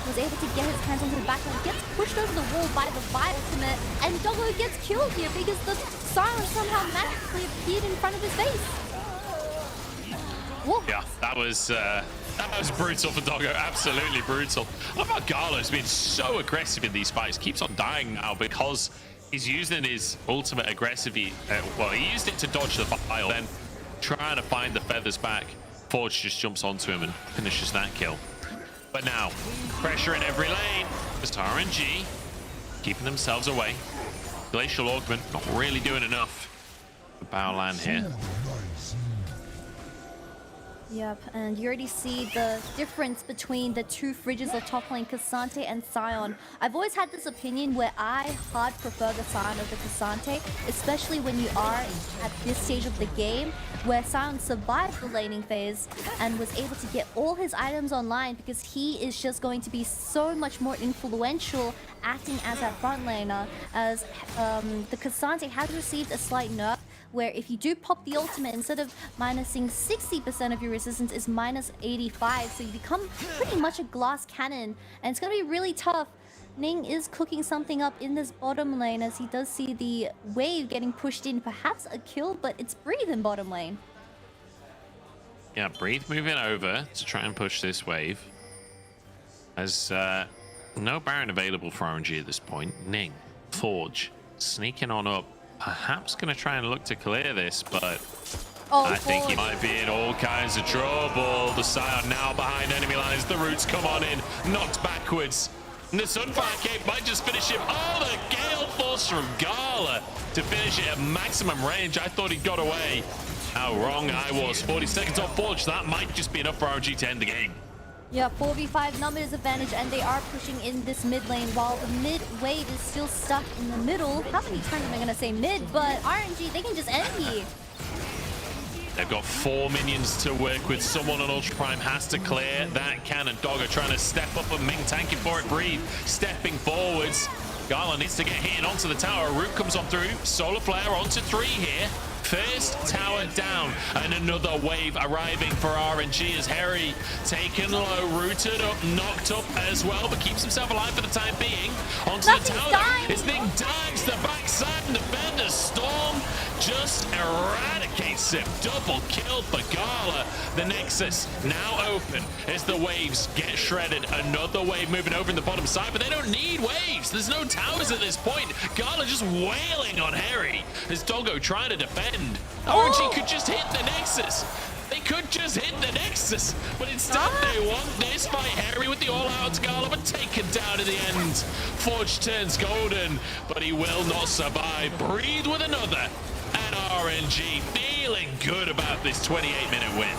was able to get his hands onto the backline, gets pushed over the wall by the Vi ultimate, and Doggo gets killed here because the Siren somehow magically appeared in front of his face. Whoa. Yeah, that was brutal for Doggo. Absolutely brutal. I love how Galo's been so aggressive in these fights. Keeps on dying now because he's using his ultimate aggressively. Well, he used it to dodge the file, then trying to find the feathers back. Forge just jumps onto him and finishes that kill. But now, pressure in every lane. Just RNG keeping themselves away. Glacial Augment not really doing enough for Baolan here. Yep, and you already see the difference between the two fridges of top lane, Cassante and Sion. I've always had this opinion where I hard prefer the Sion over Cassante, especially when you are at this stage of the game, where Sion survived the laning phase and was able to get all his items online because he is just going to be so much more influential acting as that front laner, as the Cassante has received a slight nerf, where if you do pop the ultimate, instead of minusing 60% of your resistance, is minus 85, so you become pretty much a glass cannon, and it's going to be really tough. Ning is cooking something up in this bottom lane as he does see the wave getting pushed in, perhaps a kill, but it's Breathe in bottom lane. Yeah, Breathe moving over to try and push this wave. There's no Baron available for RNG at this point. Ning, Forge, sneaking on up. Perhaps going to try and look to clear this, but I think he might be in all kinds of trouble. The Scion now behind enemy lines. The Roots come on in, knocked backwards. And the Sunfire Cape might just finish him. Oh, the Gale Force from Gala to finish it at maximum range. I thought he got away. How wrong I was. 40 seconds on Forge. That might just be enough for RNG to end the game. Yeah, 4v5 numbers advantage, and they are pushing in this mid lane while the mid wave is still stuck in the middle. How many times am I going to say mid? But RNG, they can just end here. They've got 4 minions to work with. Someone on Ultra Prime has to clear that cannon. Doggo trying to step up, and Ming tanking for it. Breathe stepping forwards. Gala needs to get hit onto the tower. Root comes on through. Solar Flare onto 3 here. First tower down, and another wave arriving for RNG as Harry taken low, rooted up, knocked up as well, but keeps himself alive for the time being. Onto the tower, his Ning dives the backside, and the Bender Storm just eradicates him. Double kill for Gala. The Nexus now open as the waves get shredded. Another wave moving over in the bottom side, but they don't need waves. There's no towers at this point. Gala just wailing on Harry as Doggo trying to defend. RNG could just hit the Nexus. They could just hit the Nexus, but instead they want this by Harry with the all-out Gala, but taken down in the end. Forge turns golden, but he will not survive. Breathe with another, and RNG feeling good about this 28-minute win.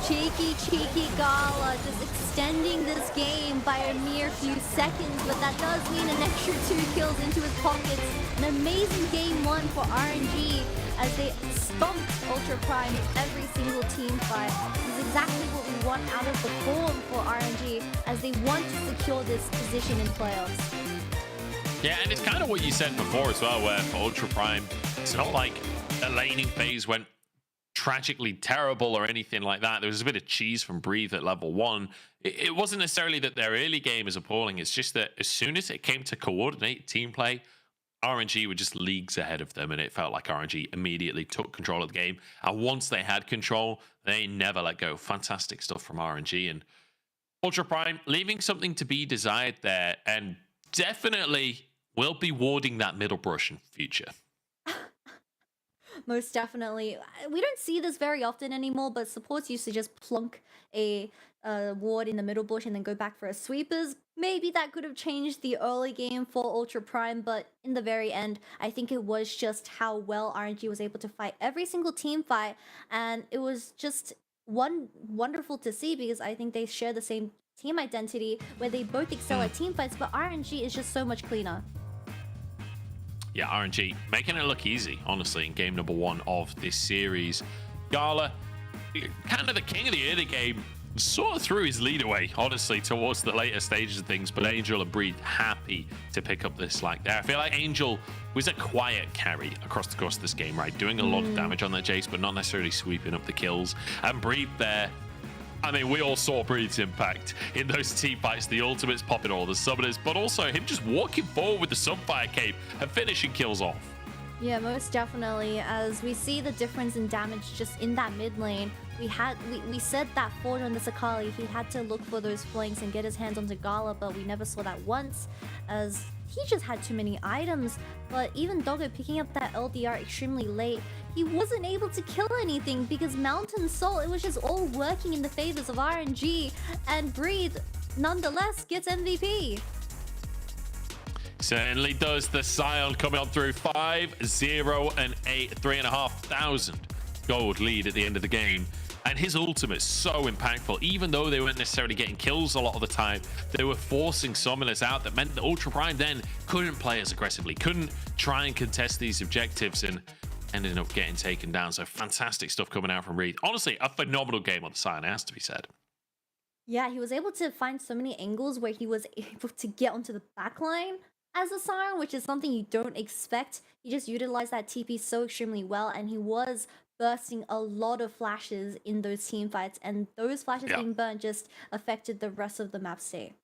Cheeky Gala just extending this game by a mere few seconds, but that does mean an extra 2 kills into his pockets. An amazing game 1 for RNG as they stomped Ultra Prime in every single team fight. This is exactly what we want out of the form for RNG as they want to secure this position in playoffs. Yeah, and it's kind of what you said before as well, where for Ultra Prime, it's not like the laning phase went tragically terrible or anything like that. There was a bit of cheese from Breathe at level 1. It wasn't necessarily that their early game is appalling. It's just that as soon as it came to coordinate team play, RNG were just leagues ahead of them, and it felt like RNG immediately took control of the game. And once they had control, they never let go. Fantastic stuff from RNG. And Ultra Prime leaving something to be desired there, and definitely will be warding that middle brush in future. Most definitely. We don't see this very often anymore, but supports used to just plunk a ward in the middle bush and then go back for a sweepers. Maybe that could have changed the early game for Ultra Prime, but in the very end, I think it was just how well RNG was able to fight every single team fight, and it was just wonderful to see because I think they share the same team identity where they both excel at team fights, but RNG is just so much cleaner. Yeah, RNG making it look easy, honestly, in game number 1 of this series. Gala, kind of the king of the early game, sort of threw his lead away, honestly, towards the later stages of things, but Angel and Breathe happy to pick up this slack there. I feel like Angel was a quiet carry across the course of this game, right? Doing a lot of damage on that Jace, but not necessarily sweeping up the kills. And Breathe there, I mean, we all saw Breathe's impact in those team fights, the ultimates popping all the summoners, but also him just walking forward with the Sunfire Cape and finishing kills off. Yeah, most definitely. As we see the difference in damage just in that mid lane, we said that Forge on the Sakali, he had to look for those flanks and get his hands onto Gala, but we never saw that once, as he just had too many items. But even Doggo picking up that LDR extremely late, he wasn't able to kill anything because Mountain Soul, it was just all working in the favors of RNG, and Breathe nonetheless gets MVP. Certainly does. The Scion coming on through 5-0 and 8, 3,500 gold lead at the end of the game. And his ultimate so impactful. Even though they weren't necessarily getting kills a lot of the time, they were forcing summoners out. That meant that Ultra Prime then couldn't play as aggressively, couldn't try and contest these objectives, and ended up getting taken down. So fantastic stuff coming out from Reed. Honestly, a phenomenal game on the Scion, it has to be said. Yeah, he was able to find so many angles where he was able to get onto the backline as a Scion, which is something you don't expect. He just utilized that TP so extremely well, and he was bursting a lot of flashes in those team fights, and those flashes being burnt just affected the rest of the map state.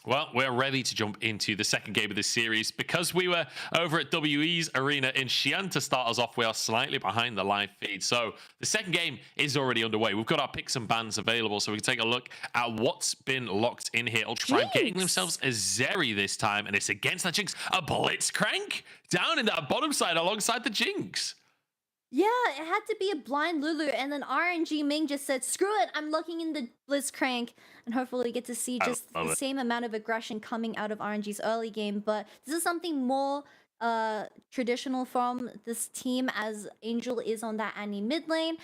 Well, we're ready to jump into the second game of this series. Because we were over at WE's arena in Xi'an to start us off, we are slightly behind the live feed. So the second game is already underway. We've got our picks and bans available, so we can take a look at what's been locked in here. Ultra Prime getting themselves a Zeri this time, and it's against that Jinx. A Blitzcrank down in that bottom side alongside the Jinx. Yeah, it had to be a blind Lulu, and then RNG Ming just said, screw it, I'm looking in the Blitzcrank, and hopefully we get to see just the same amount of aggression coming out of RNG's early game, but this is something more traditional from this team, as Angel is on that Annie mid lane,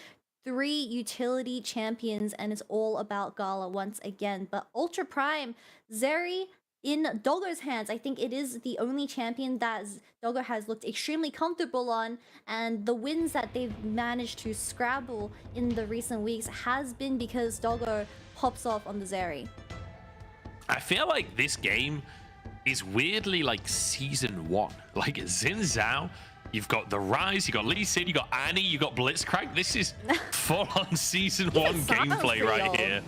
3 utility champions, and it's all about Gala once again. But Ultra Prime, Zeri, in Doggo's hands, I think it is the only champion that Doggo has looked extremely comfortable on, and the wins that they've managed to scrabble in the recent weeks has been because Doggo pops off on the Zeri. I feel like this game is weirdly like season 1. Like Xin Zhao, you've got the Rise, you got Lee Sin, you got Annie, you got Blitzcrank. This is full-on season 1 gameplay right here.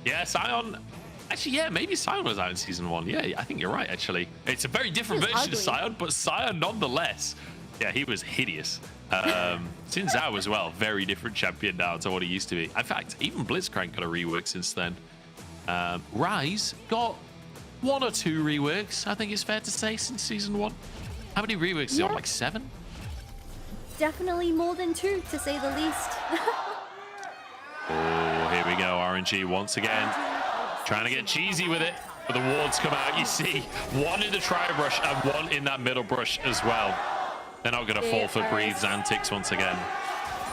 Yeah, Sion. Actually, yeah, maybe Sion was out in season 1. Yeah, I think you're right, actually. It's a very different version of Sion, but Sion nonetheless. Yeah, he was hideous. Xin Zhao as well, very different champion now to what he used to be. In fact, even Blitzcrank got a rework since then. Rise got 1 or 2 reworks, I think it's fair to say, since season 1. How many reworks? Yeah. Like 7? Definitely more than 2, to say the least. Oh, here we go, RNG once again. Trying to get cheesy with it, but the wards come out. You see 1 in the tri brush and 1 in that middle brush as well. They're not going to fall for Breathe's antics once again.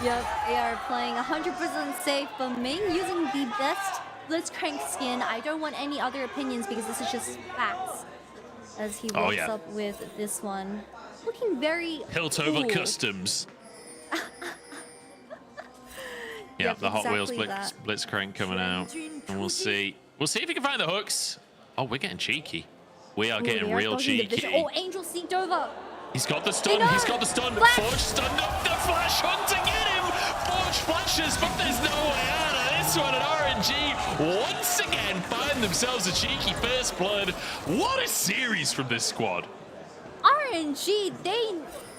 Yep, they are playing 100% safe, but Ming using the best Blitzcrank skin. I don't want any other opinions because this is just facts. As he walks up with this one. Looking very Hilt-over cool. Customs. Yeah, the Hot Wheels Blitzcrank coming out. And we'll see. We'll see if we can find the hooks. Oh, we're getting cheeky. We are getting real cheeky. Oh, Angel sneaked over. He's got the stun. He's got the stun. Forge stunned up the flash hunt to get him. Forge flashes, but there's no way out of this one. And RNG once again find themselves a cheeky first blood. What a series from this squad. RNG, they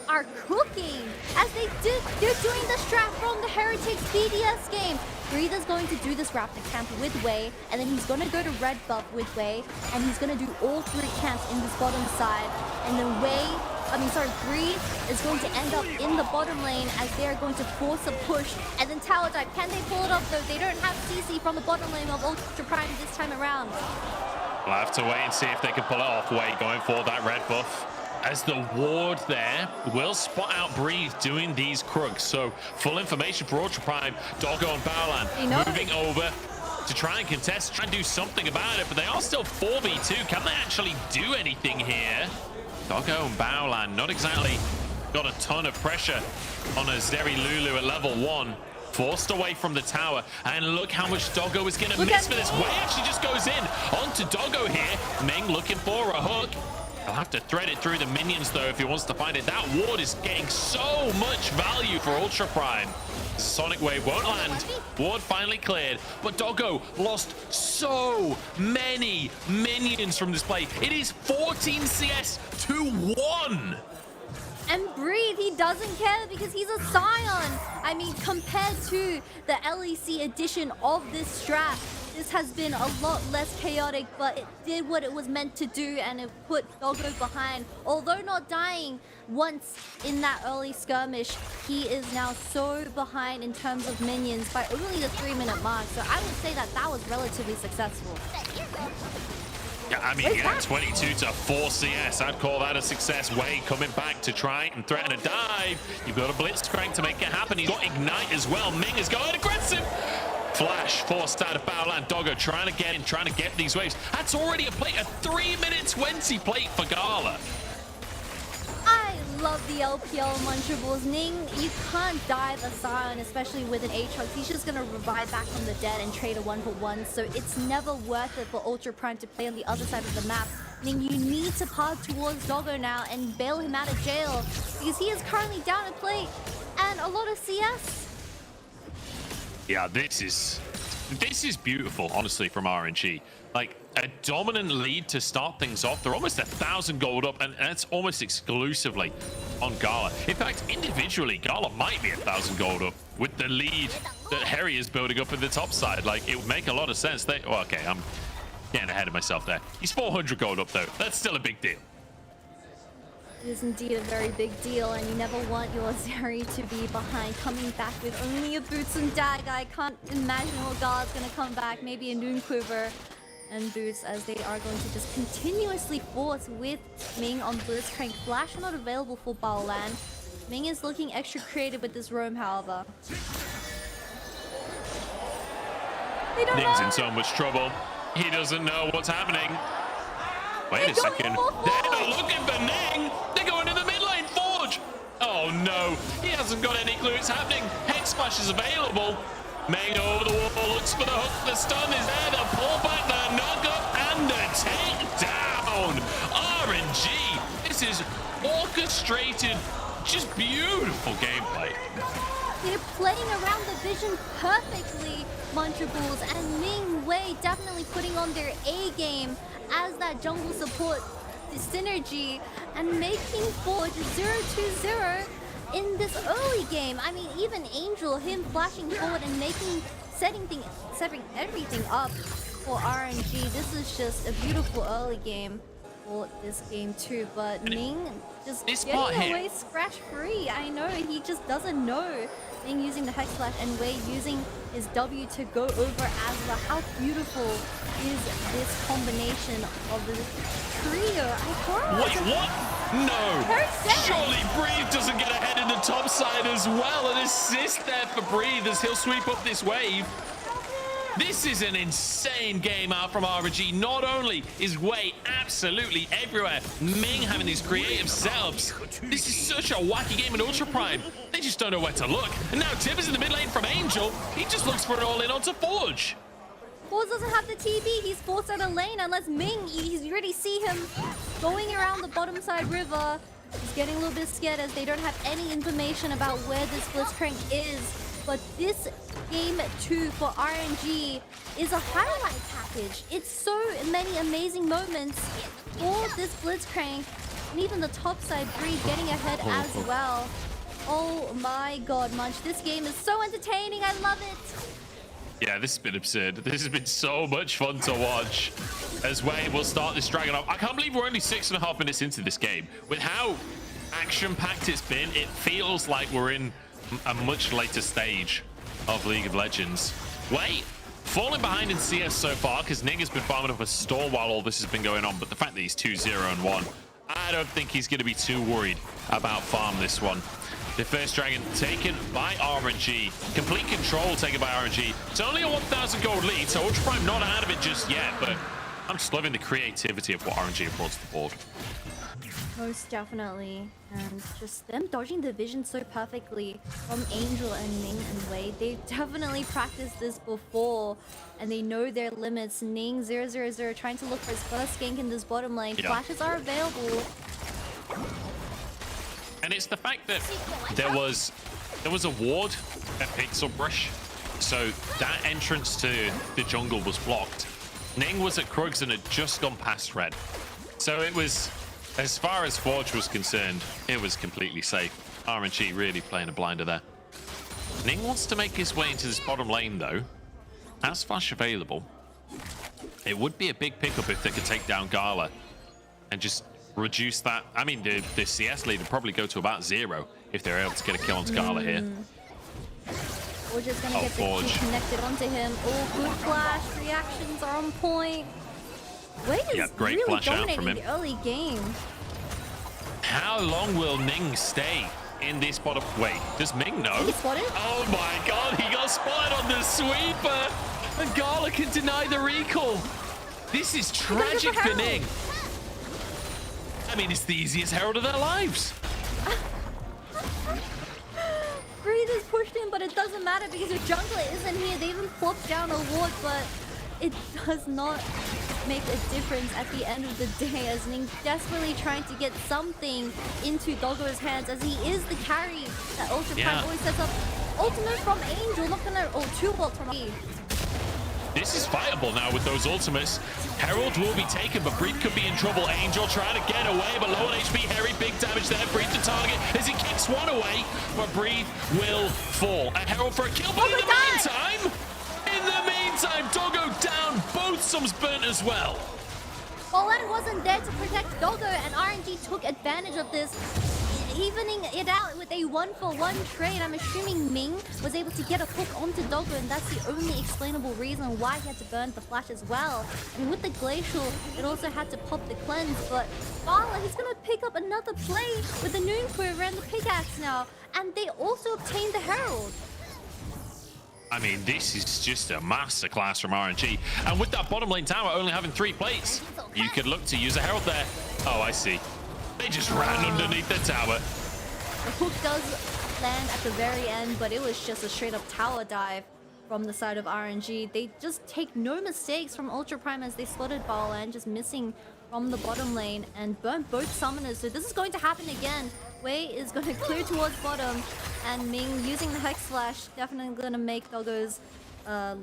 are cooking as they're doing the strat from the Heretics BDS game. Breathe is going to do this Raptor camp with Wei, and then he's going to go to red buff with Wei, and he's going to do all 3 camps in this bottom side, and then Breathe is going to end up in the bottom lane as they're going to force a push, and then tower dive. Can they pull it off though? They don't have CC from the bottom lane of Ultra Prime this time around. We'll have to wait and see if they can pull it off. Wei going for that red buff. As the ward there will spot out Breathe doing these krugs. So full information for Ultra Prime. Doggo and Baolan moving over to try and contest, try and do something about it, but they are still 4v2. Can they actually do anything here? Doggo and Baolan not exactly got a ton of pressure on a Zeri Lulu at level 1. Forced away from the tower, and look how much Doggo is going to miss for this. Wei actually just goes in onto Doggo here. Ming looking for a hook. He'll have to thread it through the minions, though, if he wants to find it. That ward is getting so much value for Ultra Prime. Sonic Wave won't land. Ward finally cleared, but Doggo lost so many minions from this play. It is 14 CS to 1. And Breathe, he doesn't care because he's a Scion. I mean, compared to the LEC edition of this strat, this has been a lot less chaotic, but it did what it was meant to do, and it put Doggo behind. Although not dying once in that early skirmish, he is now so behind in terms of minions by only the 3-minute mark. So I would say that that was relatively successful. Yeah, I mean, yeah, 22 to 4 CS. I'd call that a success. Wei coming back to try and threaten a dive. You've got a Blitzcrank to make it happen. He's got Ignite as well. Ming is going aggressive. Flash forced out of Baolan. Doggo trying to get in, trying to get these waves. That's already a plate, a 3-minute 20 plate for Gala. I love the LPL Munchables. Ning, you can't dive a Scion, especially with an Aatrox. He's just going to revive back from the dead and trade a 1-for-1, so it's never worth it for Ultra Prime to play on the other side of the map. Ning, you need to path towards Doggo now and bail him out of jail, because he is currently down a plate and a lot of CS. Yeah, this is This is beautiful, honestly, from RNG. Like, a dominant lead to start things off. They're almost 1,000 gold up, and that's almost exclusively on Gala. In fact, individually, Gala might be 1,000 gold up with the lead that Harry is building up in the top side. Like, it would make a lot of sense. Well, okay, I'm getting ahead of myself there. He's 400 gold up, though. That's still a big deal. It is indeed a very big deal, and you never want your Zeri to be behind, coming back with only a Boots and Dagger. I can't imagine what Gala's gonna come back. Maybe a Noon Quiver and Boots, as they are going to just continuously force with Ming on Blitzcrank. Flash not available for Baolan. Ming is looking extra creative with this roam, however. Ning's in so much trouble. He doesn't know what's happening. Wait a second. They're not looking for Ning. They're going to the mid lane. Forge. Oh no. He hasn't got any clue it's happening. Hex Splash is available. Ming over the wall looks for the hook. The stun is there. The pullback, the knock up, and the takedown. RNG. This is orchestrated. Just beautiful gameplay. They're playing around the vision perfectly, Munchables, and Ming Wei definitely putting on their A game as that jungle support, the synergy, and making Forge 0-2-0 in this early game. I mean, even Angel, him flashing forward and setting everything up for RNG. This is just a beautiful early game for this game too, but Ming just getting away scratch-free. I know, he just doesn't know. Ming using the Hex Slash and Wei using his W to go over as well. How beautiful is this combination of the trio? Wait, what? No. Surely Breathe doesn't get ahead in the top side as well. An assist there for Breathe as he'll sweep up this wave. This is an insane game out from RNG. Not only is Wei absolutely everywhere, Ming having these creative setups. This is such a wacky game in Ultra Prime. They just don't know where to look. And now Tib is in the mid lane from Angel. He just looks for it all in onto Forge. Forge doesn't have the TB. He's forced out of lane unless Ming, you already see him going around the bottom side river. He's getting a little bit scared as they don't have any information about where this Blitzcrank is. But this game 2 for RNG is a highlight package. It's so many amazing moments for this Blitzcrank, and even the topside Breed getting ahead as well. Oh my god, Munch, this game is so entertaining. I love it. Yeah, this has been absurd. This has been so much fun to watch as Wei will start this Dragon off. I can't believe we're only 6.5 minutes into this game. With how action-packed it's been, it feels like we're in a much later stage of League of Legends. Wei falling behind in CS so far because Ning has been farming up a storm while all this has been going on, but the fact that he's 2-0-1, I don't think he's going to be too worried about farm this one. The first Dragon taken by RNG. Complete control taken by RNG. It's only a 1,000 gold lead, so Ultra Prime not out of it just yet, but I'm just loving the creativity of what RNG have brought to the board. Most definitely, and just them dodging the vision so perfectly from Angel and Ning and Wei. They've definitely practiced this before, and they know their limits. Ning 0-0-0 trying to look for his first gank in this bottom lane. Yeah. Flashes are available. And it's the fact that there was a ward at Pixel Brush, so that entrance to the jungle was blocked. Ning was at Krugs and had just gone past red, so it was, as far as Forge was concerned, it was completely safe. RNG really playing a blinder there. Ning wants to make his way into this bottom lane though. As flash available, it would be a big pickup if they could take down Gala and just reduce that. I mean, the CS lead would probably go to about 0 if they're able to get a kill onto Gala here. We're just gonna get the key connected onto him. Oh, good flash. Reactions are on point. Wei is great really flash out dominating from him. the early game. How long will Ning stay in this bottom? Wait, does Ming know? He spotted? Oh my god, he got spotted on the sweeper. And Gala can deny the recall. This is tragic for Ning. I mean, it's the easiest Herald of their lives. Breathe is pushed in, but it doesn't matter because your jungler isn't here. They even plopped down a ward, but it does not make a difference at the end of the day, as Ning desperately trying to get something into Doggo's hands, as he is the carry that Ultra Prime always sets up. Ultimate from Angel, not gonna, 2 ult from me. this is fighable now with those ultimates. Herald will be taken, but Breathe could be in trouble. Angel trying to get away, but low on HP. Harry, big damage there. Breathe to target as he kicks one away, but Breathe will fall. And Herald for a kill, but in the meantime, Doggo down. Both sums burnt as well. Bolan wasn't there to protect Doggo, and RNG took advantage of this, evening it out with a 1-for-1 trade. I'm assuming Ming was able to get a hook onto Doggo, and that's the only explainable reason why he had to burn the flash as well. And with the Glacial, it also had to pop the cleanse, but Gala, he's gonna pick up another play with the Noon Quiver and the pickaxe now, and they also obtained the Herald. I mean, this is just a masterclass from RNG. And with that bottom lane tower only having 3 plates, you could look to use a Herald there. Oh, I see. They just ran underneath the tower. The hook does land at the very end, but it was just a straight up tower dive from the side of RNG. They just take no mistakes from Ultra Prime as they spotted Bolan just missing from the bottom lane and burnt both summoners. So this is going to happen again. Wei is going to clear towards bottom, and Ming using the Hex Flash definitely going to make Doggo's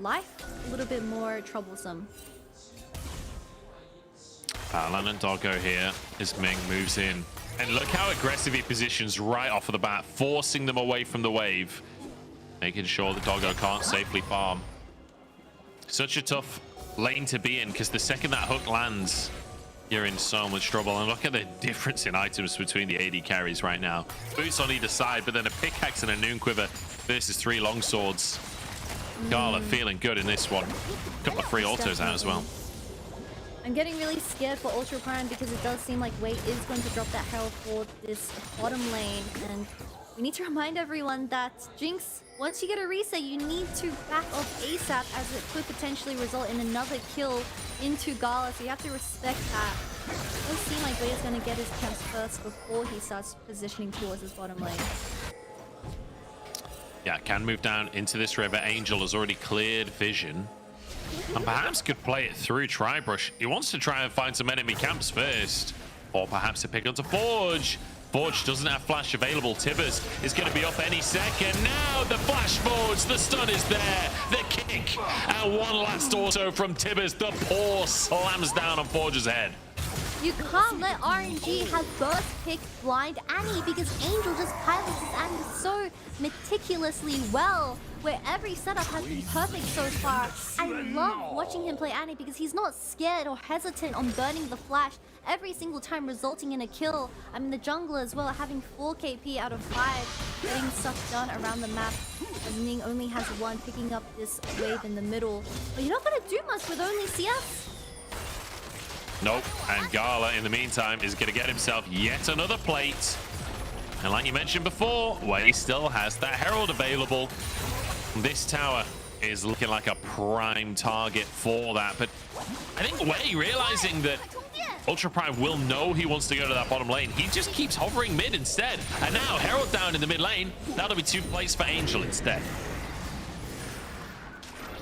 life a little bit more troublesome. Alan and Doggo here as Ming moves in. And look how aggressive he positions right off of the bat, forcing them away from the wave, making sure the Doggo can't safely farm. Such a tough lane to be in, because the second that hook lands, you're in so much trouble. And look at the difference in items between the AD carries right now. Boots on either side, but then a pickaxe and a Noon Quiver versus 3 longswords. Gala feeling good in this one. Couple of free autos out as well. I'm getting really scared for Ultra Prime because it does seem like Wei is going to drop that Herald for this bottom lane. And we need to remind everyone that Jinx, once you get a reset, you need to back off ASAP, as it could potentially result in another kill into Gala. So you have to respect that. It does seem like Wei is going to get his camps first before he starts positioning towards his bottom lane. Yeah, can move down into this river. Angel has already cleared vision. And perhaps could play it through Tribrush. He wants to try and find some enemy camps first. Or perhaps a pick up to Forge. Forge doesn't have flash available. Tibbers is going to be up any second. Now the flash Forge. The stun is there. The kick. And one last auto from Tibbers. The paw slams down on Forge's head. You can't let RNG have first pick blind Annie, because Angel just pilots his Annie so meticulously well, where every setup has been perfect so far. I love watching him play Annie because he's not scared or hesitant on burning the flash every single time, resulting in a kill. I mean, the jungler as well, having 4 KP out of 5, getting stuff done around the map. As Ning only has 1, picking up this wave in the middle. But you're not going to do much with only CS. Nope, and Gala in the meantime is going to get himself yet another plate. And like you mentioned before, Wei still has that Herald available. This tower is looking like a prime target for that, but I think Wei, realizing that Ultra Prime will know he wants to go to that bottom lane, he just keeps hovering mid instead. And now Herald down in the mid lane. That'll be 2 plates for Angel instead.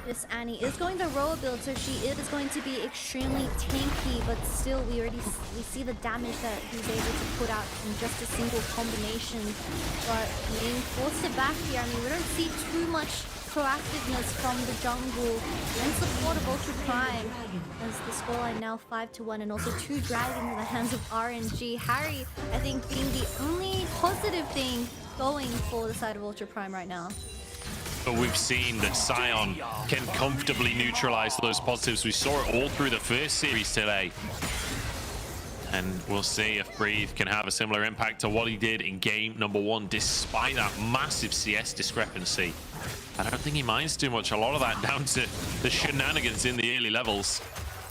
This Annie is going the roller build, so she is going to be extremely tanky, but still we see the damage that he's able to put out in just a single combination. But being forced it back here, I mean, we don't see too much proactiveness from the jungle in support of Ultra Prime, as the scoreline now 5-1, and also 2 dragons in the hands of RNG. Harry, I think, being the only positive thing going for the side of Ultra Prime right now. But we've seen that Sion can comfortably neutralize those positives. We saw it all through the first series today. And we'll see if Breathe can have a similar impact to what he did in game number 1, despite that massive CS discrepancy. I don't think he minds too much. A lot of that down to the shenanigans in the early levels.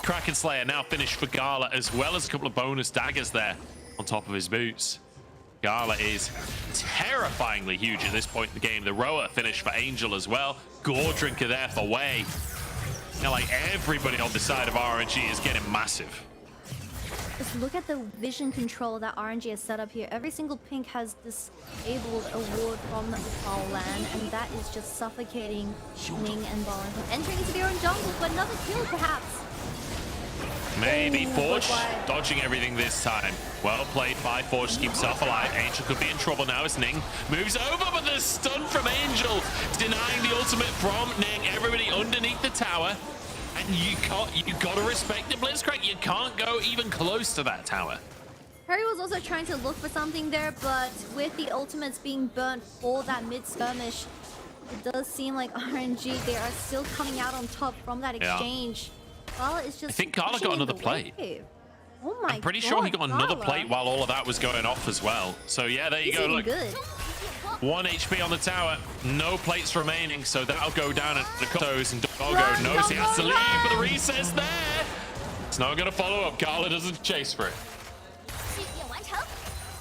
Kraken Slayer now finished for Gala, as well as a couple of bonus daggers there on top of his boots. Gala is terrifyingly huge at this point in the game. The Roa finish for Angel as well. Gore Drinker there for Wei. Now, like, everybody on the side of RNG is getting massive. Just look at the vision control that RNG has set up here. Every single pink has disabled a ward from Bolan, and that is just suffocating Ning and Bolan from entering into their own jungle for another kill, perhaps. Maybe Forge dodging everything this time. Well played by Forge to keep himself alive. Angel could be in trouble now as Ning moves over, but the stun from Angel denying the ultimate from Ning. Everybody underneath the tower. And you gotta respect the Blitzcrank. You can't go even close to that tower. Harry was also trying to look for something there, but with the ultimates being burnt for that mid skirmish, it does seem like RNG, they are still coming out on top from that exchange. Gala is just. I think Gala got another plate. Oh my! I'm pretty sure he got another plate while all of that was going off as well. So yeah, there you go. Look, good. 1 HP on the tower, no plates remaining, so that'll go down at the toes, and Doggo knows he has to leave for the recess there. It's not going to follow up. Gala doesn't chase for it.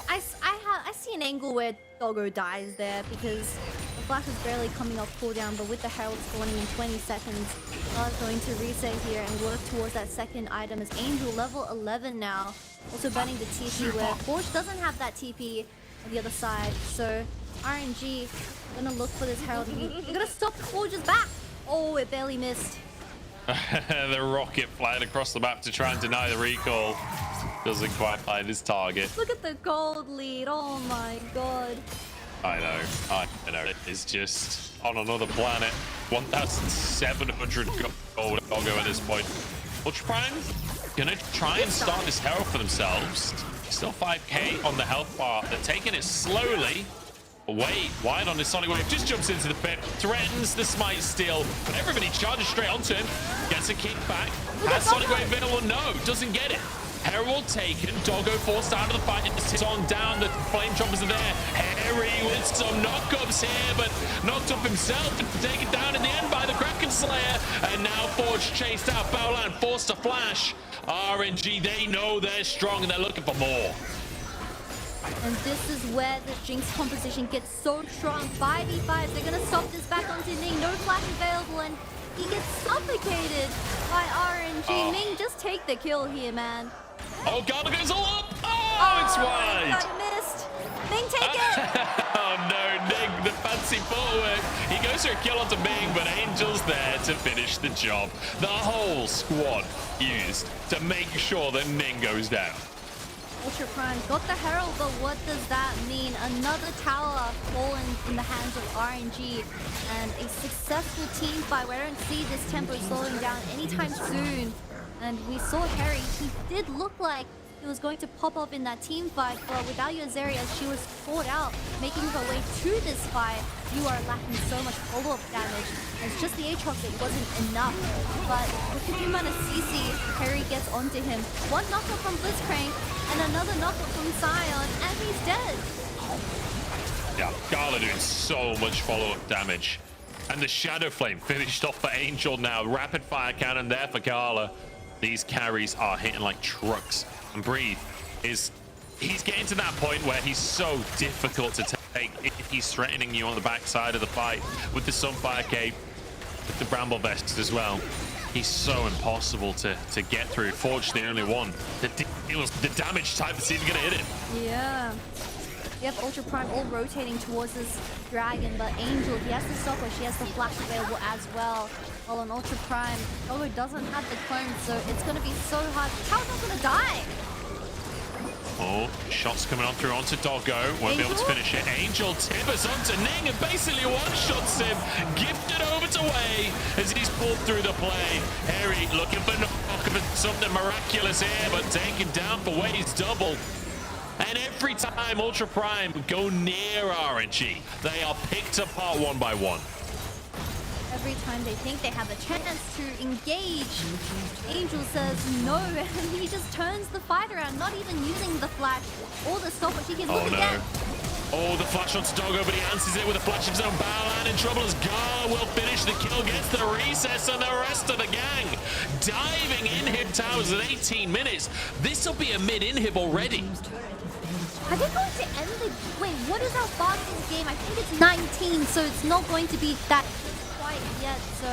I see an angle where Doggo dies there because the flash is barely coming off cooldown, but with the Herald spawning in 20 seconds, Gala's going to reset here and work towards that second item as Angel level 11 now. Also banning the TP where Forge doesn't have that TP on the other side, so RNG gonna look for this Herald. You're gonna stop Forge's back. Oh, it barely missed. The rocket flying across the map to try and deny the recall. Doesn't quite find his target. Look at the gold lead. Oh my god. I know. It's just on another planet. 1,700 gold Doggo at this point. Ultra Prime gonna try and start this Herald for themselves. Still 5k on the health bar. They're taking it slowly. Away, wide on his Sonic Wave, just jumps into the pit, threatens the smite steal, but everybody charges straight onto him, gets a kick back, has Sonic Wave available, no, doesn't get it. Herald taken, Doggo forced out of the fight, it's on down, the flame choppers are there, Harry with some knockups here, but knocked up himself and taken down in the end by the Kraken Slayer, and now Forge chased out, Bowland forced to flash. RNG, they know they're strong and they're looking for more. And this is where the Jinx composition gets so strong. 5v5, they're gonna stop this back onto Ning. No flash available, and he gets suffocated by RNG. Ning, just take the kill here, man. Oh, Gala goes all up. Oh, it's wide. Got missed. Ning, take it. Oh no, Ning, the fancy footwork. He goes for a kill onto Ming, but Angel's there to finish the job. The whole squad used to make sure that Ning goes down. Ultra Prime got the Herald, but what does that mean? Another tower fallen in the hands of RNG and a successful team fight where I don't see this tempo slowing down anytime soon. And we saw Harry, he did look like he was going to pop up in that team fight, but without your Azeri as she was caught out, making her way to this fight, you are lacking so much follow-up damage. It's just the Aatrox, it wasn't enough. But with the amount of CC, Harry gets onto him. One knockup from Blitzcrank, and another knockup from Sion, and he's dead. Yeah, Gala doing so much follow-up damage. And the Shadow Flame finished off for Angel now. Rapid fire cannon there for Gala. These carries are hitting like trucks. And Breathe he's getting to that point where he's so difficult to take if he's threatening you on the backside of the fight with the Sunfire Cape, with the Bramble Vest as well. He's so impossible to get through. Forge the only one that deals the damage type that's even gonna hit it. Yeah. You have Ultra Prime all rotating towards this dragon, but Angel, he has to stop her. She has the flash available as well. While on Ultra Prime, Doggo doesn't have the clone, so it's going to be so hard. Tower's not going to die. Oh, shots coming on through onto Doggo. Won't be able to finish it. Angel tippers onto Ning and basically one-shots him. Gifted over to Wei as he's pulled through the play. Harry looking for something miraculous here, but taken down for Wei's double. And every time Ultra Prime go near RNG, they are picked apart one by one. Every time they think they have a chance to engage, Angel says no, and he just turns the fight around, not even using the flash or the stopwatch. He can look again. Oh, the flash onto Doggo, but he answers it with a flash of his own. Bowland in trouble as Gala will finish the kill, gets the recess, and the rest of the gang diving inhib towers at 18 minutes. This will be a mid-inhib already. Are they going to end the... Wait, what is our fastest game? I think it's 19, so it's not going to be that quite yet, so...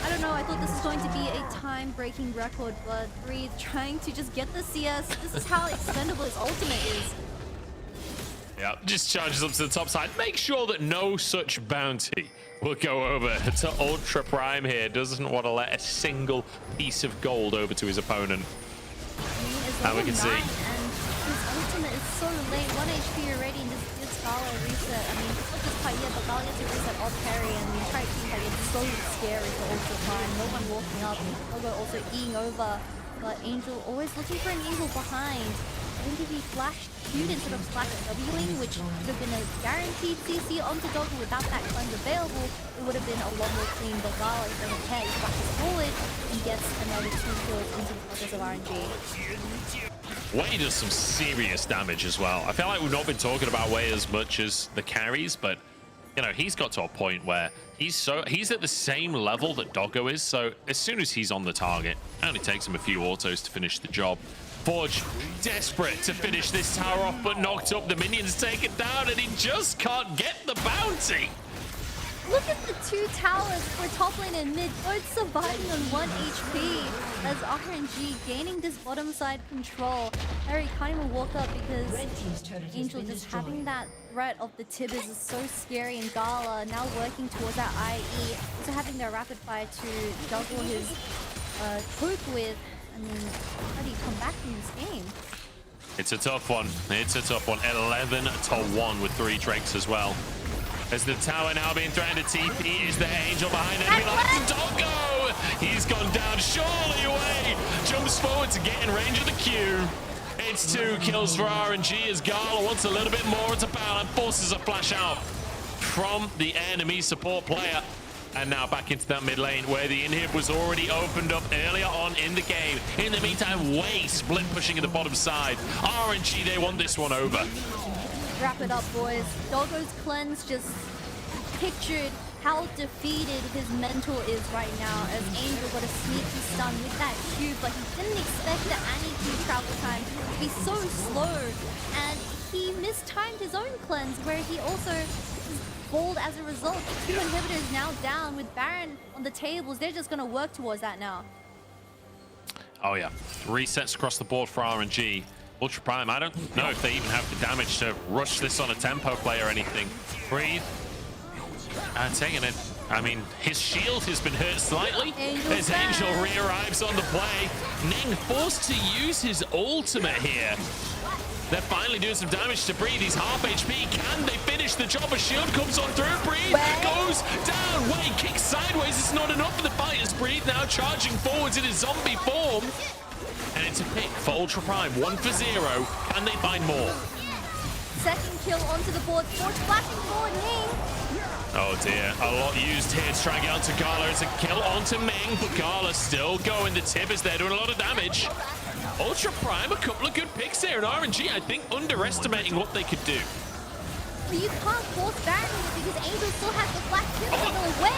I don't know, I thought this was going to be a time-breaking record, but Breathe trying to just get the CS. This is how expendable his ultimate is. Yeah, just charges up to the top side. Make sure that no such bounty will go over to Ultra Prime here. Doesn't want to let a single piece of gold over to his opponent. And we can see... ultimate is so late. 1 HP already and just gives Gala a reset. I mean, not just quite yet, but Gala gets a reset off carry and the entire team fight gets so scary for Ultra Prime. No one walking up. Logo also eating over. But Angel always looking for an angle behind. I think if he flashed Q'd instead of slash W'ing, which would have been a guaranteed CC onto Doggo without that cleanse available, it would have been a lot more clean. But Gala doesn't care. He flashes forward and gets another 2 kills into the pockets of RNG. Wei does some serious damage as well. I feel like we've not been talking about Wei as much as the carries, but you know, he's got to a point where he's at the same level that Doggo is, so as soon as he's on the target, it only takes him a few autos to finish the job. Forge desperate to finish this tower off, but knocked up. The minions take it down, and he just can't get the bounty. Look at the 2 towers for top lane and mid, both surviving on 1 HP as RNG gaining this bottom side control. Harry can't even walk up because Angel just having that threat of the Tibbers is so scary, and Gala now working towards that IE, also having their rapid fire to juggle his poke with. I mean, how do you come back from this game? It's a tough one. It's a tough one. 11-1 with 3 Drakes as well. As the tower now being threatened to TP, is there Angel behind enemy lines? Doggo! He's gone down, surely away! Jumps forward to get in range of the Q. It's 2 kills for RNG as Gala wants a little bit more into power and forces a flash out from the enemy support player. And now back into that mid lane where the inhib was already opened up earlier on in the game. In the meantime, Wei split pushing at the bottom side. RNG, they want this one over. Wrap it up, boys. Doggo's cleanse just pictured how defeated his mentor is right now as Angel got a sneaky stun with that Q, but he didn't expect the anti-Q travel time to be so slow, and he mistimed his own cleanse where he also balled as a result. 2 inhibitors now down with Baron on the tables. They're just going to work towards that now. Oh yeah, resets across the board for RNG. Ultra Prime, I don't know if they even have the damage to rush this on a tempo play or anything. Breathe. Taking it. I mean, his shield has been hurt slightly as Angel re-arrives on the play. Ning forced to use his ultimate here. They're finally doing some damage to Breathe. He's half HP. Can they finish the job? A shield comes on through. Breathe goes down. Wait, kicks sideways. It's not enough for the fight as Breathe now charging forwards in his zombie form. And it's a pick for Ultra Prime. 1 for 0. Can they find more? Second kill onto the board. Forge flashing forward, Ning. Oh dear, a lot used here to try and get onto Gala. It's a kill onto Ming, but Gala still going. The tip is there doing a lot of damage. Ultra Prime, a couple of good picks here, and RNG, I think, underestimating what they could do. But you can't force Baron because Angel still has the flash kill away.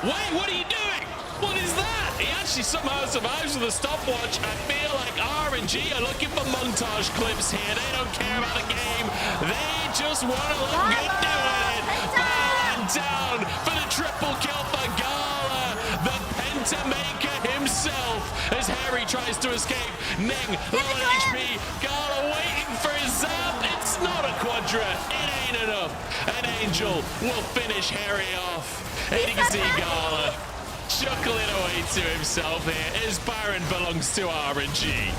Wait, what are you doing? What is that? He actually somehow survives with a stopwatch. I feel like RNG are looking for montage clips here. They don't care about the game. They just want to look good doing it. Falling down for the triple kill for Gala. The Pentamaker himself as Harry tries to escape. Ning, low HP. Gala waiting for his zap. It's not a quadra. It ain't enough. An Angel will finish Harry off. And you can see Gala chuckling away to himself here as Baron belongs to RNG.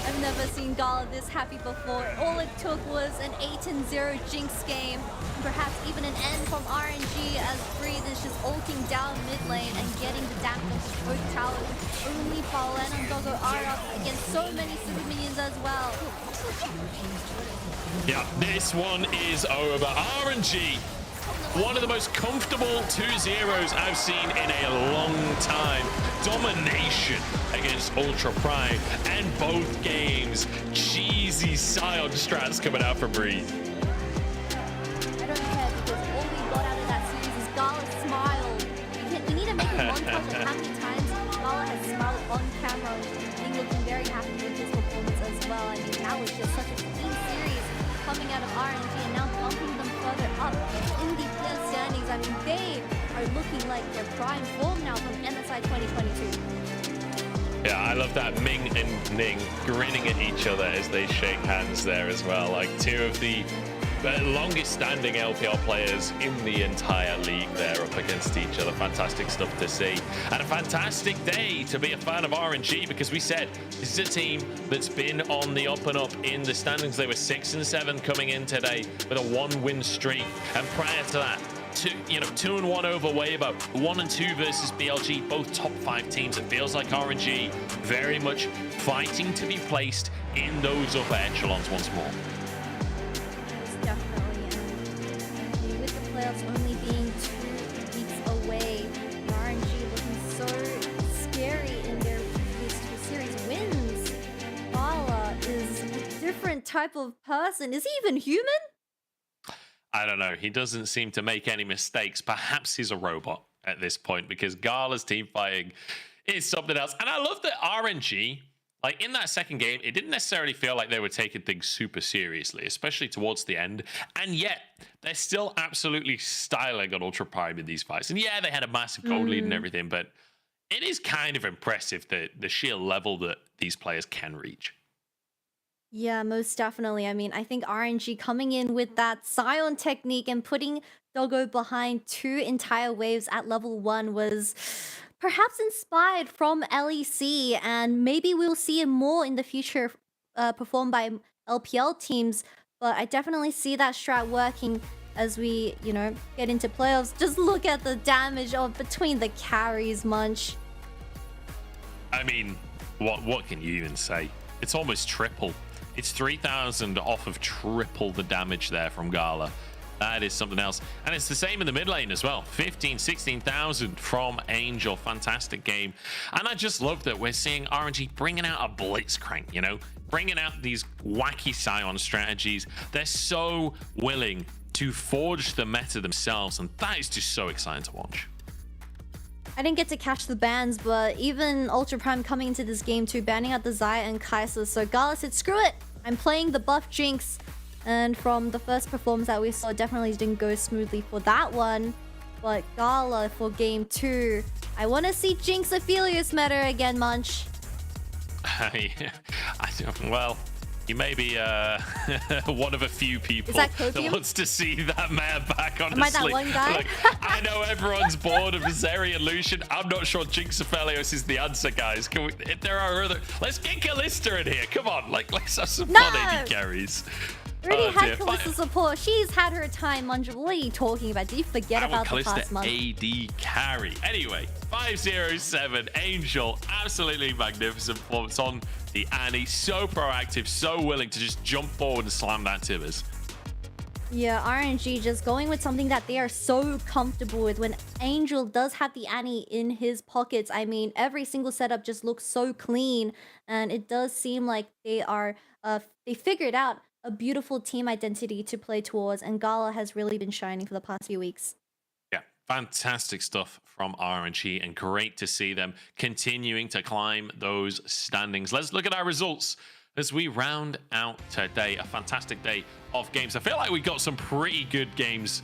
I've never seen Gala this happy before. All it took was an 8-0 Jinx game, and perhaps even an end from RNG as Breathe is just ulting down mid lane and getting the damage of both towers. Only Fallen and Doggo are up against so many super minions as well. Yeah, this one is over. RNG, one of the most comfortable 2-0s I've seen in a long time. Domination against Ultra Prime, and both games, cheesy Scion strats coming out from Breathe. I don't care because all we got out of that series is Gala's smile. We need to make a montage of how many times Gala has smiled on camera, and looking very happy with his performance as well. I mean, that was just such a clean series coming out of RNG and now bumping them further up in the player standings. I mean, they are looking like their prime form now from MSI 2022. Yeah, I love that. Ming and Ning grinning at each other as they shake hands there as well. Like 2 of the longest standing LPL players in the entire league there up against each other. Fantastic stuff to see. And a fantastic day to be a fan of RNG, because we said this is a team that's been on the up and up in the standings. They were 6 and 7 coming in today with a 1-win streak. And prior to that, 2-1 over Weibo, 1-2 versus BLG, both top 5 teams. It feels like RNG very much fighting to be placed in those upper echelons once more. Definitely, and with the playoffs only being 2 weeks away, RNG looking so scary in their previous 2 series wins. Gala is a different type of person. Is he even human? I don't know. He doesn't seem to make any mistakes. Perhaps he's a robot at this point, because Gala's team fighting is something else. And I love that RNG, like in that second game, it didn't necessarily feel like they were taking things super seriously, especially towards the end. And yet, they're still absolutely styling on Ultra Prime in these fights. And yeah, they had a massive gold lead and everything, but it is kind of impressive the sheer level that these players can reach. Yeah, most definitely. I mean, I think RNG coming in with that Scion technique and putting Doggo behind 2 entire waves at level 1 was perhaps inspired from LEC, and maybe we'll see it more in the future performed by LPL teams. But I definitely see that strat working as we, get into playoffs. Just look at the damage of between the carries, Munch. I mean, what can you even say? It's almost triple. It's 3,000 off of triple the damage there from Gala. That is something else. And it's the same in the mid lane as well. 16,000 from Angel. Fantastic game. And I just love that we're seeing RNG bringing out a blitzcrank, bringing out these wacky Scion strategies. They're so willing to forge the meta themselves, and that is just so exciting to watch. I didn't get to catch the bans, but even Ultra Prime coming into this game too, banning out the Xayah and Kai'Sa. So Gala said, screw it, I'm playing the buff Jinx. And from the first performance that we saw, definitely didn't go smoothly for that one. But Gala for game 2, I want to see Jinx Aphelios meta again, Munch. Well, you may be one of a few people that wants to see that man back, honestly. Am I that one guy? Look, I know everyone's bored of Zeri and Lucian. I'm not sure Jinx Aphelios is the answer, guys. If there are other... Let's get Kalista in here. Come on. Let's have some fun AD carries. Already had Kalista support. She's had her time, Munch. What are you talking about? Did you forget about the past month? AD carry. Anyway, 507 Angel. Absolutely magnificent performance on the Annie. So proactive, so willing to just jump forward and slam that Tibbers. Yeah, RNG just going with something that they are so comfortable with. When Angel does have the Annie in his pockets, I mean, every single setup just looks so clean. And it does seem like they are, they figured out a beautiful team identity to play towards, and Gala has really been shining for the past few weeks. Yeah, fantastic stuff from RNG, and great to see them continuing to climb those standings. Let's look at our results as we round out today. A fantastic day of games. I feel like we got some pretty good games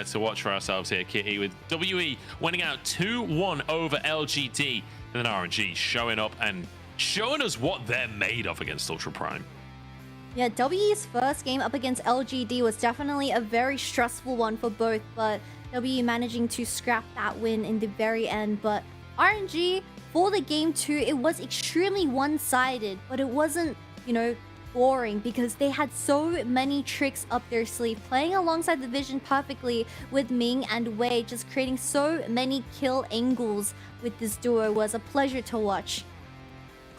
to watch for ourselves here, Kitty, with WE winning out 2-1 over LGD, and then RNG showing up and showing us what they're made of against Ultra Prime. Yeah, WE's first game up against LGD was definitely a very stressful one for both, but WE managing to scrap that win in the very end. But RNG, for the game 2, it was extremely one-sided, but it wasn't, boring, because they had so many tricks up their sleeve, playing alongside the vision perfectly with Ming and Wei, just creating so many kill angles with this duo. Was a pleasure to watch.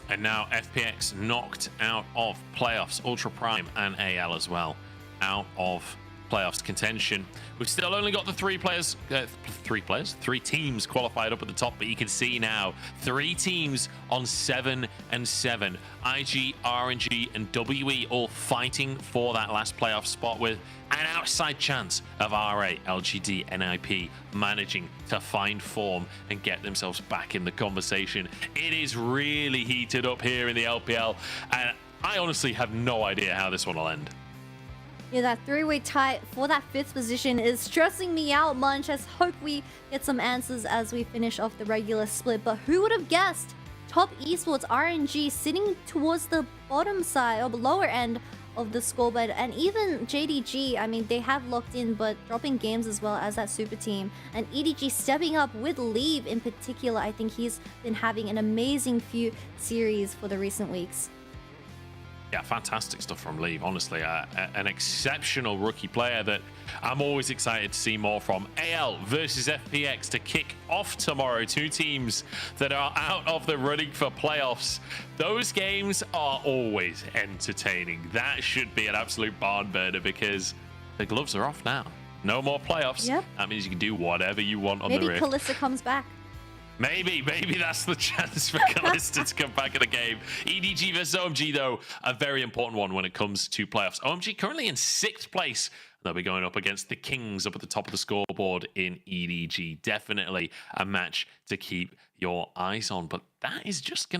And now FPX knocked out of playoffs. Ultra Prime and AL as well out of playoffs contention. We've still only got the three teams qualified up at the top, but you can see now 3 teams on 7 and 7. IG, RNG, and WE all fighting for that last playoff spot, with an outside chance of RA, LGD, NIP managing to find form and get themselves back in the conversation. It is really heated up here in the LPL, and I honestly have no idea how this one will end. Yeah, that 3-way tie for that 5th position is stressing me out, Munch. I hope we get some answers as we finish off the regular split. But who would have guessed? Top Esports RNG sitting towards the bottom side or lower end of the scoreboard. And even JDG, I mean, they have locked in, but dropping games as well as that super team. And EDG stepping up with Leave in particular. I think he's been having an amazing few series for the recent weeks. Yeah, fantastic stuff from Leave. Honestly, an exceptional rookie player that I'm always excited to see more from. AL versus FPX to kick off tomorrow. Two teams that are out of the running for playoffs. Those games are always entertaining. That should be an absolute barn burner because the gloves are off now. No more playoffs. Yep. That means you can do whatever you want on Maybe the Rift. Kalista comes back. Maybe that's the chance for Kalista to come back in the game. EDG versus OMG, though, a very important one when it comes to playoffs. OMG currently in 6th place. They'll be going up against the Kings up at the top of the scoreboard in EDG. Definitely a match to keep your eyes on. But that is just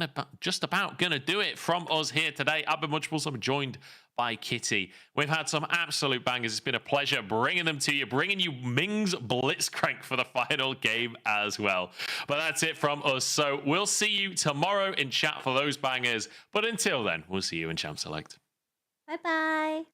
about gonna do it from us here today. I've been Munchables. I'm joined by Kitty. We've had some absolute bangers. It's been a pleasure bringing them to you, bringing you Ming's Blitzcrank for the final game as well. But that's it from us. So we'll see you tomorrow in chat for those bangers. But until then, we'll see you in Champ Select. Bye-bye.